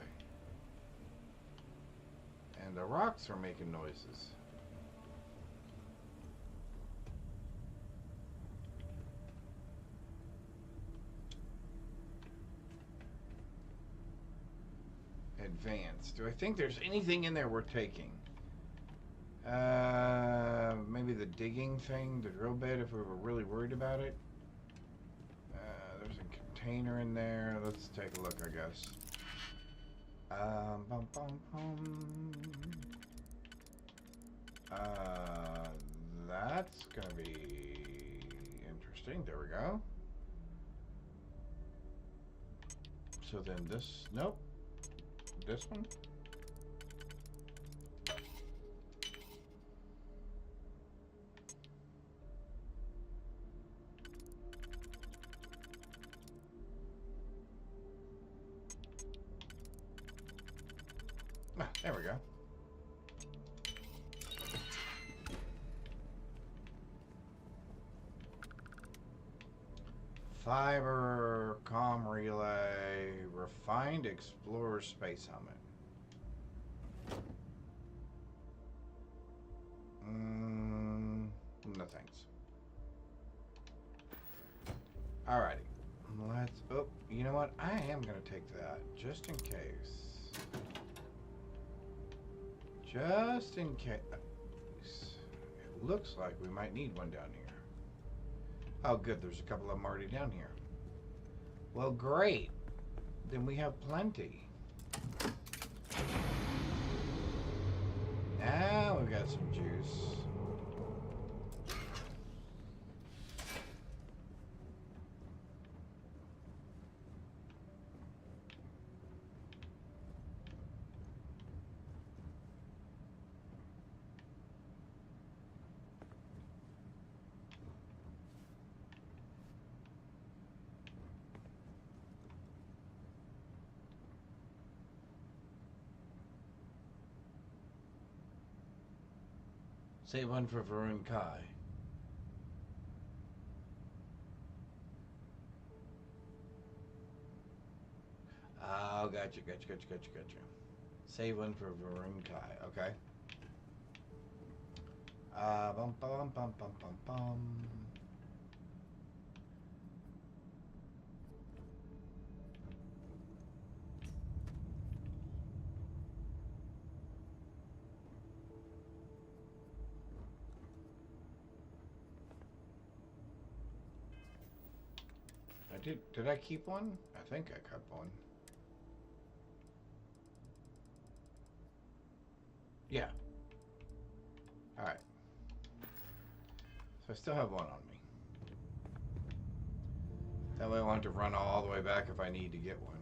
And the rocks are making noises. Advanced. Do I think there's anything in there we're taking? Maybe the digging thing, the drill bit, if we were really worried about it. There's a container in there. Let's take a look, I guess. Bum, bum, bum. That's gonna be interesting. There we go. So then this, nope. This one. Ah, there we go. Fiber, comm relay, refined explorer space helmet. No thanks. Alrighty. Let's, oh, you know what? I am going to take that, just in case. Just in case. It looks like we might need one down here. Oh, good. There's a couple of them already down here. Well, great. Then we have plenty. Now we've got some juice. Save one for Varun Kai. Oh, gotcha. Save one for Varun Kai. Okay. Bum bum bum bum bum bum. Did I keep one? I think I kept one. Yeah. Alright. So I still have one on me. That way I want to run all the way back if I need to get one.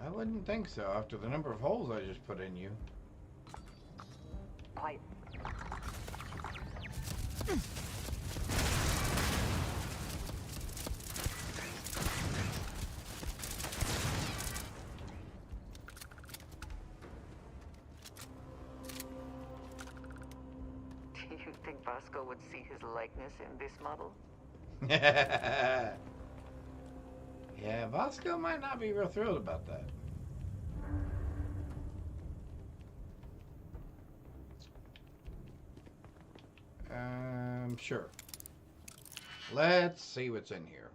I wouldn't think so after the number of holes I just put in you. Quiet. Do you think Vasco would see his likeness in this model? Yeah, Vasco might not be real thrilled about that. Sure. Let's see what's in here.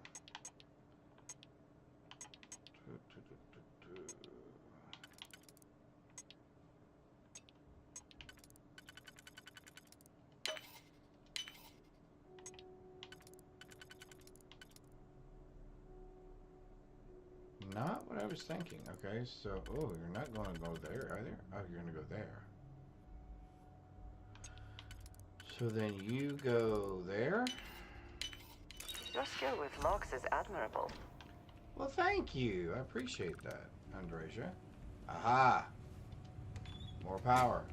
Not what I was thinking. Okay, so, oh, you're not going to go there either. Oh, you're going to go there. So then you go there. Your skill with logs is admirable. Well, thank you. I appreciate that, Andresia. Aha! More power.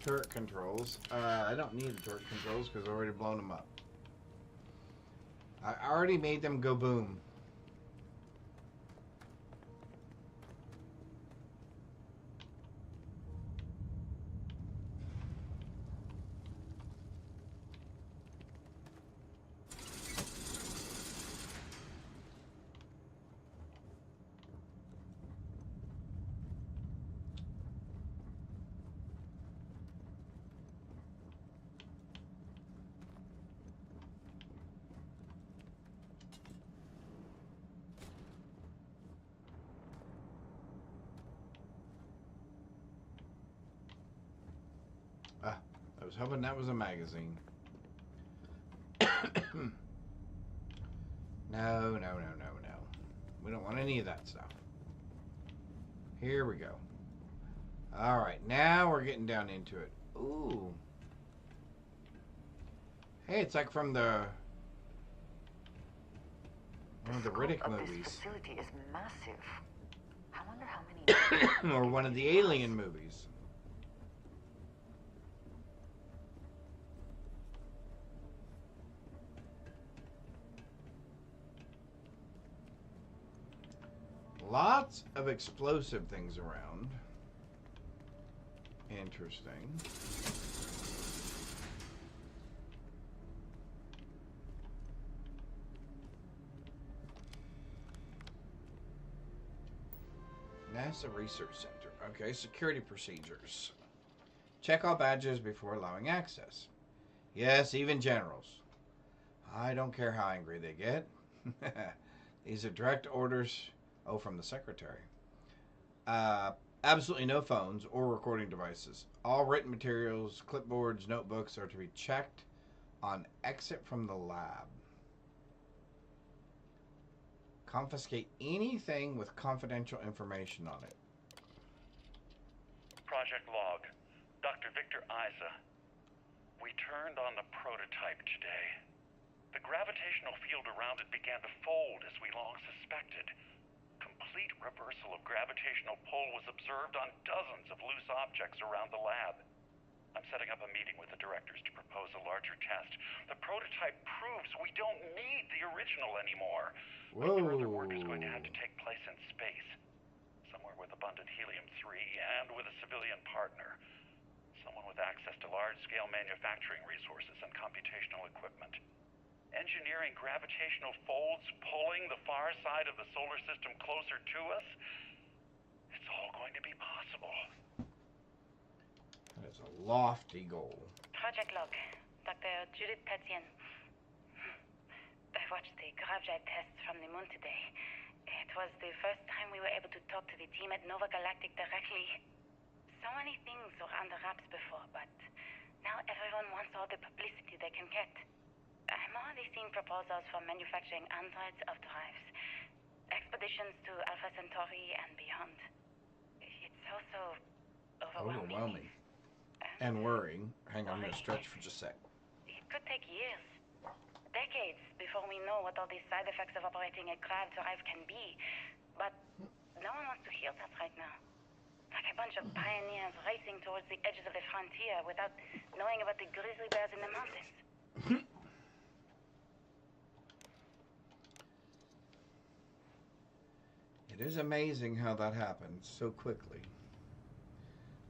Turret controls. I don't need the turret controls because I've already blown them up. I already made them go boom. I was hoping that was a magazine. No. We don't want any of that stuff. Here we go. Alright, now we're getting down into it. Ooh. Hey, it's like from one of the Riddick movies. This facility is massive. I wonder how many... Or one of the Alien movies. Lots of explosive things around. Interesting. NASA Research Center. Okay, security procedures. Check all badges before allowing access. Yes, even generals. I don't care how angry they get. These are direct orders. Oh, from the secretary. Absolutely no phones or recording devices. All written materials, clipboards, notebooks are to be checked on exit from the lab. Confiscate anything with confidential information on it. Project log. Dr. Victor Isa. We turned on the prototype today. The gravitational field around it began to fold as we long suspected. Complete reversal of gravitational pull was observed on dozens of loose objects around the lab. I'm setting up a meeting with the directors to propose a larger test. The prototype proves we don't need the original anymore. Whoa. But further work is going to have to take place in space. Somewhere with abundant helium-3 and with a civilian partner. Someone with access to large-scale manufacturing resources and computational equipment. Engineering gravitational folds pulling the far side of the solar system closer to us. It's all going to be possible. That is a lofty goal. Project log. Dr. Judith Tatian. I watched the gravjet tests from the moon today. It was the first time we were able to talk to the team at Nova Galactic directly. So many things were under wraps before, but now everyone wants all the publicity they can get. I'm already seeing proposals for manufacturing androids of drives. Expeditions to Alpha Centauri and beyond. It's also overwhelming. And worrying. Hang on, I'm going to stretch for just a sec. It could take years. Decades before we know what all these side effects of operating a grav drive can be. But no one wants to hear that right now. Like a bunch of pioneers racing towards the edges of the frontier without knowing about the grizzly bears in the mountains. It is amazing how that happens so quickly.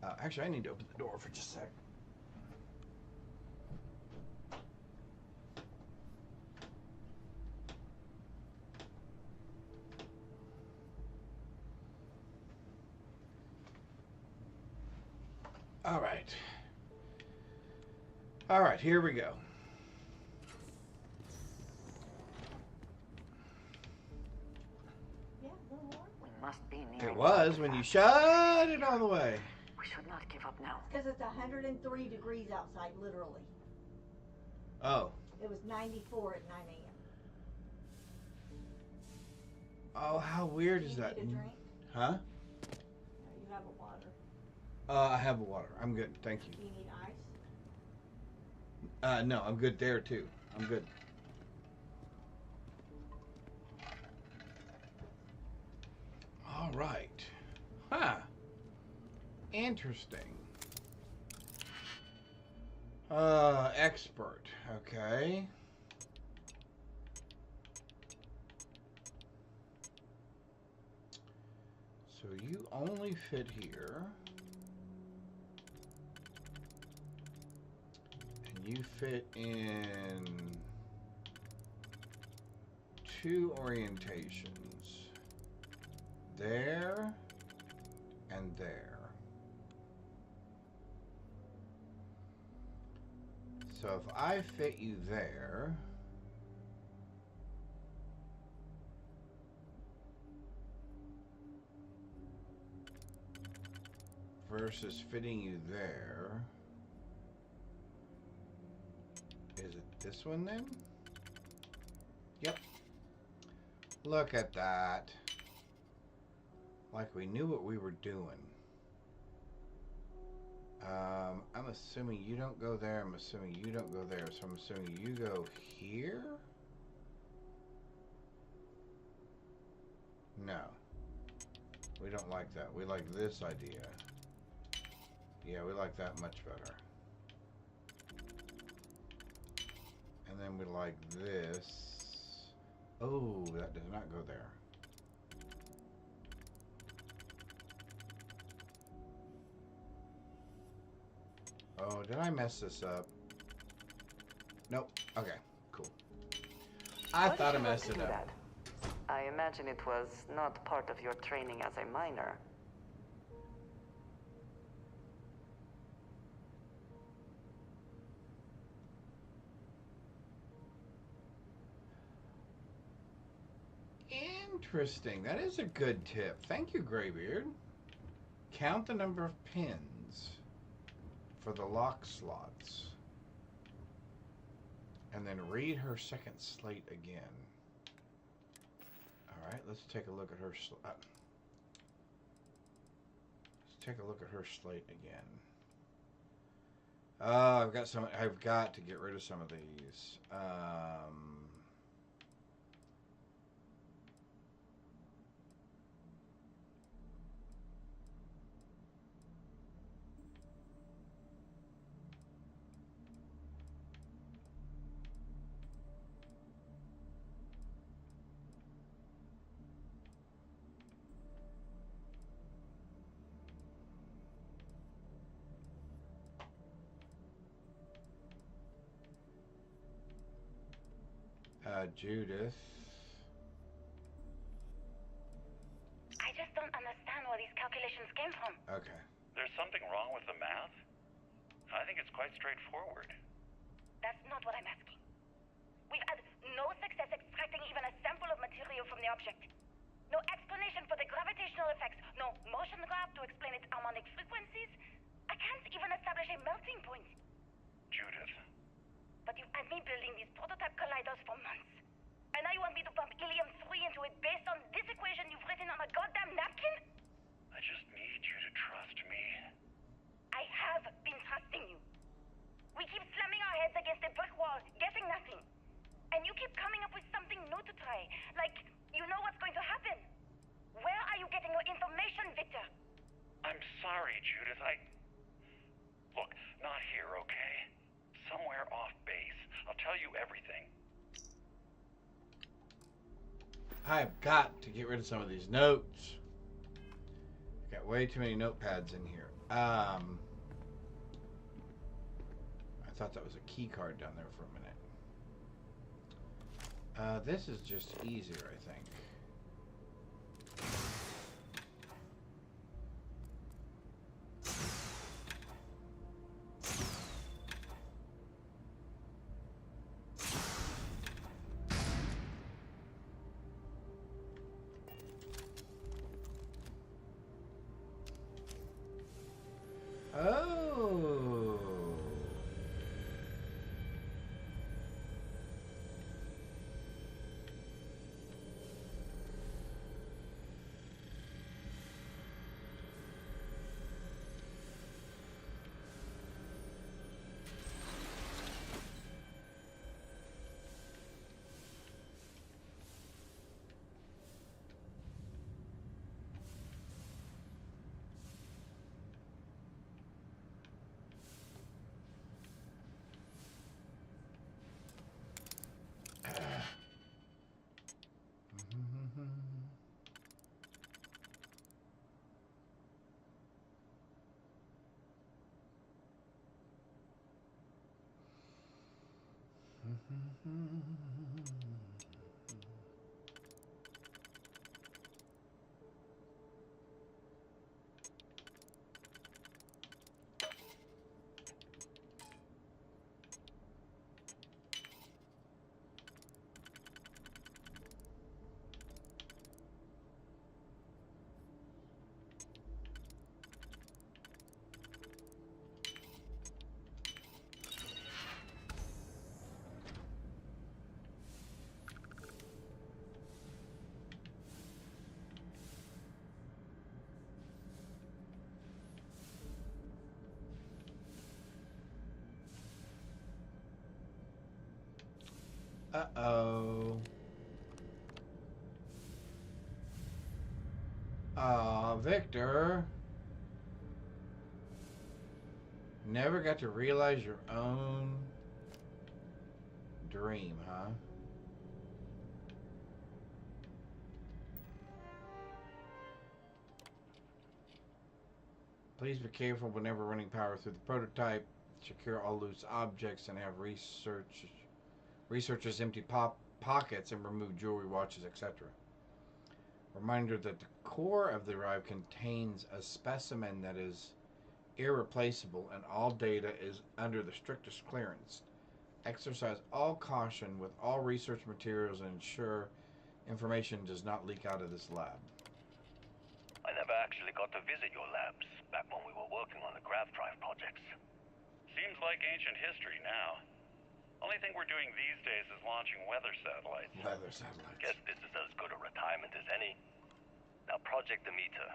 Actually, I need to open the door for just a sec. All right. All right, here we go. We must be near. It was when you shut it all the way. We should not give up now. Because it's 103 degrees outside, literally. Oh. It was 94 at 9 a.m. Oh, how weird is that? Need a drink? Huh? No, you have a water. I have a water. I'm good. Thank you. Do you need ice? No, I'm good there too. I'm good. All right. Huh. Interesting. Expert. Okay. So you only fit here. And you fit in 2 orientations. There and there. So if I fit you there, versus fitting you there, is it this one then? Yep. Look at that. Like we knew what we were doing. I'm assuming you don't go there. I'm assuming you don't go there. So I'm assuming you go here? No. We don't like that. We like this idea. Yeah, we like that much better. And then we like this. Oh, that does not go there. Oh, did I mess this up? Nope. Okay, cool. I thought I messed it up. I imagine it was not part of your training as a miner. Interesting. That is a good tip. Thank you, Graybeard. Count the number of pins for the lock slots. And then read her second slate again. Alright, let's take a look at her let's take a look at her slate again. Oh, I've got to get rid of some of these. Judith. I just don't understand where these calculations came from. Okay. There's something wrong with the math? I think it's quite straightforward. That's not what I'm asking. We've had no success extracting even a sample of material from the object. No explanation for the gravitational effects. No motion graph to explain its harmonic frequencies. I can't even establish a melting point. Judith. But you've had me building these prototype colliders for months. And now you want me to pump helium-3 into it based on this equation you've written on a goddamn napkin? I just need you to trust me. I have been trusting you. We keep slamming our heads against a brick wall, getting nothing. And you keep coming up with something new to try. Like, you know what's going to happen. Where are you getting your information, Victor? I'm sorry, Judith. Look, not here, okay? Somewhere off base. I'll tell you everything. I've got to get rid of some of these notes. I've got way too many notepads in here. I thought that was a key card down there for a minute. This is just easier, I think. Oh. Uh-oh. Victor. Never got to realize your own dream, huh? Please be careful whenever running power through the prototype. Secure all loose objects and have researchers empty pockets and remove jewelry, watches, etc. Reminder that the core of the drive contains a specimen that is irreplaceable and all data is under the strictest clearance. Exercise all caution with all research materials and ensure information does not leak out of this lab. I never actually got to visit your labs back when we were working on the grav drive projects. Seems like ancient history now. Only thing we're doing these days is launching weather satellites. Weather satellites. Guess this is as good a retirement as any. Now, Project Demeter,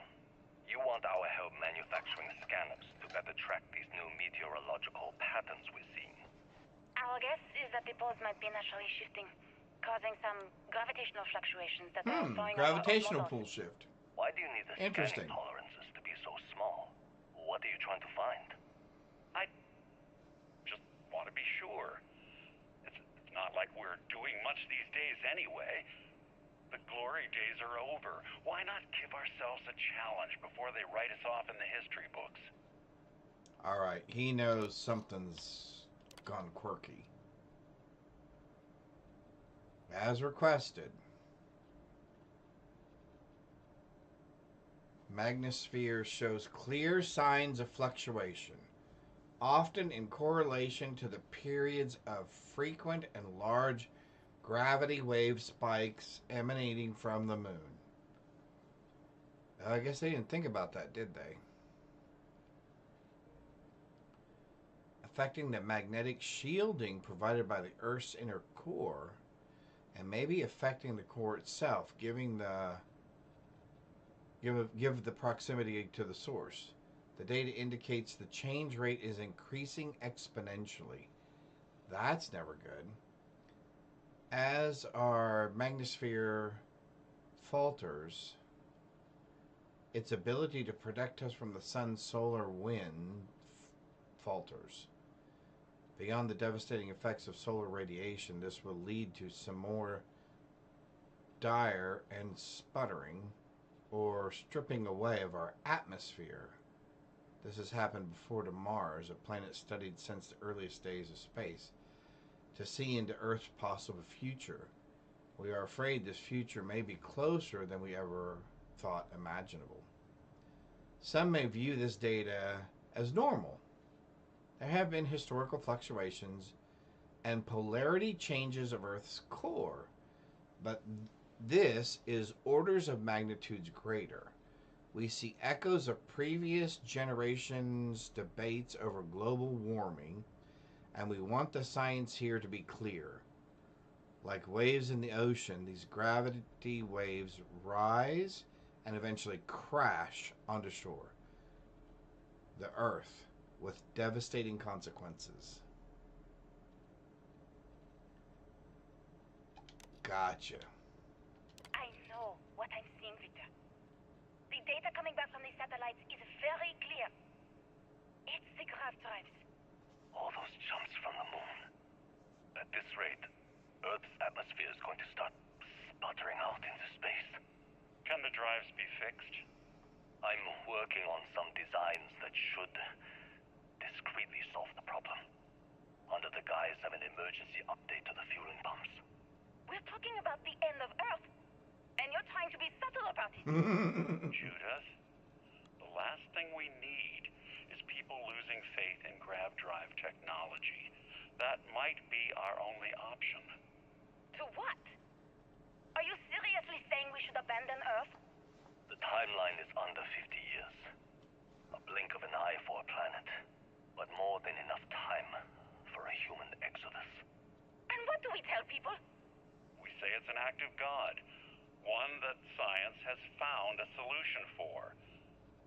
you want our help manufacturing scanners to better track these new meteorological patterns we're seeing. Our guess is that the poles might be naturally shifting, causing some gravitational fluctuations that are throwing Gravitational pull shift. Why do you need the Interesting. scanning tolerances to be so small? What are you trying to find? I just want to be sure. It's not like we're doing much these days anyway. The glory days are over. Why not give ourselves a challenge before they write us off in the history books? Alright, he knows something's gone quirky. As requested, Magnosphere shows clear signs of fluctuation, often in correlation to the periods of frequent and large gravity wave spikes emanating from the moon. I guess they didn't think about that, did they? Affecting the magnetic shielding provided by the Earth's inner core, and maybe affecting the core itself, giving the give the proximity to the source. The data indicates the change rate is increasing exponentially. That's never good. As our magnosphere falters, its ability to protect us from the sun's solar wind falters. Beyond the devastating effects of solar radiation, this will lead to some more dire and sputtering or stripping away of our atmosphere. This has happened before to Mars, a planet studied since the earliest days of space, to see into Earth's possible future. We are afraid this future may be closer than we ever thought imaginable. Some may view this data as normal. There have been historical fluctuations and polarity changes of Earth's core, but this is orders of magnitudes greater. We see echoes of previous generations' debates over global warming, and we want the science here to be clear. Like waves in the ocean, these gravity waves rise and eventually crash onto shore, the Earth, with devastating consequences. Gotcha. I know what I'm seeing, Victor. The data coming back from the satellites is very clear. It's the grav drives. All those jumps from the moon. At this rate, Earth's atmosphere is going to start sputtering out into space. Can the drives be fixed? I'm working on some designs that should discreetly solve the problem, under the guise of an emergency update to the Judith, the last thing we need is people losing faith in grav drive technology. That might be our only option. To what? Are you seriously saying we should abandon Earth? The timeline is under 50 years. A blink of an eye for a planet. But more than enough time for a human exodus. And what do we tell people? We say it's an act of God. One that science has found a solution for.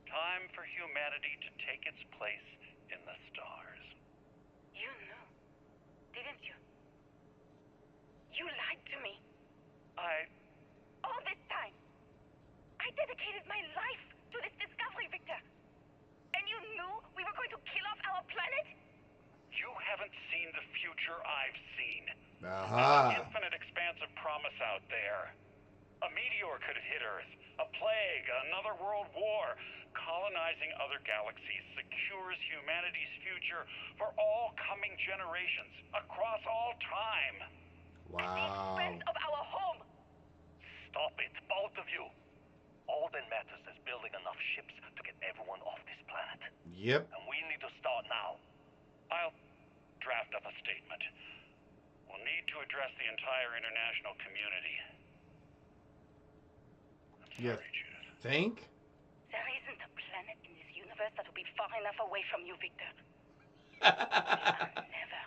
Time for humanity to take its place in the stars. You knew, didn't you? You lied to me. All this time. I dedicated my life to this discovery, Victor. And you knew we were going to kill off our planet? You haven't seen the future I've seen. Aha. An infinite expanse of promise out there. A meteor could have hit Earth. A plague, another world war. Colonizing other galaxies secures humanity's future for all coming generations, across all time. Wow. At the expense of our home. Stop it, both of you. All that matters is building enough ships to get everyone off this planet. Yep. And we need to start now. I'll draft up a statement. We'll need to address the entire international community. I'm sorry, Judith. Think? There isn't a planet in this universe that will be far enough away from you, Victor. I'm never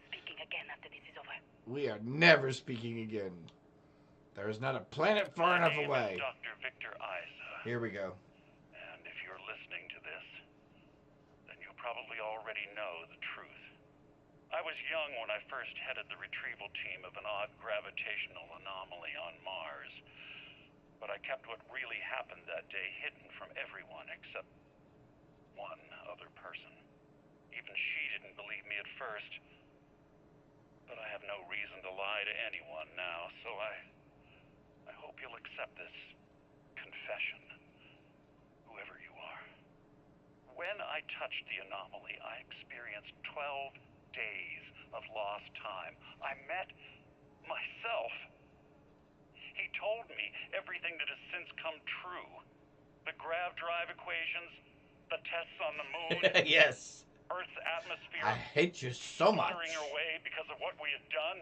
speaking again after this is over. We are never speaking again. There is not a planet far enough away. Dr. Victor Isa. Here we go. And if you're listening to this, then you probably already know the truth. I was young when I first headed the retrieval team of an odd gravitational anomaly on Mars. But I kept what really happened that day hidden from everyone except one other person. Even she didn't believe me at first. But I have no reason to lie to anyone now, so I hope you'll accept this confession, whoever you are. When I touched the anomaly, I experienced 12 days of lost time. I met myself. He told me everything that has since come true. The grav drive equations, the tests on the moon. Yes. Earth's atmosphere. I hate you so much. Smothering her way because of what we had done.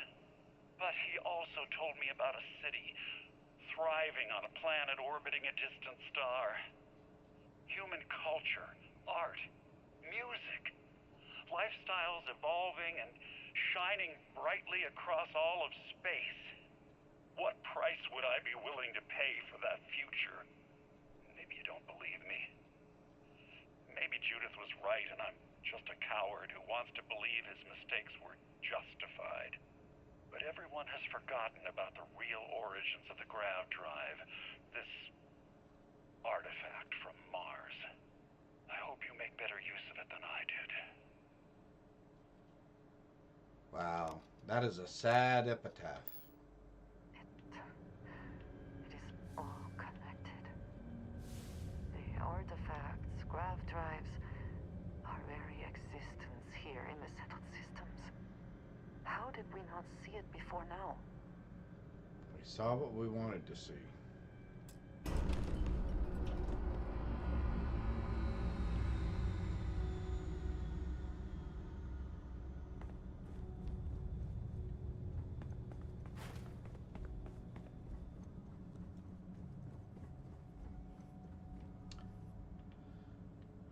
But he also told me about a city thriving on a planet orbiting a distant star. Human culture, art, music, lifestyles evolving and shining brightly across all of space. What price would I be willing to pay for that future? Maybe you don't believe me. Maybe Judith was right and I'm just a coward who wants to believe his mistakes were justified. But everyone has forgotten about the real origins of the grav drive, this artifact from Mars. I hope you make better use of it than I did. Wow, that is a sad epitaph. It is all connected. The artifacts, grav drives, our very existence here in the settled systems. How did we not see it before now? We saw what we wanted to see.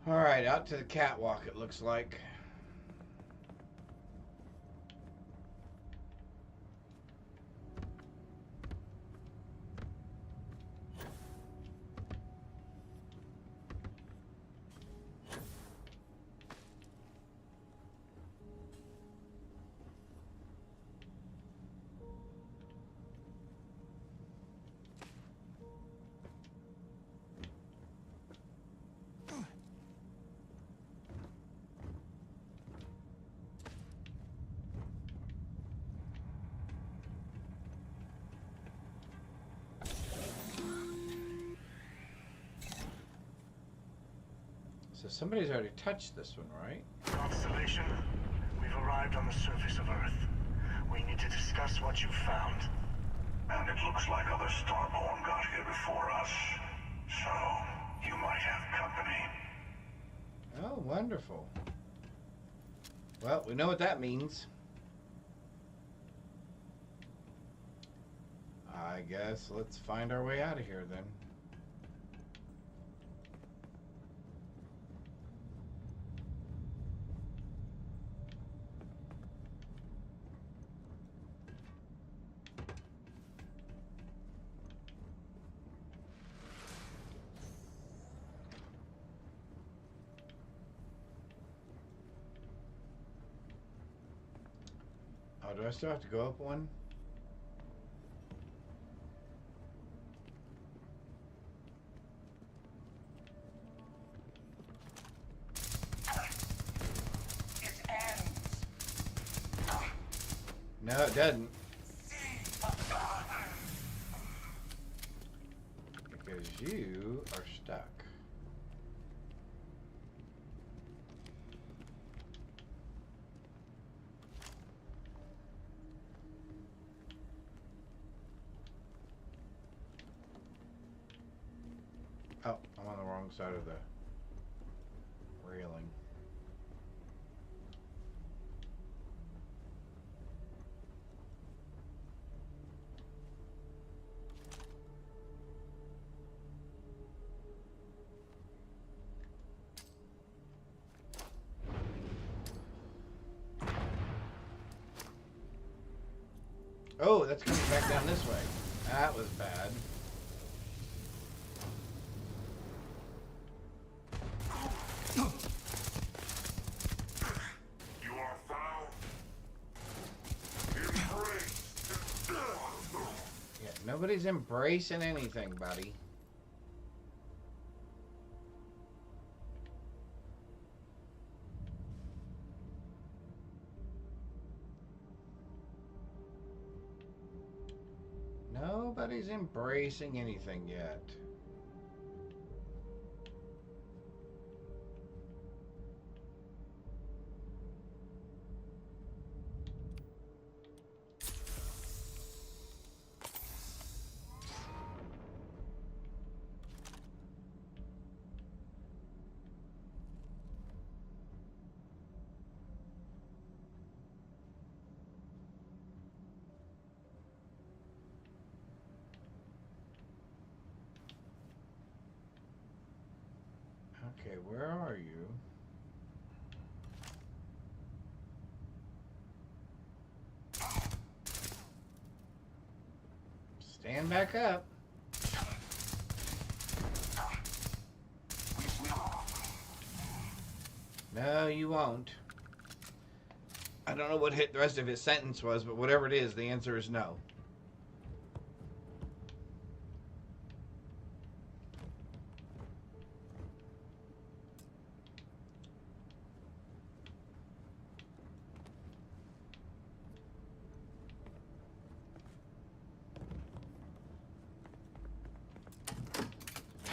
All right, out to the catwalk, it looks like. So somebody's already touched this one, right? Constellation, we've arrived on the surface of Earth. We need to discuss what you found. And it looks like other Starborn got here before us. So, you might have company. Oh, wonderful. Well, we know what that means. I guess let's find our way out of here then. Oh, do I still have to go up one? No, it doesn't. Because you are stuck. Oh, I'm on the wrong side of the railing. Oh, that's coming back down this way. That was bad. You are foul. Embrace. Yeah, nobody's embracing anything, buddy. Nobody's embracing anything yet. Okay, where are you? Stand back up. No, you won't. I don't know what the rest of his sentence was, but whatever it is, the answer is no.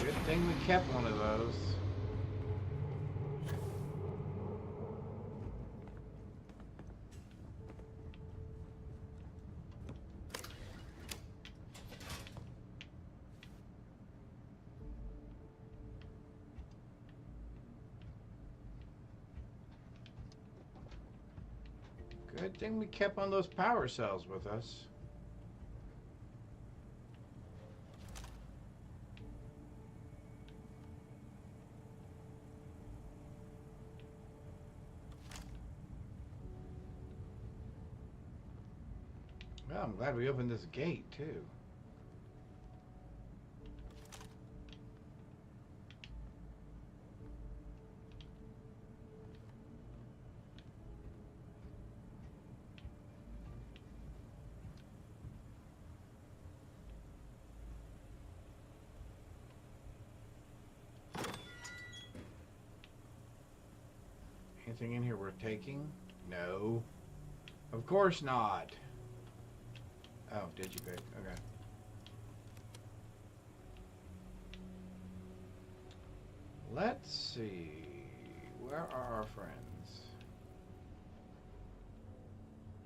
Good thing we kept one of those. Good thing we kept one of those power cells with us. Well, I'm glad we opened this gate, too. Anything in here worth taking? No. Of course not. Oh, digipick. Okay. Let's see. Where are our friends?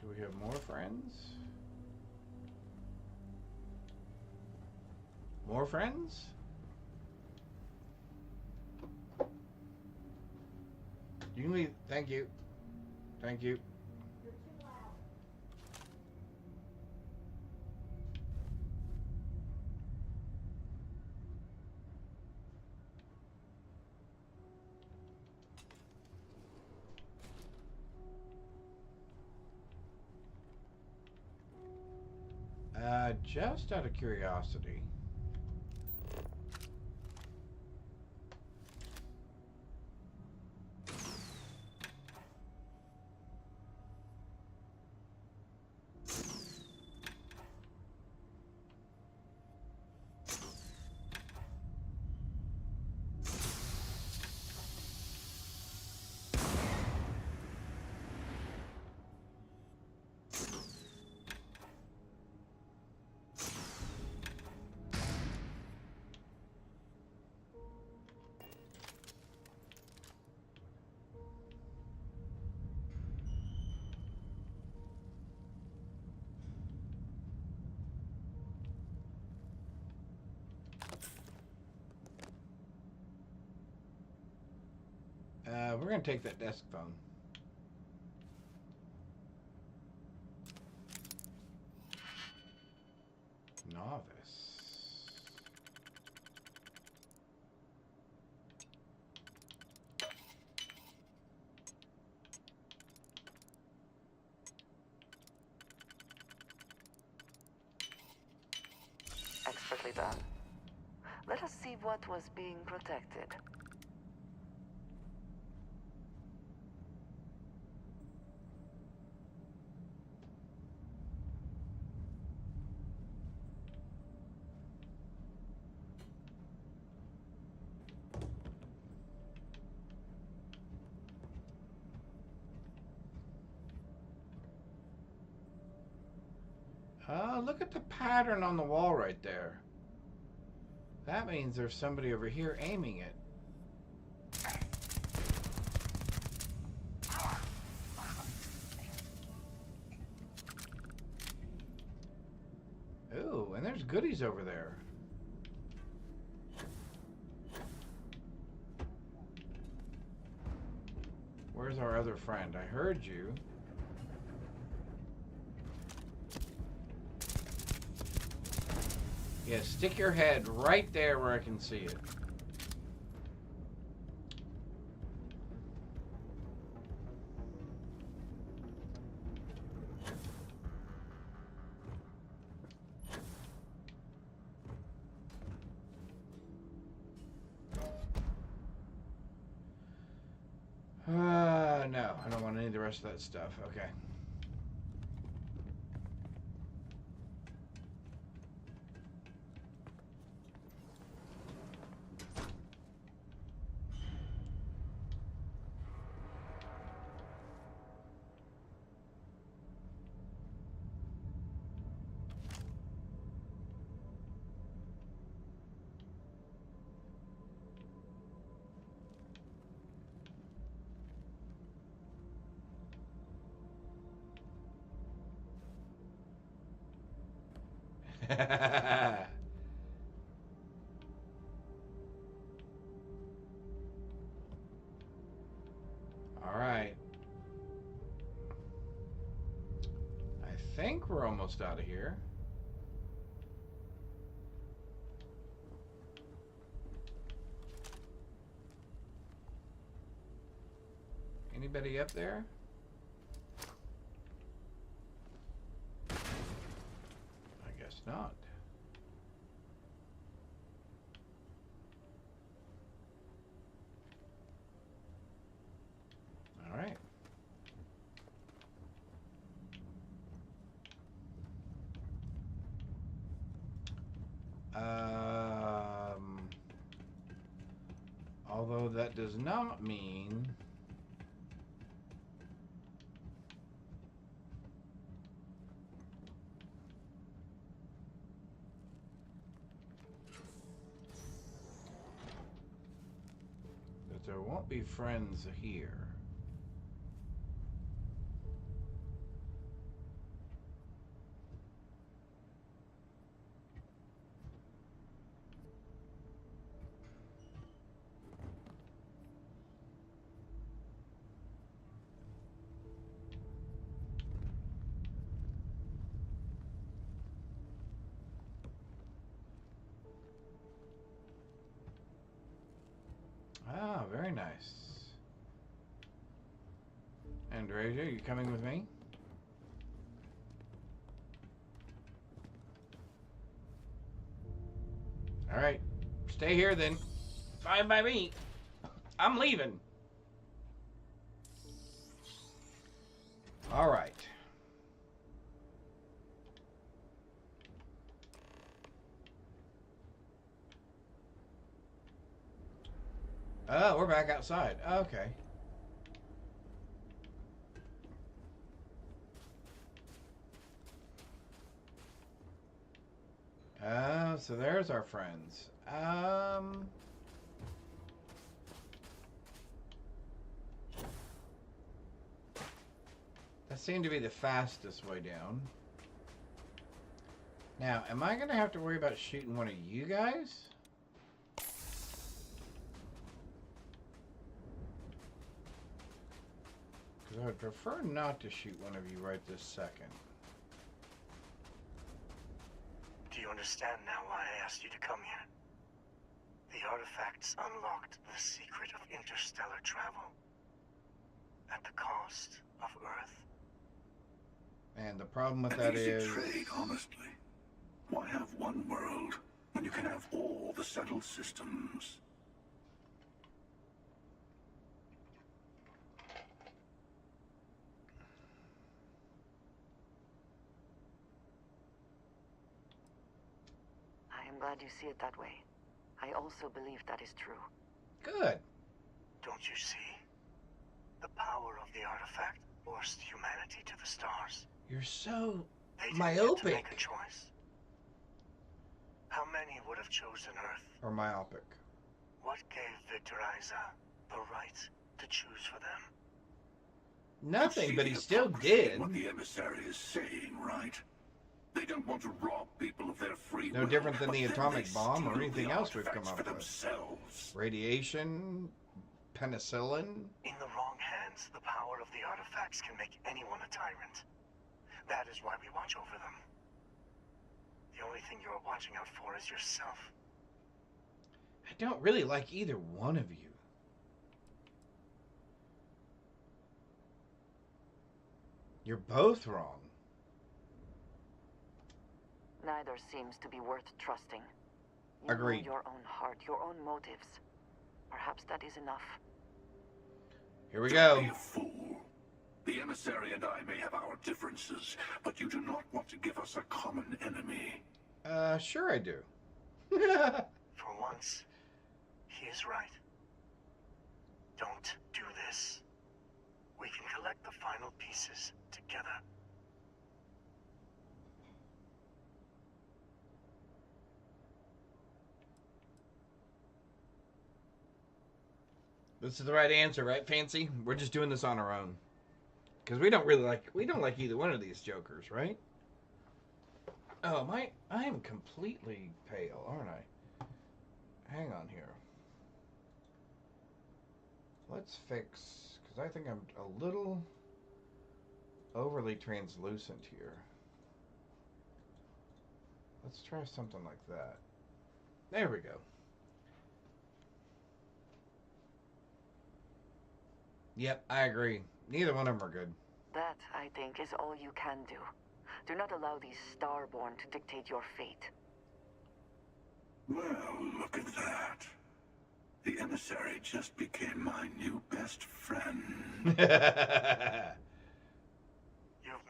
Do we have more friends? More friends? You can leave. Thank you. Thank you. You're too loud. Just out of curiosity. We're going to take that desk phone. Novice. Expertly done. Let us see what was being protected. Look at the pattern on the wall right there. That means there's somebody over here aiming it. Ooh, and there's goodies over there. Where's our other friend? I heard you. Yeah, stick your head right there where I can see it. No, I don't want any of the rest of that stuff. Okay. All right. I think we're almost out of here. Anybody up there? I guess not. All right. Although that does not mean that there won't be friends here. Andrea, you coming with me? Alright. Stay here then. Fine by me. I'm leaving. Alright. Oh, we're back outside. Okay. Oh, so there's our friends. That seemed to be the fastest way down. Now, am I going to have to worry about shooting one of you guys? Because I would prefer not to shoot one of you right this second. Do you understand now why I asked you to come here? The artifacts unlocked the secret of interstellar travel. At the cost of Earth. And the problem with that is... trade, honestly. Why have one world when you can have all the settled systems? I am glad you see it that way. I also believe that is true. Good. Don't you see? The power of the artifact forced humanity to the stars. You're so They didn't myopic. get to make a choice. How many would have chosen Earth? Or myopic. What gave Victor Isa the right to choose for them? Nothing, but he still did. What the emissary is saying, right? They don't want to rob people of their free No will, different than but the then atomic they bomb or steal anything the else we've come artifacts up for with. themselves. Radiation, penicillin. In the wrong hands, the power of the artifacts can make anyone a tyrant. That is why we watch over them. The only thing you're watching out for is yourself. I don't really like either one of you. You're both wrong. Neither seems to be worth trusting. You Agreed. know your own heart, your own motives. Perhaps that is enough. Here we go. Don't be a fool. The emissary and I may have our differences, but you do not want to give us a common enemy. Sure I do. For once, he is right. Don't do this. We can collect the final pieces together. This is the right answer, right, Fancy? We're just doing this on our own. Because we don't like either one of these jokers, right? Oh, I am completely pale, aren't I? Hang on here. Let's fix, because I think I'm a little overly translucent here. Let's try something like that. There we go. Yep, I agree. Neither one of them are good. That, I think, is all you can do. Do not allow these Starborn to dictate your fate. Well, look at that. The emissary just became my new best friend. You've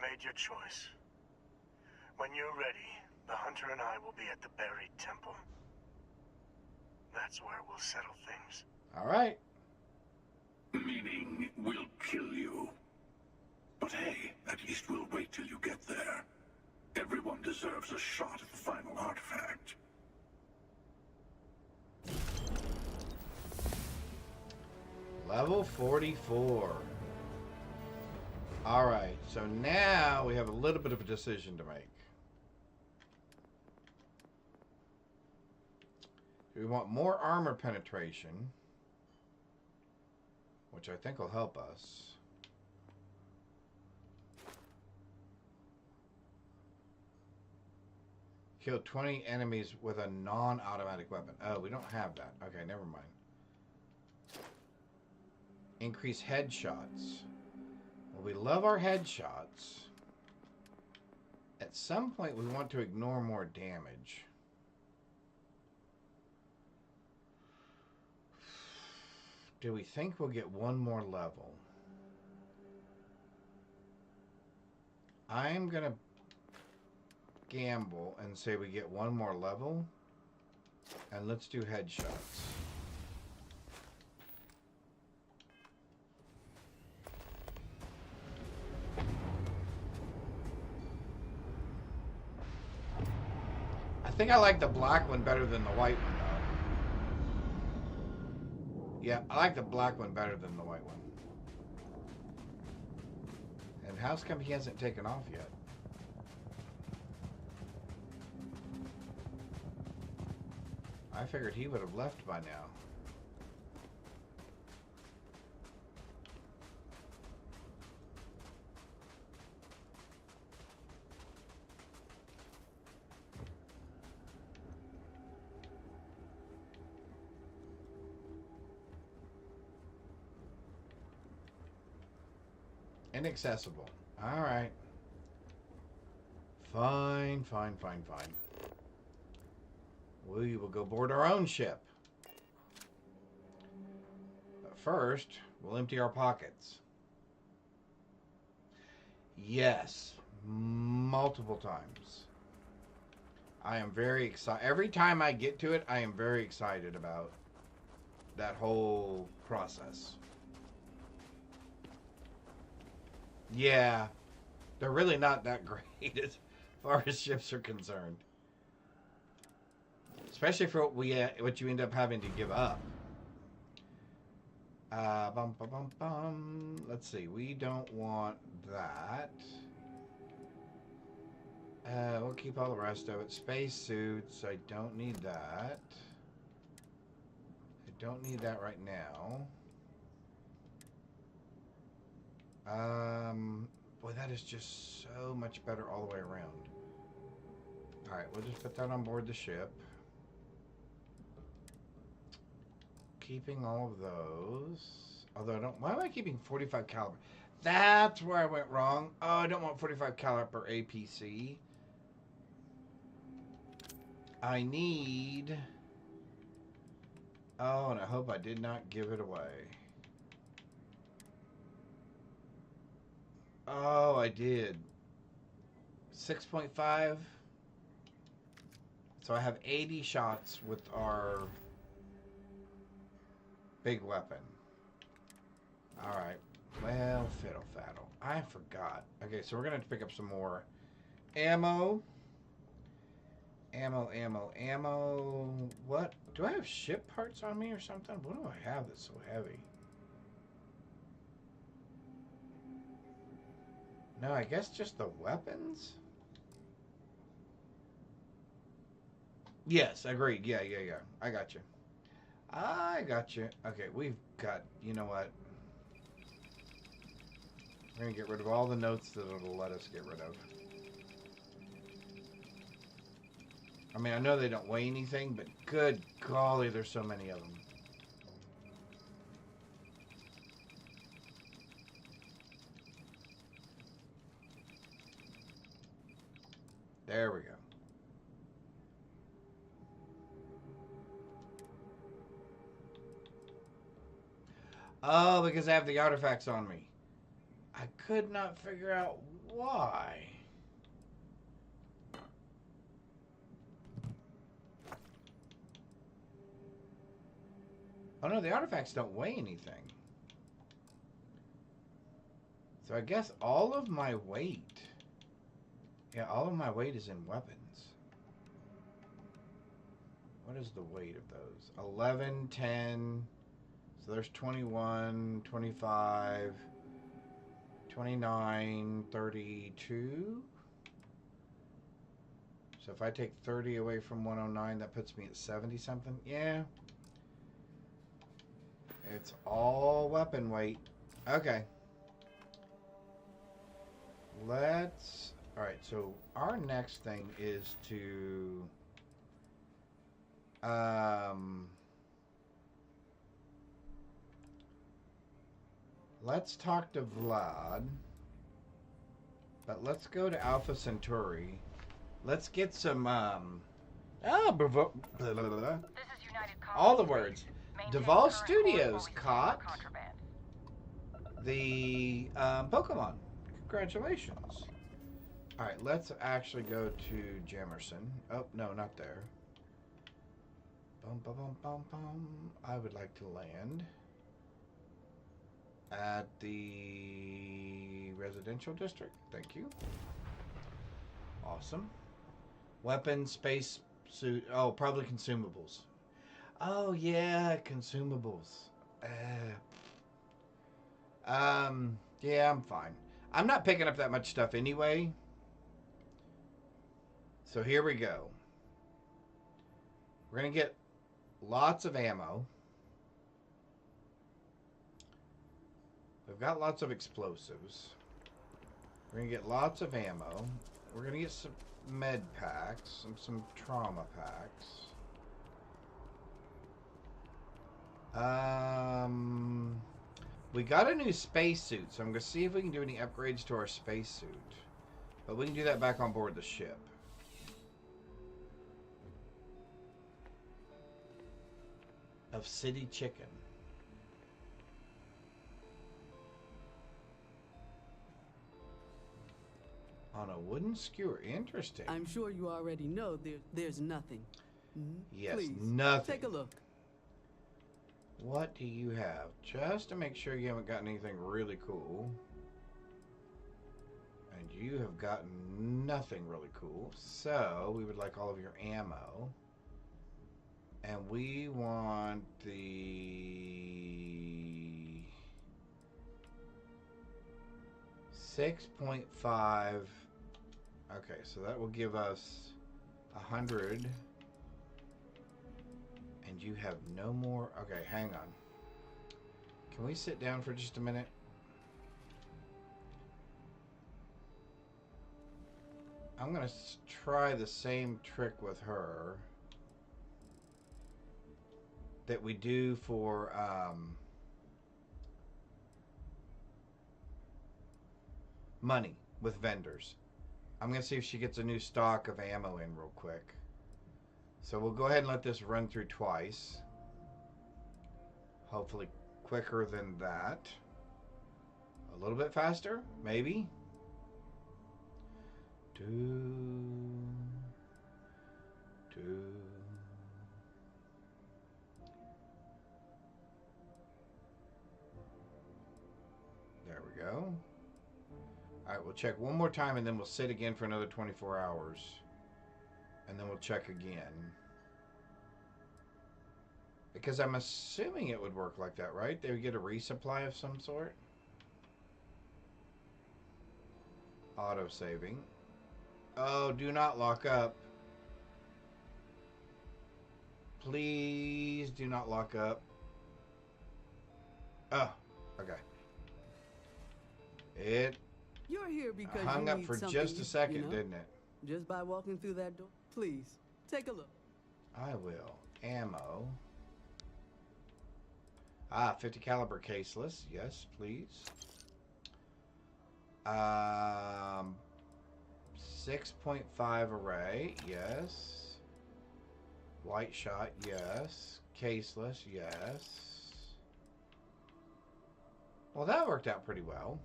made your choice. When you're ready, the hunter and I will be at the buried temple. That's where we'll settle things. All right. Meaning, we'll kill you. But hey, at least we'll wait till you get there. Everyone deserves a shot at the final artifact. Level 44. All right, so now we have a little bit of a decision to make. Do we want more armor penetration, which I think will help us. Kill 20 enemies with a non-automatic weapon. Oh, we don't have that. Okay, never mind. Increase headshots. Well, we love our headshots. At some point, we want to ignore more damage. Do we think we'll get one more level? I'm going to gamble and say we get one more level. And let's do headshots. I think I like the black one better than the white one, though. Yeah, I like the black one better than the white one. And how's come he hasn't taken off yet? I figured he would have left by now. Inaccessible. All right. Fine, fine, fine, fine. We will go board our own ship. But first, we'll empty our pockets. Yes, multiple times. I am very excited. Every time I get to it, I am very excited about that whole process. Yeah, they're really not that great as far as ships are concerned. Especially for what you end up having to give up. Let's see. We don't want that. We'll keep all the rest of it. Space suits. I don't need that. I don't need that right now. Boy, that is just so much better all the way around. Alright, we'll just put that on board the ship. Keeping all of those. Although I don't... Why am I keeping 45 caliber? That's where I went wrong. Oh, I don't want 45 caliber APC. I need... Oh, and I hope I did not give it away. Oh, I did. 6.5. So I have 80 shots with our big weapon. Alright. Well, fiddle faddle. I forgot. Okay, so we're going to have to pick up some more ammo. Ammo. What? Do I have ship parts on me or something? What do I have that's so heavy? No, I guess just the weapons? Yes, agreed. Yeah. I got you. Okay, we've got... You know what? We're going to get rid of all the notes that it'll let us get rid of. I mean, I know they don't weigh anything, but good golly, there's so many of them. There we go. Oh, because I have the artifacts on me. I could not figure out why. Oh no, the artifacts don't weigh anything. So I guess all of my weight... Yeah, all of my weight is in weapons. What is the weight of those? 11, 10... So there's 21, 25, 29, 32. So if I take 30 away from 109, that puts me at 70 something. Yeah. It's all weapon weight. Okay. Let's... Alright, so our next thing is to... Let's talk to Vlad. But let's go to Alpha Centauri. Let's get some, all the words. Deval Studios caught the Pokemon. Congratulations. Alright, let's actually go to Jamerson. Oh, no, not there. Bum, bum, bum, bum, bum. I would like to land at the residential district. Thank you. Awesome. Weapons, space suit. Oh, probably consumables. Oh, yeah, consumables. Yeah, I'm fine. I'm not picking up that much stuff anyway. So here we go. We're going to get lots of ammo. We've got lots of explosives. We're going to get lots of ammo. We're going to get some med packs and some trauma packs. We got a new spacesuit, so I'm going to see if we can do any upgrades to our spacesuit. But we can do that back on board the ship. Of City Chicken. On a wooden skewer. Interesting. I'm sure you already know there's nothing. Yes, Please, nothing. take a look. What do you have? Just to make sure you haven't gotten anything really cool. And you have gotten nothing really cool. So, we would like all of your ammo. And we want the 6.5. Okay, so that will give us 100. And you have no more. Okay, hang on. Can we sit down for just a minute? I'm going to try the same trick with her that we do for money with vendors. I'm going to see if she gets a new stock of ammo in real quick. So we'll go ahead and let this run through twice. Hopefully quicker than that. A little bit faster, maybe. There we go. Alright, we'll check one more time and then we'll sit again for another 24 hours. And then we'll check again. Because I'm assuming it would work like that, right? They would get a resupply of some sort. Auto-saving. Oh, do not lock up. Please do not lock up. Oh, okay. It You're here because hung you up need for something, just a second, you know? didn't it? Just by walking through that door. Please, take a look. I will. Ammo. 50 caliber caseless. Yes, please. 6.5 array. Yes. Light shot. Yes. Caseless. Yes. Well, that worked out pretty well.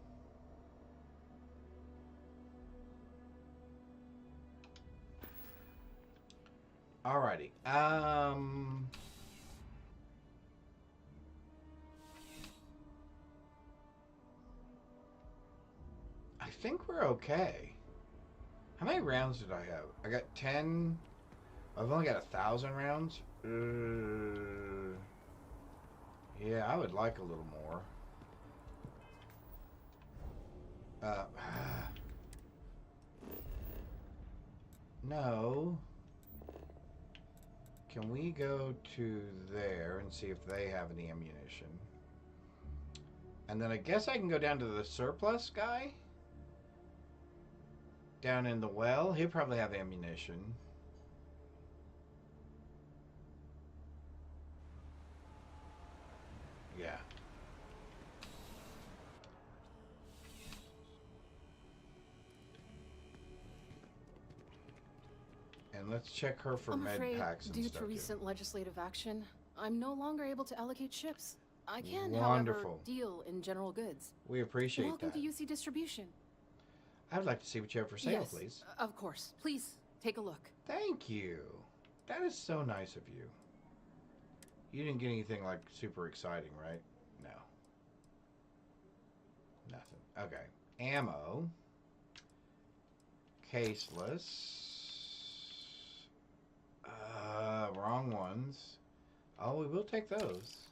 Alrighty. I think we're okay. How many rounds did I have? I got 10. I've only got 1,000 rounds. Yeah, I would like a little more. No. Can we go to there and see if they have any ammunition? And then I guess I can go down to the surplus guy? Down in the well? He'll probably have ammunition. Yeah. And let's check her for I'm med afraid, packs and due stuff. to too. recent legislative action, I'm no longer able to allocate ships. I can, Wonderful. however, deal in general goods. We appreciate Welcome that. to UC Distribution. I would like to see what you have for sale, Yes, please. of course. Please, take a look. Thank you. That is so nice of you. You didn't get anything like super exciting, right? No. Nothing. Okay. Ammo. Caseless. Wrong ones. Oh, we will take those.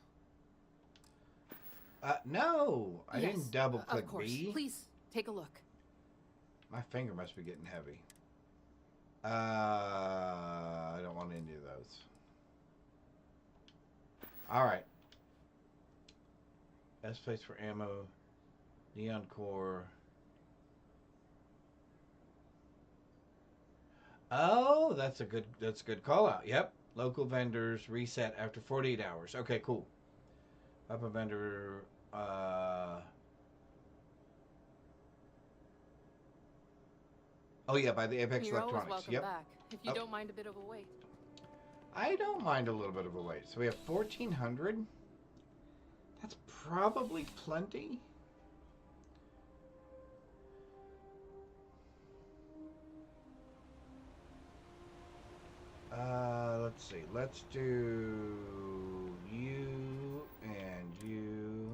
No! I Yes, didn't double click of course. B. Please, take a look. My finger must be getting heavy. I don't want any of those. Alright. Best place for ammo. Neon core. Oh, that's a good call out. Yep. Local vendors reset after 48 hours. Okay, cool. Weapon vendor oh yeah, by the Apex You're always Electronics. welcome Yep. back, if you don't mind a bit of a wait. I don't mind a little bit of a wait. So we have 1,400. That's probably plenty. Let's see. Let's do you and you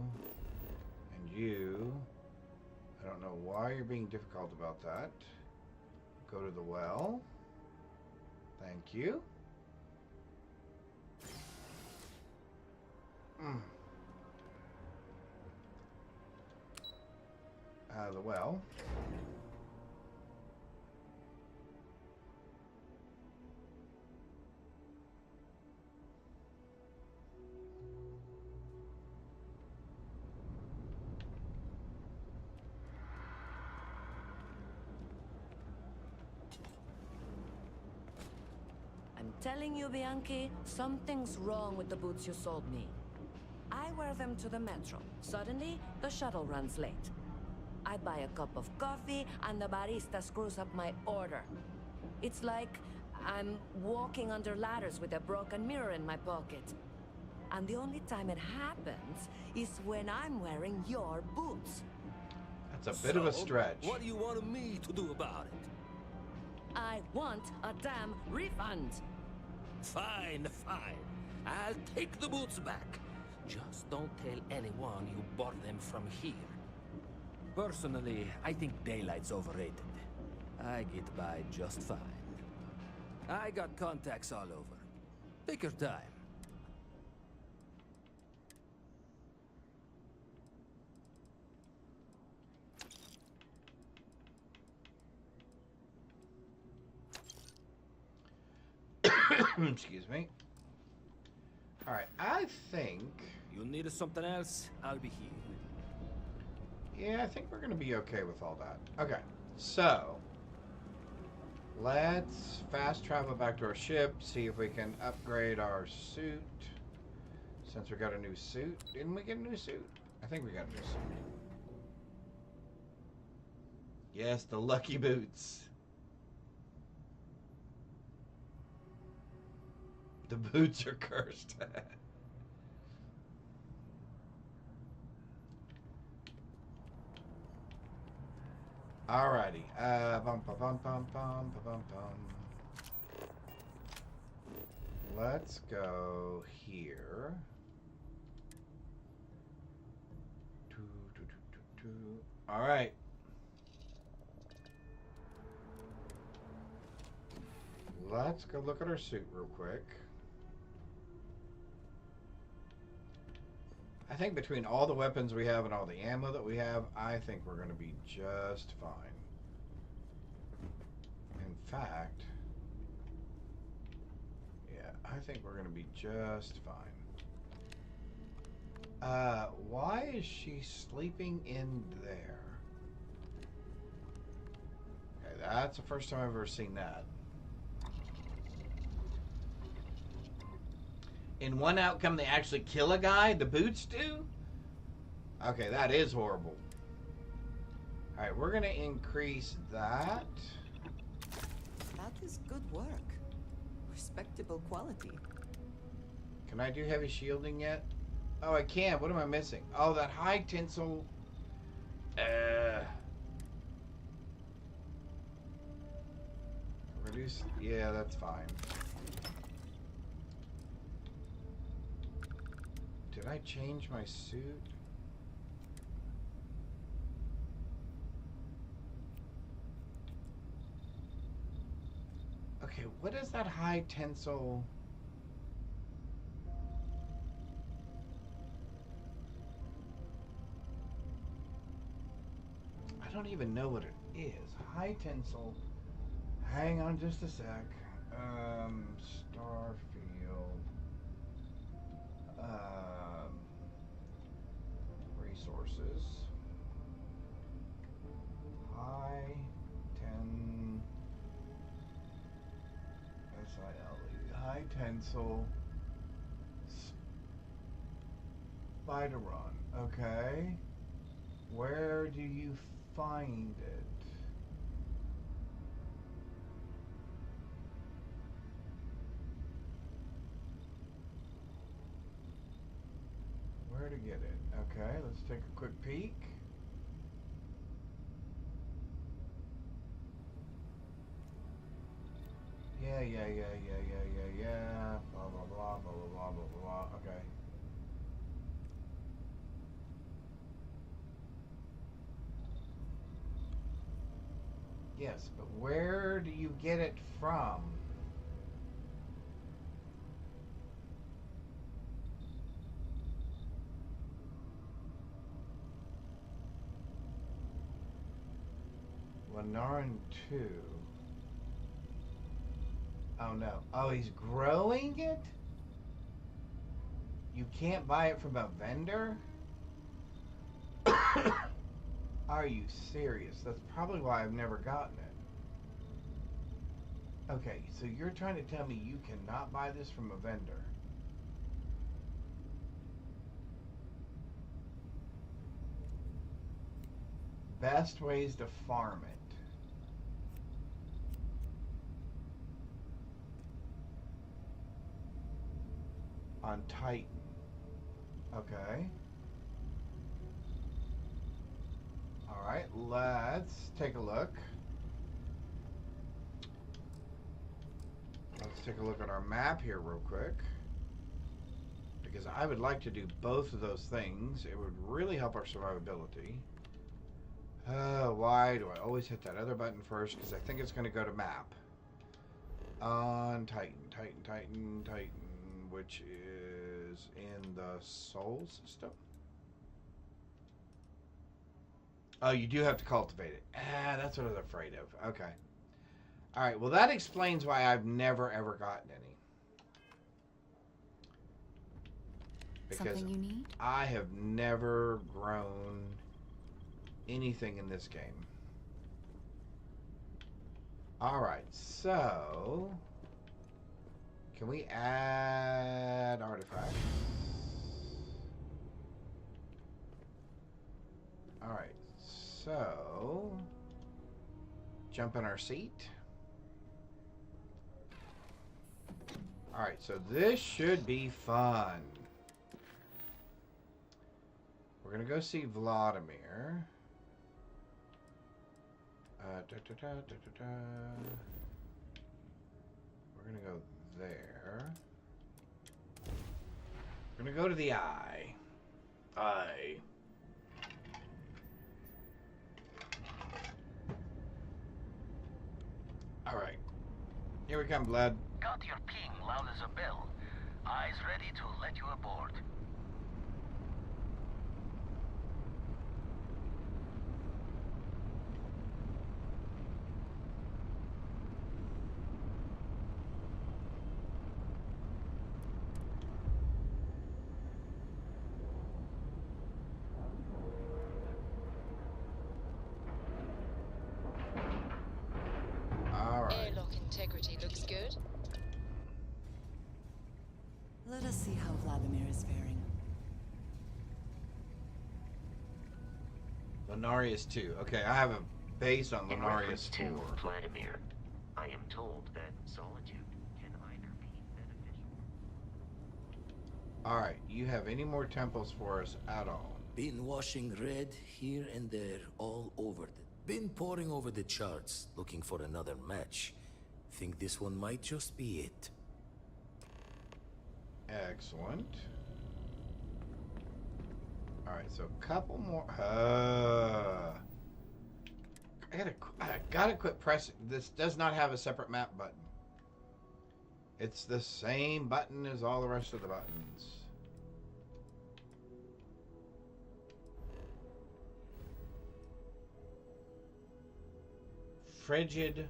and you. I don't know why you're being difficult about that. Go to the well. Thank you. The well. I'm telling you, Bianchi, something's wrong with the boots you sold me. I wear them to the metro. Suddenly, the shuttle runs late. I buy a cup of coffee, and the barista screws up my order. It's like I'm walking under ladders with a broken mirror in my pocket. And the only time it happens is when I'm wearing your boots. That's a bit of a stretch. What do you want me to do about it? I want a damn refund. Fine, fine. I'll take the boots back. Just don't tell anyone you bought them from here. Personally, I think daylight's overrated. I get by just fine. I got contacts all over. Take your time. Excuse me. Alright, I think... You need something else? I'll be here. Yeah, I think we're going to be okay with all that. Okay, so... Let's fast travel back to our ship, see if we can upgrade our suit. Since we got a new suit. Didn't we get a new suit? I think we got a new suit. Yes, the lucky boots. The boots are cursed. Alrighty. Bum, bum, bum, bum, bum, bum, bum. Let's go here. Alright. Let's go look at our suit real quick. I think between all the weapons we have and all the ammo that we have, I think we're going to be just fine. In fact, yeah, I think we're going to be just fine. Why is she sleeping in there? Okay, that's the first time I've ever seen that. In one outcome, they actually kill a guy? The boots do? Okay, that is horrible. Alright, we're going to increase that. That is good work. respectable quality. Can I do heavy shielding yet? Oh, I can. What am I missing? Oh, that high tensile. Reduce. Yeah, that's fine. Did I change my suit? Okay, what is that high tensile? I don't even know what it is. High tensile. Hang on just a sec. Starfield. Resources. High SILE. High tensile. Spideron. Okay. Where do you find it? Where to get it? Okay, let's take a quick peek. Yeah. Blah, blah, blah, blah, blah, blah, blah. Okay. Yes, but where do you get it from? Lanaran 2. Oh no. Oh, he's growing it? You can't buy it from a vendor? Are you serious? That's probably why I've never gotten it. Okay, so you're trying to tell me you cannot buy this from a vendor? Best ways to farm it. On Titan. Okay. Alright, let's take a look. Let's take a look at our map here real quick. Because I would like to do both of those things. It would really help our survivability. Why do I always hit that other button first? Because I think it's going to go to map. On Titan, which is in the Sol system. Oh, you do have to cultivate it. That's what I was afraid of. Okay. Alright, well that explains why I've never ever gotten any. Because something you need? I have never grown anything in this game. Alright, so can we add artifacts? Alright, so jump in our seat. Alright, so this should be fun. We're gonna go see Vladimir. We're gonna go there. We're gonna go to the eye. Alright. Here we come, Vlad. Got your ping loud as a bell. Eyes ready to let you aboard. Airlock integrity looks good. Let us see how Vladimir is faring. Lunarius 2. Okay, I have a base on In reference Lunarius to 4. Vladimir, I am told that solitude can either Alright, you have any more temples for us at all? Been washing red here and there, all over. Been poring over the charts, looking for another match. Think this one might just be it. Excellent. Alright, so a couple more. I gotta quit pressing. This does not have a separate map button. It's the same button as all the rest of the buttons. Frigid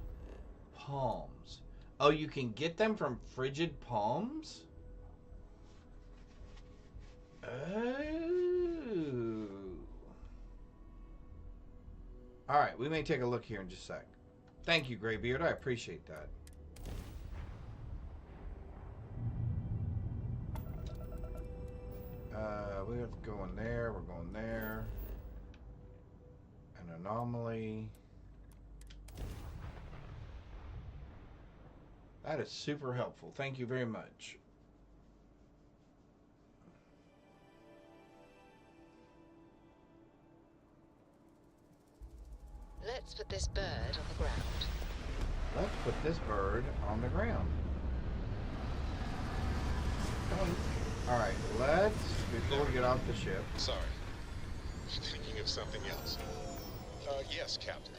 palms. Oh, you can get them from frigid palms? Oh. Alright, we may take a look here in just a sec. Thank you, Greybeard. I appreciate that. We're going there. We're going there. An anomaly. That is super helpful. Thank you very much. Let's put this bird on the ground. Let's put this bird on the ground. Alright, before we get off the ship. Sorry. Thinking of something else. Yes, Captain.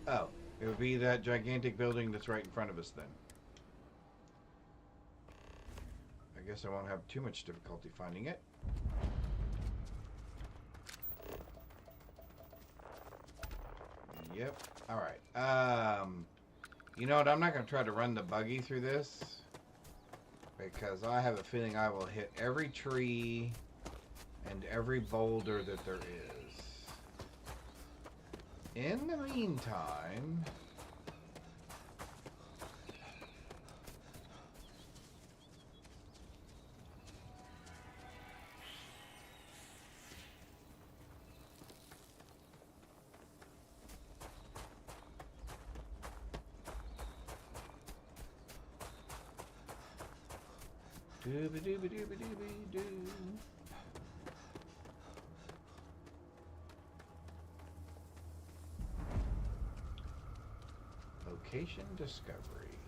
Oh, it would be that gigantic building that's right in front of us then. I guess I won't have too much difficulty finding it. Yep. Alright. You know what? I'm not going to try to run the buggy through this, because I have a feeling I will hit every tree and every boulder that there is. In the meantime... Dooba-dooba-dooba-dooba-doo. Location discovery.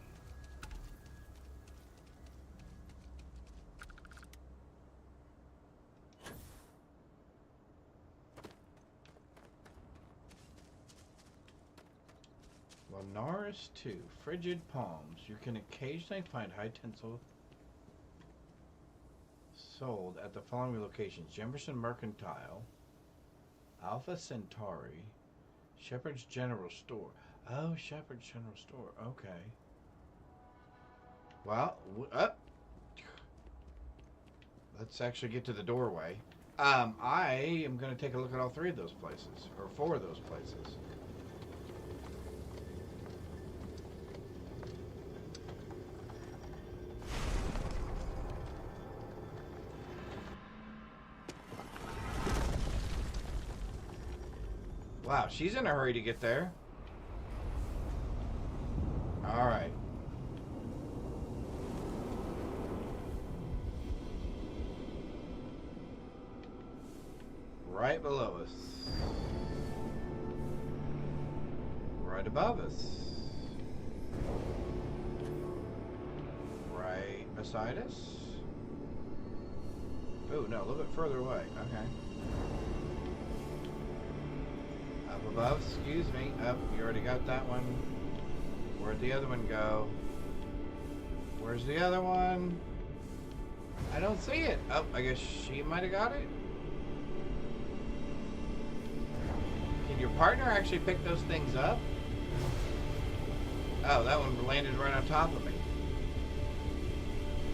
Linares 2, Frigid Palms. You can occasionally find high tensile sold at the following locations: Jefferson Mercantile, Alpha Centauri, Shepherd's General Store. Oh, Shepherd's General Store. Okay. Well, let's actually get to the doorway. I am going to take a look at all three of those places, or four of those places. Wow, she's in a hurry to get there. All right. Right below us. Right above us. Right beside us. Oh, no, a little bit further away. Okay. Up above, excuse me. Up, you already got that one. Where'd the other one go? Where's the other one? I don't see it. Oh, I guess she might have got it. Can your partner actually pick those things up? Oh, that one landed right on top of me.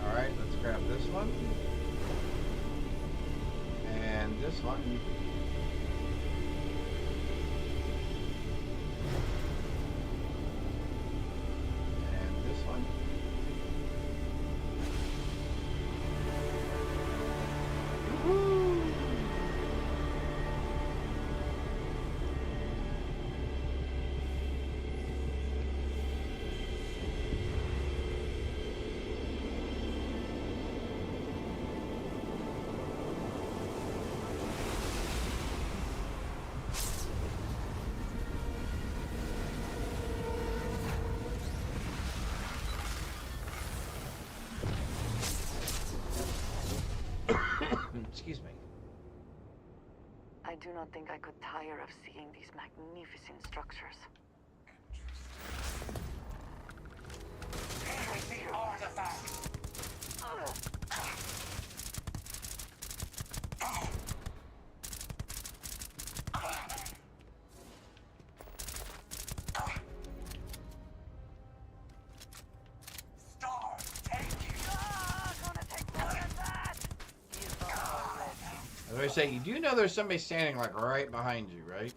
Alright, let's grab this one. And this one. do not think I could tire of seeing these magnificent structures. Here is the artifact. Star, take it. Gonna take more than that. He's already. As I say, you do know there's somebody standing like right behind you, right?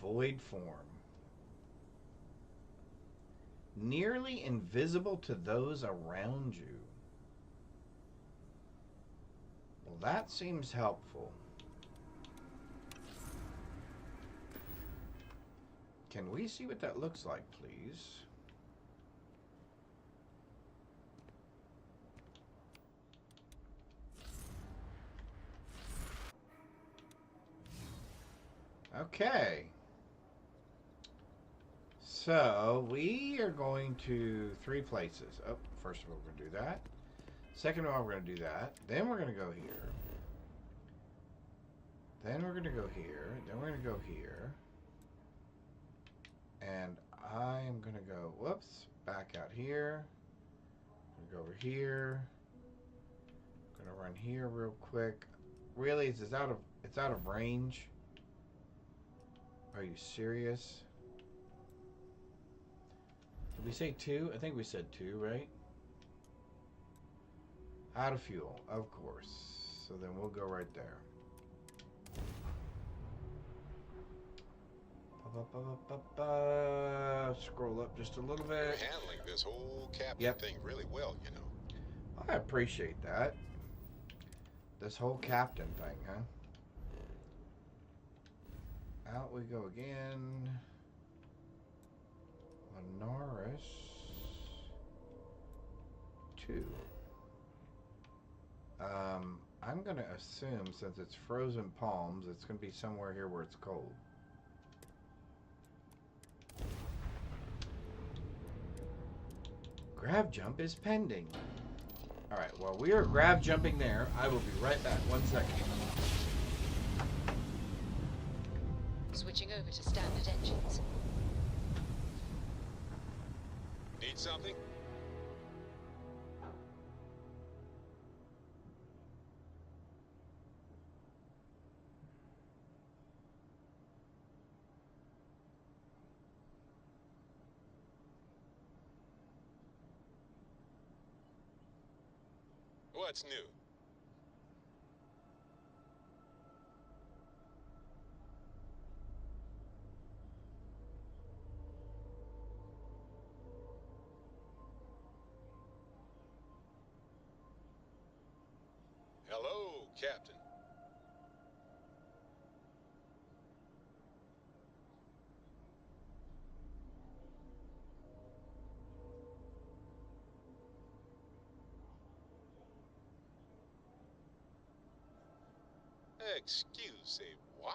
Void form. Nearly invisible to those around you. Well, that seems helpful. Can we see what that looks like, please? Okay. So, we are going to 3 places. Oh, first of all, we're going to do that. Second of all, we're going to do that. Then we're going to go here. Then we're going to go here. Then we're going to go here. And I am going to go, whoops, back out here. I'm going to go over here. I'm going to run here real quick. Really, it's out of range. Are you serious? Did we say 2? I think we said 2, right? Out of fuel, of course. So then we'll go right there. Scroll up just a little bit. You're handling this whole captain thing really well, you know. I appreciate that. This whole captain thing, huh? Out we go again. Linares 2. I'm going to assume since it's frozen palms, it's going to be somewhere here where it's cold. Grab jump is pending. Alright, while we are grab jumping there, I will be right back. 1 second. Switching over to standard engines. Need something? What's new? Hello, Captain. Excusez-moi.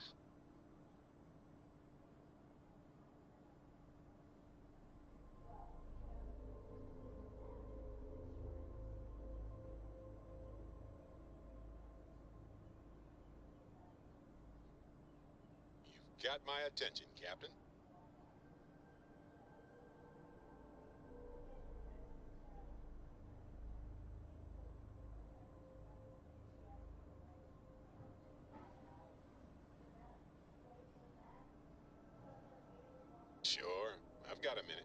You've got my attention, Captain. Sure, I've got a minute.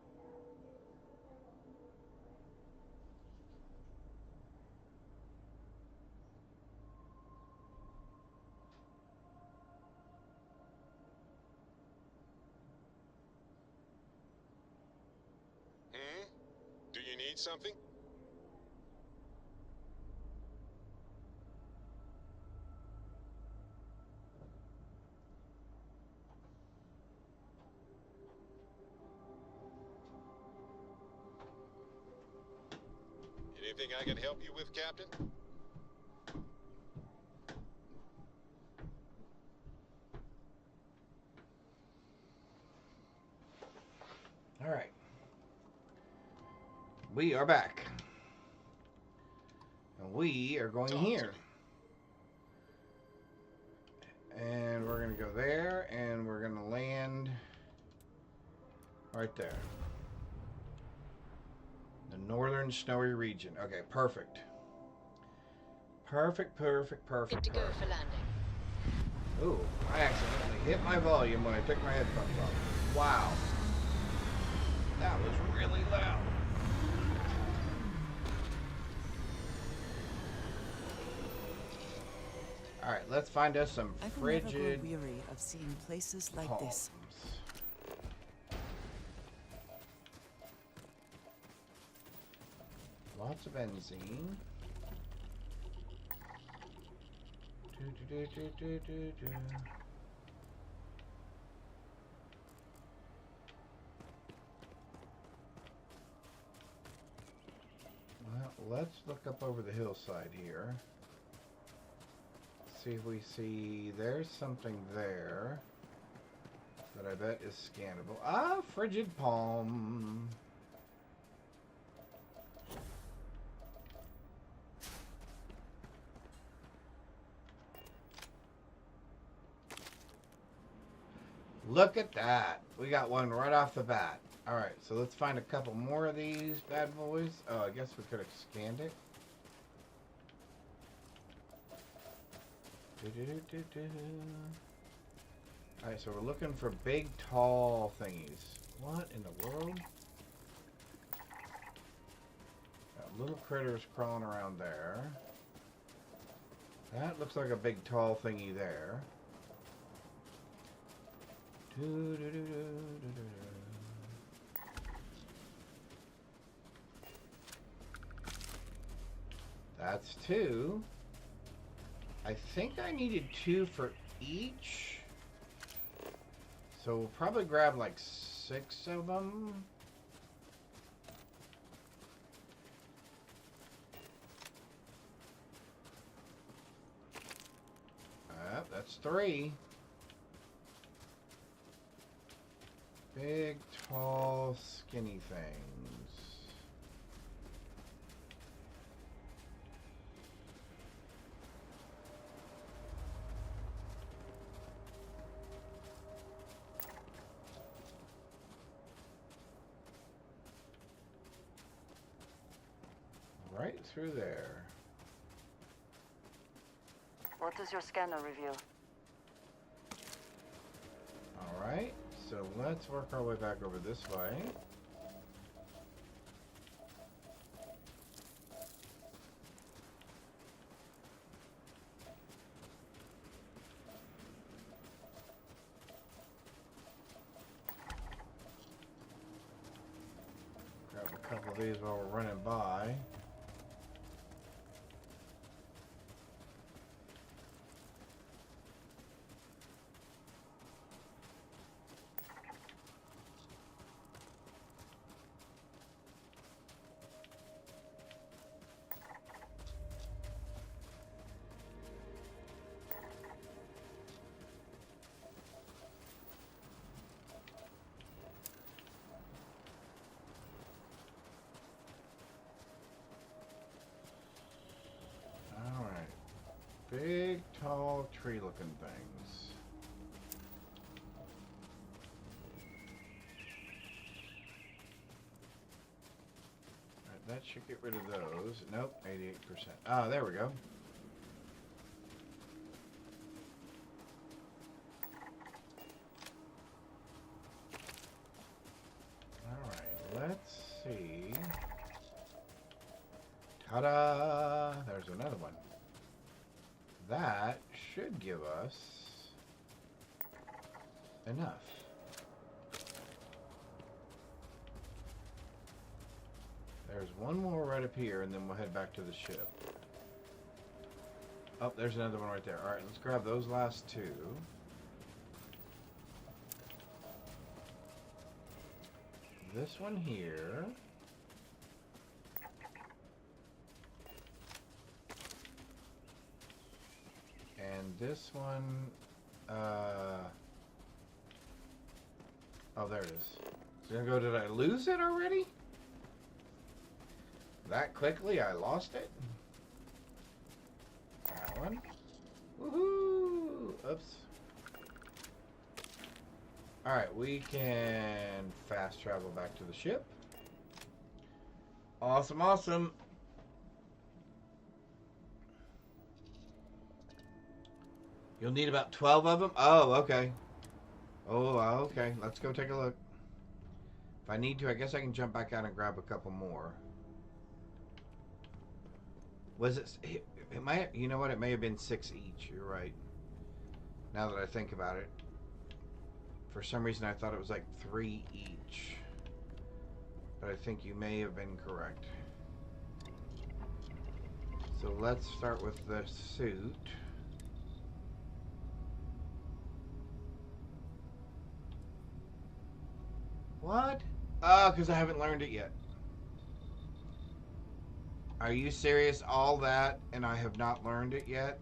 Do you need something? Anything I can help you with, Captain? All right. We are back. And we are going here. And we're going to go there, and we're going to land right there. The northern snowy region. Okay, perfect. Perfect. Good to go for landing. Ooh, I accidentally hit my volume when I took my headphones off. Wow. That was really loud. All right, let's find us some frigid. I will never grow weary of seeing places like this. Lots of benzene. Well, let's look up over the hillside here. See if we see, there's something there that I bet is scannable. Ah, frigid palm. Look at that. We got one right off the bat. All right, so let's find a couple more of these bad boys. Oh, I guess we could have scanned it. Alright, so we're looking for big, tall thingies. What in the world? Got little critters crawling around there. That looks like a big, tall thingy there. That's two. I think I needed two for each. So we'll probably grab like 6 of them. That's 3. Big, tall, skinny things. Right through there. What does your scanner reveal? Alright, so let's work our way back over this way. Grab a couple of these while we're running by. Big, tall, tree-looking things. Alright, that should get rid of those. Nope, 88%. Ah, there we go. Alright, let's see. Ta-da! There's another one. That should give us enough. There's one more right up here, and then we'll head back to the ship. Oh, there's another one right there. Alright, let's grab those last 2. This one here. And this one, oh, there it is. Did I lose it already? That quickly I lost it? That one. Woohoo! Oops. Alright, we can fast travel back to the ship. Awesome, awesome. You'll need about 12 of them? Oh, okay. Oh, okay. Let's go take a look. If I need to, I guess I can jump back out and grab a couple more. Was it might, you know what? It may have been 6 each. You're right. Now that I think about it. For some reason, I thought it was like 3 each. But I think you may have been correct. So let's start with the suit. What? Oh, because I haven't learned it yet. Are you serious? All that and I have not learned it yet?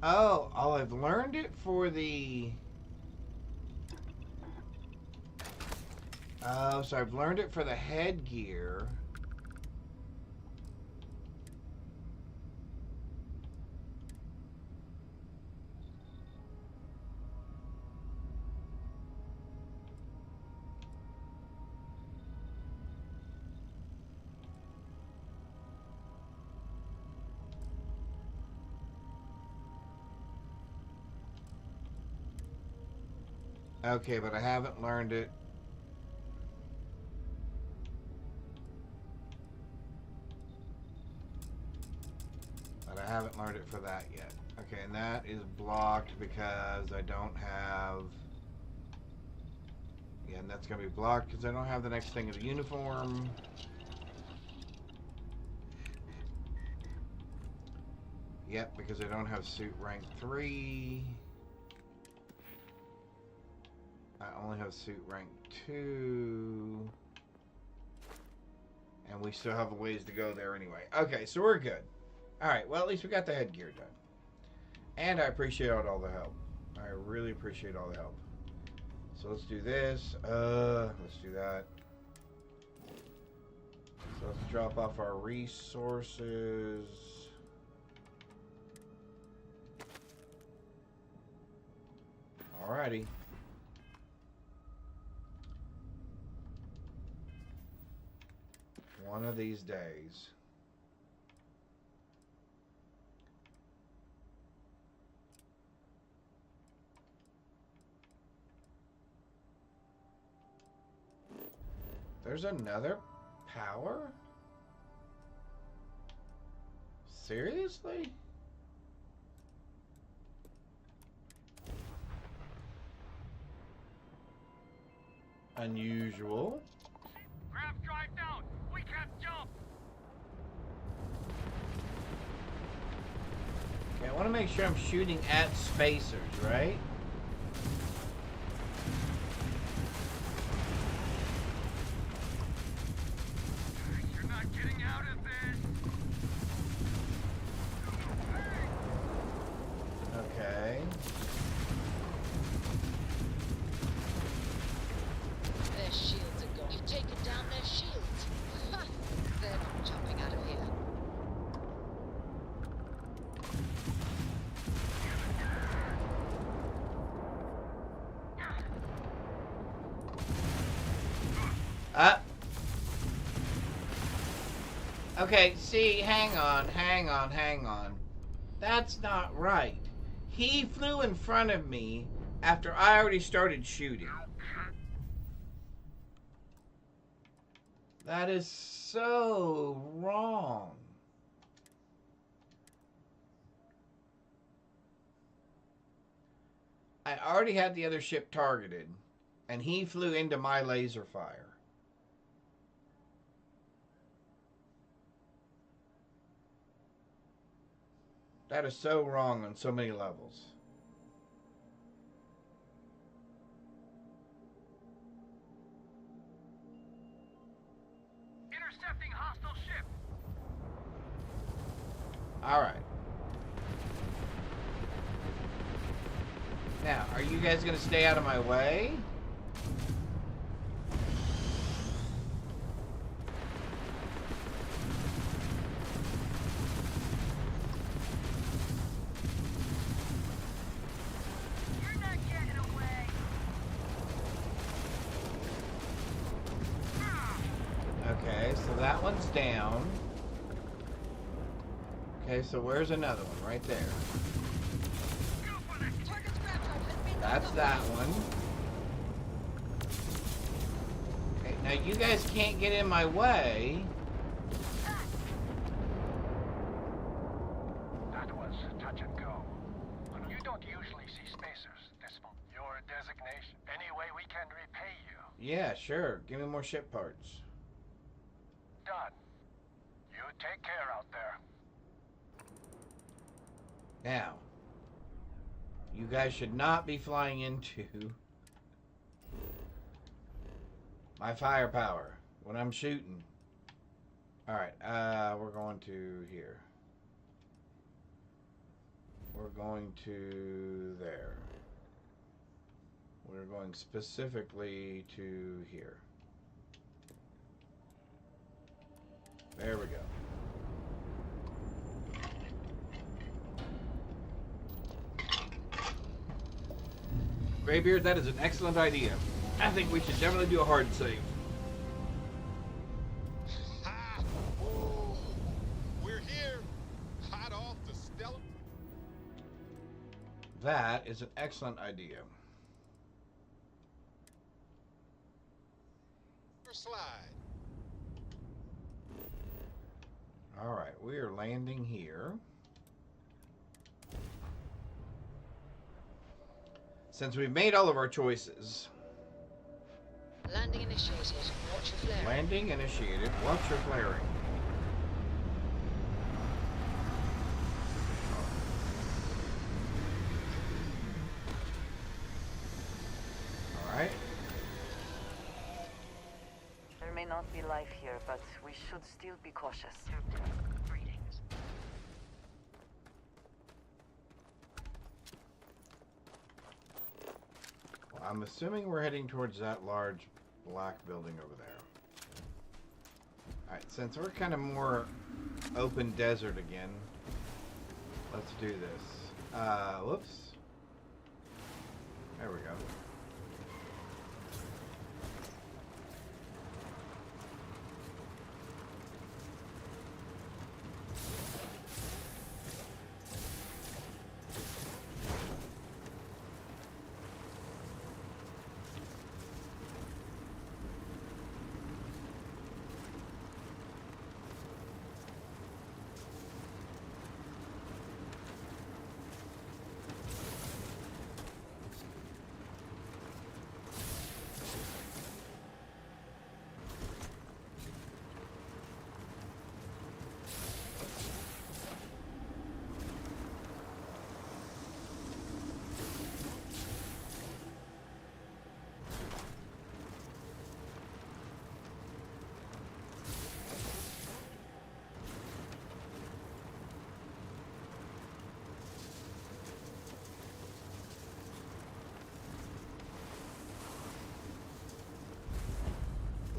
Oh, I've learned it for the... Oh, so I've learned it for the headgear. Okay, but I haven't learned it. But I haven't learned it for that yet. Okay, and that is blocked because I don't have... Yeah, and that's going to be blocked because I don't have the next thing of the uniform. Yep, because I don't have suit rank 3. I only have suit rank 2. And we still have a ways to go there anyway. Okay, so we're good. Alright, well at least we got the headgear done. And I appreciate all the help. I really appreciate all the help. So let's do this. Let's do that. So let's drop off our resources. Alrighty. One of these days. There's another power? Seriously? Unusual. Grab drive down. We can't jump. Okay, I want to make sure I'm shooting at spacers, right? You're not getting out of this. Okay. Their shields are gone. You've taken down their shields. Ha! They're not jumping out of here. Okay, see, hang on. That's not right. He flew in front of me after I already started shooting. That is so wrong. I already had the other ship targeted, and he flew into my laser fire. That is so wrong on so many levels. Intercepting hostile ship. All right. Now, are you guys going to stay out of my way? down. Okay, so where's another one? Right there. That's that one. Okay, now you guys can't get in my way. That was touch and go. You don't usually see spacers this small. Your designation. Any way we can repay you. Yeah, sure. Give me more ship parts. Done. You take care out there. Now, you guys should not be flying into my firepower when I'm shooting. Alright, we're going to here. We're going to there. We're going specifically to here. There we go. Graybeard, that is an excellent idea. I think we should definitely do a hard save. Ooh, we're here. Hot off the stellar. That is an excellent idea. Slide. Alright, we are landing here. Since we've made all of our choices. Landing initiated. Watch your flaring. Landing initiated. Watch your flaring. Alright. There may not be life here, but we should still be cautious. Greetings. Well, I'm assuming we're heading towards that large black building over there. Alright, since we're kind of more open desert again, let's do this. Whoops. There we go.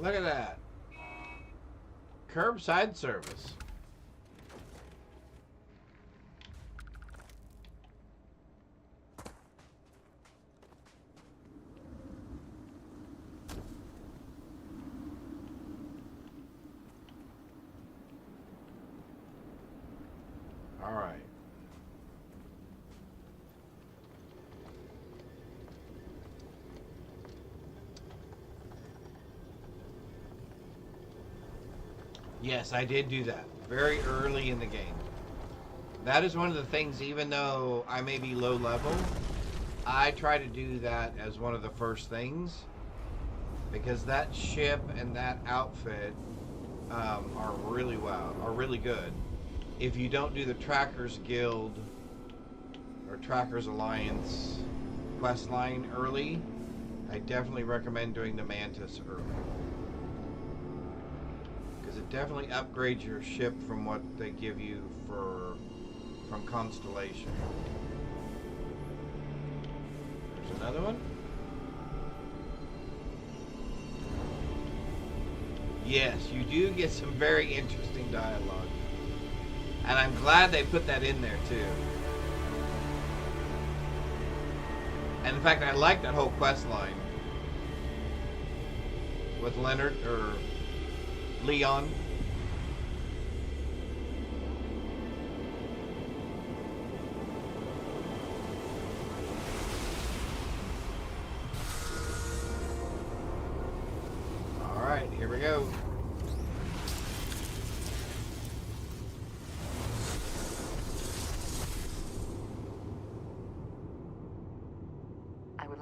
Look at that. Curbside service. All right. Yes, I did do that very early in the game. That is one of the things, even though I may be low level, I try to do that as one of the first things, because that ship and that outfit are really good. If you don't do the Trackers Guild or Trackers Alliance quest line early, I definitely recommend doing the Mantis early. It definitely upgrades your ship from what they give you from Constellation. There's another one. Yes, you do get some very interesting dialogue. And I'm glad they put that in there too. And in fact, I like that whole quest line with Leonard or Leon.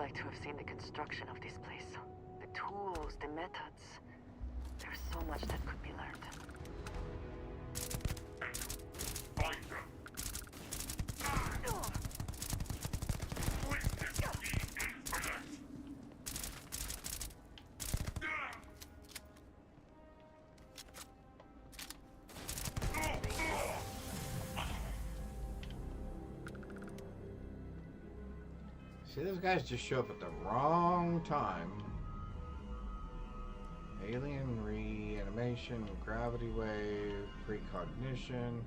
like to have seen the construction of this place. The tools, the methods. There's so much that could be learned. See, those guys just show up at the wrong time. Alien reanimation, gravity wave, precognition,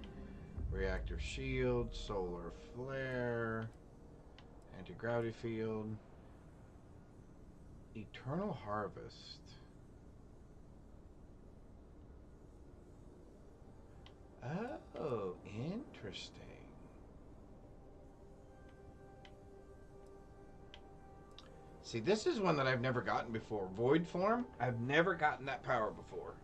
reactive shield, solar flare, anti-gravity field, eternal harvest. Oh, interesting. See, this is one that I've never gotten before. Void form? I've never gotten that power before.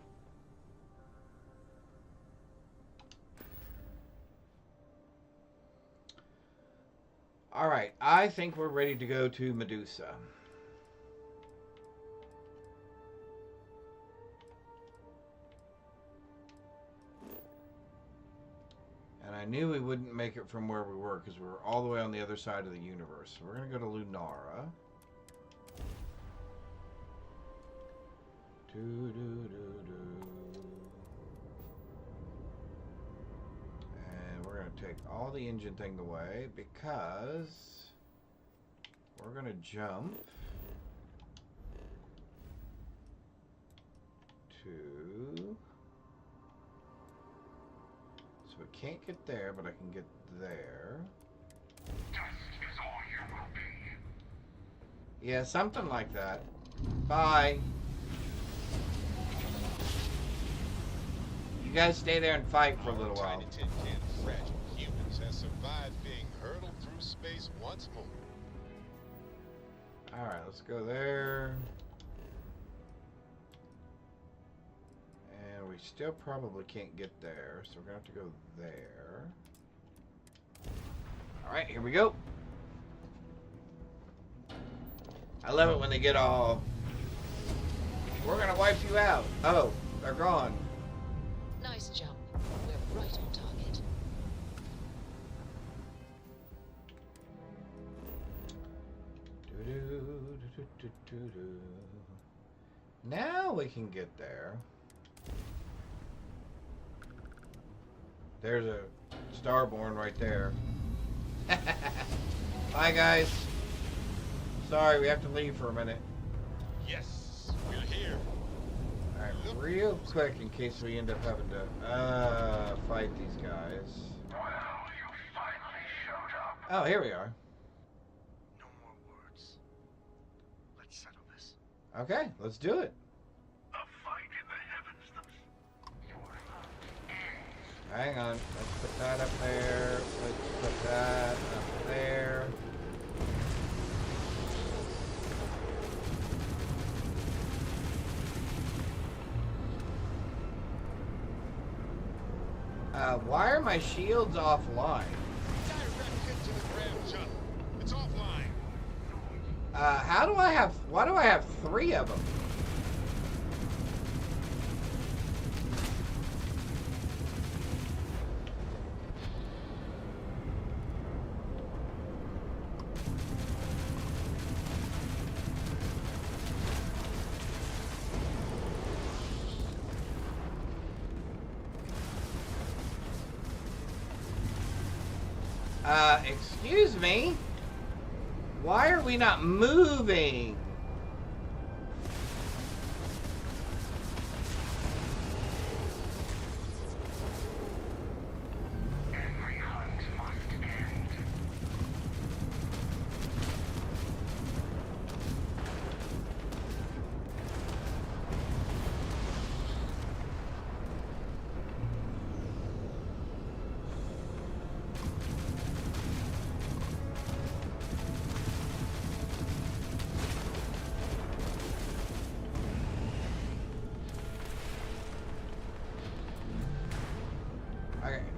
Alright, I think we're ready to go to Medusa. And I knew we wouldn't make it from where we were because we were all the way on the other side of the universe. So we're going to go to Lunara. And we're going to take all the engine thing away because we're going to jump to... So we can't get there, but I can get there. Yeah, something like that. Bye. You guys stay there and fight for a little while. Tiny tin can of fragile humans has survived being hurtled through space once more. Alright, let's go there. And we still probably can't get there, so we're going to have to go there. Alright, here we go. I love it when they get all... We're going to wipe you out. Oh, they're gone. Nice jump. We're right on target. Now we can get there. There's a Starborn right there. Bye, guys. Sorry, we have to leave for a minute. Yes, we're here. Alright, real quick in case we end up having to fight these guys. Well, you finally showed up. Oh, here we are. No more words. Let's settle this. Okay, let's do it. A fight in the heavens. Hang on. Let's put that up there. Let's put that up there. Why are my shields offline? Direct hit to the Grand Jump. It's offline. How do I have... Why do I have 3 of them? Excuse me? Why are we not moving? Every hunt must end.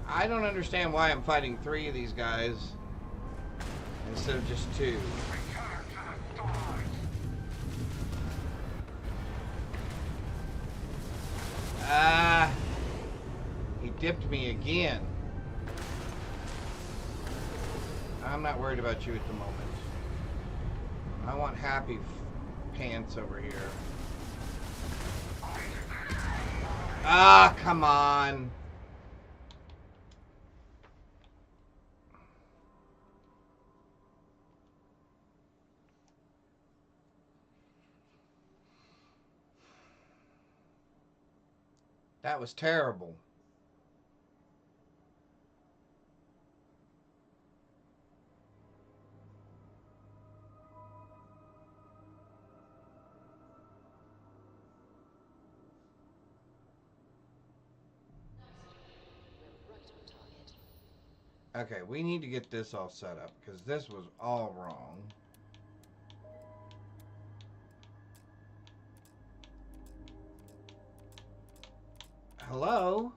I don't understand why I'm fighting 3 of these guys instead of just 2. Return to the storm. dipped me again. I'm not worried about you at the moment. I want happy pants over here. Ah, come on. That was terrible. Okay, we need to get this all set up because this was all wrong. Hello?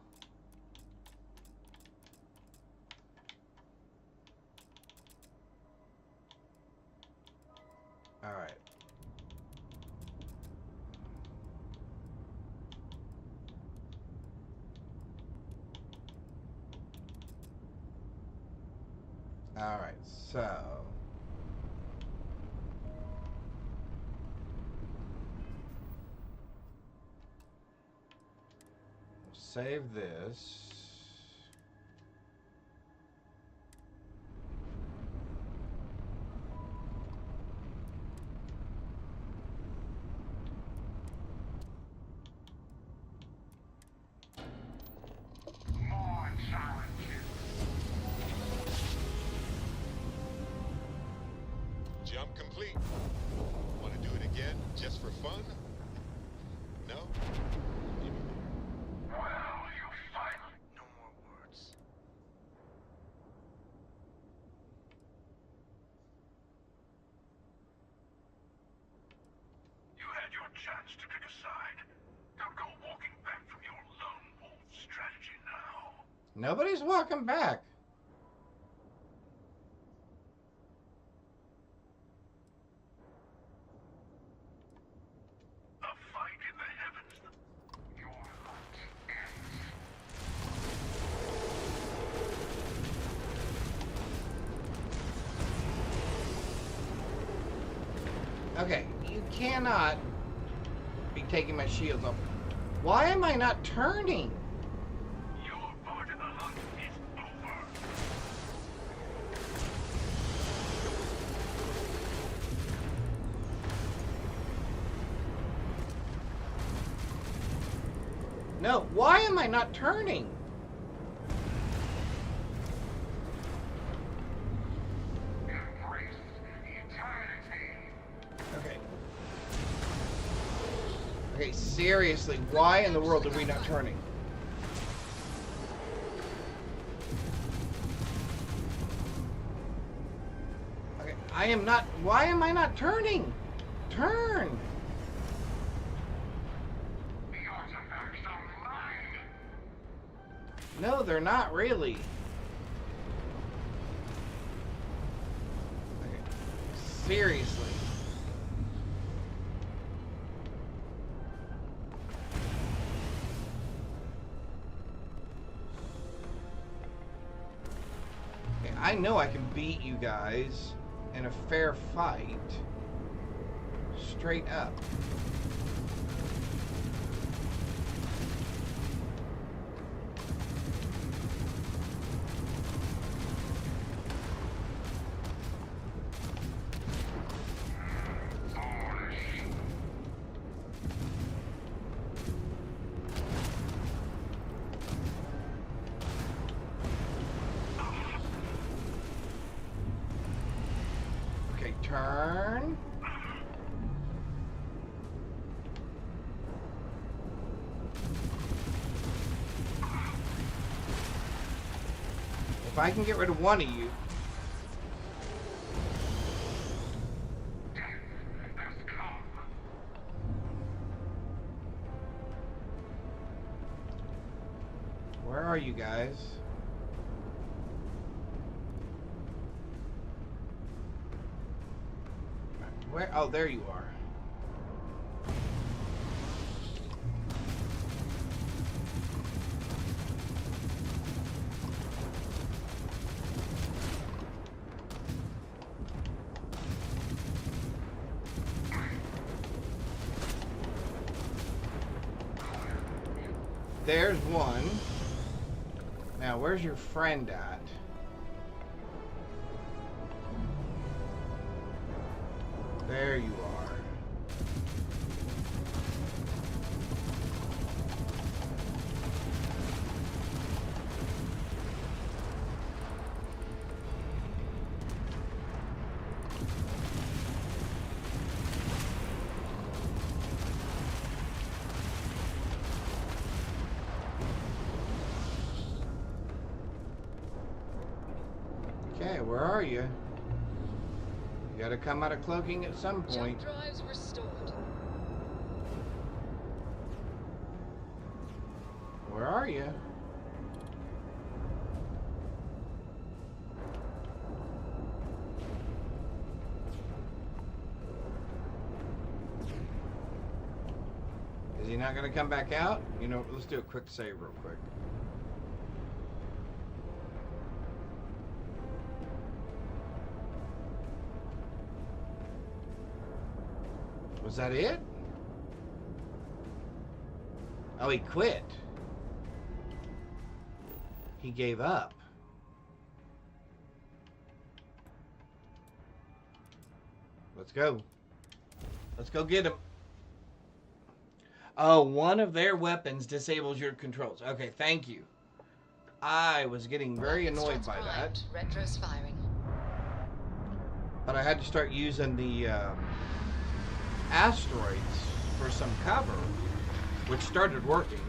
All right. All right, so we'll save this. Jump complete. Want to do it again, just for fun? No? Well, you finally... No more words. You had your chance to pick a side. Don't go walking back from your lone wolf strategy now. Nobody's walking back. Okay, you cannot be taking my shields off. Why am I not turning? Your part of the hunt is over. No, why am I not turning? Okay, seriously, why in the world are we not turning? Okay, I am not, why am I not turning? Turn! The artifacts are mine. No, they're not really. Okay, seriously. I know I can beat you guys in a fair fight. Straight up. Turn. If I can get rid of one of you. Where are you guys? Where? Oh, there you are. there's one. Now, where's your friend at? There you are. Okay, where are you? You gotta come out of cloaking at some point. Jump drives restored. Where are you? Is he not gonna come back out? You know, let's do a quick save real quick. Was that it? Oh, he quit. He gave up. Let's go. Let's go get him. Oh, one of their weapons disables your controls. Okay, thank you. I was getting very annoyed by that. Retro's firing. But I had to start using the asteroids for some cover, which started working.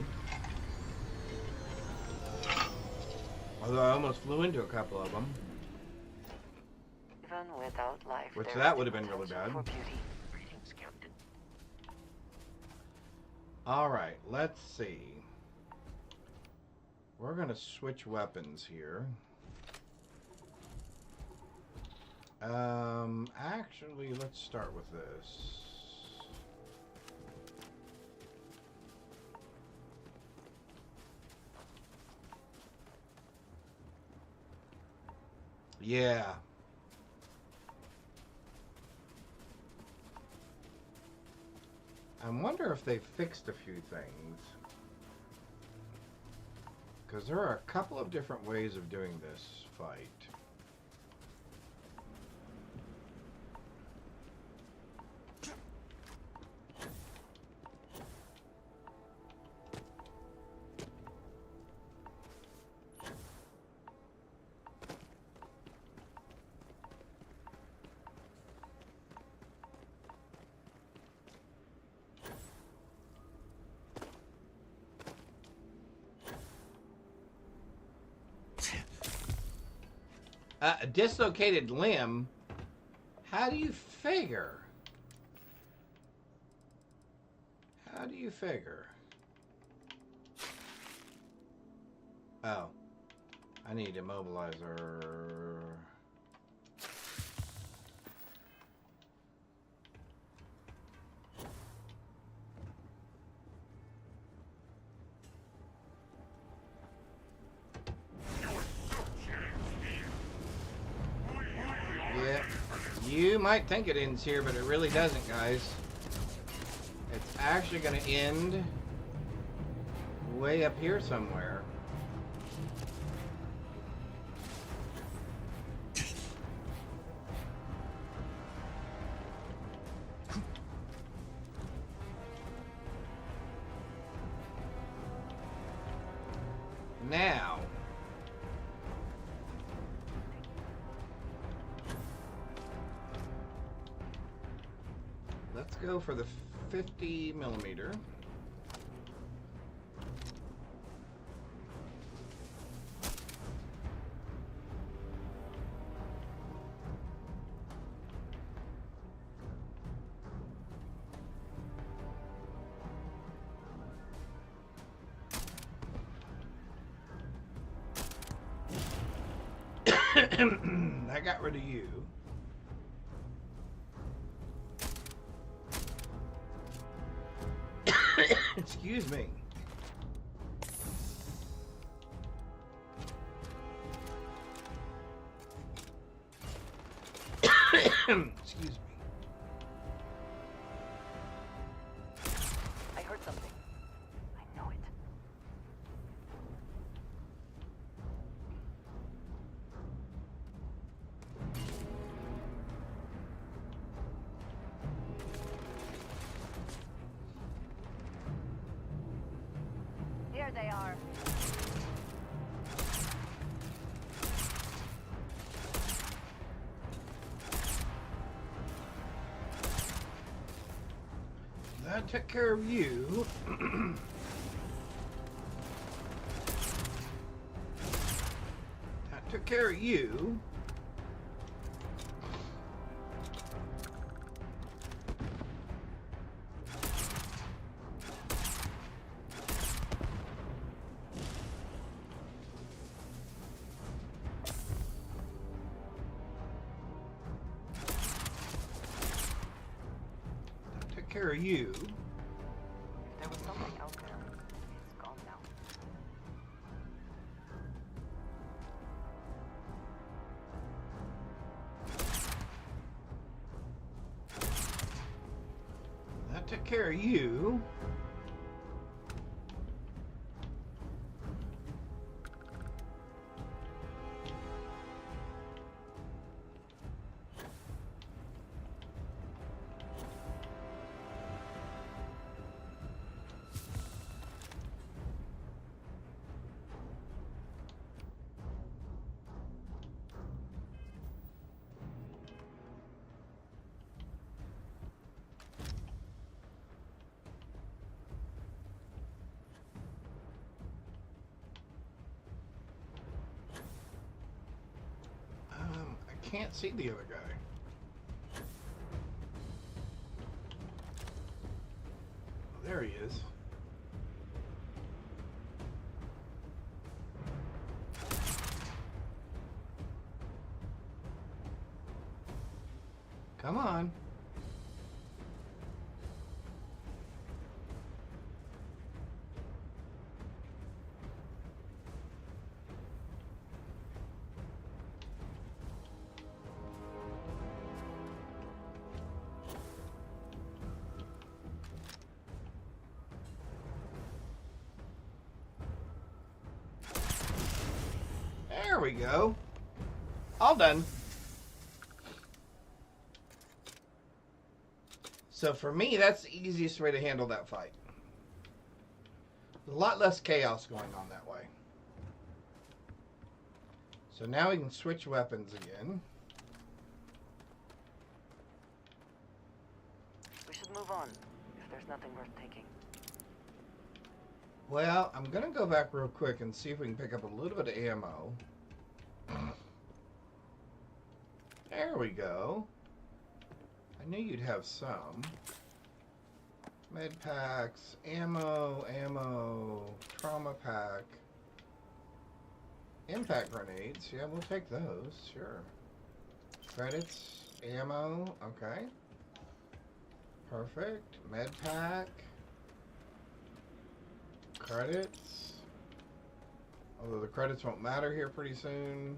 Although I almost flew into a couple of them. Even without life, Which there that is would have been really potential bad. for beauty. Greetings, Captain. Alright, let's see. We're going to switch weapons here. Actually, let's start with this. Yeah. I wonder if they fixed a few things. Because there are a couple of different ways of doing this fight. A dislocated limb? How do you figure? How do you figure? Oh. I need immobilizer. Yeah, you might think it ends here, but it really doesn't, guys. It's actually going to end way up here somewhere. Now, let's go for the 50 millimeter. I got rid of you. Excuse me. Excuse me. I heard something. I know it. they are. That took care of you. That took care of you. Care of you. If there was something out there, it's gone now. That took care of you. Can't see the other guy. Oh, there he is. Come on. There we go. All done. So for me, that's the easiest way to handle that fight. A lot less chaos going on that way. So now we can switch weapons again. We should move on, if there's nothing worth taking. Well, I'm going to go back real quick and see if we can pick up a little bit of ammo. There we go. I knew you'd have some. Med packs, ammo, trauma pack, impact grenades. Yeah, we'll take those, sure. Credits, ammo, okay. Perfect. Med pack. Credits. Although the credits won't matter here pretty soon.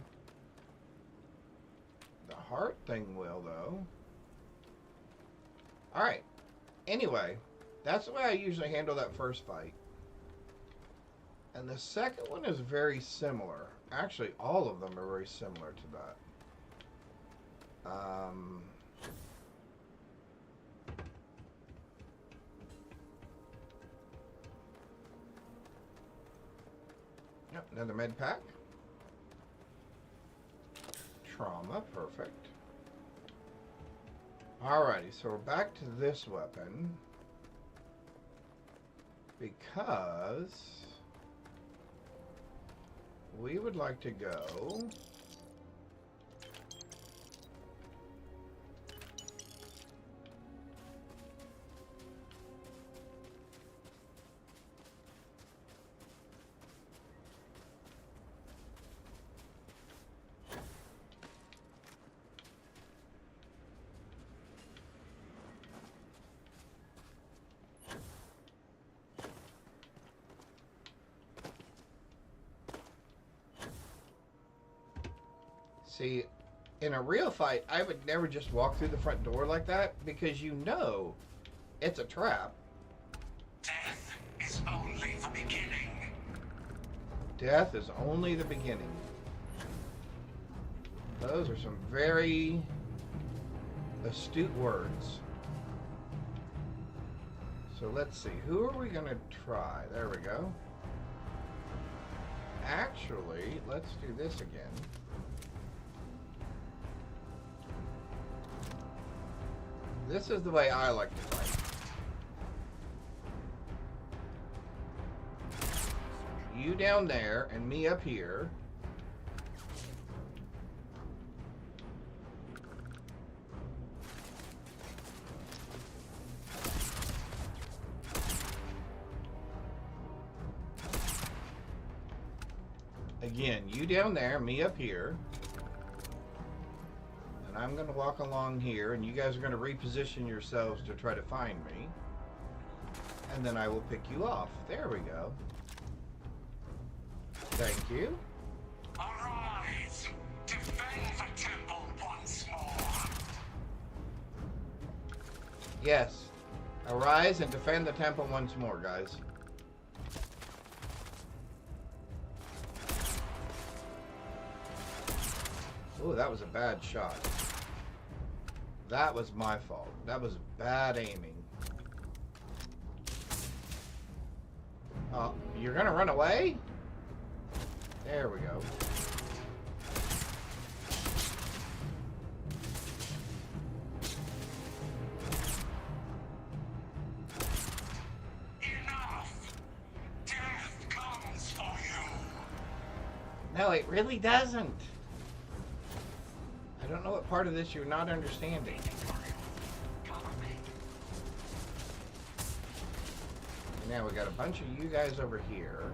The heart thing will, though. Alright. Anyway, that's the way I usually handle that first fight. And the second one is very similar. Actually, all of them are very similar to that. Yep, another med pack. Trauma, perfect. Alrighty, so we're back to this weapon. Because we would like to go see, in a real fight, I would never just walk through the front door like that because you know it's a trap. Death is only the beginning. Death is only the beginning. Those are some very astute words. So let's see, who are we going to try? There we go. Actually, let's do this again. This is the way I like to fight. You down there and me up here. Again, you down there, me up here. And I'm going to walk along here, and you guys are going to reposition yourselves to try to find me. And then I will pick you off. There we go. Thank you. Arise! Defend the temple once more! Yes. Arise and defend the temple once more, guys. Oh, that was a bad shot. That was my fault. That was bad aiming. You're gonna run away? There we go. Enough! Death comes for you! No, it really doesn't. I don't know what part of this you're not understanding. Now we got a bunch of you guys over here.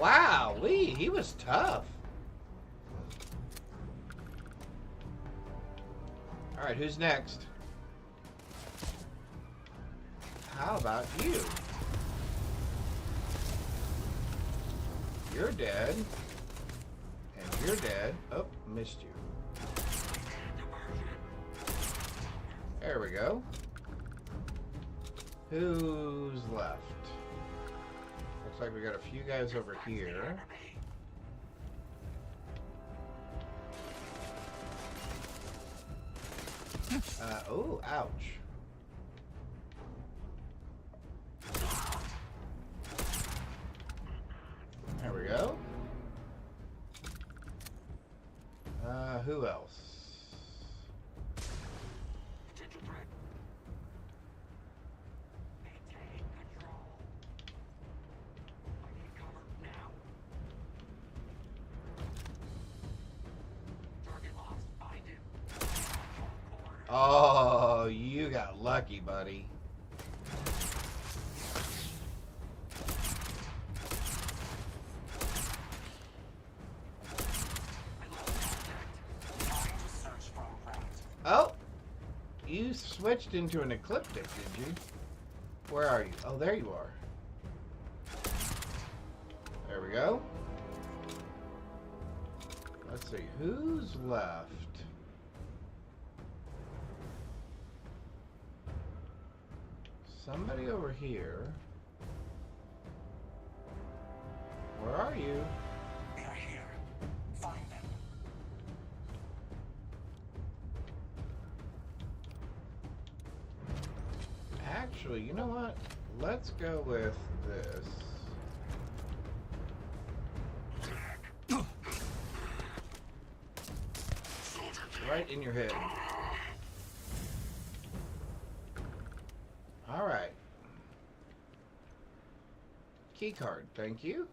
Wow, he was tough. All right, who's next? How about you? You're dead. And you're dead. Oh, missed you. There we go. Who's left? Looks like we got a few guys over here. Oh, ouch. There we go. Who else? Oh, you got lucky, buddy. Oh, you switched into an ecliptic, did you? Where are you? Oh, there you are. There we go. Let's see, who's left? Somebody over here. Where are you? They're here. Find them. Actually, you know what? Let's go with this. Right in your head. All right. Key card, thank you.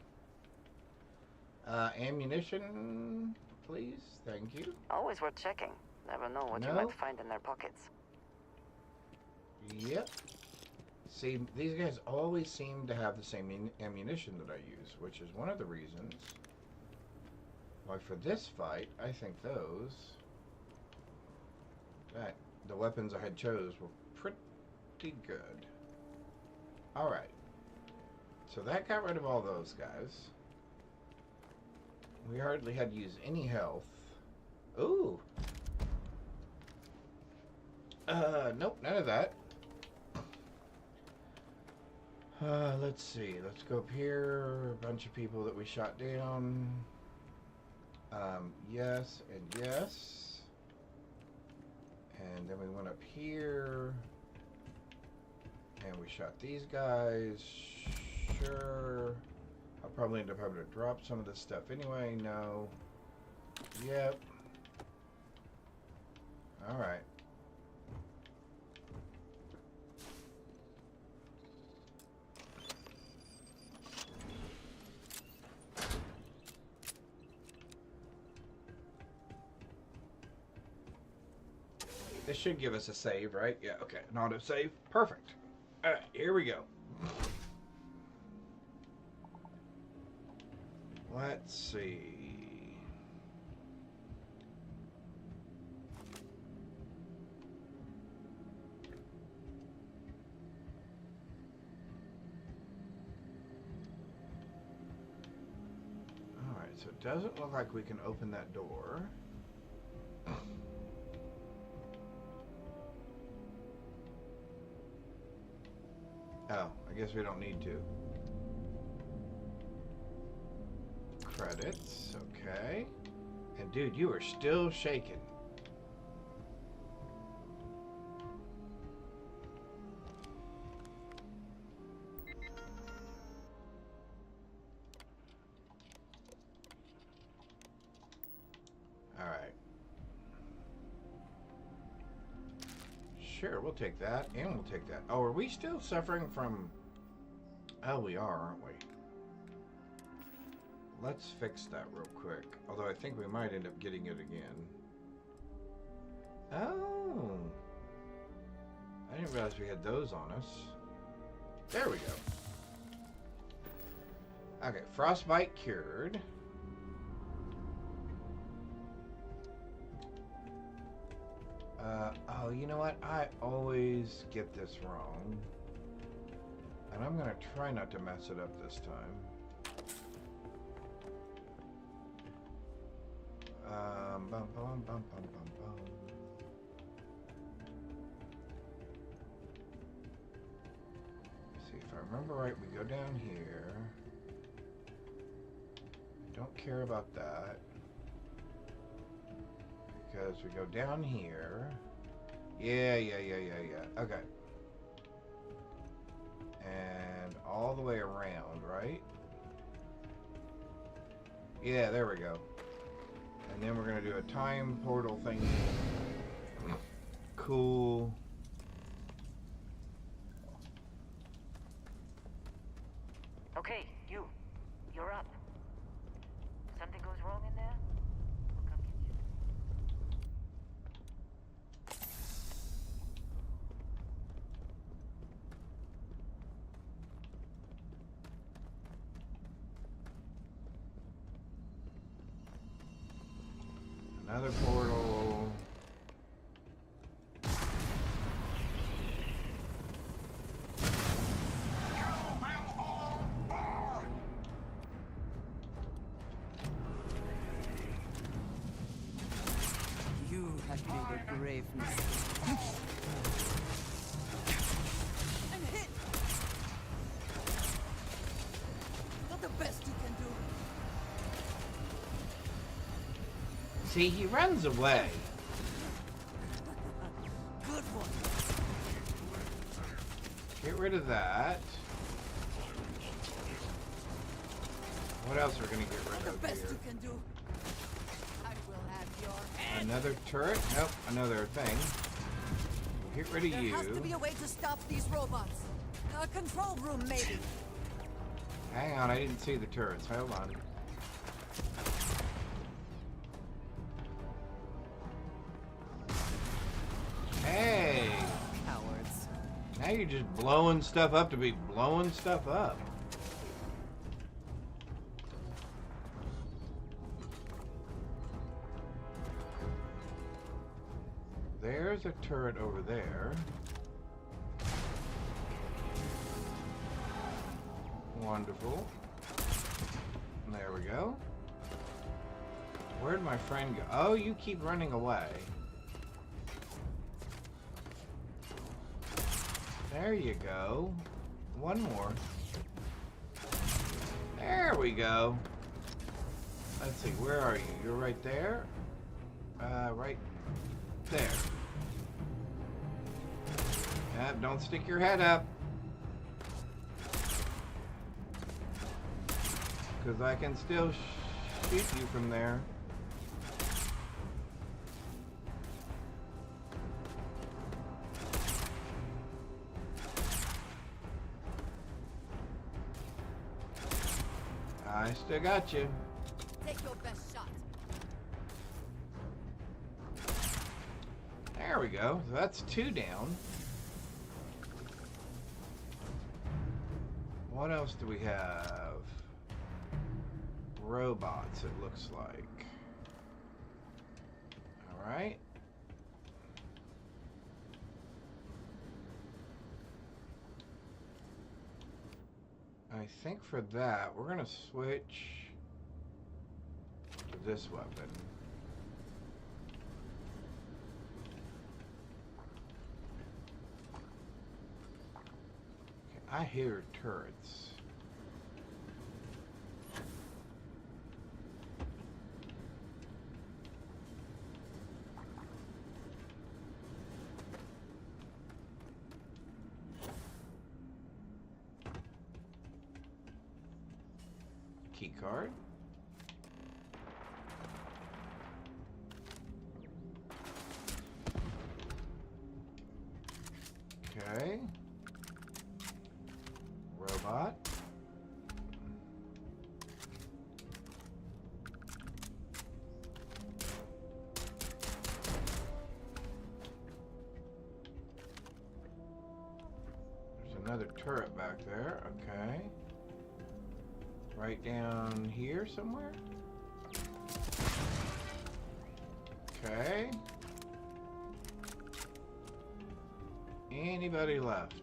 Ammunition, please, thank you. Always worth checking. Never know what you No. might find in their pockets. Yep. See, these guys always seem to have the same ammunition that I use, which is one of the reasons why for this fight, I think the weapons I had chose were pretty good. Alright. So that got rid of all those guys. We hardly had to use any health. Ooh. Nope, none of that. Let's see. Let's go up here. A bunch of people that we shot down. Yes and yes. And then we went up here. And we shot these guys. Sure. I'll probably end up having to drop some of this stuff anyway. No. Yep. Alright. This should give us a save, right? Yeah, okay. An auto save. Perfect. Alright, here we go. Let's see. Alright, so it doesn't look like we can open that door. Oh, I guess we don't need to. Credits, okay. And dude, you are still shaking. Alright. Sure, we'll take that, and we'll take that. Oh, are we still suffering from... Oh, we are, aren't we? Let's fix that real quick. Although I think we might end up getting it again. Oh. I didn't realize we had those on us. There we go. Okay, frostbite cured. Oh, you know what? I always get this wrong. And I'm going to try not to mess it up this time. Bum, bum, bum, bum, bum, bum. See, if I remember right, we go down here. Don't care about that. Because we go down here. Yeah. Okay. And all the way around, right? Yeah, there we go. And then we're going to do a time portal thing. Cool. Okay, you're up. Something goes wrong in there? We'll come get you. Another portal. You have made a grave mistake. I'm hit! Not the best you can do. See, he runs away. Good one. Get rid of that. What else are we going to get rid Not the of best here? you can do. I will have your head. Another turret? Nope, another thing. Get rid of There you. has to be a way to stop these robots. A control room, maybe. Hang on, I didn't see the turrets. Hold on. Hey! Cowards. Now you're just blowing stuff up to be blowing stuff up. There's a turret over there. Wonderful. There we go. Where'd my friend go? Oh, you keep running away. There you go. One more. There we go. Let's see, where are you? You're right there? Right there. Don't stick your head up. Because I can still shoot you from there. I still got you. Take your best shot. There we go. So that's 2 down. What else do we have? Robots, it looks like. Alright. I think for that, we're going to switch to this weapon. Okay, I hear turrets. Key card. Okay. Robot. There's another turret back there. Okay. Right down here somewhere? Okay. Anybody left?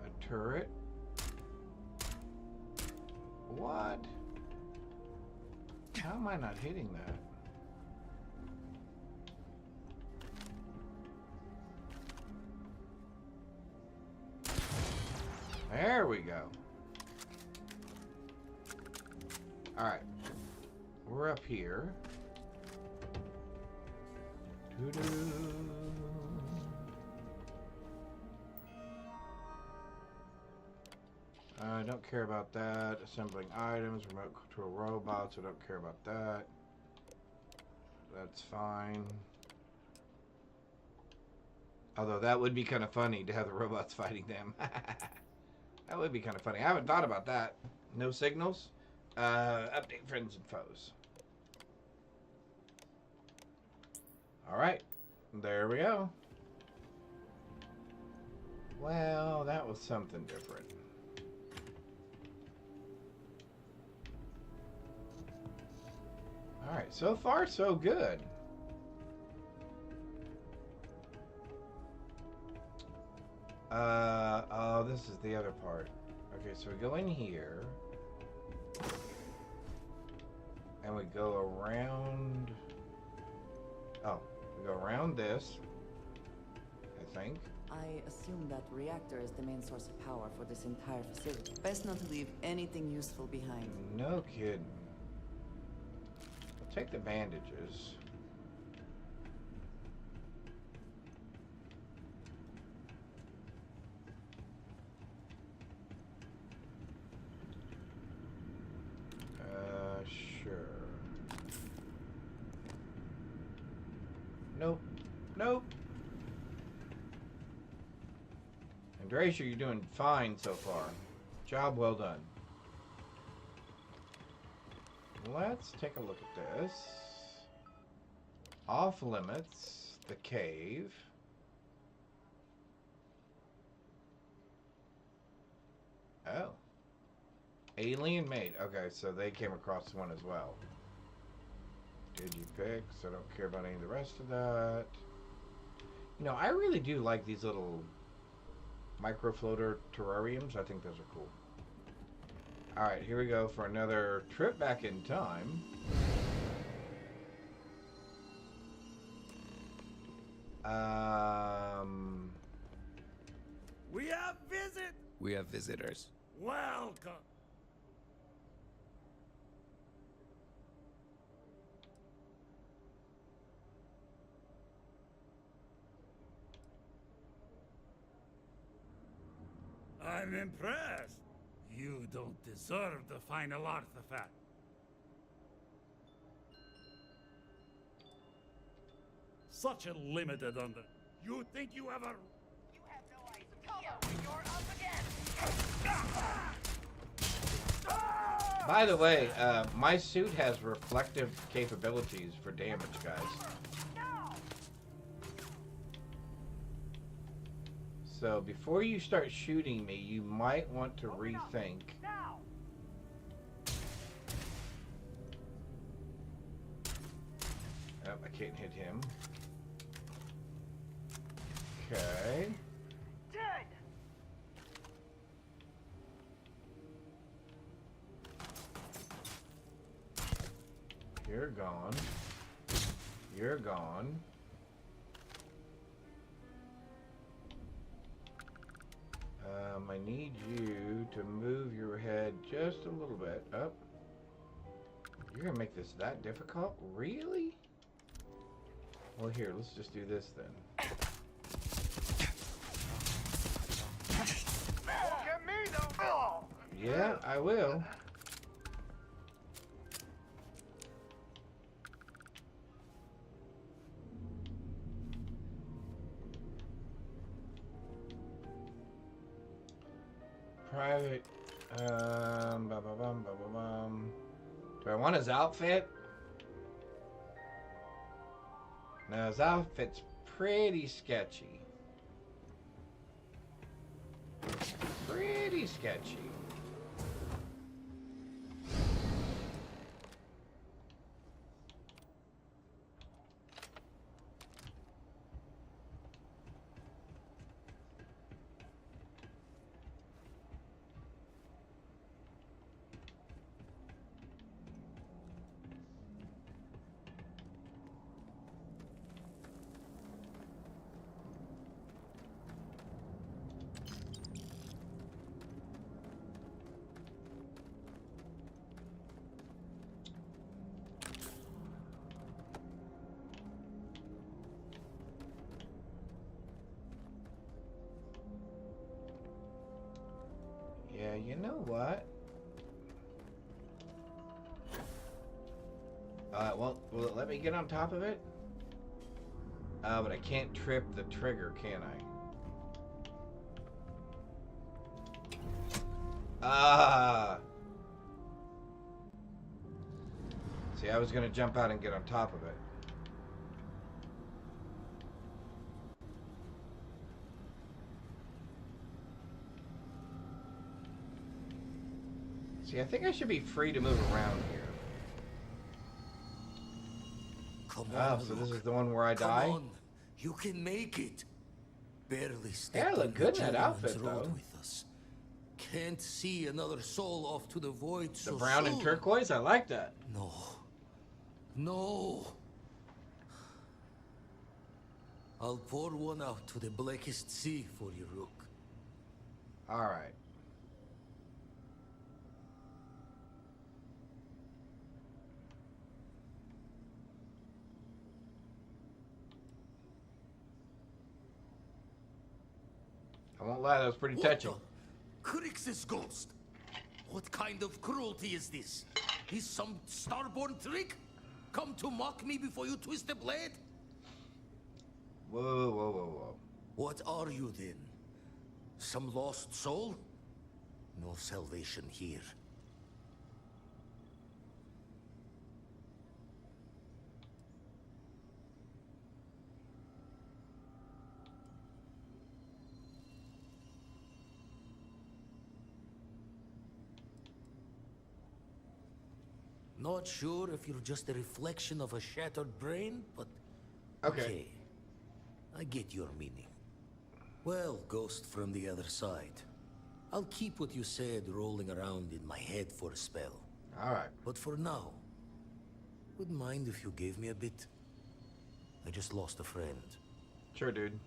A turret? What? How am I not hitting that? There we go. Alright. We're up here. Doo-doo. I don't care about that. Assembling items, remote control robots. I don't care about that. That's fine. Although that would be kind of funny to have the robots fighting them. That would be kind of funny. I haven't thought about that. No signals? Update friends and foes. Alright. There we go. Well, that was something different. Alright, so far so good. Oh, this is the other part. Okay, so we go in here. And we go around... Oh, we go around this, I think. I assume that reactor is the main source of power for this entire facility. Best not to leave anything useful behind. No kidding. I'll take the bandages. Sure. Nope. Nope. Andracia, you're doing fine so far. Job well done. Let's take a look at this. Off limits, the cave. Oh. Alien made. Okay, so they came across one as well. Digipix. I don't care about any of the rest of that. You know, I really do like these little microfloater terrariums. I think those are cool. Alright, here we go for another trip back in time. We have visit! We have visitors. Welcome! I'm impressed. You don't deserve the final artifact. Such a limited under. You think you ever... You have no idea when you're up again. By the way, my suit has reflective capabilities for damage, guys. So before you start shooting me, you might want to rethink. Oh, I can't hit him. Okay. Dead. You're gone. You're gone. I need you to move your head just a little bit up. You're gonna make this that difficult? Really? Well, here, let's just do this then. Get me though. Yeah, I will. Private, Do I want his outfit? No, his outfit's pretty sketchy. Pretty sketchy. Yeah, you know what? Will it let me get on top of it? But I can't trip the trigger, can I? See, I was gonna jump out and get on top of it. See, I think I should be free to move around here. Come on, so this is the one where I die? Come on. You can make it. Barely Yeah, I stepped look on good the in that outfit, gentleman's road though. with us. Can't see another soul off to the void The so brown and soon. turquoise, I like that. No. No. I'll pour one out to the blackest sea for you, Rook. All right. I won't lie, that was pretty touching. Crix's ghost! What kind of cruelty is this? Is some starborn trick? Come to mock me before you twist the blade? Whoa, whoa, whoa, whoa. What are you then? Some lost soul? No salvation here. Not sure if you're just a reflection of a shattered brain, but... Okay. I get your meaning. Well, ghost from the other side. I'll keep what you said rolling around in my head for a spell. Alright. But for now, wouldn't mind if you gave me a bit. I just lost a friend. Sure, dude.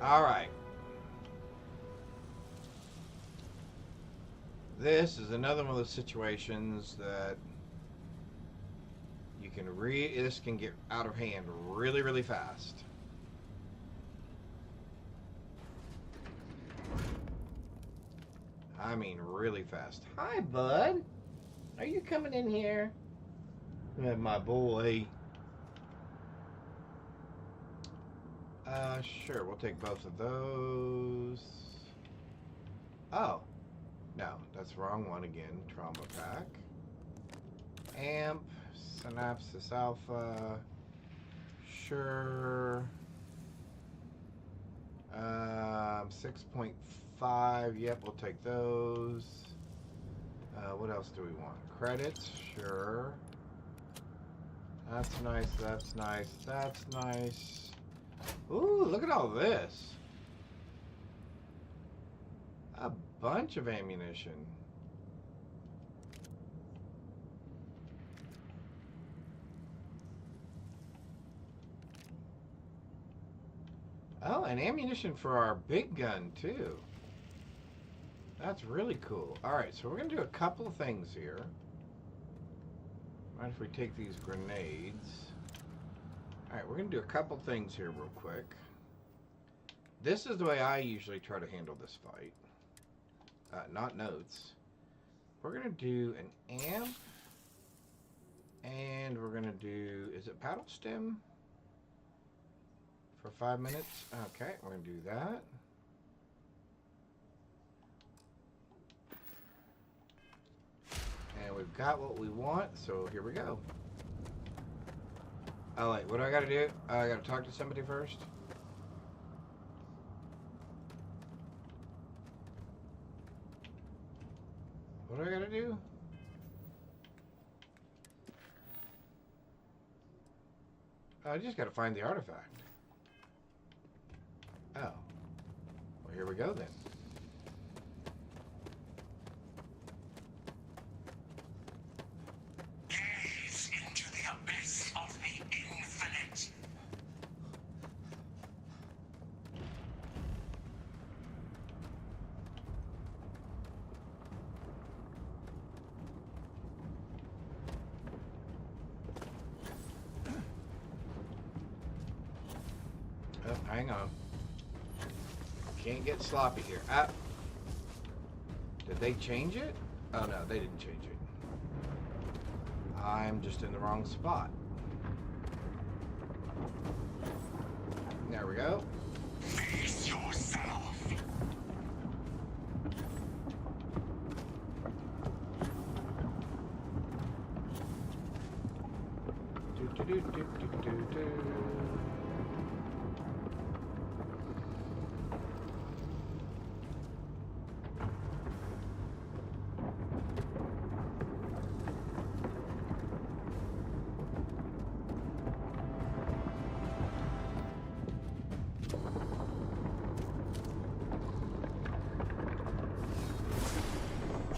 All right. this is another one of those situations that you can this can get out of hand really, really fast. I mean, really fast. Hi, bud. Are you coming in here? My boy. Sure, we'll take both of those. Oh. No, that's the wrong one again. Trauma pack. Amp. Synapsis Alpha. Sure. 6.5. Yep, we'll take those. What else do we want? Credits. Sure. That's nice. That's nice. That's nice. Ooh, look at all this. A bunch of ammunition. Oh, and ammunition for our big gun, too. That's really cool. Alright, so we're going to do a couple of things here. Mind if we take these grenades? Alright, we're going to do a couple things here real quick. This is the way I usually try to handle this fight. Not notes. We're going to do an amp. And we're going to do... Is it paddle stem? For 5 minutes? Okay, we're going to do that. And we've got what we want, so here we go. Oh, wait, what do I got to do? I got to talk to somebody first? What do I got to do? I just got to find the artifact. Oh. Well, here we go then. Gaze into the abyss of the infinite. Oh, hang on. Can't get sloppy here. Ah. Did they change it? Oh no, they didn't change it. I'm just in the wrong spot. There we go. Face yourself.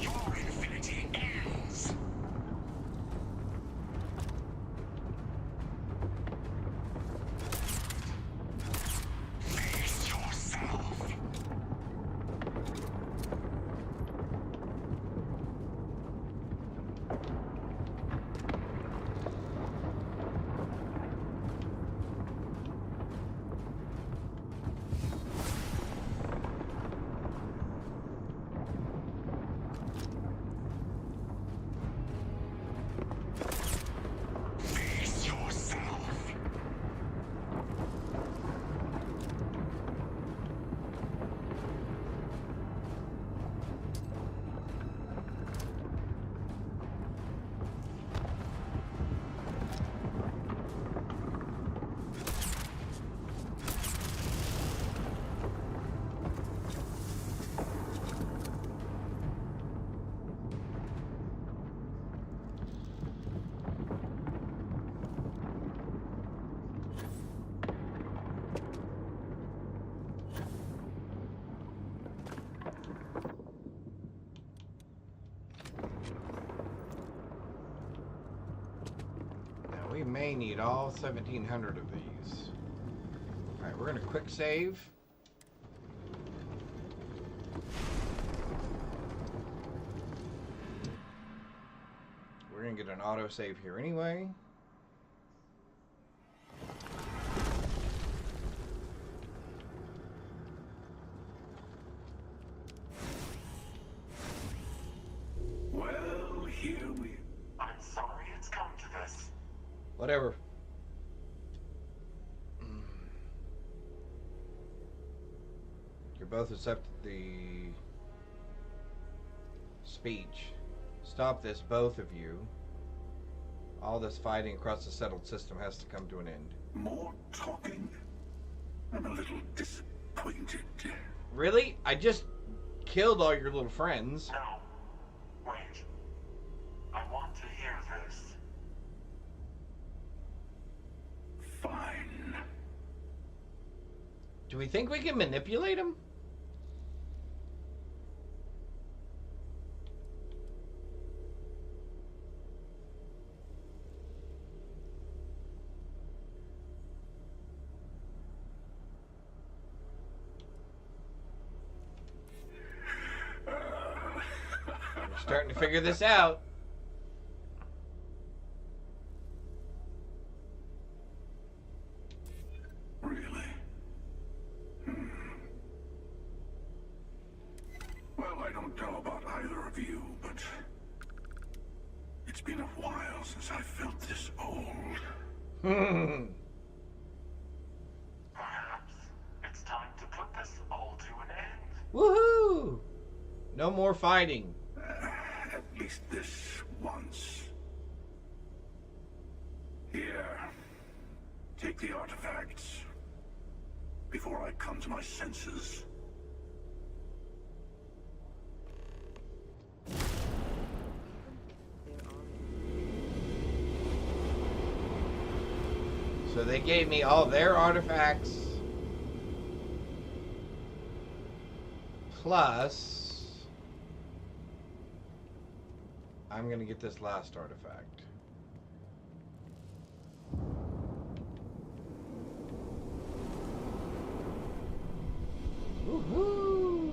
Your infinity ends. Face yourself. Face yourself. Now we may need all 1,700 of these. Alright, we're going to quick save. going to get an autosave here anyway. Well, here we... I'm sorry it's come to this. Whatever. You both accepted the speech. Stop this, both of you. All this fighting across the settled system has to come to an end. More talking? I'm a little disappointed. Really? I just killed all your little friends. No. Wait. I want to hear this. Fine. Do we think we can manipulate him? We're starting to figure this out. Really? Well, I don't know about either of you, but it's been a while since I felt this old. Perhaps it's time to put this all to an end. Woohoo! No more fighting. At least this once. Here. Take the artifacts. Before I come to my senses. So they gave me all their artifacts. Plus, I'm going to get this last artifact. Woohoo!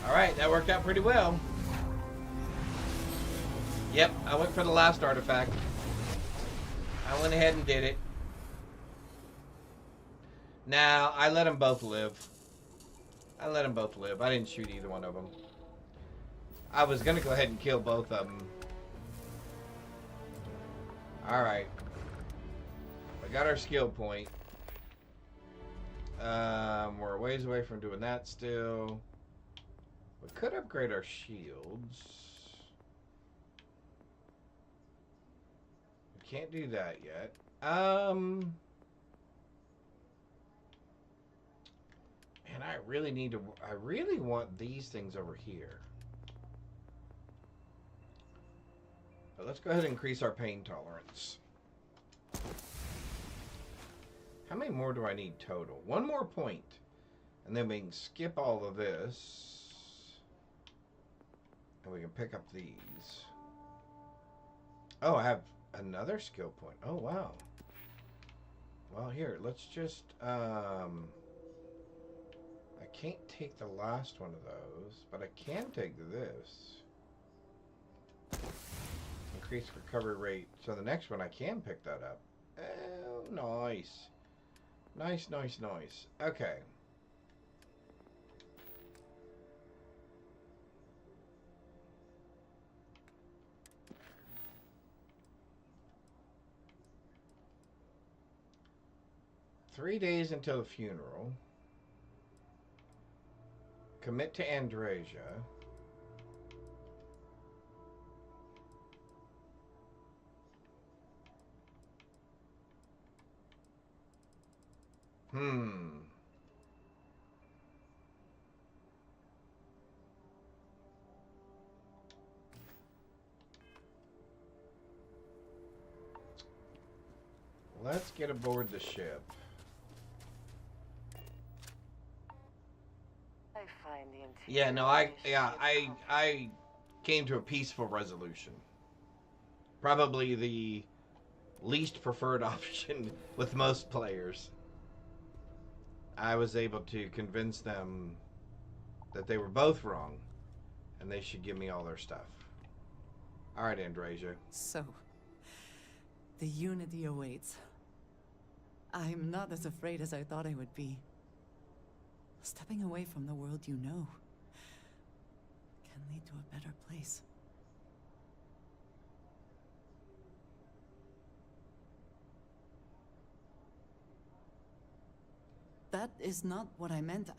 Alright, that worked out pretty well. Yep, I went for the last artifact. I went ahead and did it. Now, I let them both live. I let them both live. I didn't shoot either one of them. I was going to go ahead and kill both of them. Alright. We got our skill point. We're a ways away from doing that still. We could upgrade our shields. We can't do that yet. And I really need to... I really want these things over here. But let's go ahead and increase our pain tolerance. How many more do I need total? One more point. And then we can skip all of this. And we can pick up these. Oh, I have another skill point. Oh, wow. Well, here, let's just... I can't take the last one of those, but I can take this. Increase recovery rate. So the next one, I can pick that up. Oh, nice. Nice, nice, nice. Okay. Three days until the funeral. Commit to Andrasia. Let's get aboard the ship. I find the Yeah, no, I came to a peaceful resolution. Probably the least preferred option with most players. I was able to convince them that they were both wrong. And they should give me all their stuff. Alright, Andrasia. So, the Unity awaits. I'm not as afraid as I thought I would be. Stepping away from the world you know can lead to a better place. That is not what I meant.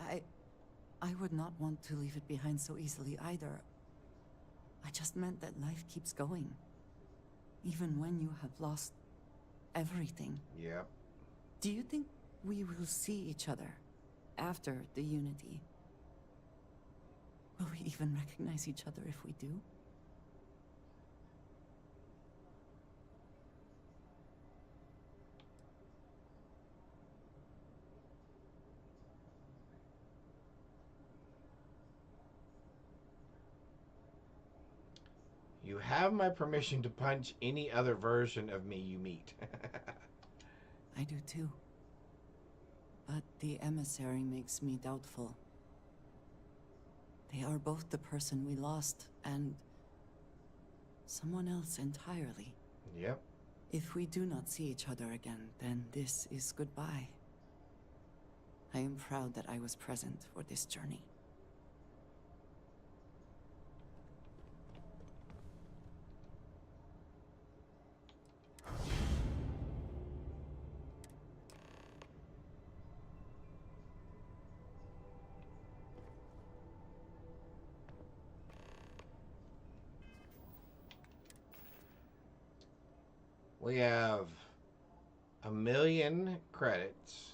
I would not want to leave it behind so easily either. I just meant that life keeps going. Even when you have lost everything. Yep. Do you think we will see each other after the Unity? Will we even recognize each other if we do? You have my permission to punch any other version of me you meet. I do too. But the emissary makes me doubtful. They are both the person we lost and someone else entirely. Yep. If we do not see each other again, then this is goodbye. I am proud that I was present for this journey. We have 1,000,000 credits.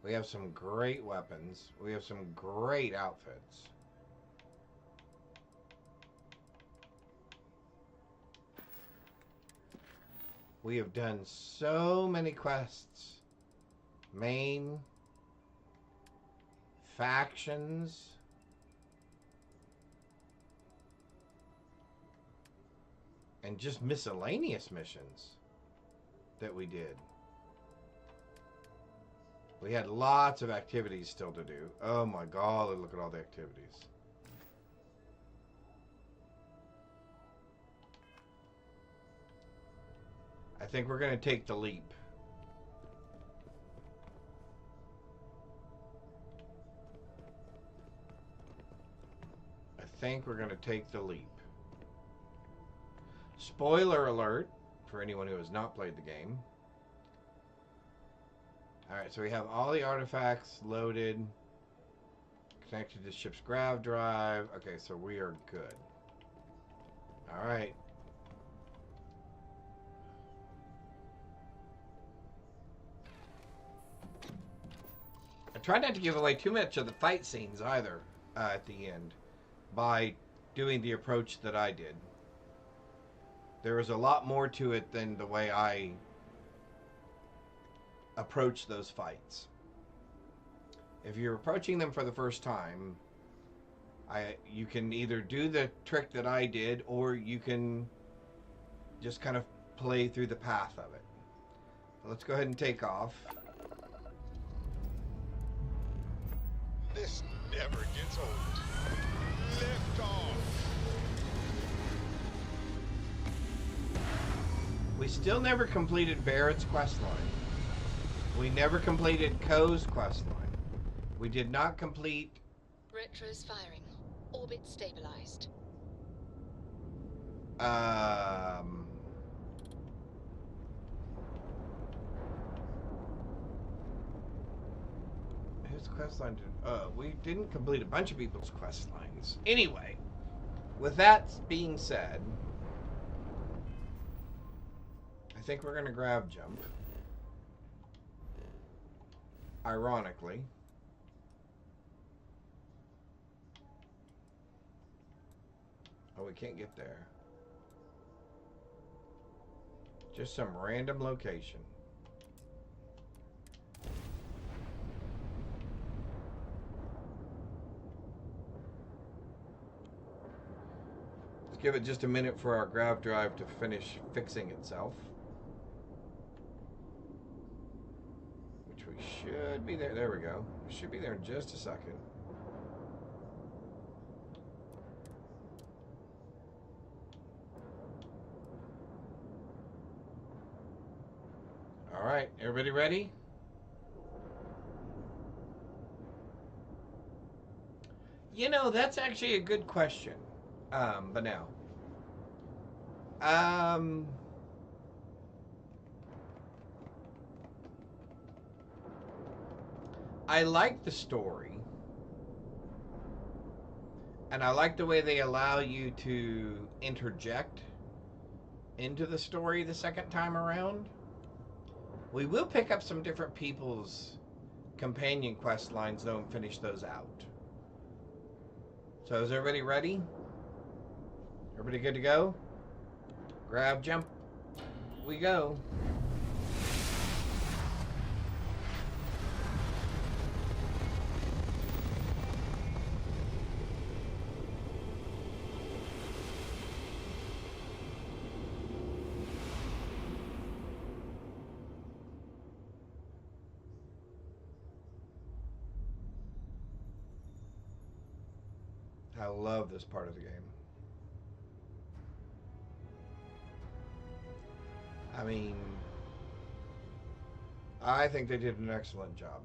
We have some great weapons. We have some great outfits. We have done so many quests. Main, factions, and just miscellaneous missions that we did. We had lots of activities still to do. Oh my God, look at all the activities. I think we're going to take the leap. I think we're going to take the leap. Spoiler alert for anyone who has not played the game. Alright, so we have all the artifacts loaded, connected to the ship's grav drive. Okay, so we are good. Alright. I try not to give away too much of the fight scenes either at the end by doing the approach that I did. There was a lot more to it than the way I approach those fights. If you're approaching them for the first time, you can either do the trick that I did, or you can just kind of play through the path of it. Let's go ahead and take off. This never gets old. Lift off. We still never completed Barrett's questline. We never completed Ko's questline. We did not complete... Retro's firing. Orbit stabilized. Whose questline did... we didn't complete a bunch of people's questlines. Anyway, with that being said, I think we're going to grab jump. Ironically. Oh, we can't get there. Just some random location. Let's give it just a minute for our grav drive to finish fixing itself. Which we should be there. There we go. We should be there in just a second. right, everybody ready? You know, that's actually a good question. But now. I like the story. And I like the way they allow you to interject into the story the second time around. We will pick up some different people's companion quest lines, though, and finish those out. So is everybody ready? Everybody good to go? Grab, jump. We go. I love this part of the game. I mean, I think they did an excellent job.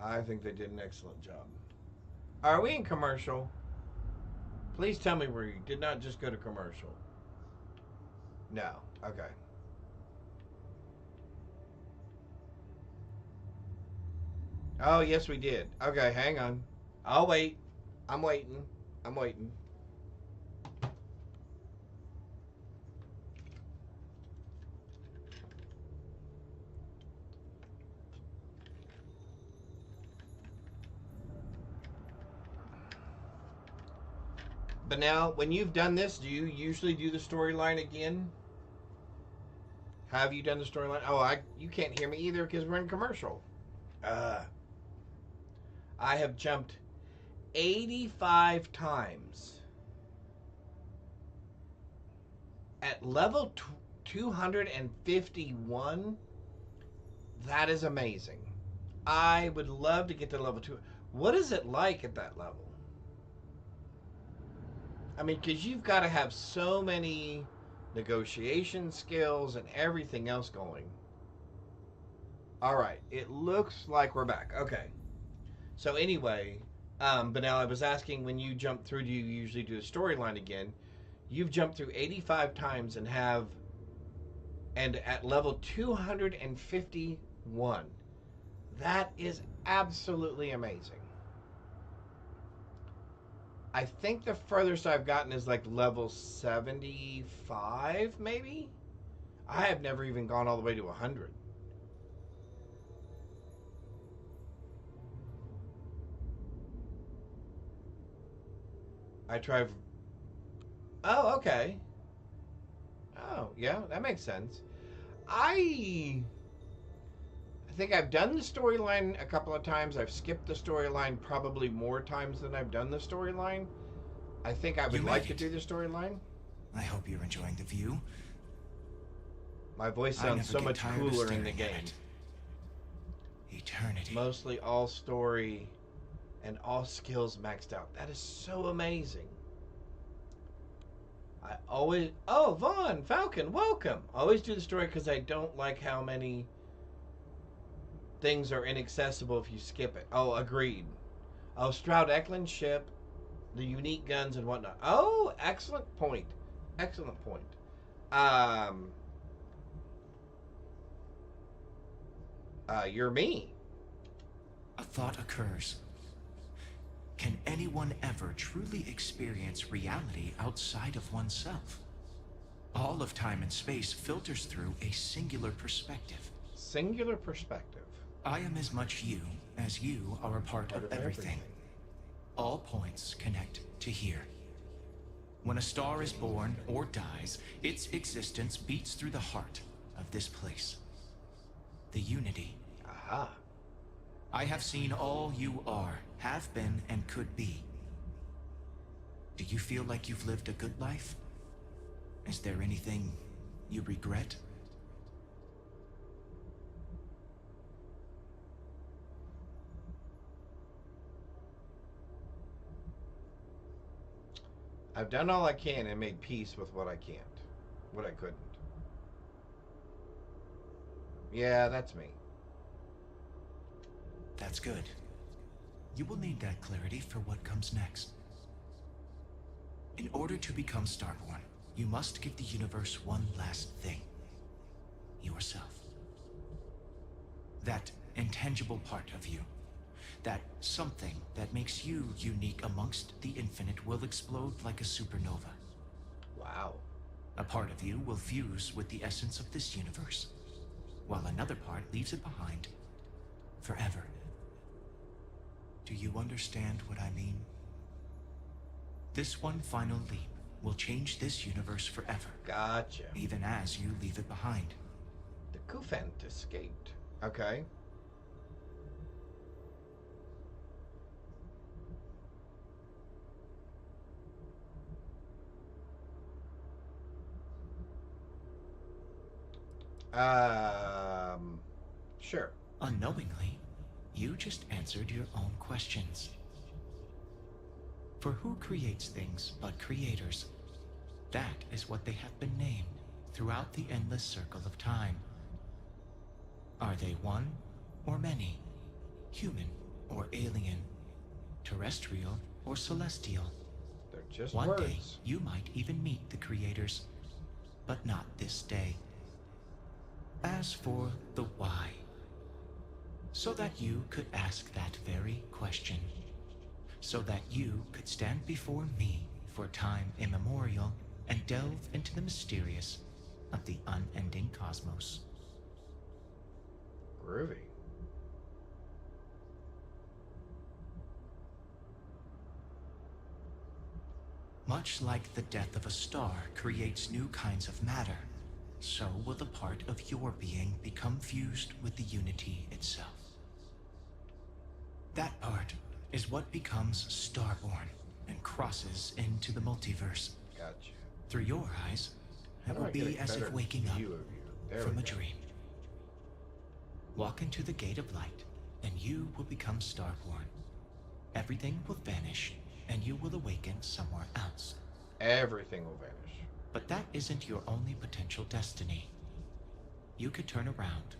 I think they did an excellent job. Are we in commercial? Please tell me we did not just go to commercial. No. Okay. Oh, yes, we did. Okay, hang on. I'll wait. I'm waiting. I'm waiting. But now, when you've done this, do you usually do the storyline again? Have you done the storyline? Oh, you can't hear me either because we're in commercial. I have jumped 85 times. At level 251, that is amazing. I would love to get to level 2. What is it like at that level? I mean, because you've got to have so many negotiation skills and everything else going. All right, it looks like we're back. Okay. So anyway, but now I was asking, when you jump through, do you usually do a storyline again? You've jumped through 85 times and at level 251. That is absolutely amazing. I think the furthest I've gotten is like level 75, maybe? I have never even gone all the way to 100. I try... Oh, okay. Oh, yeah, that makes sense. I think I've done the storyline a couple of times. I've skipped the storyline probably more times than I've done the storyline. I think I would like to do the storyline. I hope you're enjoying the view. My voice sounds so much cooler in the game. Eternity. Mostly all story and all skills maxed out. That is so amazing. I always... Oh, Vaughn, Falcon, welcome. I always do the story because I don't like how many things are inaccessible if you skip it. Oh, agreed. Oh, Stroud Eklund ship, the unique guns and whatnot. Oh, excellent point. Excellent point. You're me. A thought occurs. Can anyone ever truly experience reality outside of oneself? All of time and space filters through a singular perspective. Singular perspective. I am as much you as you are a part of everything. All points connect to here. When a star is born or dies, its existence beats through the heart of this place. The unity. Aha. I have seen all you are, have been, and could be. Do you feel like you've lived a good life? Is there anything you regret? I've done all I can and made peace with what I can't. What I couldn't. Yeah, that's me. That's good. You will need that clarity for what comes next. In order to become Starborn, you must give the universe one last thing. Yourself. That intangible part of you. That something that makes you unique amongst the infinite will explode like a supernova. Wow. A part of you will fuse with the essence of this universe, while another part leaves it behind forever. Do you understand what I mean? This one final leap will change this universe forever. Gotcha. Even as you leave it behind. The Kufant escaped. Okay. Sure. Unknowingly, you just answered your own questions. For who creates things but creators? That is what they have been named throughout the endless circle of time. Are they one or many? Human or alien? Terrestrial or celestial? They're just One words. day, you might even meet the creators, but not this day. As for the why, so that you could ask that very question, so that you could stand before me for time immemorial and delve into the mysterious of the unending cosmos. Groovy. Much like the death of a star creates new kinds of matter, so will the part of your being become fused with the unity itself. That part is what becomes Starborn and crosses into the multiverse. Gotcha. Through your eyes, How it do will I get be a as if better waking up view of you? There from we a go. dream. Walk into the gate of light, and you will become Starborn. Everything will vanish, and you will awaken somewhere else. Everything will vanish. But that isn't your only potential destiny. You could turn around,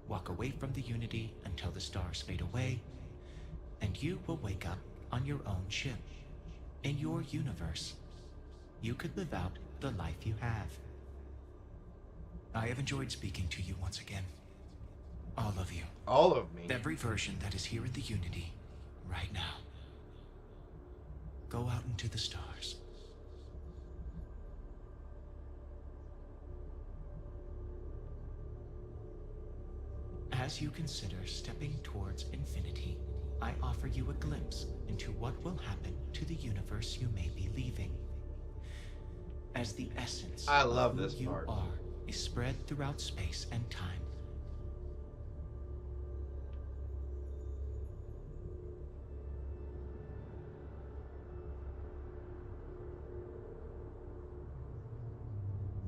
walk away from the Unity until the stars fade away, and you will wake up on your own ship, in your universe. You could live out the life you have. I have enjoyed speaking to you once again. All of you. All of me. Every version that is here in the Unity, right now. Go out into the stars. As you consider stepping towards infinity, I offer you a glimpse into what will happen to the universe you may be leaving. As the essence I love of who this you part. are is spread throughout space and time.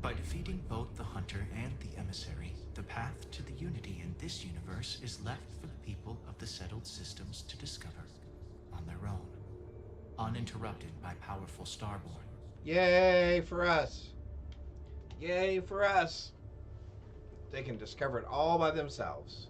By defeating both the hunter and the emissary, the path to the unity in this universe is left for the people of the settled systems to discover on their own, uninterrupted by powerful Starborn. Yay for us. Yay for us. They can discover it all by themselves.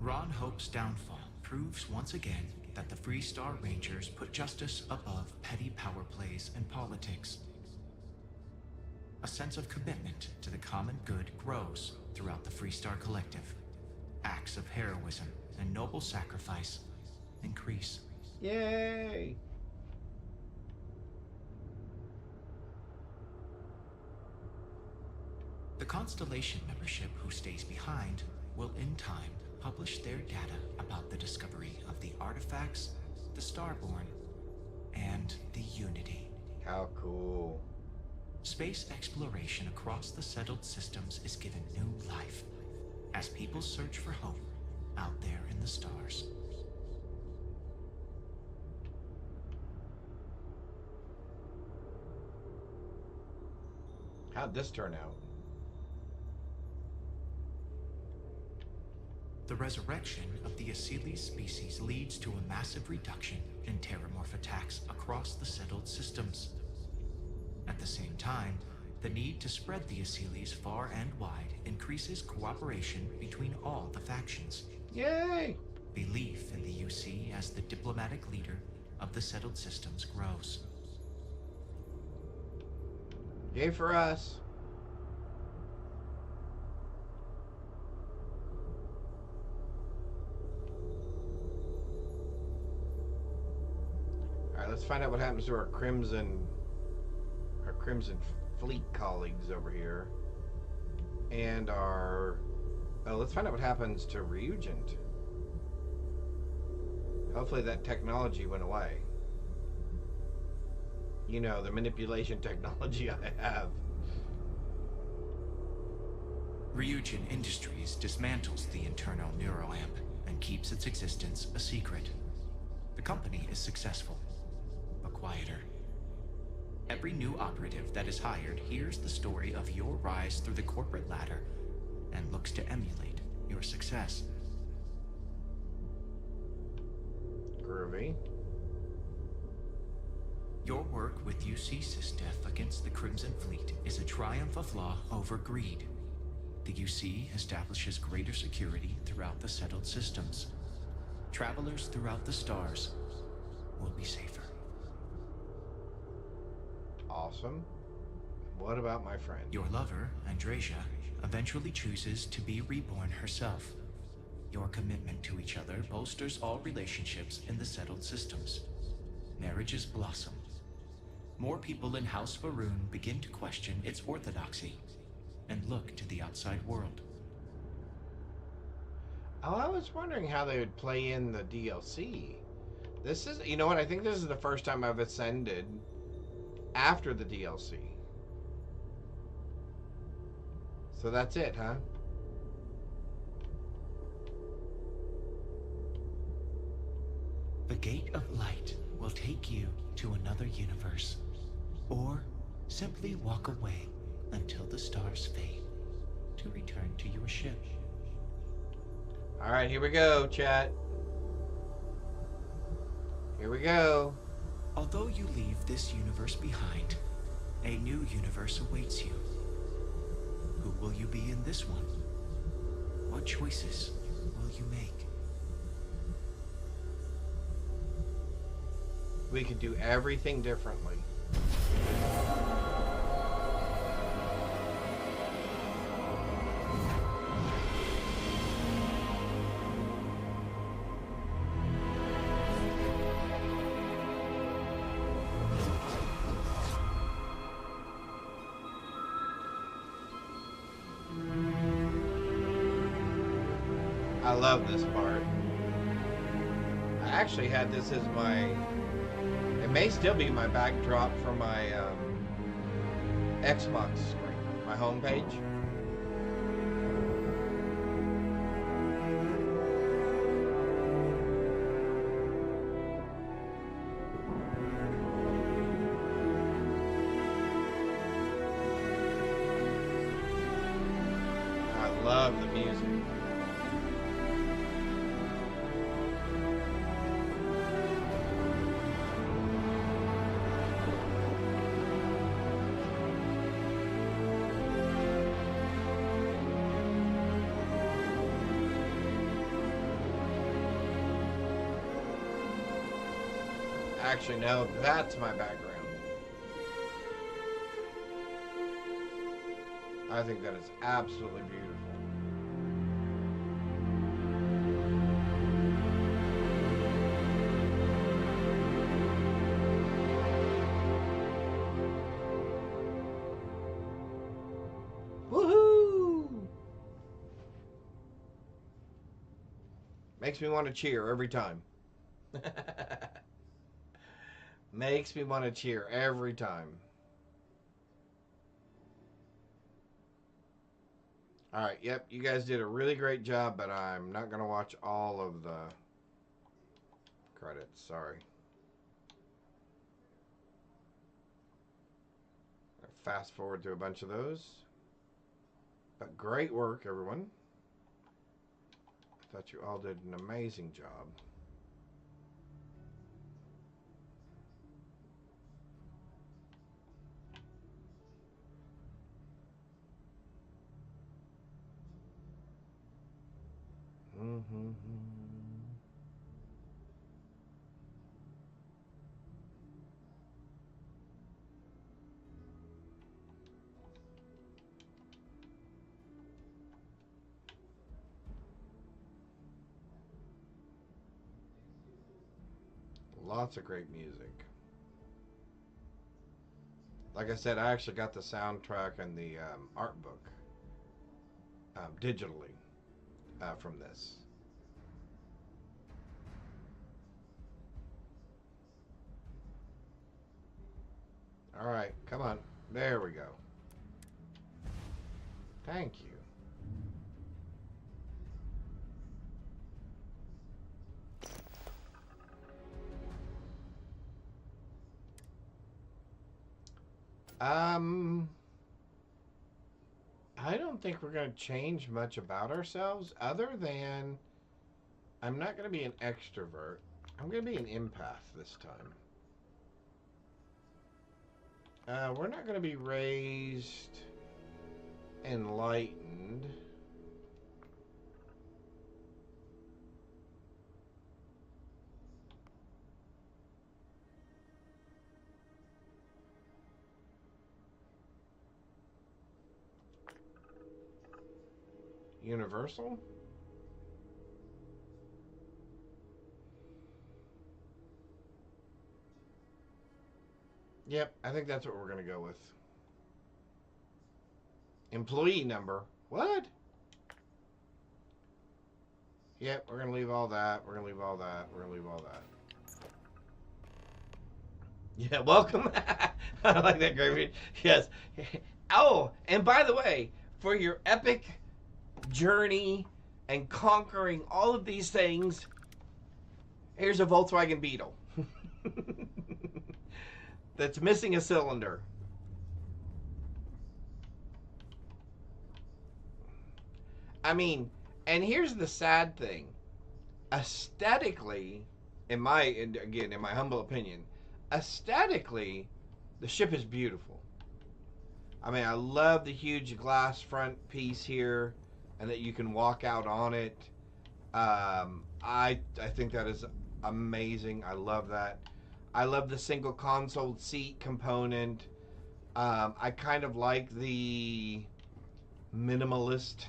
Ron Hope's downfall proves once again that the Free Star Rangers put justice above petty power plays and politics. A sense of commitment to the common good grows throughout the Free Star Collective. Acts of heroism and noble sacrifice increase. Yay! The Constellation membership who stays behind will in time publish their data about the discovery of the artifacts, the Starborn, and the Unity. How cool. Space exploration across the settled systems is given new life as people search for hope out there in the stars. How'd this turn out? The resurrection of the Asili species leads to a massive reduction in terramorph attacks across the settled systems. At the same time, the need to spread the Asilis far and wide increases cooperation between all the factions. Yay! Belief in the UC as the diplomatic leader of the settled systems grows. Yay for us. Alright, let's find out what happens to our Crimson Fleet colleagues over here. And our... Oh, let's find out what happens to Ryujin. Hopefully that technology went away. You know, the manipulation technology I have. Ryujin Industries dismantles the internal neuroamp and keeps its existence a secret. The company is successful, but quieter. Every new operative that is hired hears the story of your rise through the corporate ladder and looks to emulate your success. Groovy. Your work with UC Sysdef against the Crimson Fleet is a triumph of law over greed. The UC establishes greater security throughout the settled systems. Travelers throughout the stars will be safer. Awesome. What about my friend? Your lover, Andreja, eventually chooses to be reborn herself. Your commitment to each other bolsters all relationships in the settled systems. Marriages blossom. More people in House Varun begin to question its orthodoxy and look to the outside world. Oh, I was wondering how they would play in the DLC. This is, you know what, I think this is the first time I've ascended after the DLC. So that's it, huh? The Gate of Light will take you to another universe, or simply walk away until the stars fade to return to your ship. All right, here we go, chat. Here we go. Although you leave this universe behind, a new universe awaits you. Who will you be in this one? What choices will you make? We could do everything differently. I love this part. I actually had this as my... It may still be my backdrop for my Xbox screen, my homepage. I love the music. Actually, no, that's my background. I think that is absolutely beautiful. Woohoo! Makes me want to cheer every time. Makes me want to cheer every time. Alright, yep, you guys did a really great job, but I'm not going to watch all of the credits, sorry. Fast forward to a bunch of those. But great work, everyone. Thought you all did an amazing job. Mm-hmm. Lots of great music. Like I said, I actually got the soundtrack and the art book digitally from this. All right, come on. There we go. Thank you. I don't think we're going to change much about ourselves other than I'm not going to be an extrovert. I'm going to be an empath this time. We're not going to be raised enlightened. Universal? Yep, I think that's what we're going to go with. Employee number. What? Yep, we're going to leave all that. We're going to leave all that. We're going to leave all that. Yeah, welcome. I like that, Gravy. Yes. Oh, and by the way, for your epic journey and conquering all of these things, here's a Volkswagen Beetle that's missing a cylinder. I mean, and here's the sad thing. Aesthetically, in my humble opinion, aesthetically, the ship is beautiful. I mean, I love the huge glass front piece here, and that you can walk out on it. I think that is amazing. I love that. I love the single console seat component. I kind of like the minimalist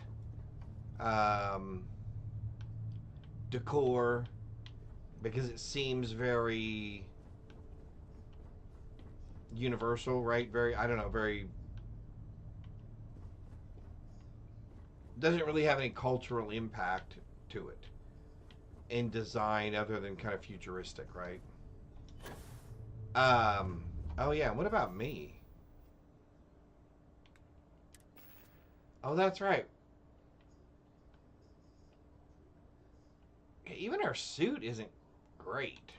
decor because it seems very universal, right? Very, I don't know, very, doesn't really have any cultural impact to it in design other than kind of futuristic, right? Oh yeah, what about me? Oh, that's right. Even our suit isn't great.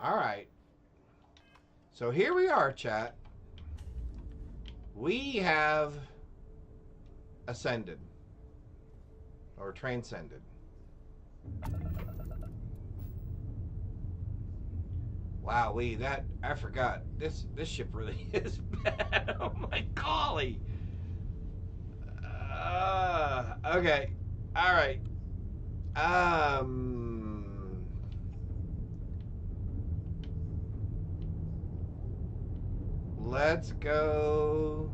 All right. So here we are, chat. We have ascended or transcended. Wow, I forgot. This ship really is bad. Oh my golly. Okay. All right. Let's go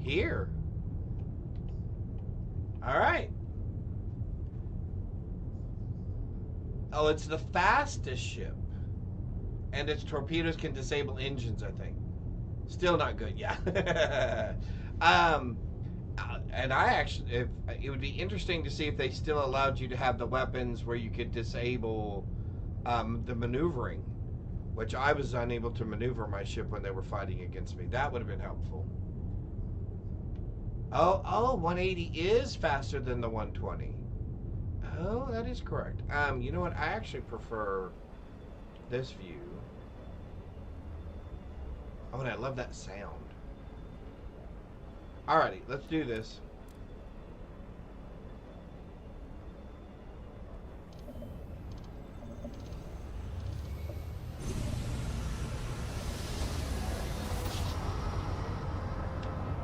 here. All right. Oh, it's the fastest ship. And its torpedoes can disable engines, I think. Still not good, yeah. And I actually, it would be interesting to see if they still allowed you to have the weapons where you could disable the maneuvering, which I was unable to maneuver my ship when they were fighting against me. That would have been helpful. Oh, 180 is faster than the 120. Oh, that is correct. You know what? I actually prefer this view. Oh, and I love that sound. Alrighty, let's do this.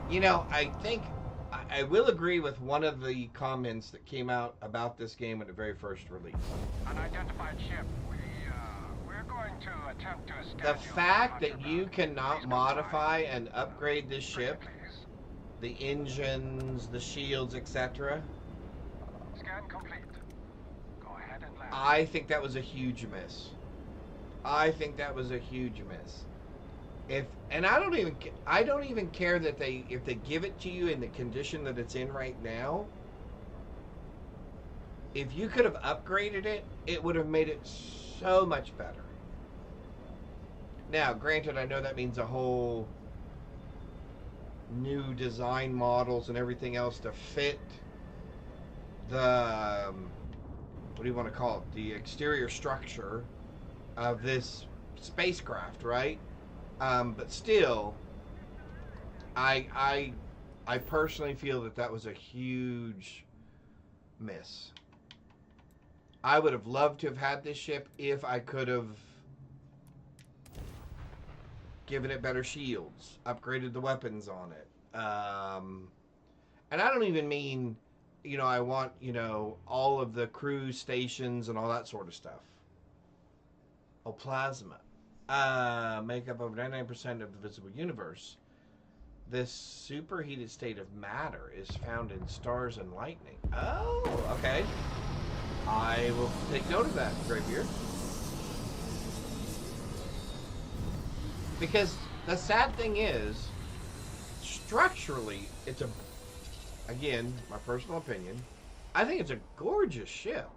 You know, I think I will agree with one of the comments that came out about this game when it very first released. Unidentified ship. We're going to attempt to The fact that you cannot modify and upgrade this ship, the engines, the shields, etc. Scan complete. Go ahead and land. I think that was a huge miss. I think that was a huge miss. I don't even care that if they give it to you in the condition that it's in right now. If you could have upgraded it, it would have made it so much better. Now, granted, I know that means a whole new design models and everything else to fit the what do you want to call it? The exterior structure of this spacecraft, right? But still, I personally feel that was a huge miss. I would have loved to have had this ship if I could have given it better shields, upgraded the weapons on it. And I don't even mean, you know, I want, you know, all of the crew stations and all that sort of stuff. Oh, plasma. Make up over 99% of the visible universe. This superheated state of matter is found in stars and lightning. Oh, okay. I will take note of that, Greybeard. Because the sad thing is, structurally, it's again, my personal opinion, I think it's a gorgeous ship.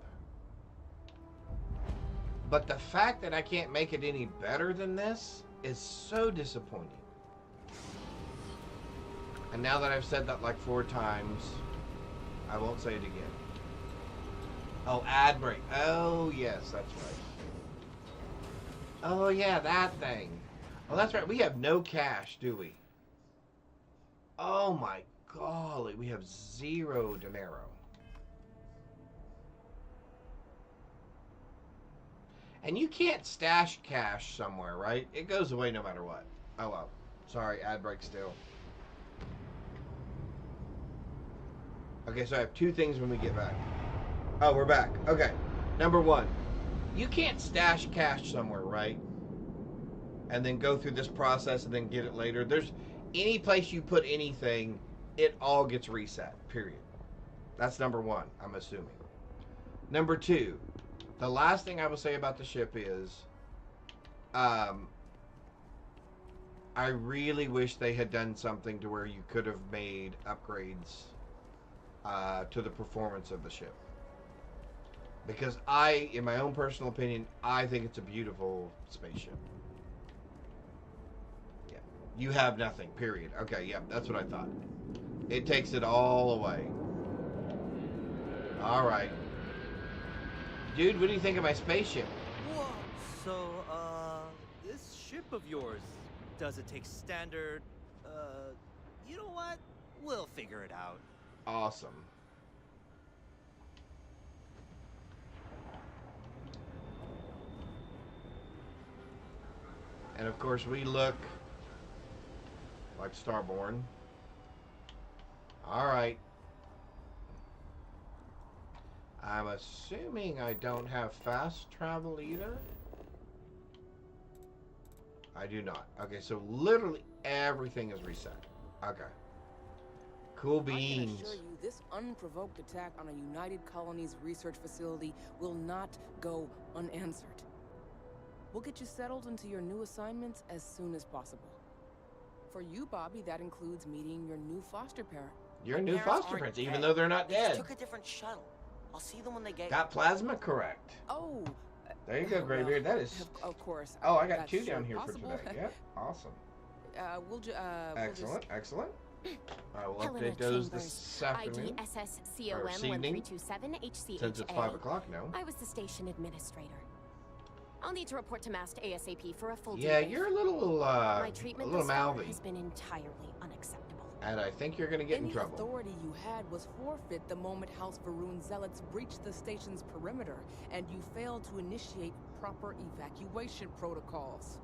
But the fact that I can't make it any better than this is so disappointing. And now that I've said that like 4 times, I won't say it again. Oh, ad break. Oh, yes, that's right. Oh, yeah, that thing. Oh, that's right. We have no cash, do we? Oh, my golly. We have 0 dinero. And you can't stash cash somewhere, right? It goes away no matter what. Oh, well. Sorry, ad break still. Okay, so I have 2 things when we get back. Oh, we're back. Okay. Number 1. You can't stash cash somewhere, right? And then go through this process and then get it later. There's any place you put anything, it all gets reset, period. That's number 1, I'm assuming. Number 2, the last thing I will say about the ship is, I really wish they had done something to where you could have made upgrades to the performance of the ship. Because in my own personal opinion, I think it's a beautiful spaceship. Yeah. You have nothing, period. Okay, yeah, that's what I thought. It takes it all away. Alright. Dude, what do you think of my spaceship? Whoa, so, this ship of yours, does it take standard, you know what? We'll figure it out. Awesome. And of course we look like Starborn. Alright. I'm assuming I don't have fast travel either. I do not. Okay, so literally everything is reset. Okay. Cool beans. I can assure you, this unprovoked attack on a United Colonies research facility will not go unanswered. We'll get you settled into your new assignments as soon as possible. For you, Bobby, that includes meeting your new foster parent. Your new foster parents, even though they're not dead. They took a different shuttle. I'll see them when they get Got plasma correct. Oh. There you go, Greybeard. That is... Of course. Oh, I got 2 down here possible. For today. Yep, awesome. Excellent, excellent. I will update those this afternoon. ID SSCOM1327HCHA. Since it's 5 o'clock now. I was the station administrator. I'll need to report to Mast ASAP for a full debrief. Yeah, you're a little, My treatment thus far has been entirely unacceptable. And I think you're going to get in trouble. Any authority you had was forfeit the moment House Varun zealots breached the station's perimeter, and you failed to initiate proper evacuation protocols.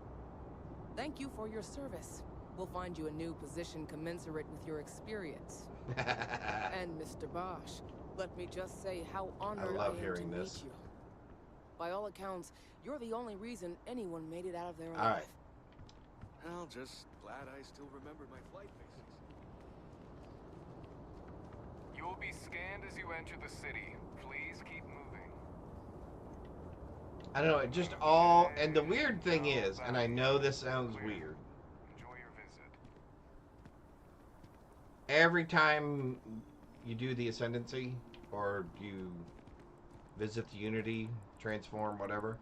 Thank you for your service. We'll find you a new position commensurate with your experience. And Mr. Bosch, let me just say how honored I am to meet you. By all accounts, you're the only reason anyone made it out of there alive. All right. Well, just glad I still remember my flight faces. You will be scanned as you enter the city. Please keep moving. I don't know, it just all, and the weird thing is, and I know this sounds weird. Enjoy your visit. Every time you do the Ascendancy, or you visit the Unity, transform, whatever,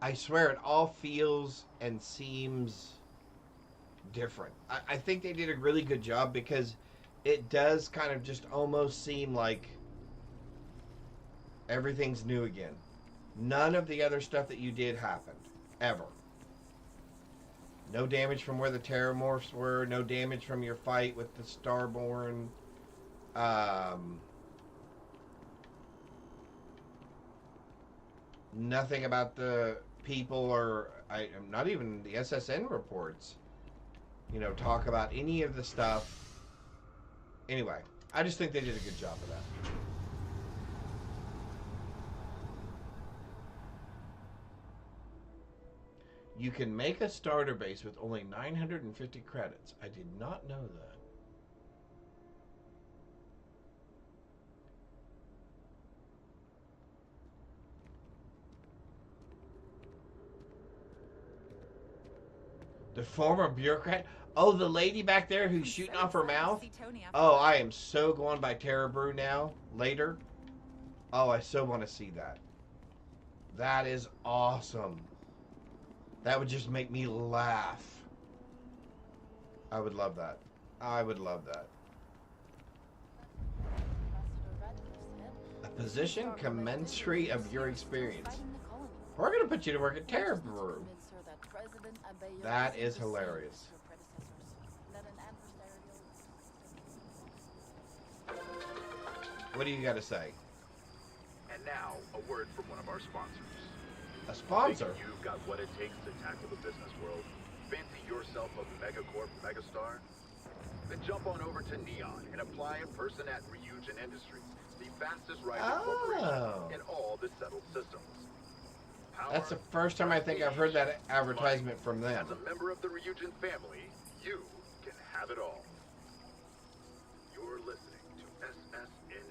I swear it all feels and seems different. I think they did a really good job because it does kind of just almost seem like everything's new again. None of the other stuff that you did happened. Ever. No damage from where the Terramorphs were. No damage from your fight with the Starborn. Nothing about the people or not even the SSN reports, you know, talk about any of the stuff. Anyway, I just think they did a good job of that. You can make a starter base with only 950 credits. I did not know that. The former bureaucrat? Oh, the lady back there who's shooting off her mouth? Oh, I am so going by Terra Brew now, later. Oh, I so want to see that. That is awesome. That would just make me laugh. I would love that. I would love that. A position commensurate of your experience. We're going to put you to work at Terra Brew. That is hilarious. What do you got to say? And now, a word from one of our sponsors. A sponsor? Think you've got what it takes to tackle the business world? Fancy yourself a megacorp megastar? Then jump on over to Neon and apply in person at Ryujin Industries, the fastest rising corporation in all the settled systems. That's the first time I think I've heard that advertisement from them. As a member of the Ryujin family, you can have it all. You're listening to SSNN.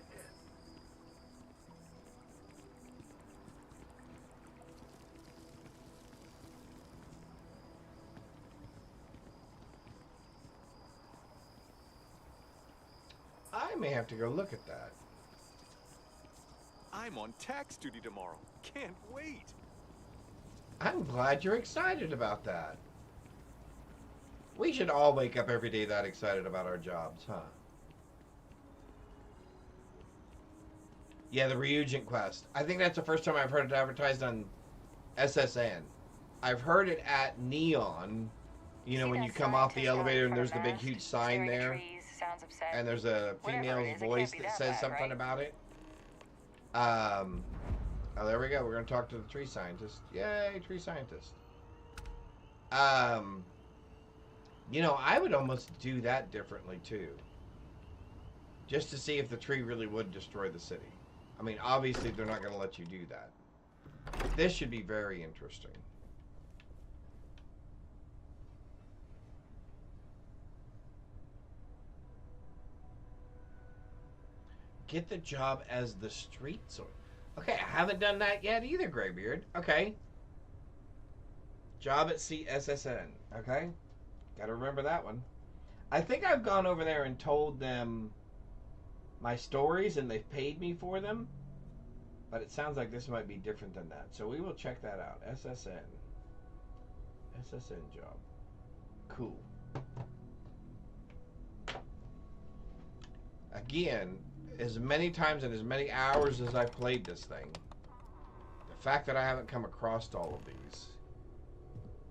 I may have to go look at that. I'm on tax duty tomorrow. Can't wait. I'm glad you're excited about that. We should all wake up every day that excited about our jobs, huh? Yeah, the Ryujin quest. I think that's the first time I've heard it advertised on SSN. I've heard it at Neon, you know, when you come off the elevator and there's the big huge sign there. And there's a female's voice that says something about it. Oh, there we go. We're going to talk to the tree scientist. Yay, tree scientist. You know, I would almost do that differently, too. Just to see if the tree really would destroy the city. I mean, obviously, they're not going to let you do that. But this should be very interesting. Get the job as the street sort. Okay, I haven't done that yet either, Graybeard. Okay. Job at CSSN. Okay. Gotta remember that one. I think I've gone over there and told them my stories and they've paid me for them. But it sounds like this might be different than that. So we will check that out. SSN. SSN job. Cool. Again, as many times and as many hours as I've played this thing, the fact that I haven't come across all of these.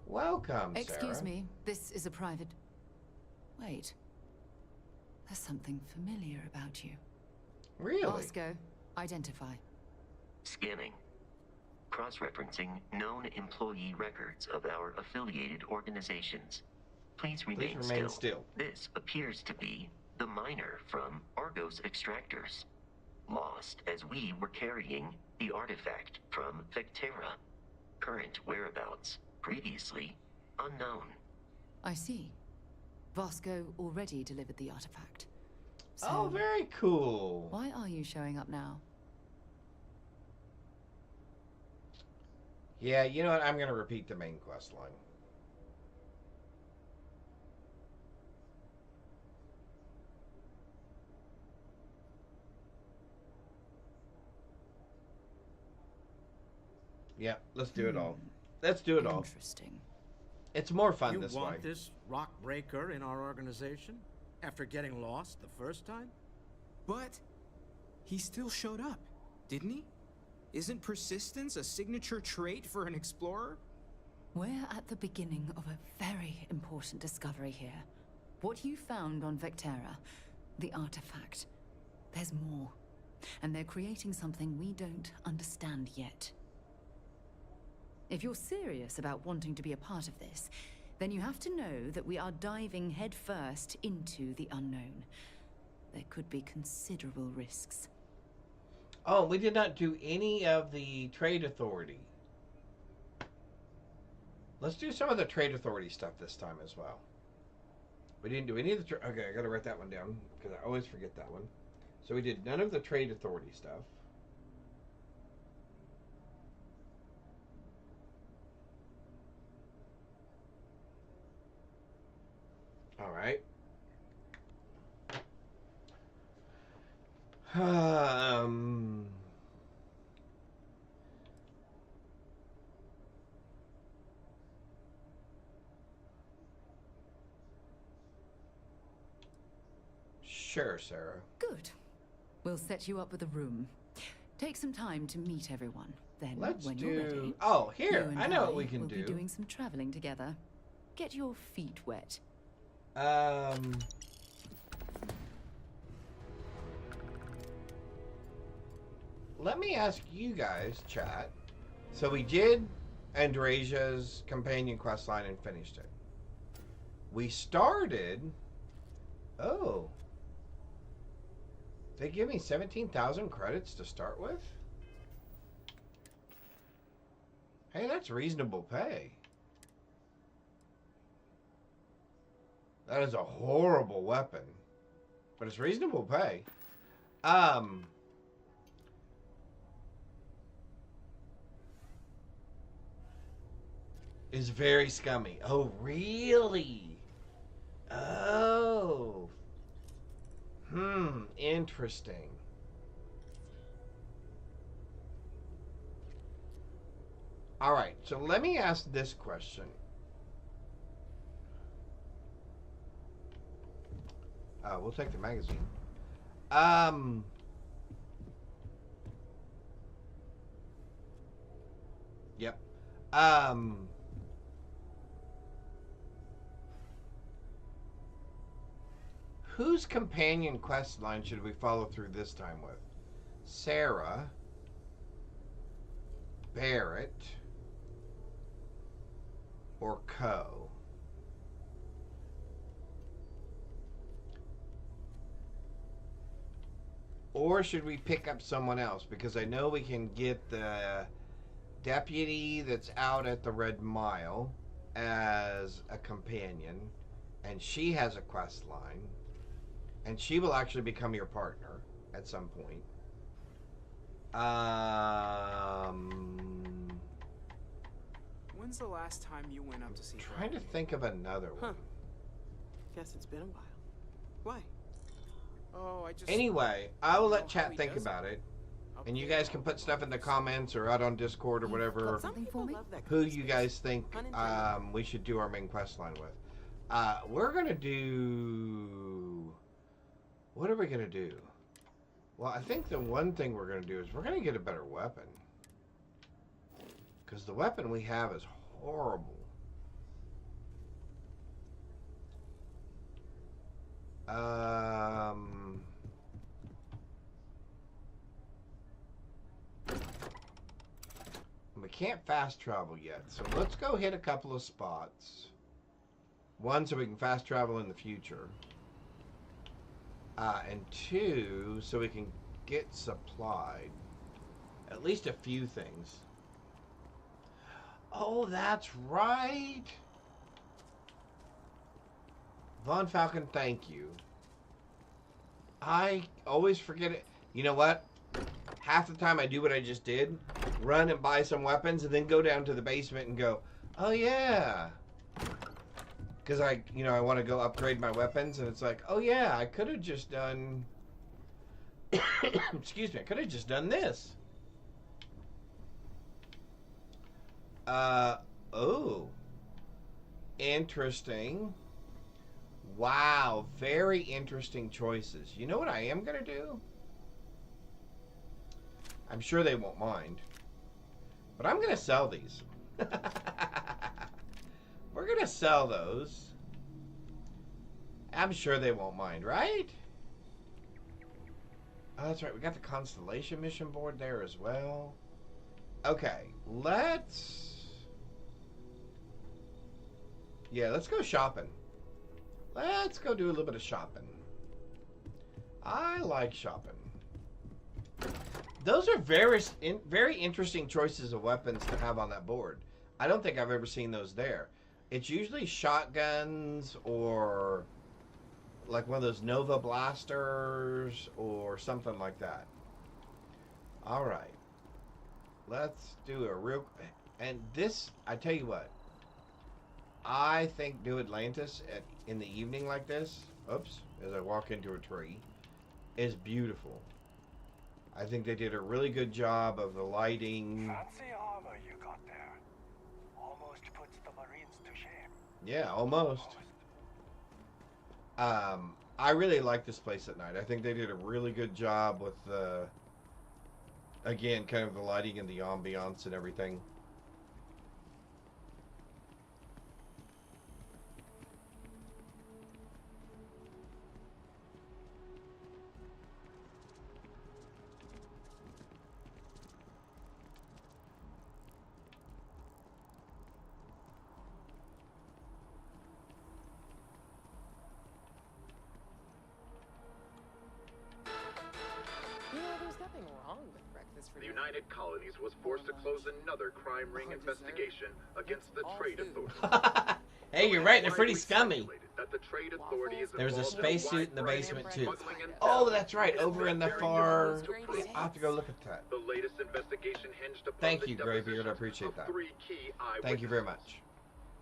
Welcome, Sarah. Excuse me, this is a private... Wait. There's something familiar about you. Really? Bosco, identify. Scanning. cross-referencing known employee records of our affiliated organizations. Please remain still. This appears to be the miner from Argos Extractors. Lost as we were carrying the artifact from Vectera. Current whereabouts, previously unknown. I see. Vasco already delivered the artifact. So Oh, very cool. why are you showing up now? Yeah, you know what? I'm going to repeat the main quest line. Yeah, let's do it all. Let's do it all. Interesting. It's more fun You this way. want this rock breaker in our organization? After getting lost the first time? But he still showed up, didn't he? Isn't persistence a signature trait for an explorer? We're at the beginning of a very important discovery here. What you found on Vectera, the artifact. There's more. And they're creating something we don't understand yet. If you're serious about wanting to be a part of this, then you have to know that we are diving headfirst into the unknown. There could be considerable risks. Oh, we did not do any of the Trade Authority. Let's do some of the Trade Authority stuff this time as well. We didn't do any of the... Okay, I gotta write that one down, because I always forget that one. So we did none of the Trade Authority stuff. All right. Sure, Sarah. Good. We'll set you up with a room. Take some time to meet everyone. Then, Let's when do... you're ready, Oh, you here. and I know what we can will do. be doing some traveling together. Get your feet wet. Let me ask you guys, chat. So we did Andrasia's companion quest line and finished it. We started... Oh. They give me 17,000 credits to start with? Hey, that's reasonable pay. That is a horrible weapon. But it's reasonable pay. Is very scummy. Oh, really? Oh. Interesting. All right, so let me ask this question. We'll take the magazine. Yep. Whose companion quest line should we follow through this time with? Sarah, Barrett, or Co? Or should we pick up someone else? Because I know we can get the deputy that's out at the Red Mile as a companion, and she has a quest line, and she will actually become your partner at some point. When's the last time you went up to see her? Trying to think of another one. Guess it's been a while. Why? Oh, I just... Anyway, I will let chat think about it. And you guys can put stuff in the comments or out on Discord or whatever. Who you guys think we should do our main quest line with. We're going to do... What are we going to do? Well, I think the one thing we're going to do is we're going to get a better weapon. Because the weapon we have is horrible. We can't fast travel yet. So let's go hit a couple of spots. One, so we can fast travel in the future. And two, so we can get supplied. At least a few things. Oh, that's right. Von Falcon, thank you. I always forget it. You know what? Half the time I do what I just did. Run and buy some weapons and then go down to the basement and go, oh yeah. Because I want to go upgrade my weapons and it's like, oh yeah, I could have just done... Excuse me, I could have just done this. Oh. Interesting. Wow, very interesting choices. You know what I am going to do? I'm sure they won't mind. But I'm going to sell these. We're going to sell those. I'm sure they won't mind, right? Oh, that's right. We got the Constellation mission board there as well. Okay, let's... Yeah, let's go shopping. Let's go do a little bit of shopping. I like shopping. Those are very interesting choices of weapons to have on that board. I don't think I've ever seen those there. It's usually shotguns or like one of those Nova blasters or something like that. All right. Let's do a real... And this, I tell you what. I think New Atlantis in the evening like this, oops, as I walk into a tree, is beautiful. I think they did a really good job of the lighting. Fancy armor you got there. Almost puts the Marines to shame. Yeah, almost. I really like this place at night. I think they did a really good job with the, again, kind of the lighting and the ambiance and everything. The United Colonies was forced to close another crime ring investigation against the Trade Authority. Hey, you're right. They're pretty scummy. That the Trade Authority is There's a involved in spacesuit in the widespread basement too. smuggling and Oh, theft. that's right. Over in the Very far. young I have to go look at that. The latest investigation hinged upon Thank the you, Graybeard. I depositions appreciate of that. 3 key eyewitnesses. Thank you very much.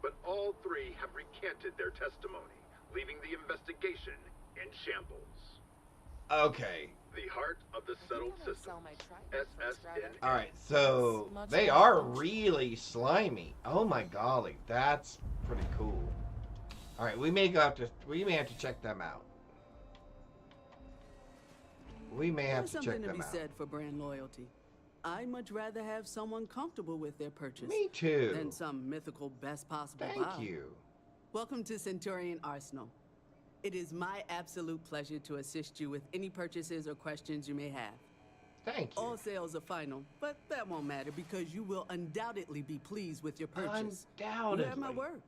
But all 3 have recanted their testimony, leaving the investigation in shambles. Okay. The heart of the settled system. SSN. All right. So they are really slimy. Oh my golly, that's pretty cool. All right, we may have to check them out. We may have to check them out. There's something to be said for brand loyalty. I'd much rather have someone comfortable with their purchase. Me too. Than some mythical best possible Thank buy. you. Welcome to Centurion Arsenal. It is my absolute pleasure to assist you with any purchases or questions you may have. Thank you. All sales are final, but that won't matter because you will undoubtedly be pleased with your purchase. Undoubtedly. You have my word.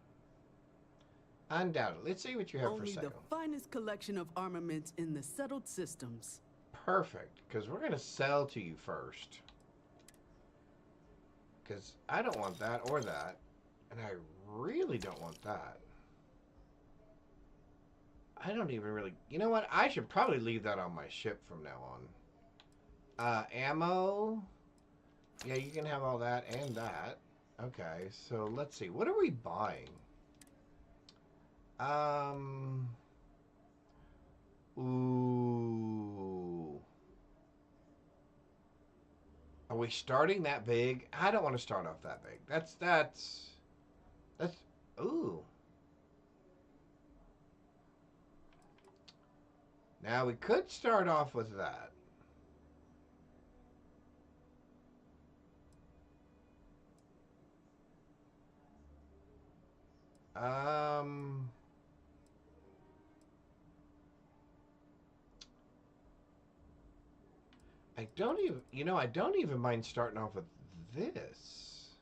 Undoubtedly. Let's see what you have Only for the sale. finest collection of armaments in the settled systems. Perfect, because we're going to sell to you first. Because I don't want that or that, and I really don't want that. I don't even really... You know what? I should probably leave that on my ship from now on. Ammo. Yeah, you can have all that and that. Okay, so let's see. What are we buying? Ooh. Are we starting that big? I don't want to start off that big. That's... Ooh. Now, we could start off with that. I don't even, I don't even mind starting off with this.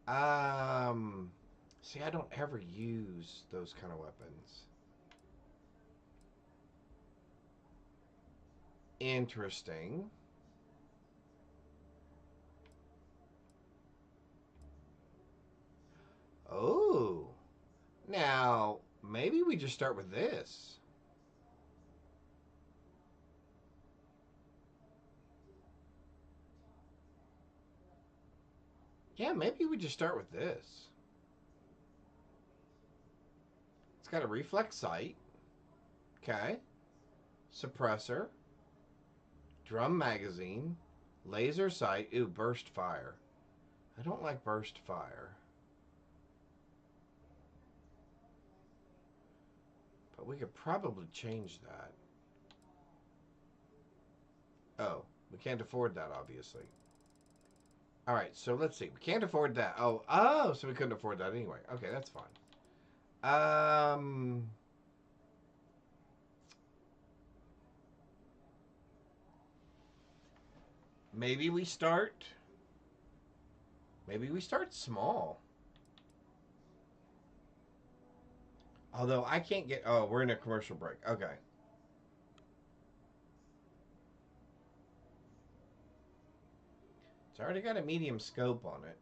See, I don't ever use those kind of weapons. Interesting. Oh. Now, maybe we just start with this. Yeah, maybe we just start with this. It's got a reflex sight. Okay. Suppressor. Drum magazine. Laser sight. Ooh, burst fire. I don't like burst fire. But we could probably change that. Oh, we can't afford that, obviously. Alright, so let's see. We can't afford that. Oh, so we couldn't afford that anyway. Okay, that's fine. Maybe we start small. Although I can't get... Oh, we're in a commercial break. Okay. It's already got a medium scope on it.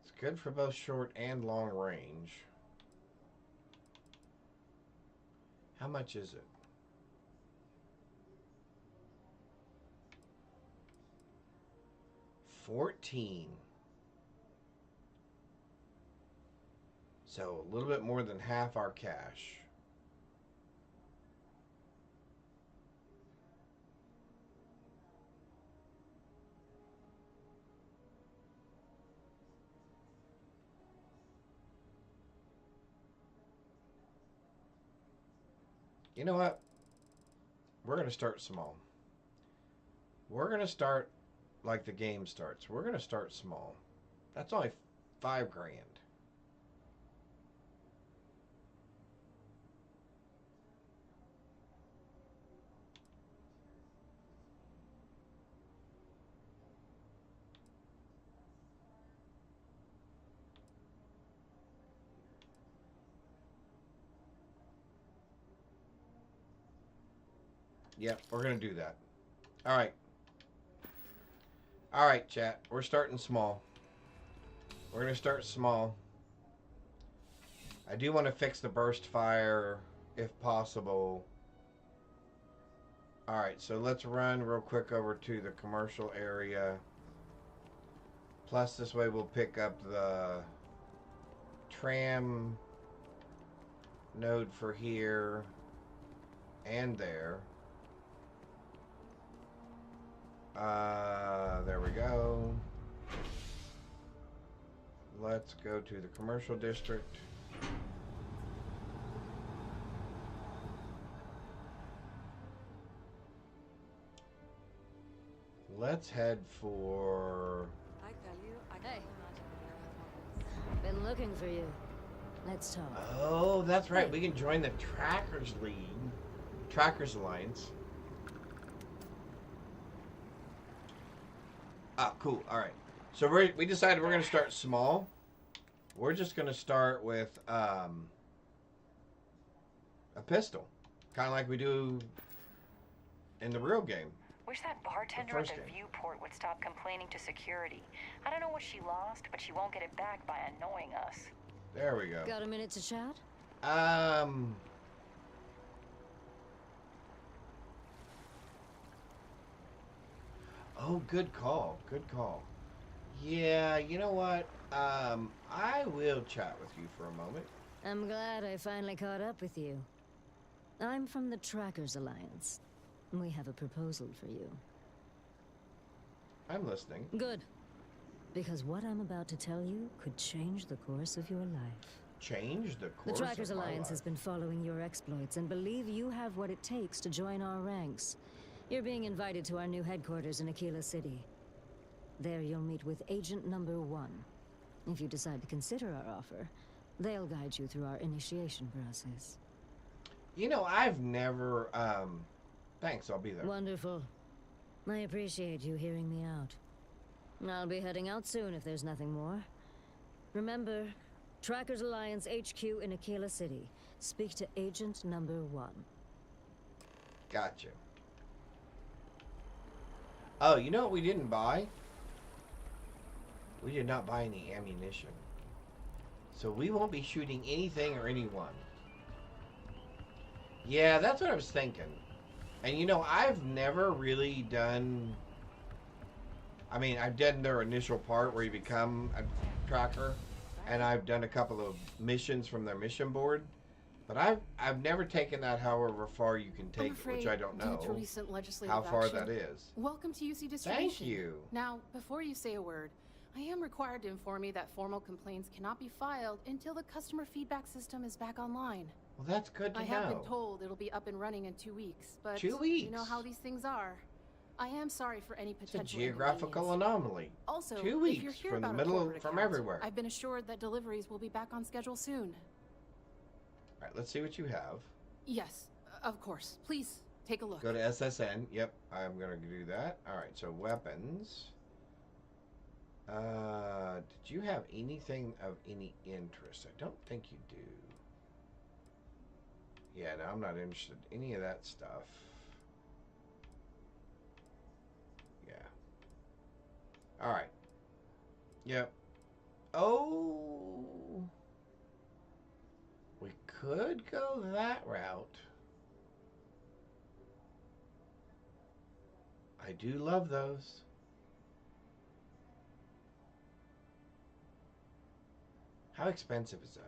It's good for both short and long range. How much is it? $14. So a little bit more than half our cash. You know what? We're going to start small. We're going to start like the game starts. We're going to start small. That's only $5 grand. Yep, we're going to do that. All right. All right, chat. We're starting small. We're going to start small. I do want to fix the burst fire if possible. All right, so let's run real quick over to the commercial area. Plus, this way we'll pick up the tram node for here and there. There we go. Let's go to the commercial district. Let's head for... Hey. Been looking for you. Let's talk. Oh, that's right. We can join the Trackers League. Trackers Alliance. Ah, cool. All right. So we decided we're going to start small. We're just going to start with a pistol. Kind of like we do in the real game. Wish that bartender at the viewport would stop complaining to security. I don't know what she lost, but she won't get it back by annoying us. There we go. Got a minute to chat? Oh, good call. Good call. Yeah, you know what? I will chat with you for a moment. I'm glad I finally caught up with you. I'm from the Trackers Alliance. We have a proposal for you. I'm listening. Good. Because what I'm about to tell you could change the course of your life. Change the course The Trackers of my Alliance life. has been following your exploits and believe you have what it takes to join our ranks. You're being invited to our new headquarters in Aquila City. There you'll meet with Agent Number 1. If you decide to consider our offer, they'll guide you through our initiation process. You know, I've never, thanks, I'll be there. Wonderful. I appreciate you hearing me out. I'll be heading out soon if there's nothing more. Remember, Trackers Alliance HQ in Aquila City. Speak to Agent Number 1. Gotcha. Oh, you know what we didn't buy? We did not buy any ammunition. So we won't be shooting anything or anyone. Yeah, that's what I was thinking. And you know, I've never really done... I mean, I've done their initial part where you become a tracker. And I've done a couple of missions from their mission board. But I've never taken that however far you can take it, which I don't know due to recent legislative how far action, that is. Welcome to UC Distribution. Thank you. Now, before you say a word, I am required to inform you that formal complaints cannot be filed until the customer feedback system is back online. Well, that's good to know. I have been told it'll be up and running in 2 weeks, but 2 weeks? You know how these things are. I am sorry for any potential It's a geographical anomaly. Also, 2 if weeks you're here from the about a middle of, corporate from account, everywhere. I've been assured that deliveries will be back on schedule soon. All right, let's see what you have. Yes, of course. Please take a look. Go to SSN. Yep, I'm gonna do that. All right, so weapons. Did you have anything of any interest? I don't think you do. Yeah, no, I'm not interested in any of that stuff. Yeah. All right. Yep. Oh. We could go that route. I do love those. How expensive is that?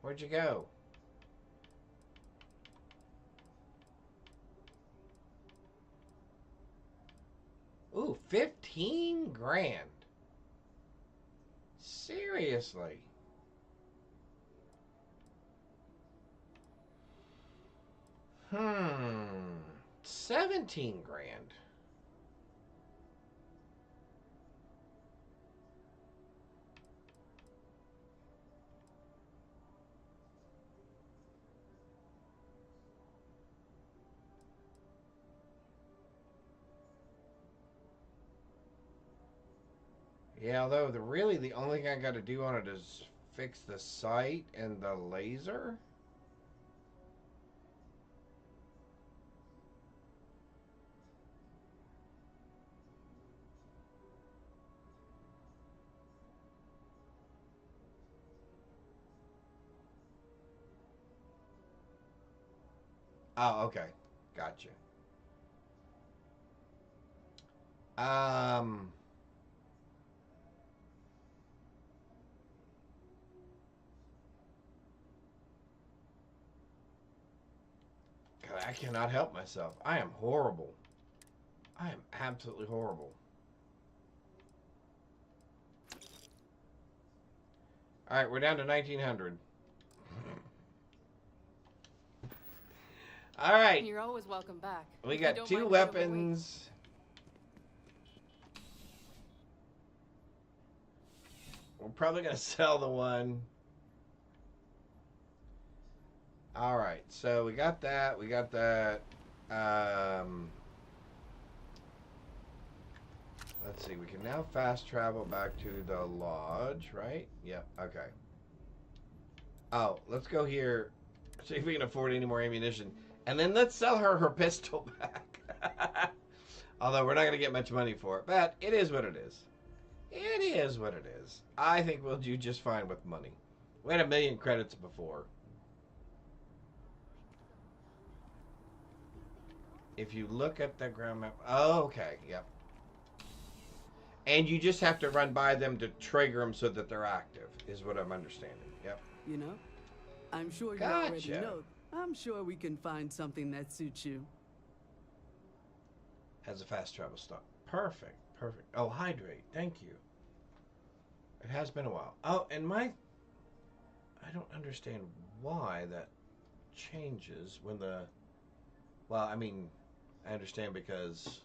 Where'd you go? Ooh, 15 grand. Seriously. Hmm. 17 grand. Yeah, although really the only thing I got to do on it is fix the sight and the laser. Oh, okay. Gotcha. God, I cannot help myself. I am horrible. I am absolutely horrible. All right, we're down to 1900. All right. You're always welcome back. We got 2 weapons. We're probably going to sell the one. All right, so we got that. We got that. Let's see. We can now fast travel back to the lodge, right? Yep. Okay. Oh, let's go here. See if we can afford any more ammunition. And then let's sell her pistol back. Although we're not going to get much money for it. But it is what it is. It is what it is. I think we'll do just fine with money. We had 1 million credits before. If you look at the ground map... Oh, okay. Yep. And you just have to run by them to trigger them so that they're active, is what I'm understanding. Yep. You know, I'm sure you Gotcha. already know. I'm sure we can find something that suits you. Has a fast travel stop. Perfect. Perfect. Oh, hydrate. Thank you. It has been a while. Oh, and I don't understand why that changes when the... Well, I mean, I understand because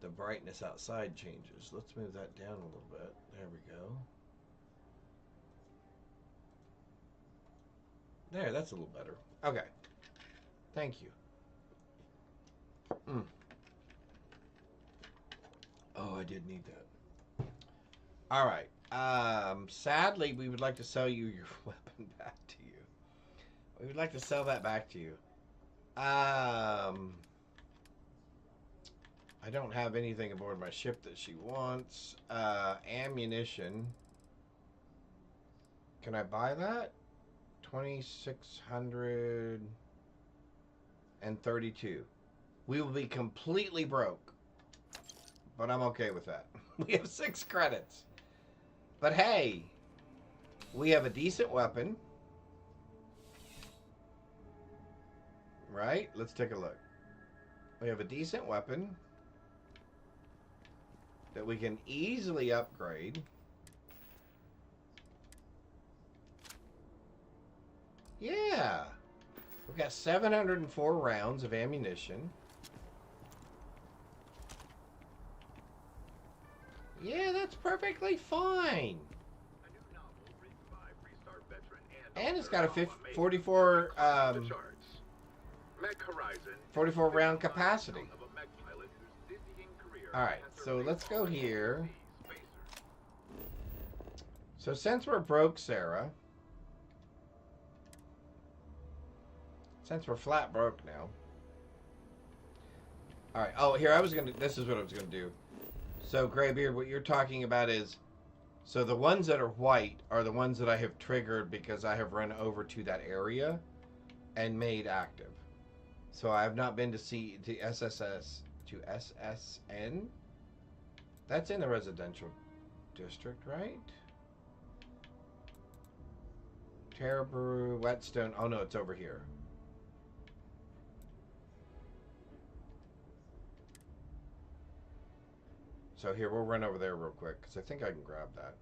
the brightness outside changes. Let's move that down a little bit. There we go. There, that's a little better. Okay. Thank you. Oh, I did need that. All right. Sadly, we would like to sell you your weapon back to you. We would like to sell that back to you. I don't have anything aboard my ship that she wants. Ammunition. Can I buy that? 2,632. We will be completely broke. But I'm okay with that. We have 6 credits. But hey, we have a decent weapon. Right? Let's take a look. We have a decent weapon that we can easily upgrade. Yeah. We've got 704 rounds of ammunition. Yeah, that's perfectly fine. And it's got a 44 round capacity. Alright, so let's go here. So since we're broke, Sarah, since we're flat broke now. Alright, oh, here, this is what I was gonna do. So, Graybeard, what you're talking about is, so the ones that are white are the ones that I have triggered because I have run over to that area and made active. So I have not been to SSN. That's in the residential district, right? Terrabrew, Whetstone. Oh no, it's over here. So here, we'll run over there real quick, because I think I can grab that.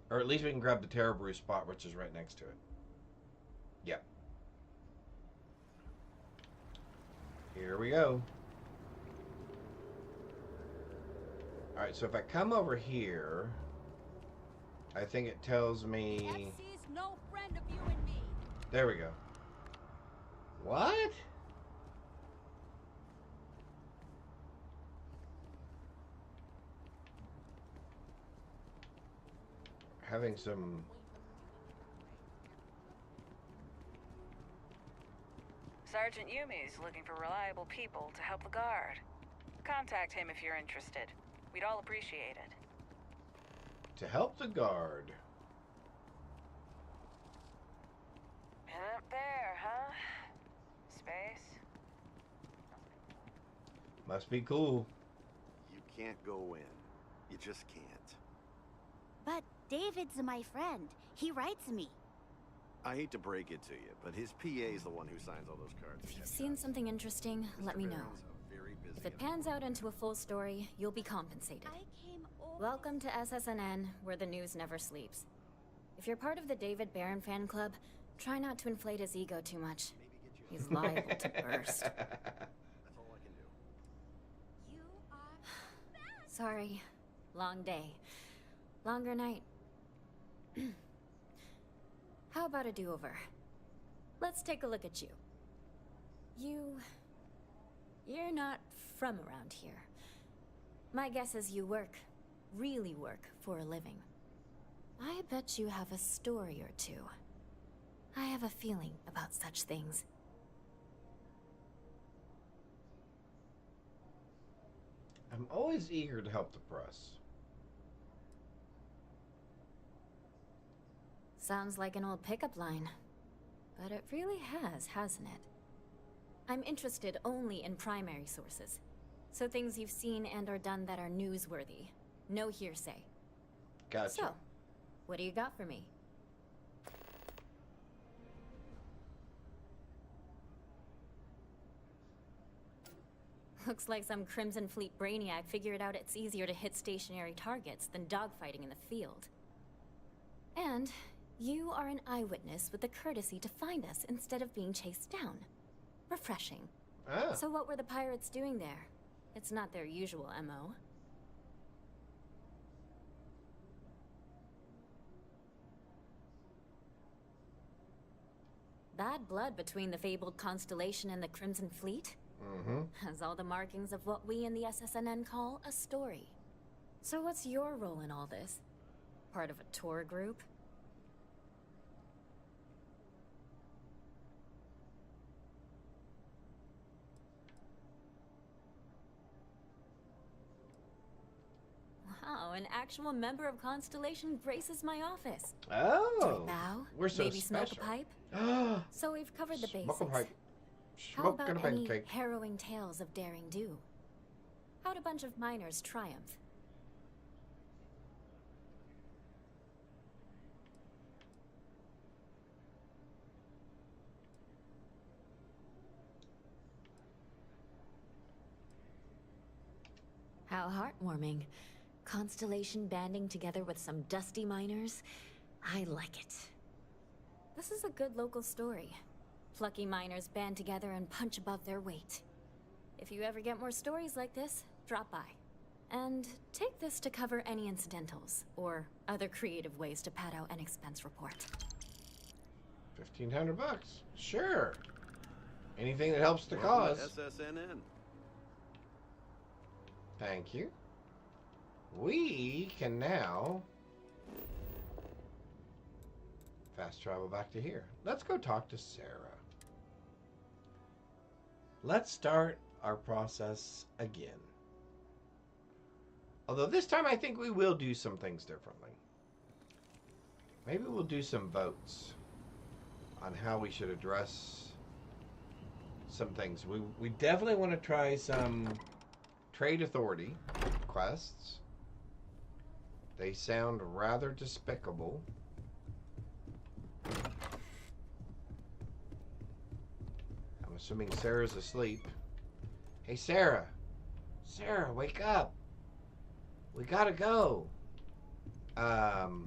Or at least we can grab the Terrabrew spot, which is right next to it. Yep. Here we go. Alright, so if I come over here, I think it tells me... FC's no friend of you and me. There we go. What? Having some... Sergeant Yumi's looking for reliable people to help the guard. Contact him if you're interested. We'd all appreciate it. To help the guard. Up there, huh? Space? Must be cool. You can't go in. You just can't. But David's my friend. He writes me. I hate to break it to you, but his PA is the one who signs all those cards. If you've seen something interesting, let me know. If it pans out into a full story, you'll be compensated. Welcome to SSNN, where the news never sleeps. If you're part of the David Barron fan club, try not to inflate his ego too much. He's liable to burst. That's all I can do. You are Sorry. Long day. Longer night. How about a do-over? Let's take a look at you. You're not from around here. My guess is you really work for a living. I bet you have a story or two. I have a feeling about such things. I'm always eager to help the press. Sounds like an old pickup line. But it really has, hasn't it? I'm interested only in primary sources. So things you've seen and or done that are newsworthy. No hearsay. Gotcha. So, what do you got for me? Looks like some Crimson Fleet brainiac figured out it's easier to hit stationary targets than dogfighting in the field. And you are an eyewitness with the courtesy to find us instead of being chased down. Refreshing. Ah. So what were the pirates doing there? It's not their usual MO. bad blood between the fabled Constellation and the Crimson Fleet. Has all the markings of what we in the SSNN call a story. So what's your role in all this? Part of a tour group? Wow, an actual member of Constellation graces my office. Oh, Do I bow? we're so Maybe smoke special. a pipe? So we've covered the basics. Smoke a pipe. How Smoke about a any pancake. harrowing tales of daring do? How'd a bunch of miners triumph? How heartwarming. Constellation banding together with some dusty miners. I like it. This is a good local story. Plucky miners band together and punch above their weight. If you ever get more stories like this, drop by. And take this to cover any incidentals, or other creative ways to pad out an expense report. $1,500 bucks. Sure. Anything that helps the Welcome cause. to SSNN. Thank you. We can now fast travel back to here. Let's go talk to Sarah. Let's start our process again. Although this time I think we will do some things differently. Maybe we'll do some votes on how we should address some things. We definitely want to try some trade authority quests. They sound rather despicable. I'm assuming Sarah's asleep. Hey, Sarah. Sarah, wake up. We gotta go. Oh,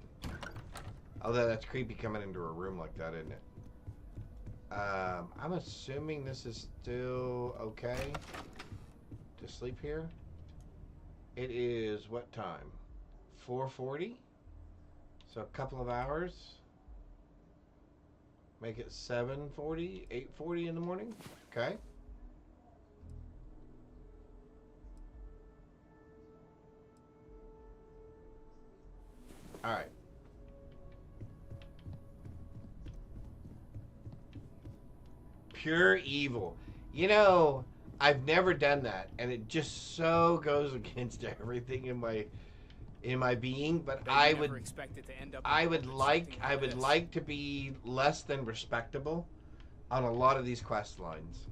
that's creepy coming into a room like that, isn't it? I'm assuming this is still okay to sleep here. It is what time? 4:40? So a couple of hours. Make it 7:40, 8:40 in the morning. Okay. All right. Pure evil. You know, I've never done that, and it just so goes against everything in my being. But I would like to be less than respectable on a lot of these quest lines.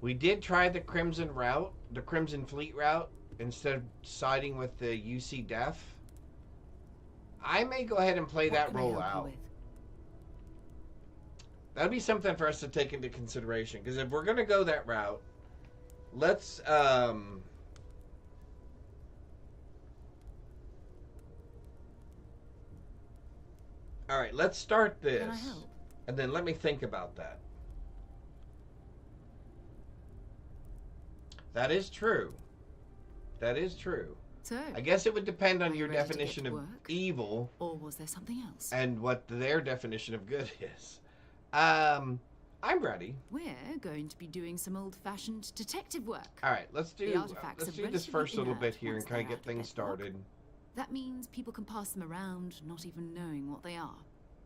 We did try the Crimson route, the Crimson Fleet route, instead of siding with the UC Def. I may go ahead and play that role out. That'd be something for us to take into consideration, because if we're going to go that route, let's all right, let's start this. Can I help? And then let me think about that. That is true. That is true. So, I guess it would depend on are your you ready to definition get of to work? evil. Or was there something else? And what their definition of good is. I'm ready. We're going to be doing some old-fashioned detective work. All right, let's do The artifacts are this relatively first little bit inert here and once kind of they're get out of things bedrock. started. That means people can pass them around, not even knowing what they are.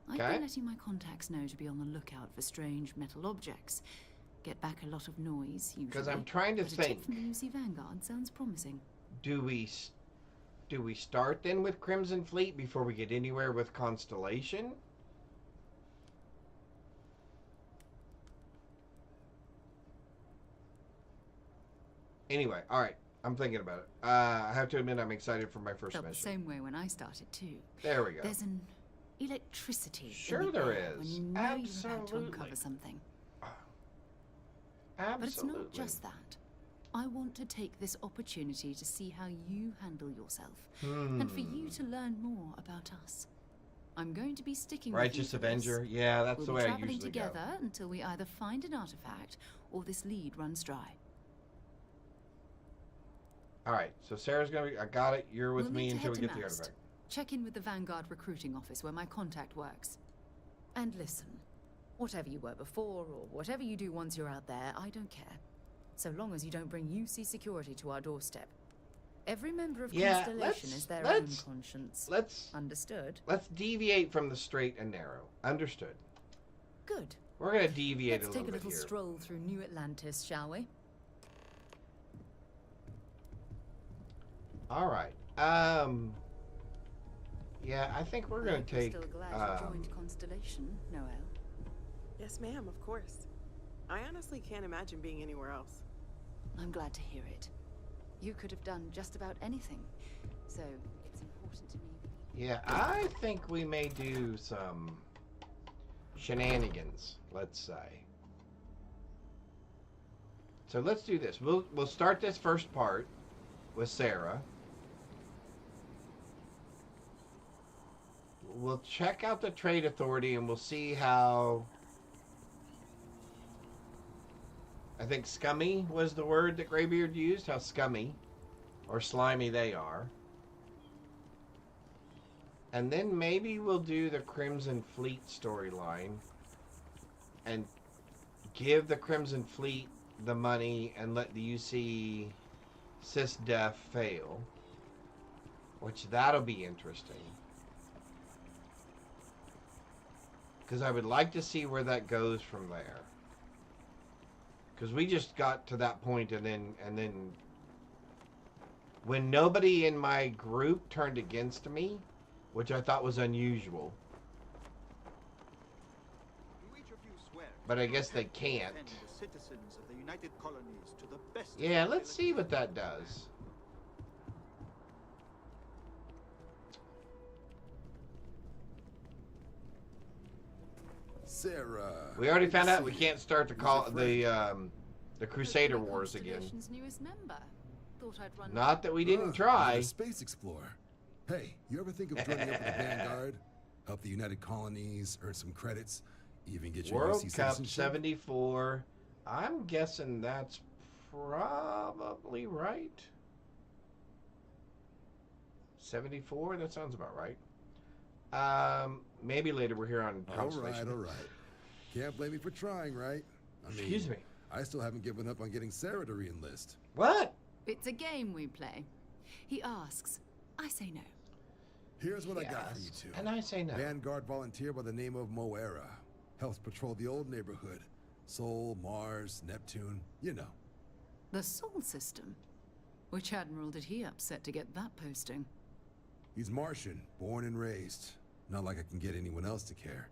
I've Okay. been letting my contacts know to be on the lookout for strange metal objects. Get back a lot of noise, usually. Because I'm trying to But a tip think. from the UC Vanguard sounds promising. Do we start then with Crimson Fleet before we get anywhere with Constellation? Anyway, all right. I'm thinking about it. I have to admit I'm excited for my first Felt the mission. same way when I started too. There we go. There's an electricity. Sure in the there air when is. you know you're about to Absolutely. uncover something. Absolutely. But it's not just that. I want to take this opportunity to see how you handle yourself, and for you to learn more about us. I'm going to be sticking with you Righteous for Avenger. this. Yeah, that's We'll the be way I traveling usually together go. until we either find an artifact or this lead runs dry. All right, so Sarah's gonna be. I got it. You're with We'll me need to until head we to get the Mast. artifact. Check in with the Vanguard recruiting office where my contact works. And listen, whatever you were before, or whatever you do once you're out there, I don't care. So long as you don't bring UC security to our doorstep. Every member of Constellation is their own conscience. Understood? Let's deviate from the straight and narrow. Understood. Good. We're going to deviate Let's a little bit take a little here. stroll through New Atlantis, shall we? All right. Yeah, I think we're going to take... Still glad you joined Constellation, Noel. Yes, ma'am, of course. I honestly can't imagine being anywhere else. I'm glad to hear it. You could have done just about anything, so it's important to me. Yeah, I think we may do some shenanigans, let's say. So let's do this. We'll start this first part with Sarah. We'll check out the Trade Authority and we'll see how... I think scummy was the word that Greybeard used. How scummy or slimy they are. And then maybe we'll do the Crimson Fleet storyline. And give the Crimson Fleet the money and let the UC SysDef fail. Which that'll be interesting. Because I would like to see where that goes from there. Because we just got to that point and then when nobody in my group turned against me, which I thought was unusual. But I guess they can't. Yeah, let's see what that does. Sarah. We already found out we can't start the Crusader Wars again. Newest member. Thought I'd run. Not that we didn't try. You're a space explorer. Hey, you ever think of joining up with the Vanguard? Help the United Colonies, earn some credits, even get your World UC Cup citizenship? 74. I'm guessing that's probably right. 74? That sounds about right. Maybe later we're here on Constellation. All right. Can't blame me for trying, right? I mean, Excuse me. I still haven't given up on getting Sarah to re-enlist. What? It's a game we play. He asks, I say no. Here's what I got for you two. And I say no. Vanguard volunteer by the name of Moera. Helps patrol the old neighborhood. Sol, Mars, Neptune, you know. The Sol system? Which admiral did he upset to get that posting? He's Martian, born and raised. Not like I can get anyone else to care.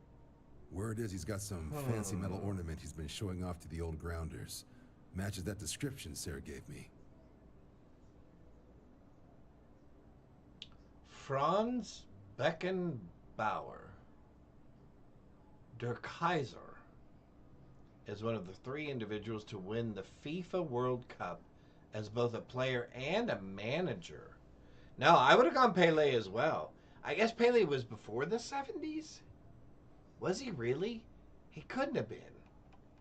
Word is he's got some fancy metal ornament he's been showing off to the old grounders. Matches that description Sarah gave me. Franz Beckenbauer. Der Kaiser is one of the 3 individuals to win the FIFA World Cup as both a player and a manager. No, I would have gone Pele as well. I guess Pele was before the 70s? Was he really? He couldn't have been,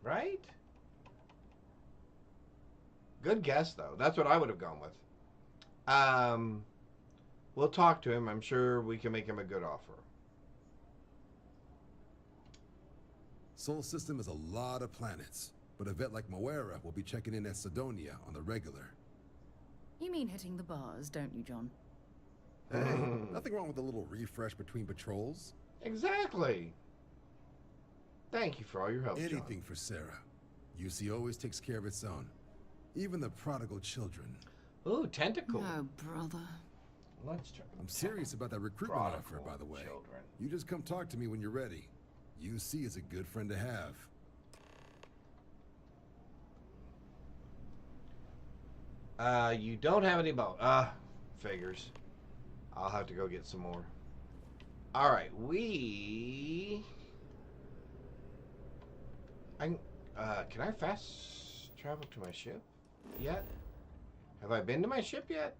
right? Good guess, though. That's what I would have gone with. We'll talk to him. I'm sure we can make him a good offer. Sol system is a lot of planets, but a vet like Moera will be checking in at Sidonia on the regular. You mean hitting the bars, don't you, John? Hey, nothing wrong with a little refresh between patrols. Exactly. Thank you for all your help, John. Anything for Sarah. UC always takes care of its own. Even the prodigal children. Ooh, tentacle. Oh, brother. Let's try. I'm serious about that recruitment offer, by the way. Children. You just come talk to me when you're ready. UC is a good friend to have. You don't have any bow. Figures. I'll have to go get some more. All right, can I fast travel to my ship yet? Have I been to my ship yet?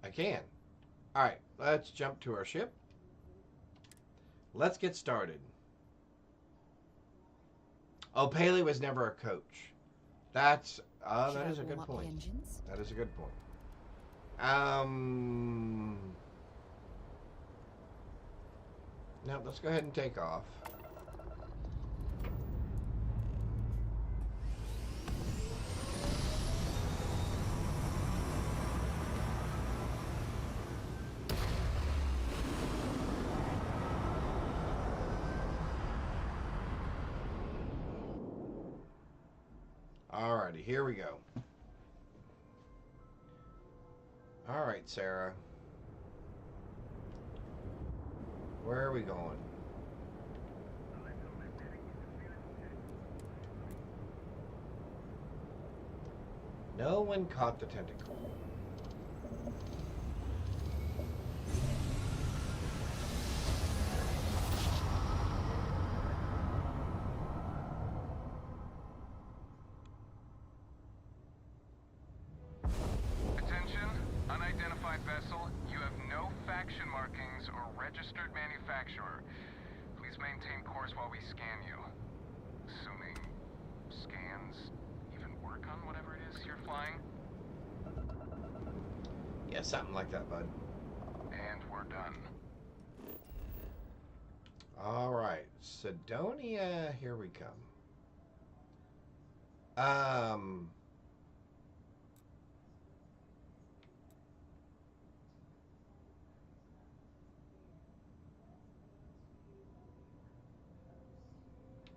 I can. All right, let's jump to our ship. Let's get started. Oh, Pele was never a coach. That is a good point. That is a good point. Now, let's go ahead and take off. Alrighty, here we go. Alright, Sarah. Where are we going? No one caught the tentacle. Attention, unidentified vessel. You have no faction markings or registered manufacturer. Please maintain course while we scan you. Assuming scans even work on whatever it is you're flying. Yeah, something like that, bud. And we're done. Alright, Sidonia, here we come.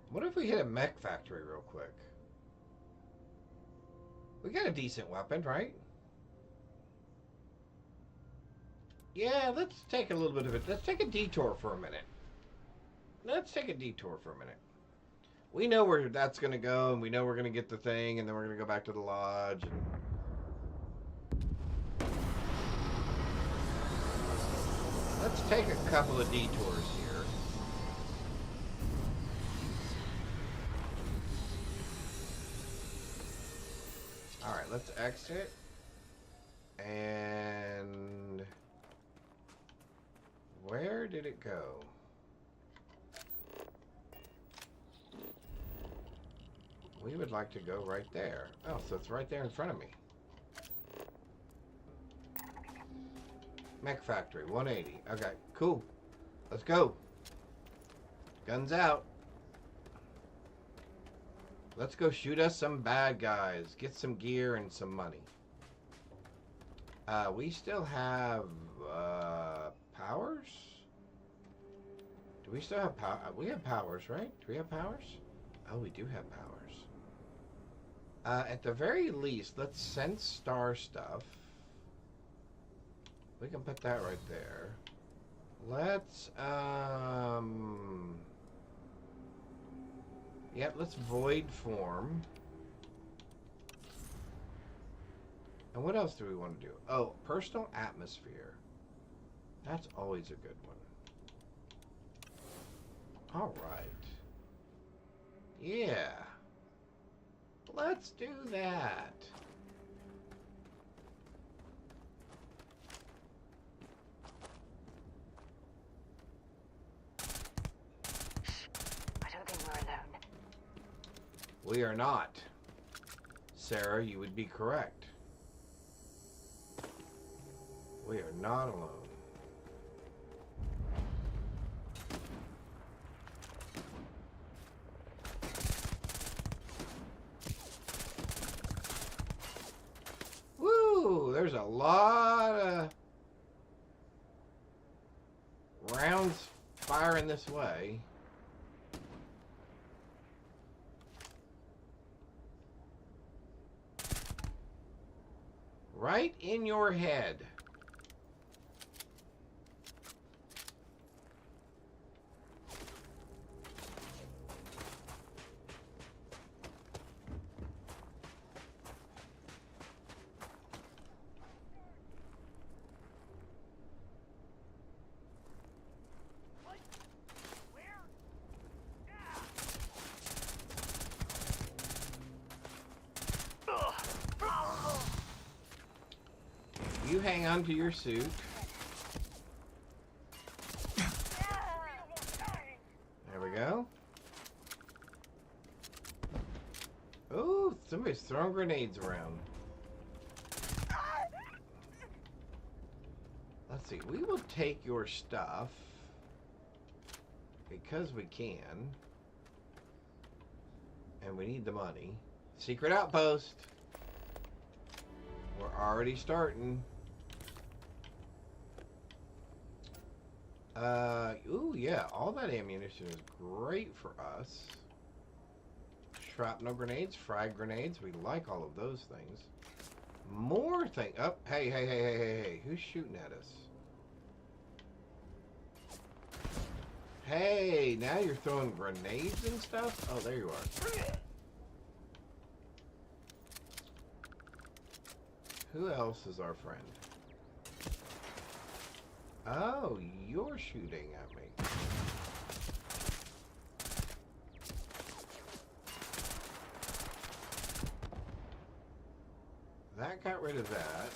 What if we hit a mech factory real quick? We got a decent weapon, right? Yeah, let's take a little bit of it. Let's take a detour for a minute. Let's take a detour for a minute. We know where that's going to go, and we know we're going to get the thing, and then we're going to go back to the lodge. And let's take a couple of detours here. Alright, let's exit. And where did it go? We would like to go right there. Oh, so it's right there in front of me. Mech Factory, 180. Okay, cool. Let's go. Guns out. Let's go shoot us some bad guys. Get some gear and some money. We still have powers? Do we still have power? We have powers, right? Do we have powers? Oh, we do have powers. At the very least, let's sense star stuff. We can put that right there. Let's, yep, let's void form. And what else do we want to do? Oh, personal atmosphere. That's always a good one. All right. Yeah. Let's do that. I don't think we're alone. We are not. Sarah, you would be correct. We are not alone. Woo! There's a lot of rounds firing this way. Right in your head. You hang on to your suit. There we go. Oh, somebody's throwing grenades around. Let's see. We will take your stuff. because we can. And we need the money. Secret outpost. We're already starting. Ooh, yeah, all that ammunition is great for us. Shrapnel grenades, frag grenades, we like all of those things. More thing. Oh, hey, who's shooting at us? Hey, now you're throwing grenades and stuff? Oh, there you are. Who else is our friend? Oh, you're shooting at me. That got rid of that.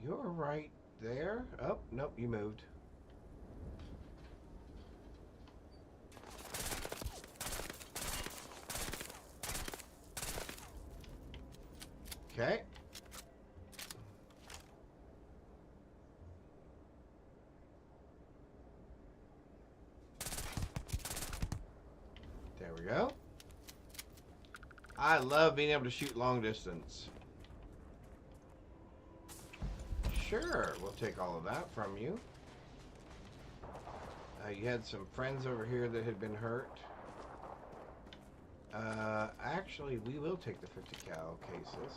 You're right there. Oh, nope, you moved. Okay. There we go. I love being able to shoot long distance. Sure, we'll take all of that from you. You had some friends over here that had been hurt. Actually, we will take the 50 cal cases.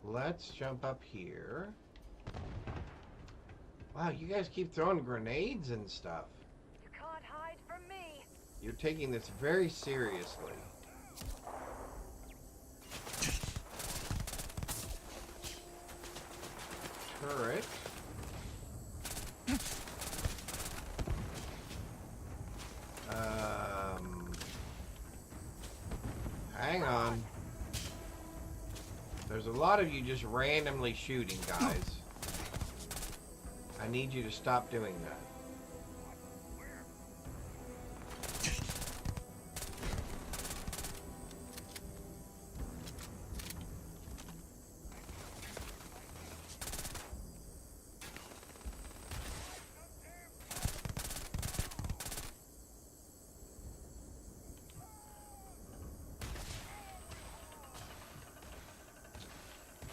Let's jump up here. Wow, you guys keep throwing grenades and stuff. You can't hide from me. You're taking this very seriously. Turret. Hang on. There's a lot of you just randomly shooting, guys. I need you to stop doing that.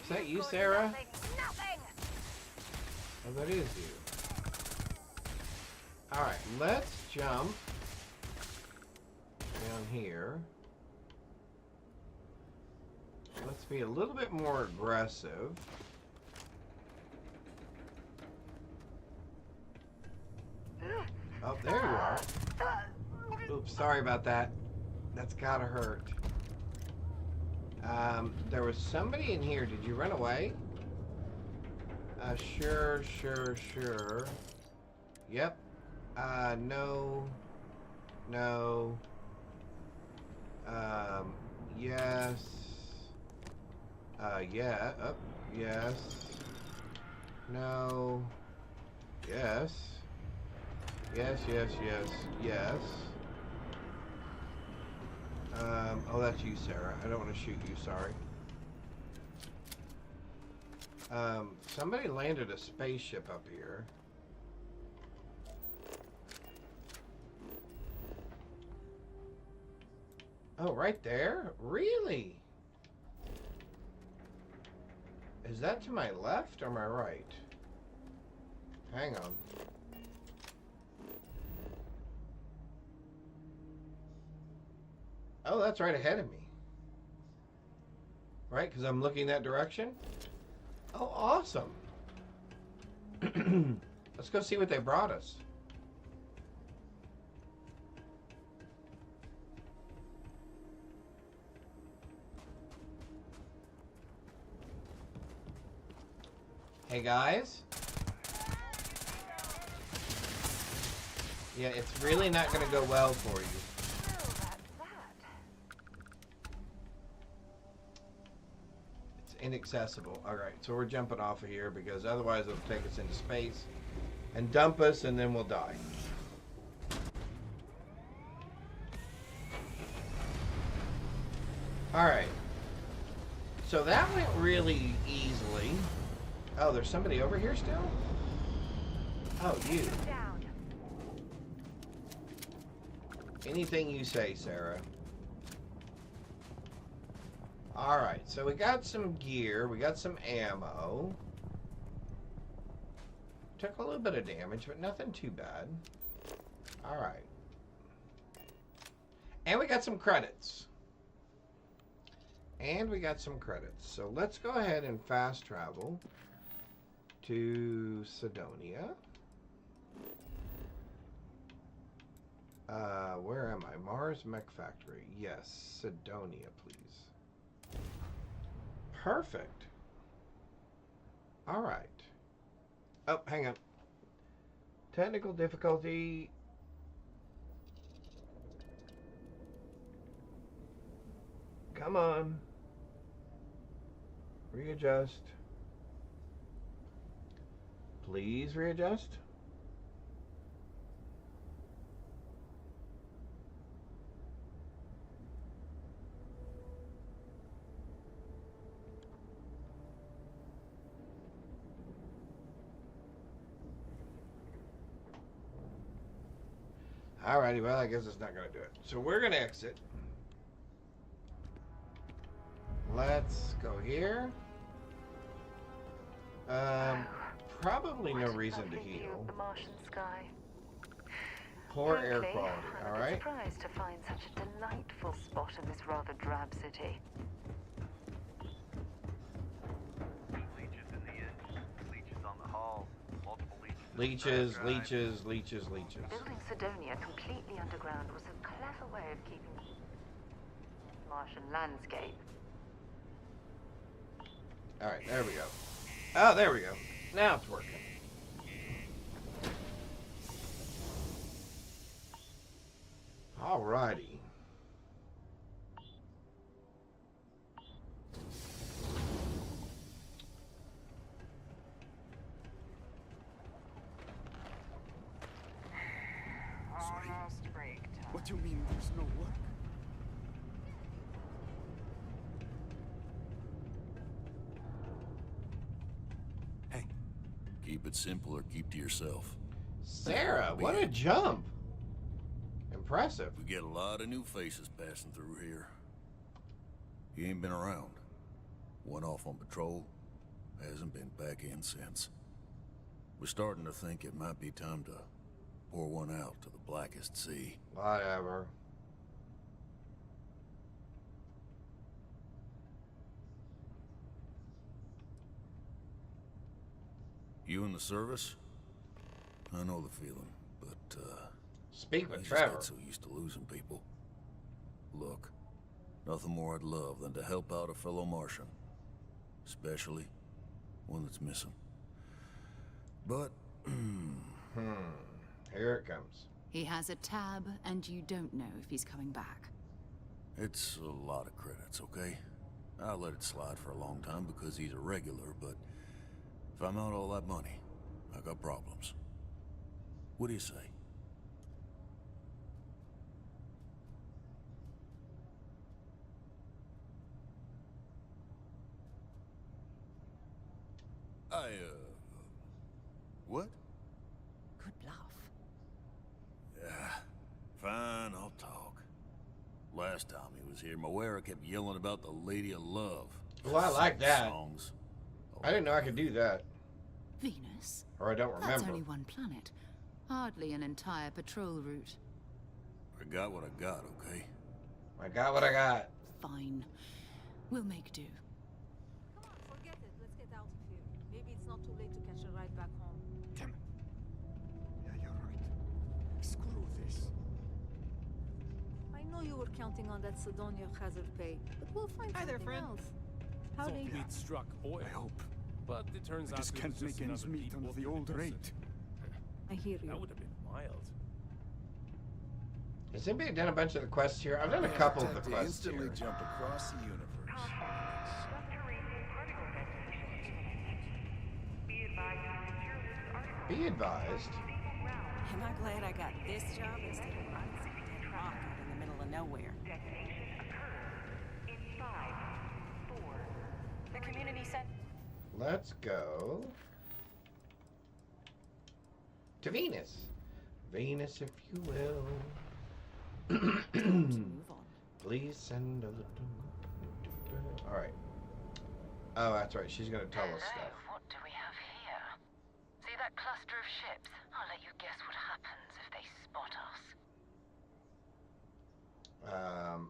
Is that you, Sarah? Oh, that is you. Alright, let's jump down here. Let's be a little bit more aggressive. Oh, there you are. Oops, sorry about that. That's gotta hurt. There was somebody in here. Did you run away? Sure. Yep. No. Yes. Yeah. Yes. No. Yes. Yes. Oh, that's you, Sarah. I don't want to shoot you, sorry. Somebody landed a spaceship up here. Oh, right there? Really? Is that to my left or my right? Hang on. Oh, that's right ahead of me. Right, because I'm looking that direction? Oh, awesome. Let's go see what they brought us. Hey, guys. Yeah, it's really not going to go well for you. Inaccessible. Alright, so we're jumping off of here because otherwise it'll take us into space and dump us and then we'll die. Alright. So that went really easily. Oh, there's somebody over here still? Oh, you. Anything you say, Sarah. Alright, so we got some gear. We got some ammo. Took a little bit of damage, but nothing too bad. Alright. And we got some credits. So let's go ahead and fast travel to Sidonia. Where am I? Mars Mech Factory. Yes, Sidonia, please. Perfect. All right. Oh, hang on. Technical difficulty. Come on. Readjust. Please readjust. Alrighty, well, I guess it's not going to do it. So we're going to exit. Let's go here. Probably no reason to heal. The Martian sky. Poor air quality, alright? Surprised to find such a delightful spot in this rather drab city. Leeches in the end. Leeches on the hull. Multiple leeches. Leeches. Building Sidonia completely underground was a clever way of keeping the Martian landscape. Alright, there we go. Oh, there we go. Now it's working. Alrighty. What do you mean there's no work? Hey, keep it simple or keep to yourself. Sarah, what a jump. Impressive. We get a lot of new faces passing through here. He ain't been around. Went off on patrol. Hasn't been back in since. We're starting to think it might be time to pour one out to the blackest sea. Whatever. You in the service? I know the feeling, but, Speak with I just Trevor. get so used to losing people. Look, nothing more I'd love than to help out a fellow Martian. Especially one that's missing. But, Here it comes. He has a tab, and you don't know if he's coming back. it's a lot of credits, okay? I let it slide for a long time because he's a regular, but if I'm out all that money, I got problems. What do you say? What? Good bluff. Yeah, fine, I'll talk. Last time he was here, Moira kept yelling about the Lady of Love. Oh, I like that. Songs. I didn't know I could do that. Venus? Or I don't remember. That's only one planet. Hardly an entire patrol route. I got what I got, okay? I got what I got. Fine. We'll make do. Come on, forget it. Let's get out of here. Maybe it's not too late to catch a ride back home. Damn it. Yeah, you're right. Screw this. I know you were counting on that Sidonia hazard pay, but we'll find something else. Howdy. We'd struck oil. I hope. But it turns I out just it can't was make ends another meet deep on water the old deposit. rate. I hear you. That would have been wild. Has anybody done a bunch of the quests here? I've done a couple of the quests instantly here. jump across the universe. Be advised. Am I glad I got this job instead of running some dead rock out in the middle of nowhere? The community center. Let's go. to Venus. Venus, if you will. Please send a little. Alright. Oh, that's right. She's going to tell us stuff. What do we have here? See that cluster of ships? I'll let you guess what happens if they spot us.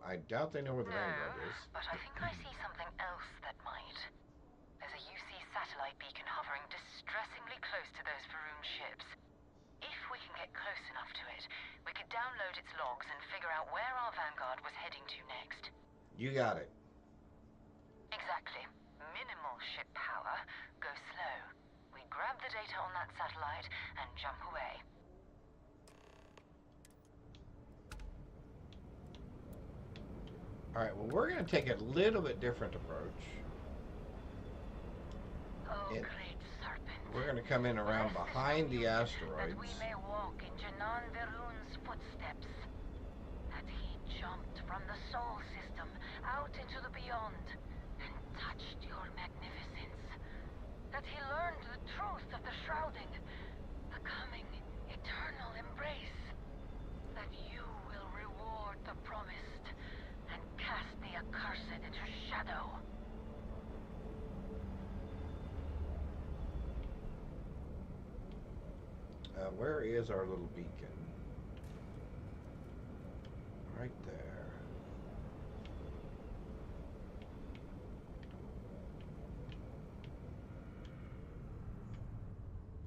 I doubt they know where the Vanguard is. But I think I see something else that might. There's a UC satellite beacon hovering distressingly close to those Faroon ships. If we can get close enough to it, we could download its logs and figure out where our Vanguard was heading to next. You got it. Exactly. Minimal ship power. Go slow. We grab the data on that satellite and jump away. Alright, well, we're going to take a little bit different approach. We're going to come in around behind the asteroids. That we may walk in Janan Veroon's footsteps. That he jumped from the Sol system out into the beyond and touched your magnificence. That he learned the truth of the shrouding, the coming eternal embrace. That you will reward the promised and cast the accursed into shadow. Where is our little beacon? Right there.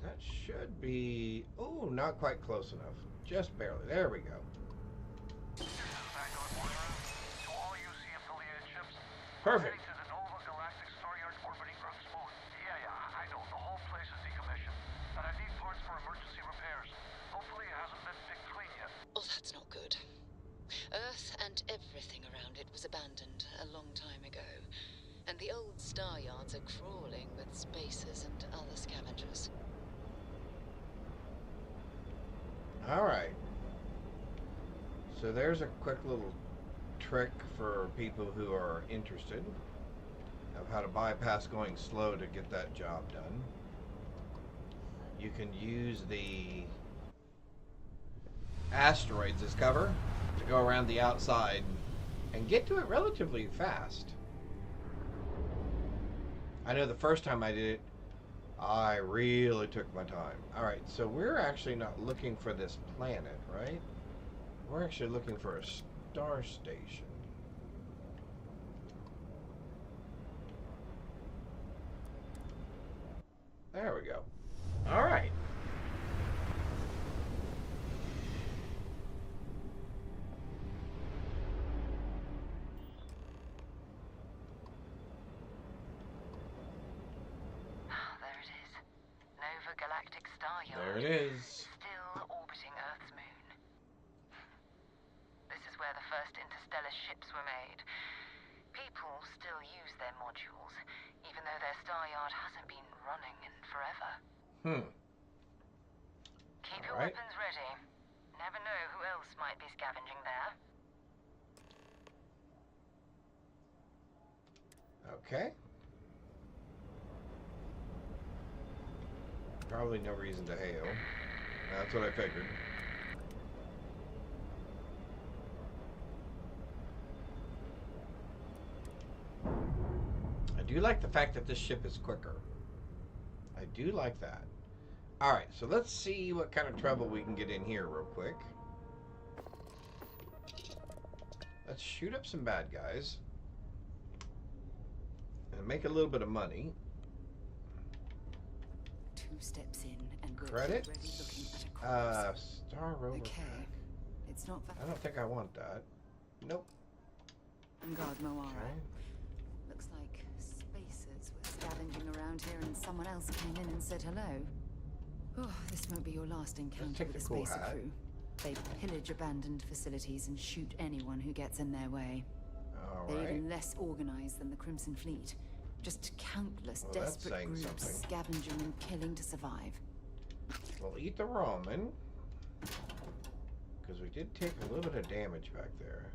That should be... Oh, not quite close enough. Just barely. There we go. Perfect. Oh, that's not good. Earth and everything around it was abandoned a long time ago, and the old star yards are crawling with spacers and other scavengers. Alright. So there's a quick little trick for people who are interested of how to bypass going slow to get that job done. You can use the asteroids as cover to go around the outside and get to it relatively fast. I know the first time I did it, I really took my time. Alright, so we're actually not looking for this planet, right? We're actually looking for a star station. There we go. Alright. Galactic star yard. There it is. Still orbiting Earth's moon. This is where the first interstellar ships were made. People still use their modules, even though their star yard hasn't been running in forever. Keep your weapons ready. Never know who else might be scavenging there. Okay. Probably no reason to hail. That's what I figured. I do like the fact that this ship is quicker. I do like that. Alright, so let's see what kind of trouble we can get in here real quick. Let's shoot up some bad guys. And make a little bit of money. 2 steps in and we're Credits? already looking at a Star Rover. Okay. It's not I don't think I want that. Nope. Vanguard Moara. Looks like spacers were scavenging around here and someone else came in and said hello. Oh, this won't be your last encounter with a spacer crew. They pillage abandoned facilities and shoot anyone who gets in their way. They're even less organized than the Crimson Fleet. Just countless desperate groups scavenging and killing to survive. We'll eat the ramen. Because we did take a little bit of damage back there.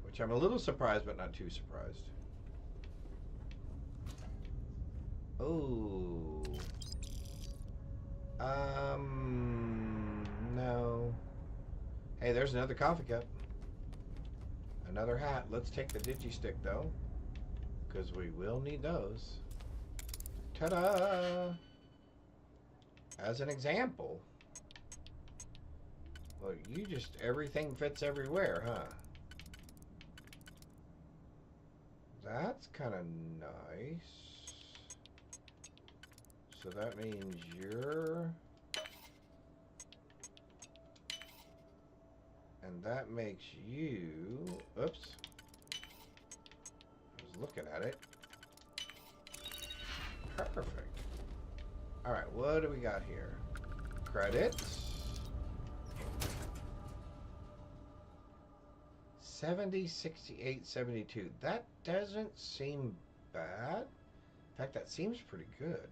Which I'm a little surprised, but not too surprised. Oh. No. Hey, there's another coffee cup. Another hat. Let's take the digi-stick, though. Because we will need those. Ta-da! As an example. Well, you just... everything fits everywhere, huh? That's kind of nice. So that means you're... and that makes you... oops. I was looking at it. Perfect. Alright, what do we got here? Credits. 70, 68, 72. That doesn't seem bad. In fact, that seems pretty good.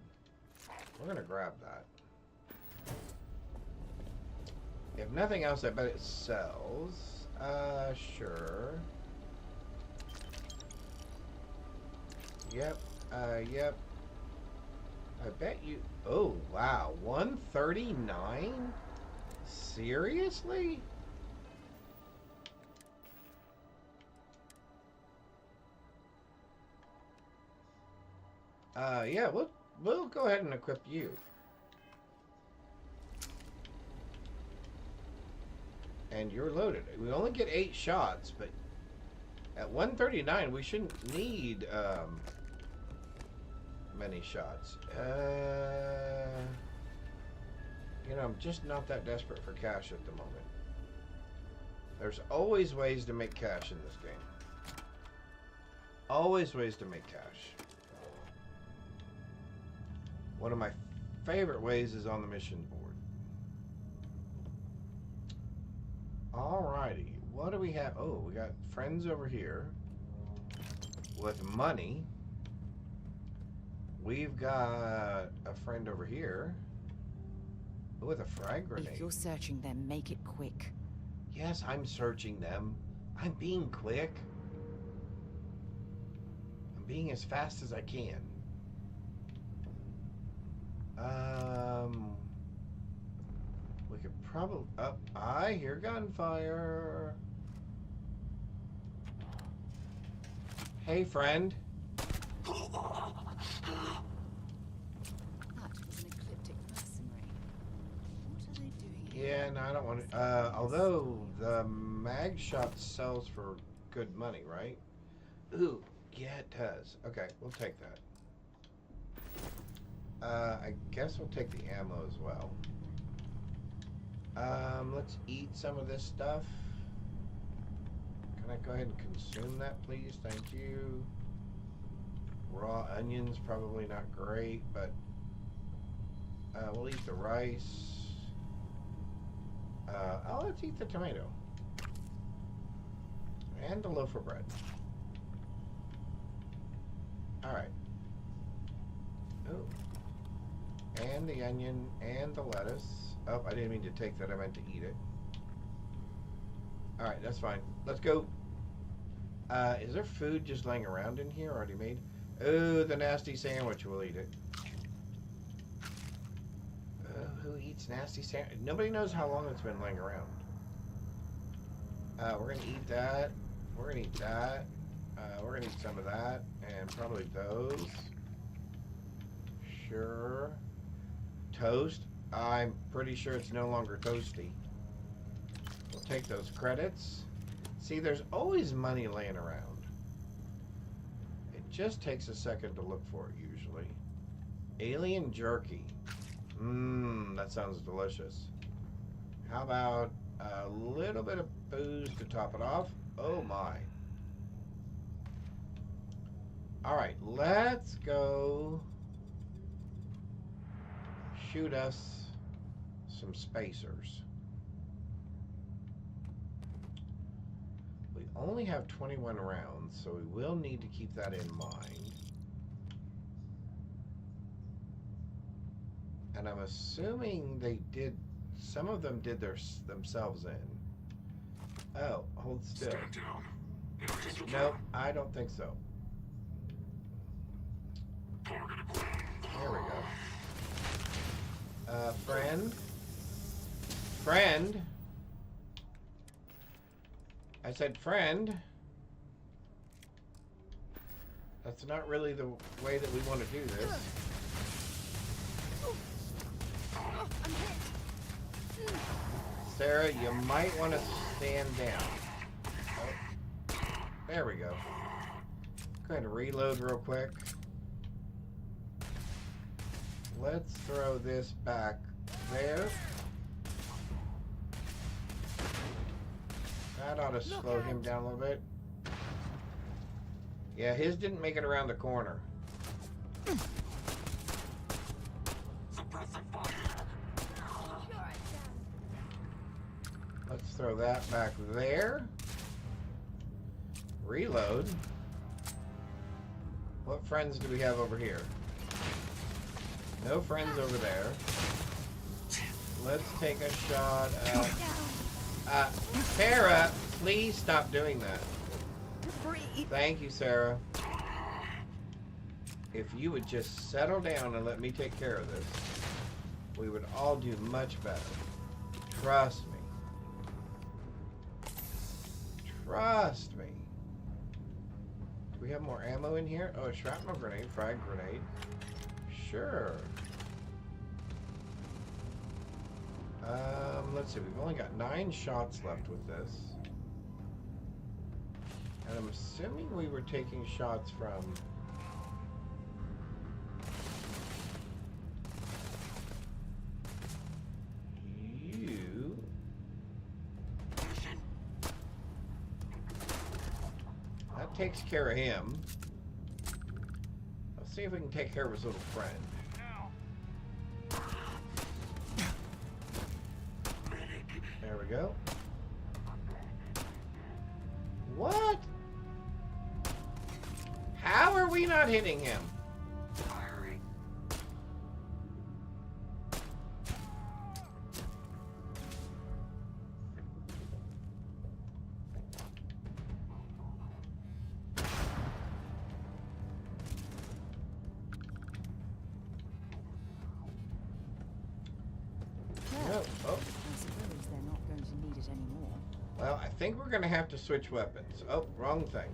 We're going to grab that. If nothing else, I bet it sells. Sure. Yep. Yep. I bet you... oh, wow. 139? Seriously? Yeah, we'll go ahead and equip you. And you're loaded. We only get 8 shots, but at 139 we shouldn't need many shots. You know, I'm just not that desperate for cash at the moment. There's always ways to make cash in this game. Always ways to make cash. One of my favorite ways is on the mission board. Alrighty, what do we have? Oh, we got friends over here with money. We've got a friend over here with a frag grenade. If you're searching them, make it quick. Yes, I'm searching them. I'm being quick. I'm being as fast as I can. We could probably... oh, I hear gunfire. Hey, friend. That was an ecliptic mercenary. What are they doing here? Yeah, no, I don't want to... although the mag shot sells for good money, right? Ooh, yeah, it does. Okay, we'll take that. I guess we'll take the ammo as well. Let's eat some of this stuff. Can I go ahead and consume that, please? Thank you. Raw onions, probably not great, but we'll eat the rice. Let's eat the tomato. And the loaf of bread. Alright. Ooh. And the onion and the lettuce. Oh, I didn't mean to take that. I meant to eat it. Alright, that's fine. Let's go. Is there food just laying around in here already made? Oh, the nasty sandwich. We'll eat it. Who eats nasty sandwich? Nobody knows how long it's been laying around. We're going to eat that. We're going to eat that. We're going to eat some of that. And probably those. Sure. Toast. I'm pretty sure it's no longer toasty. We'll take those credits. See, there's always money laying around. It just takes a second to look for it, usually. Alien jerky. Mmm, that sounds delicious. How about a little bit of booze to top it off? Oh my. Alright, let's go shoot us some spacers. We only have 21 rounds, so we will need to keep that in mind. And I'm assuming they did, some of them did themselves in. Oh, hold still. Stand down. Nope, I don't think so. There we go. Friend? Friend? I said friend. That's not really the way that we want to do this. Sarah, you might want to stand down. Oh, there we go. Go ahead and reload real quick. Let's throw this back there. That ought to slow him down a little bit. Yeah, his didn't make it around the corner. Let's throw that back there. Reload. What friends do we have over here? No friends over there. Let's take a shot at... Sarah, please stop doing that. Thank you, Sarah. If you would just settle down and let me take care of this, we would all do much better. Trust me. Trust me. Do we have more ammo in here? Oh, a shrapnel grenade, frag grenade. Sure. Let's see. We've only got 9 shots left with this. And I'm assuming we were taking shots from... you. That takes care of him. Let's see if we can take care of his little friend. There we go. What? How are we not hitting him? Well, I think we're going to have to switch weapons. Oh, wrong thing.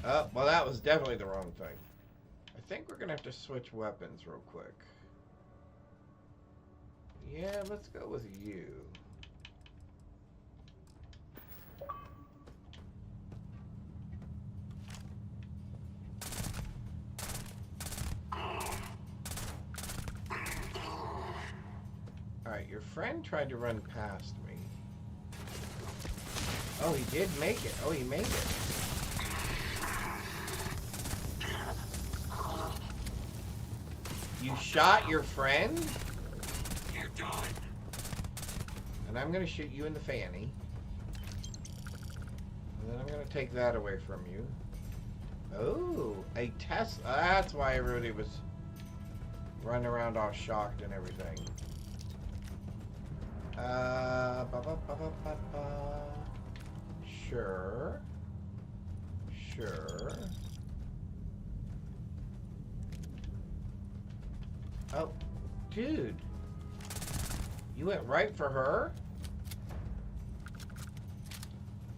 Oh, well, that was definitely the wrong thing. I think we're going to have to switch weapons real quick. Yeah, let's go with you. Alright, your friend tried to run past me. Oh, he did make it. Oh, he made it. You shot your friend? You're done. And I'm going to shoot you in the fanny. And then I'm going to take that away from you. Oh, a Tesla. That's why everybody was running around all shocked and everything. Sure. Sure. Oh, dude. You went right for her?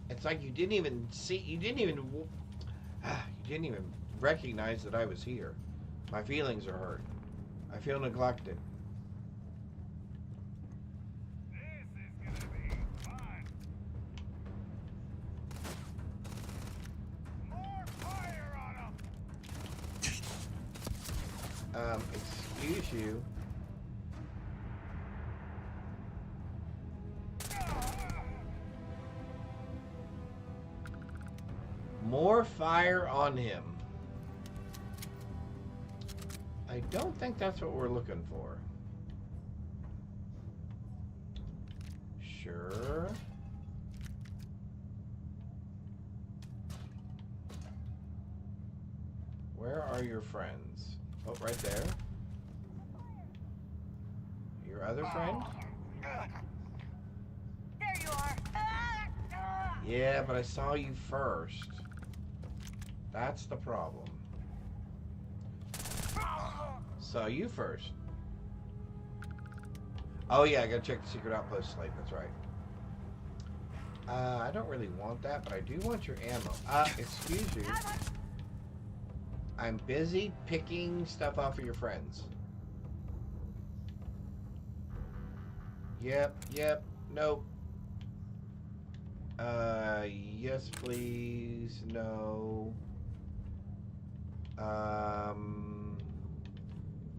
It's like you didn't even see, you didn't even recognize that I was here. My feelings are hurt. I feel neglected. Excuse you. More fire on him. I don't think that's what we're looking for. Sure. Where are your friends? Oh, right there. Your other friend? There you are. Yeah, but I saw you first. That's the problem. Saw you first. Oh yeah, I gotta check the secret outpost slate. That's right. I don't really want that, but I do want your ammo. Excuse you. I'm busy picking stuff off of your friends. Yep, nope. Yes, please, no.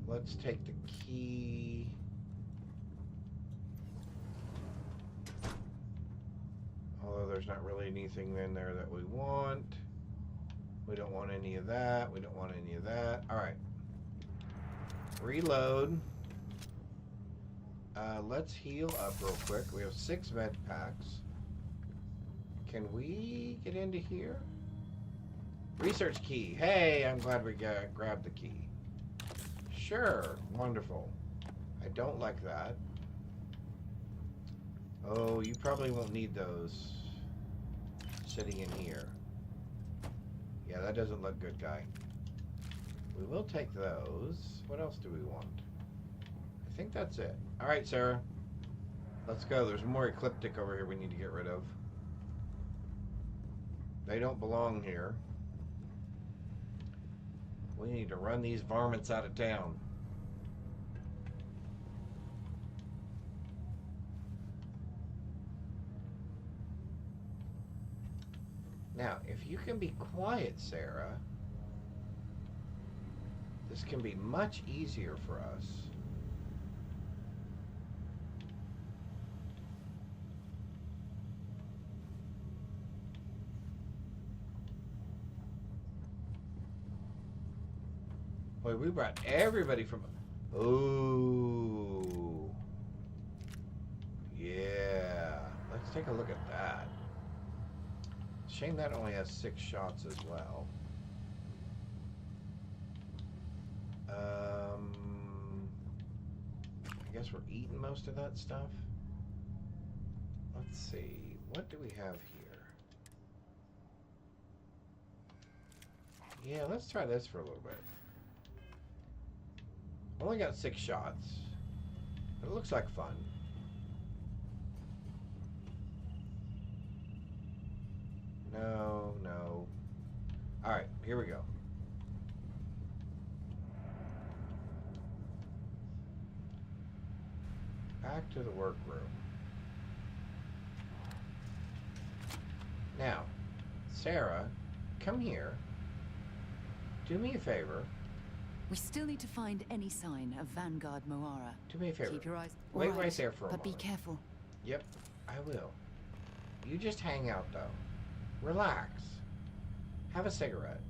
Let's take the key. Although there's not really anything in there that we want. We don't want any of that. We don't want any of that. Alright. Reload. Let's heal up real quick. We have 6 med packs. Can we get into here? Research key. Hey, I'm glad we grabbed the key. Sure. Wonderful. I don't like that. Oh, you probably won't need those sitting in here. Yeah, that doesn't look good, guy. We will take those. What else do we want? I think that's it. Alright, Sarah. Let's go. There's more Ecliptic over here we need to get rid of. They don't belong here. We need to run these varmints out of town. Now, if you can be quiet, Sarah, this can be much easier for us. Boy, we brought everybody from... Ooh. Yeah. Let's take a look at that. Shame that only has 6 shots as well. I guess we're eating most of that stuff. Let's see. What do we have here? Yeah, let's try this for a little bit. Only got 6 shots. But it looks like fun. No, no. Alright, here we go. Back to the workroom. Now, Sarah, come here. Do me a favor. We still need to find any sign of Vanguard Moara. Do me a favor. Keep your eyes... Wait Right, right there for a moment. But be careful. Yep, I will. You just hang out, though. Relax. Have a cigarette.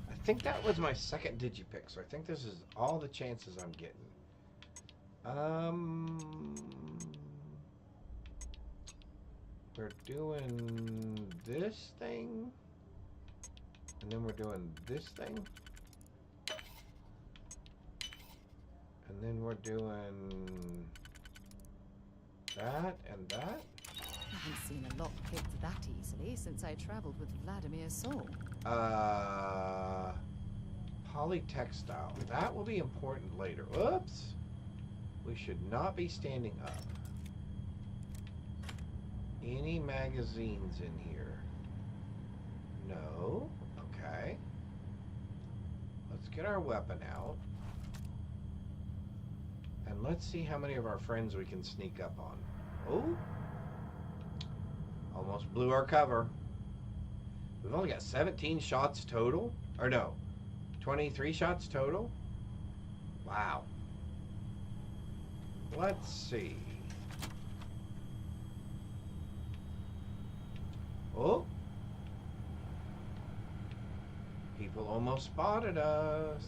I think that was my second digipick, so I think this is all the chances I'm getting. We're doing this thing. And then we're doing this thing. And then we're doing that and that. I haven't seen a lock picked that easily since I traveled with Vladimir's soul. Polytextile. That will be important later. Oops. We should not be standing up. Any magazines in here? No. Okay. Let's get our weapon out. And let's see how many of our friends we can sneak up on. Oh. Almost blew our cover. We've only got 17 shots total. Or no, 23 shots total. Wow. Let's see. Oh. People almost spotted us.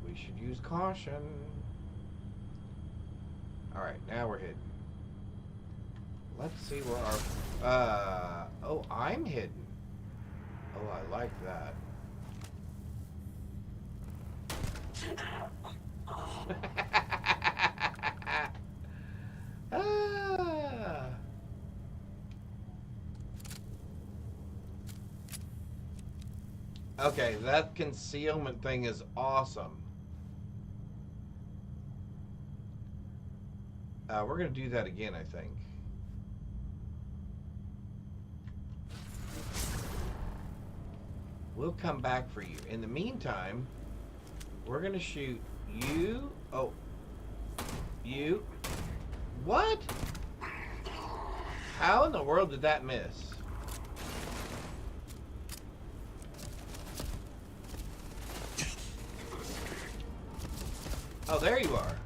We should use caution. Alright, now we're hidden. Let's see where our... oh, I'm hidden. Oh, I like that. Ah. Okay, that concealment thing is awesome. We're going to do that again, I think. We'll come back for you. In the meantime, we're going to shoot you. Oh. You. What? How in the world did that miss? Oh, there you are.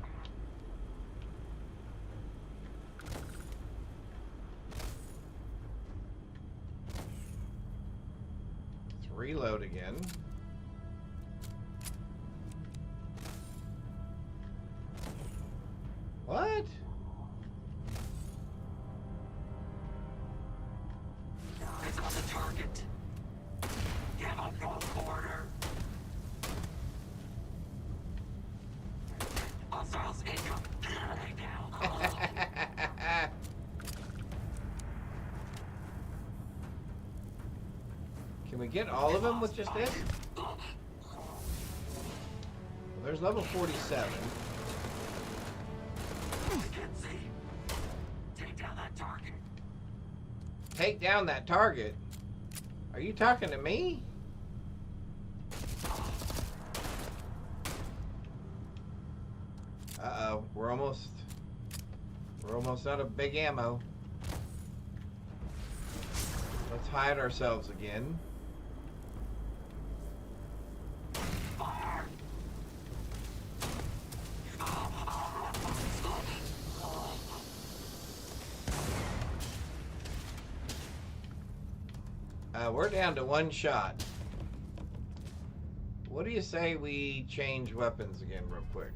Let's reload again. What? Eyes on the target. Give up no order. Hostiles income. Lay down. Can we get all of them with just this? Well, there's level 47. Take down that target. Take down that target? Are you talking to me? Uh-oh, we're almost out of big ammo. Let's hide ourselves again. We're down to one shot. What do you say we change weapons again real quick?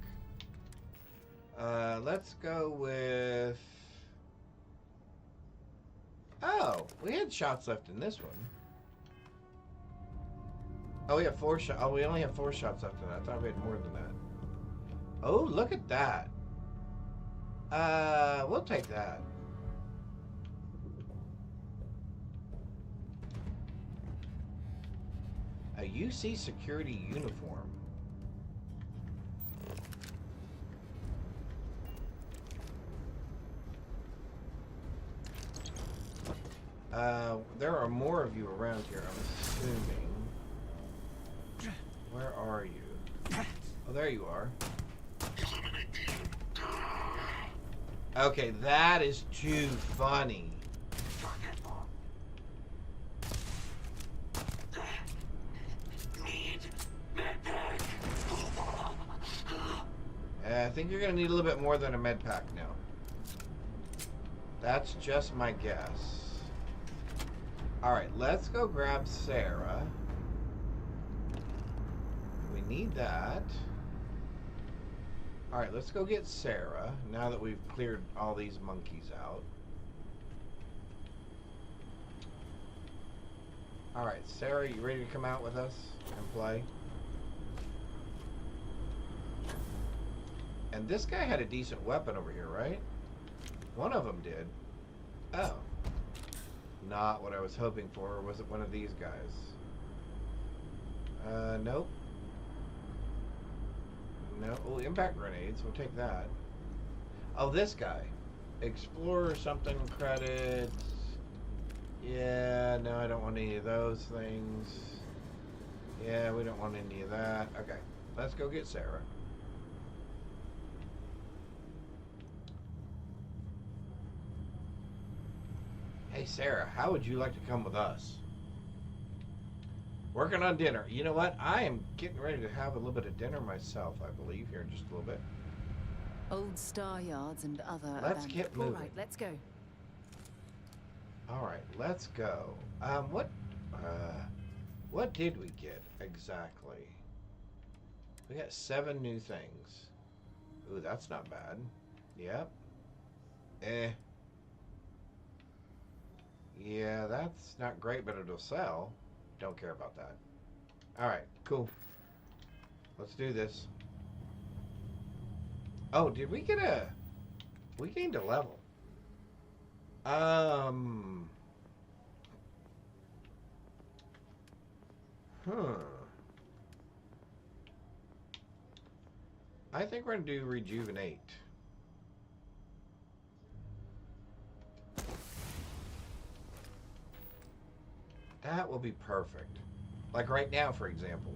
Let's go with... Oh, we had shots left in this one. Oh, we have 4 shots. Oh, we only have 4 shots left in that. I thought we had more than that. Oh, look at that. We'll take that. A UC security uniform. There are more of you around here, I'm assuming. Where are you? Oh, there you are. Okay, that is too funny. I think you're going to need a little bit more than a med pack now. That's just my guess. Alright, let's go grab Sarah. We need that. Alright, let's go get Sarah, now that we've cleared all these monkeys out. Alright, Sarah, you ready to come out with us and play? And this guy had a decent weapon over here, right? One of them did. Oh. Not what I was hoping for. Or was it one of these guys? Nope. No. Oh, impact grenades. We'll take that. Oh, this guy. Explorer something credits. Yeah, no, I don't want any of those things. Yeah, we don't want any of that. Okay. Let's go get Sarah. Hey, Sarah, how would you like to come with us? Working on dinner. You know what? I am getting ready to have a little bit of dinner myself, I believe, here in just a little bit. Old star yards and other... Let's get moving. All right, let's go. All right, let's go. What did we get exactly? We got 7 new things. Ooh, that's not bad. Yep. Yeah, that's not great, but it'll sell. Don't care about that. Alright, cool. Let's do this. Oh, did we get a... We gained a level. I think we're going to do rejuvenate. will be perfect. Like right now, for example.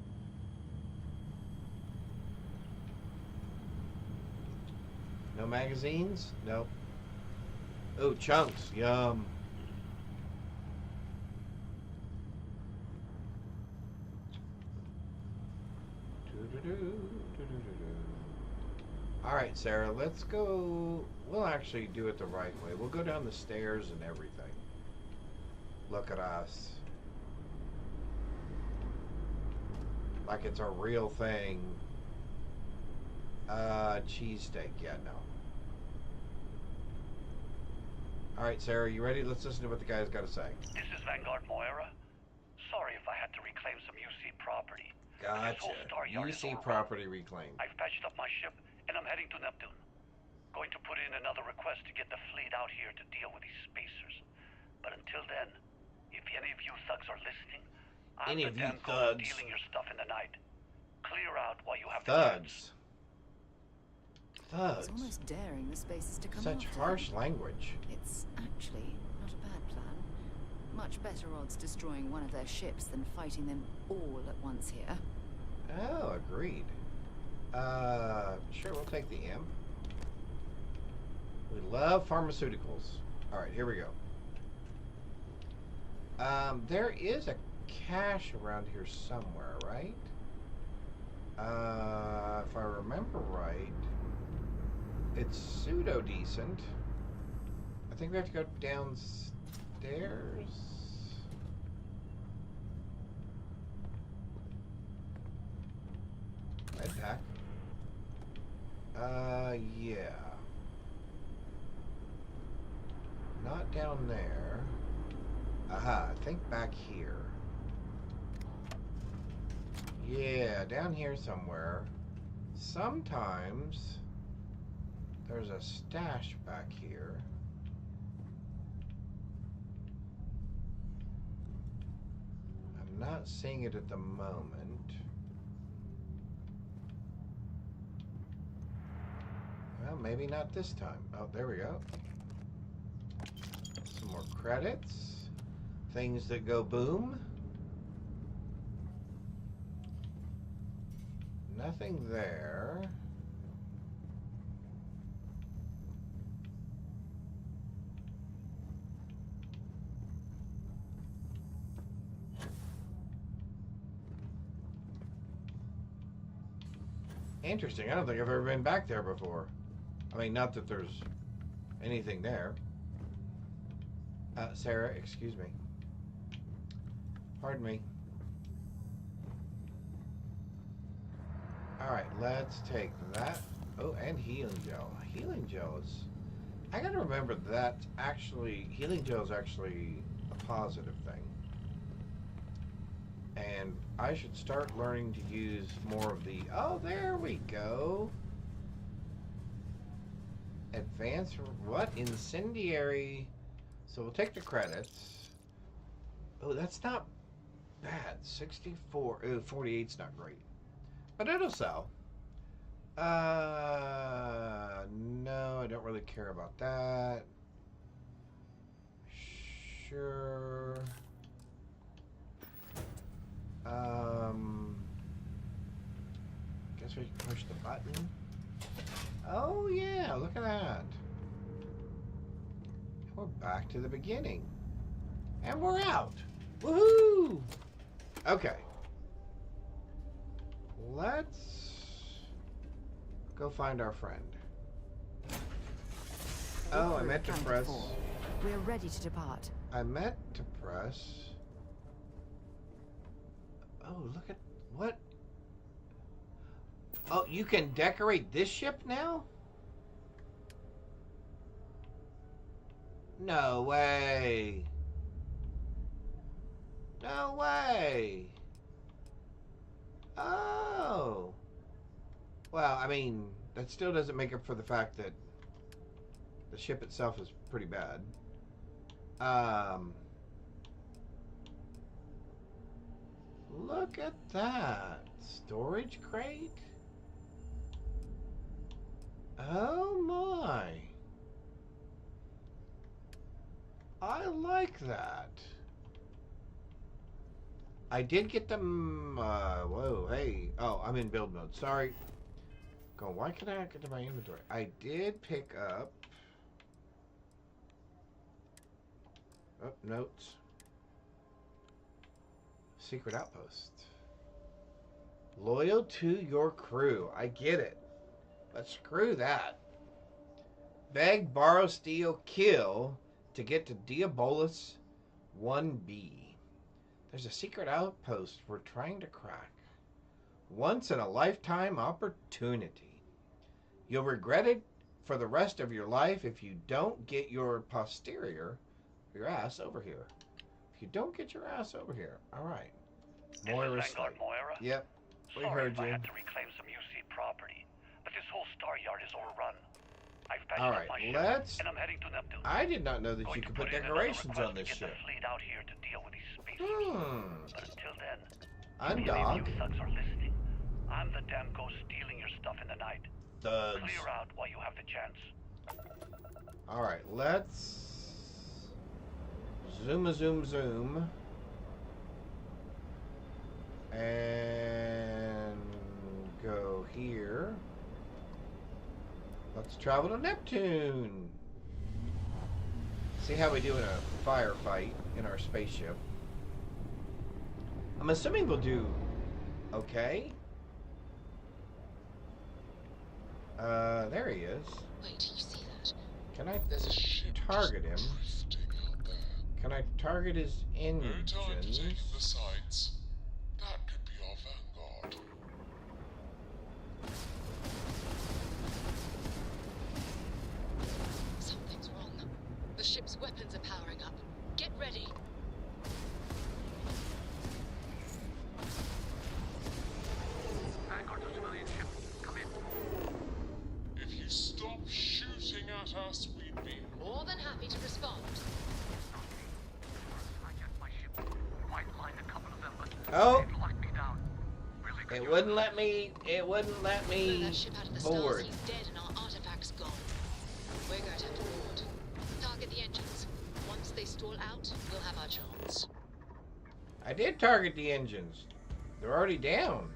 No magazines? Nope. Oh, chunks. Yum. Alright, Sarah, let's go. We'll actually do it the right way. We'll go down the stairs and everything. Look at us. Like it's a real thing. Cheesesteak. Yeah, no. Alright, Sarah, you ready? Let's listen to what the guy's got to say. This is Vanguard Moira. Sorry if I had to reclaim some UC property. Gotcha. UC property reclaimed. I've patched up my ship, and I'm heading to Neptune. Going to put in another request to get the fleet out here to deal with these spacers. But until then, if any of you thugs are listening, I'm the damn ghost stealing your stuff in the night. Clear out while you have the chance. Thugs. It's almost daring the spacers to come Such after harsh them. language. It's actually not a bad plan. Much better odds destroying one of their ships than fighting them all at once here. Oh, agreed. Sure, we'll take the imp. We love pharmaceuticals. Alright, here we go. There is a cache around here somewhere, right? If I remember right, it's pseudo-decent. I think we have to go downstairs. Med pack. Yeah. Not down there. Aha, I think back here. Yeah, down here somewhere. Sometimes there's a stash back here. I'm not seeing it at the moment. Well, maybe not this time. Oh, there we go. Some more credits. Things that go boom. Nothing there. Interesting. I don't think I've ever been back there before. I mean, not that there's anything there. Sarah, excuse me. Pardon me. Alright, let's take that. Oh, and healing gel. Healing gel is... I gotta remember that actually... Healing gel is actually a positive thing. And I should start learning to use more of the... Oh, there we go. Advanced... What? Incendiary... So we'll take the credits. Oh, that's not bad. 64... Oh, 48's not great. But it'll sell. No, I don't really care about that. Sure. Guess we can push the button. Oh yeah, look at that. We're back to the beginning. And we're out. Woohoo! Okay. Let's go find our friend. Oh, I meant to press... We're ready to depart. I meant to press... Oh, look at... What? Oh, you can decorate this ship now? No way. No way. Oh. Well, I mean, that still doesn't make up for the fact that the ship itself is pretty bad. Look at that. Storage crate? Oh my. I like that. I did get them. Whoa, hey. Oh, I'm in build mode. Sorry. Go. Why can I not get to my inventory? I did pick up. Oh, notes. Secret outpost. Loyal to your crew. I get it. But screw that. Beg, borrow, steal, kill to get to Diabolus 1B. There's a secret outpost we're trying to crack. Once in a lifetime opportunity. You'll regret it for the rest of your life if you don't get your ass over here. If you don't get your ass over here. Alright. Moira. Vanguard Moira? Yep. We Sorry heard if you. I had to reclaim some UC property, but this whole star yard is overrun. I've patched All up right, my ship, let's. and I'm heading to Neptune. I did not know that you could put decorations on this to get ship. the fleet out here to deal with these spacers. But until then, if any Undock. of you thugs are listening, I'm the damn ghost stealing your stuff in the night. Thugs. Clear out while you have the chance. All right, let's zoom, and go here. Let's travel to Neptune. See how we do in a firefight in our spaceship. I'm assuming we'll do okay. There he is. Wait, do you see that? Can I target him? Can I target his engines? The sights. That could be our vanguard. Something's wrong. The ship's weapons are powering up. Get ready. Vanguard to civilian ship. Come in. If you stop shooting at us, we'd be More than happy to respond. Oh. Locked me down. It wouldn't let me. It wouldn't let me That ship out of the board. stars, he's dead and our artifacts gone. We're going to have to board. Target the engines. Once they stall out, we'll have our chance. I did target the engines. They're already down.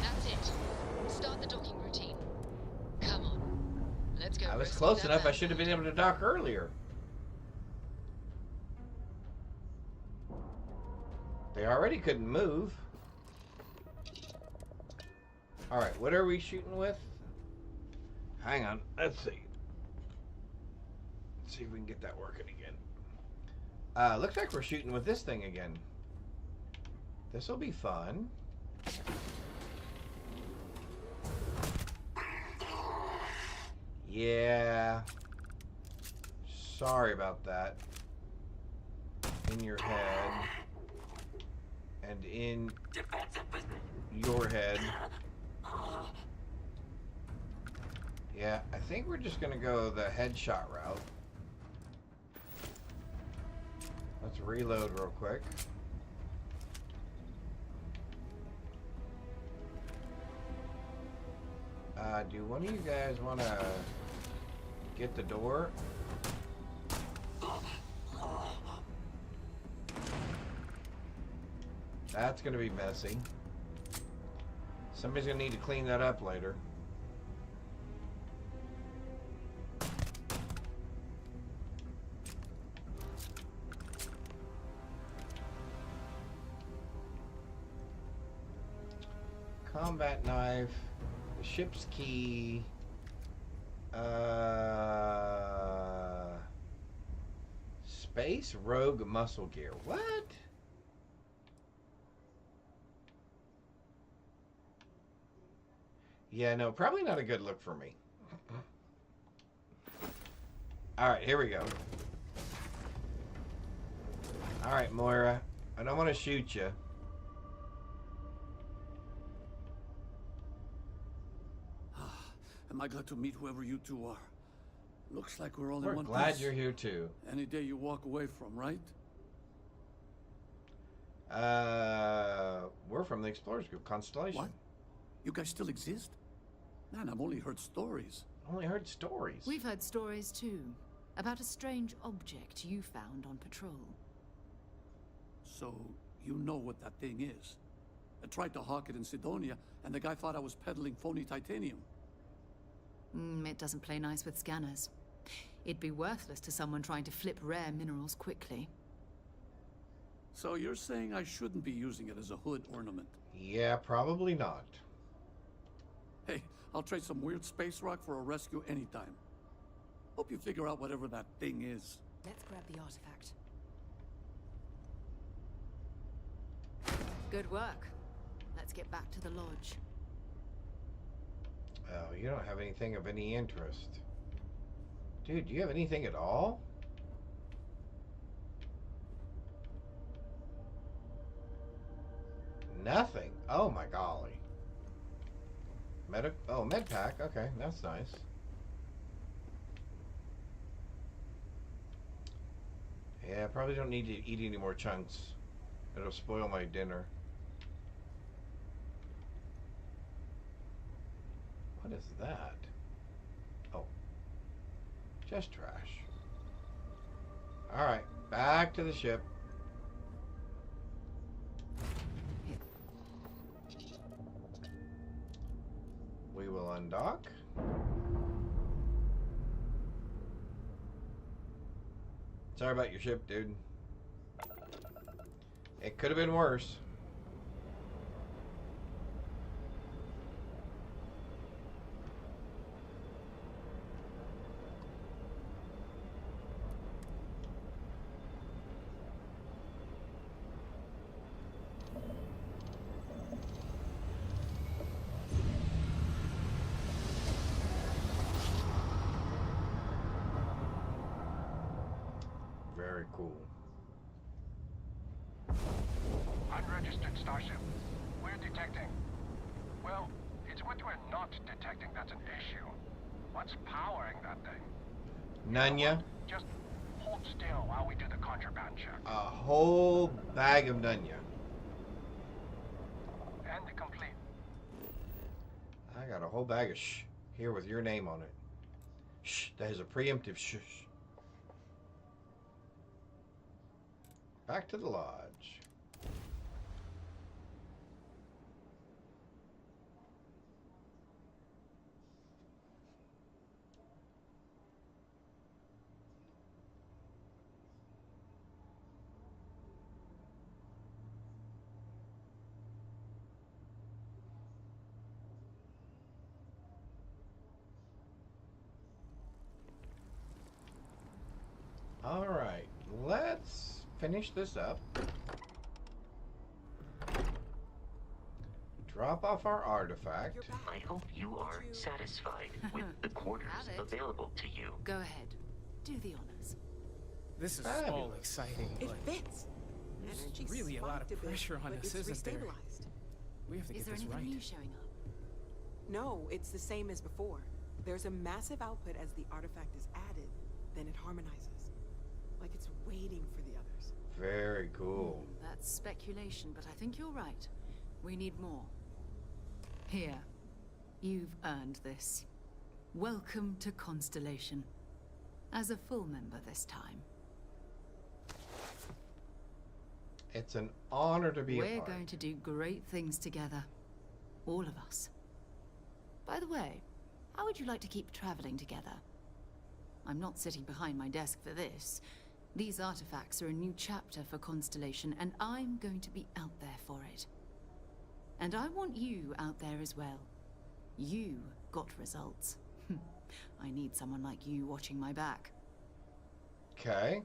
That's it. Start the docking routine. Come on. Let's go. I was rescue close that enough. I van. should have been able to dock earlier. They already couldn't move. All right, what are we shooting with? Hang on. Let's see. Let's see if we can get that working again. Looks like we're shooting with this thing again. This will be fun. Yeah. Sorry about that. In your head. And in your head. Yeah, I think we're just gonna go the headshot route. Let's reload real quick. Do one of you guys want to get the door? That's going to be messy. Somebody's going to need to clean that up later. Combat knife. The ship's key. Space rogue muscle gear. What? Yeah, no, probably not a good look for me. Alright, here we go. Alright, Moira. I don't want to shoot you. Am I glad to meet whoever you two are? Looks like we're all in We're one glad piece. you're here too. Any day you walk away from, right? We're from the Explorers Group, Constellation. What? You guys still exist? Man, I've only heard stories. Only heard stories. We've heard stories too. About a strange object you found on patrol. So, you know what that thing is? I tried to hawk it in Sidonia, and the guy thought I was peddling phony titanium. It doesn't play nice with scanners. It'd be worthless to someone trying to flip rare minerals quickly. So you're saying I shouldn't be using it as a hood ornament? Yeah, probably not. Hey, I'll trade some weird space rock for a rescue anytime. Hope you figure out whatever that thing is. Let's grab the artifact. Good work. Let's get back to the lodge. Oh, you don't have anything of any interest. Dude, do you have anything at all? Nothing. Oh my golly. Med pack. Okay, that's nice. Yeah, I probably don't need to eat any more chunks. It'll spoil my dinner. What is that? Oh. Just trash. Alright, back to the ship. We will undock. Sorry about your ship, dude. It could have been worse. Very cool. Unregistered starship. We're detecting. Well, it's what we're not detecting that's an issue. What's powering that thing? Nunya. Just hold still while we do the contraband check. A whole bag of Nunya. And complete. I got a whole bag of here with your name on it. That is a preemptive shush. Back to the lodge. All right, let's finish this up. Drop off our artifact. I hope you are satisfied with the quarters available to you. Go ahead. Do the honors. This is all exciting, It but fits. there's Energy really a lot of spiked bit, pressure on but us, it's isn't there? restabilized. We have to Is get there this anything right. new showing up? No, it's the same as before. There's a massive output as the artifact is added, then it harmonizes. Like it's waiting for the others. Very cool. That's speculation, but I think you're right. We need more. Here. You've earned this. Welcome to Constellation. As a full member this time. It's an honor to be a We're part. going to do great things together. All of us. By the way, how would you like to keep traveling together? I'm not sitting behind my desk for this. These artifacts are a new chapter for Constellation, and I'm going to be out there for it. And I want you out there as well. You got results. I need someone like you watching my back. Okay.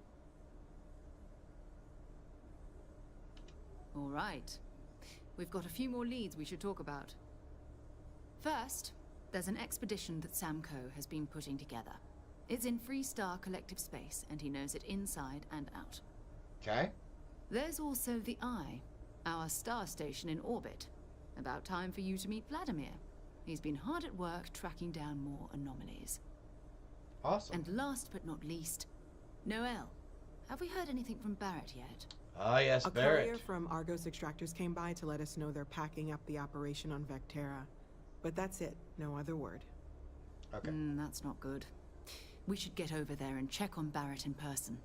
All right. We've got a few more leads we should talk about. First, there's an expedition that Samco has been putting together. It's in Freestar Collective Space, and he knows it inside and out. Okay. There's also the Eye, our star station in orbit. About time for you to meet Vladimir. He's been hard at work tracking down more anomalies. Awesome. And last but not least, Noel. Have we heard anything from Barrett yet? Ah, yes, A Barrett. courier from Argos Extractors came by to let us know they're packing up the operation on Vectera. But that's it. No other word. Okay. That's not good. We should get over there and check on Barrett in person.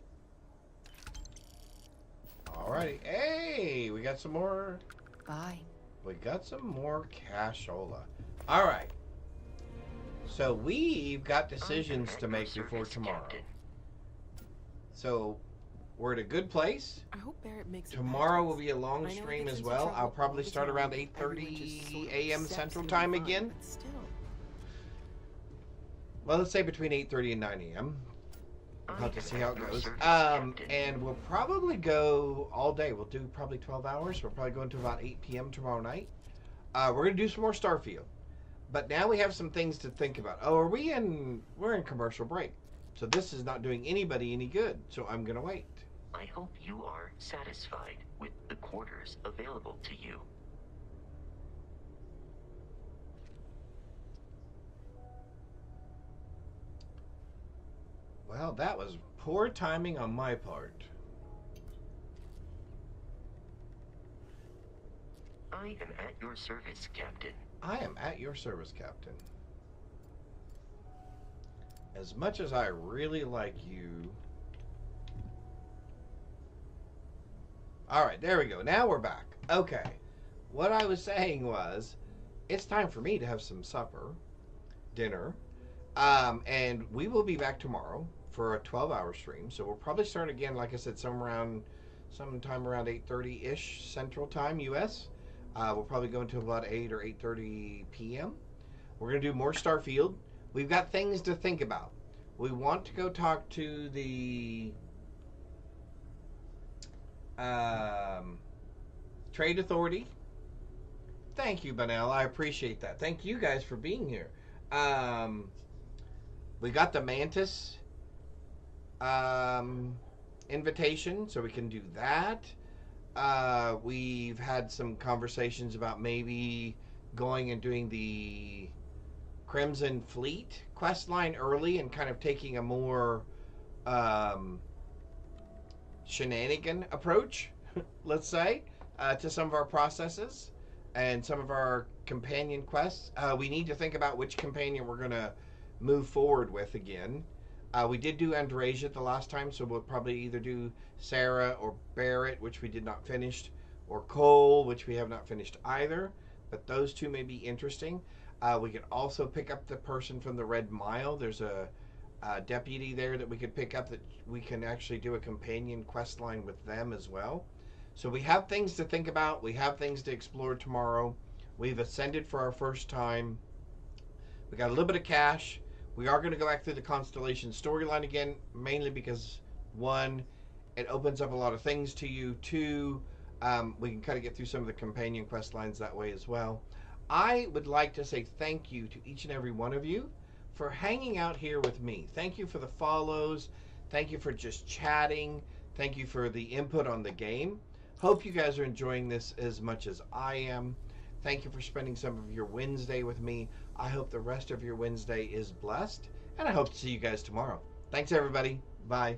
Alrighty. Hey, we got some more. Bye. We got some more cashola. Alright. So we've got decisions to make before tomorrow. Captain. So we're at a good place. I hope Barrett makes it Tomorrow back. will be a long I know stream he gets as into well. trouble I'll probably all the start time, around but everyone just sort 8:30 of a.m. accepts Central him Time fine, again. but still. Well, let's say between 8:30 and 9 a.m. We'll have to see how it goes. And we'll probably go all day. We'll do probably 12 hours. We'll probably go until about 8 p.m. tomorrow night. We're going to do some more Starfield. But now we have some things to think about. Oh, we're in commercial break. So this is not doing anybody any good. So I'm going to wait. I hope you are satisfied with the quarters available to you. Well, that was poor timing on my part. I am at your service, Captain. I am at your service, Captain. As much as I really like you... Alright, there we go. Now we're back. Okay. What I was saying was, it's time for me to have some dinner. And we will be back tomorrow for a 12-hour stream. So we'll probably start again, like I said, sometime around 8:30-ish Central Time, U.S. We'll probably go until about 8 or 8:30 p.m. We're going to do more Starfield. We've got things to think about. We want to go talk to the Trade Authority. Thank you, Benel. I appreciate that. Thank you guys for being here. We got the Mantis invitation, so we can do that. We've had some conversations about maybe going and doing the Crimson Fleet quest line early and kind of taking a more shenanigan approach, let's say, to some of our processes and some of our companion quests. We need to think about which companion we're going to move forward with again. We did do Andrasia the last time, so we'll probably either do Sarah or Barrett, which we did not finish, or Cole, which we have not finished either, but those two may be interesting. We could also pick up the person from the Red Mile. There's a deputy there that we could pick up that we can actually do a companion quest line with them as well. So we have things to think about. We have things to explore tomorrow. We've ascended for our first time. We got a little bit of cash. We are going to go back through the Constellation storyline again, mainly because, one, it opens up a lot of things to you. Two, we can kind of get through some of the companion quest lines that way as well. I would like to say thank you to each and every one of you for hanging out here with me. Thank you for the follows. Thank you for just chatting. Thank you for the input on the game. Hope you guys are enjoying this as much as I am. Thank you for spending some of your Wednesday with me. I hope the rest of your Wednesday is blessed, and I hope to see you guys tomorrow. Thanks, everybody. Bye.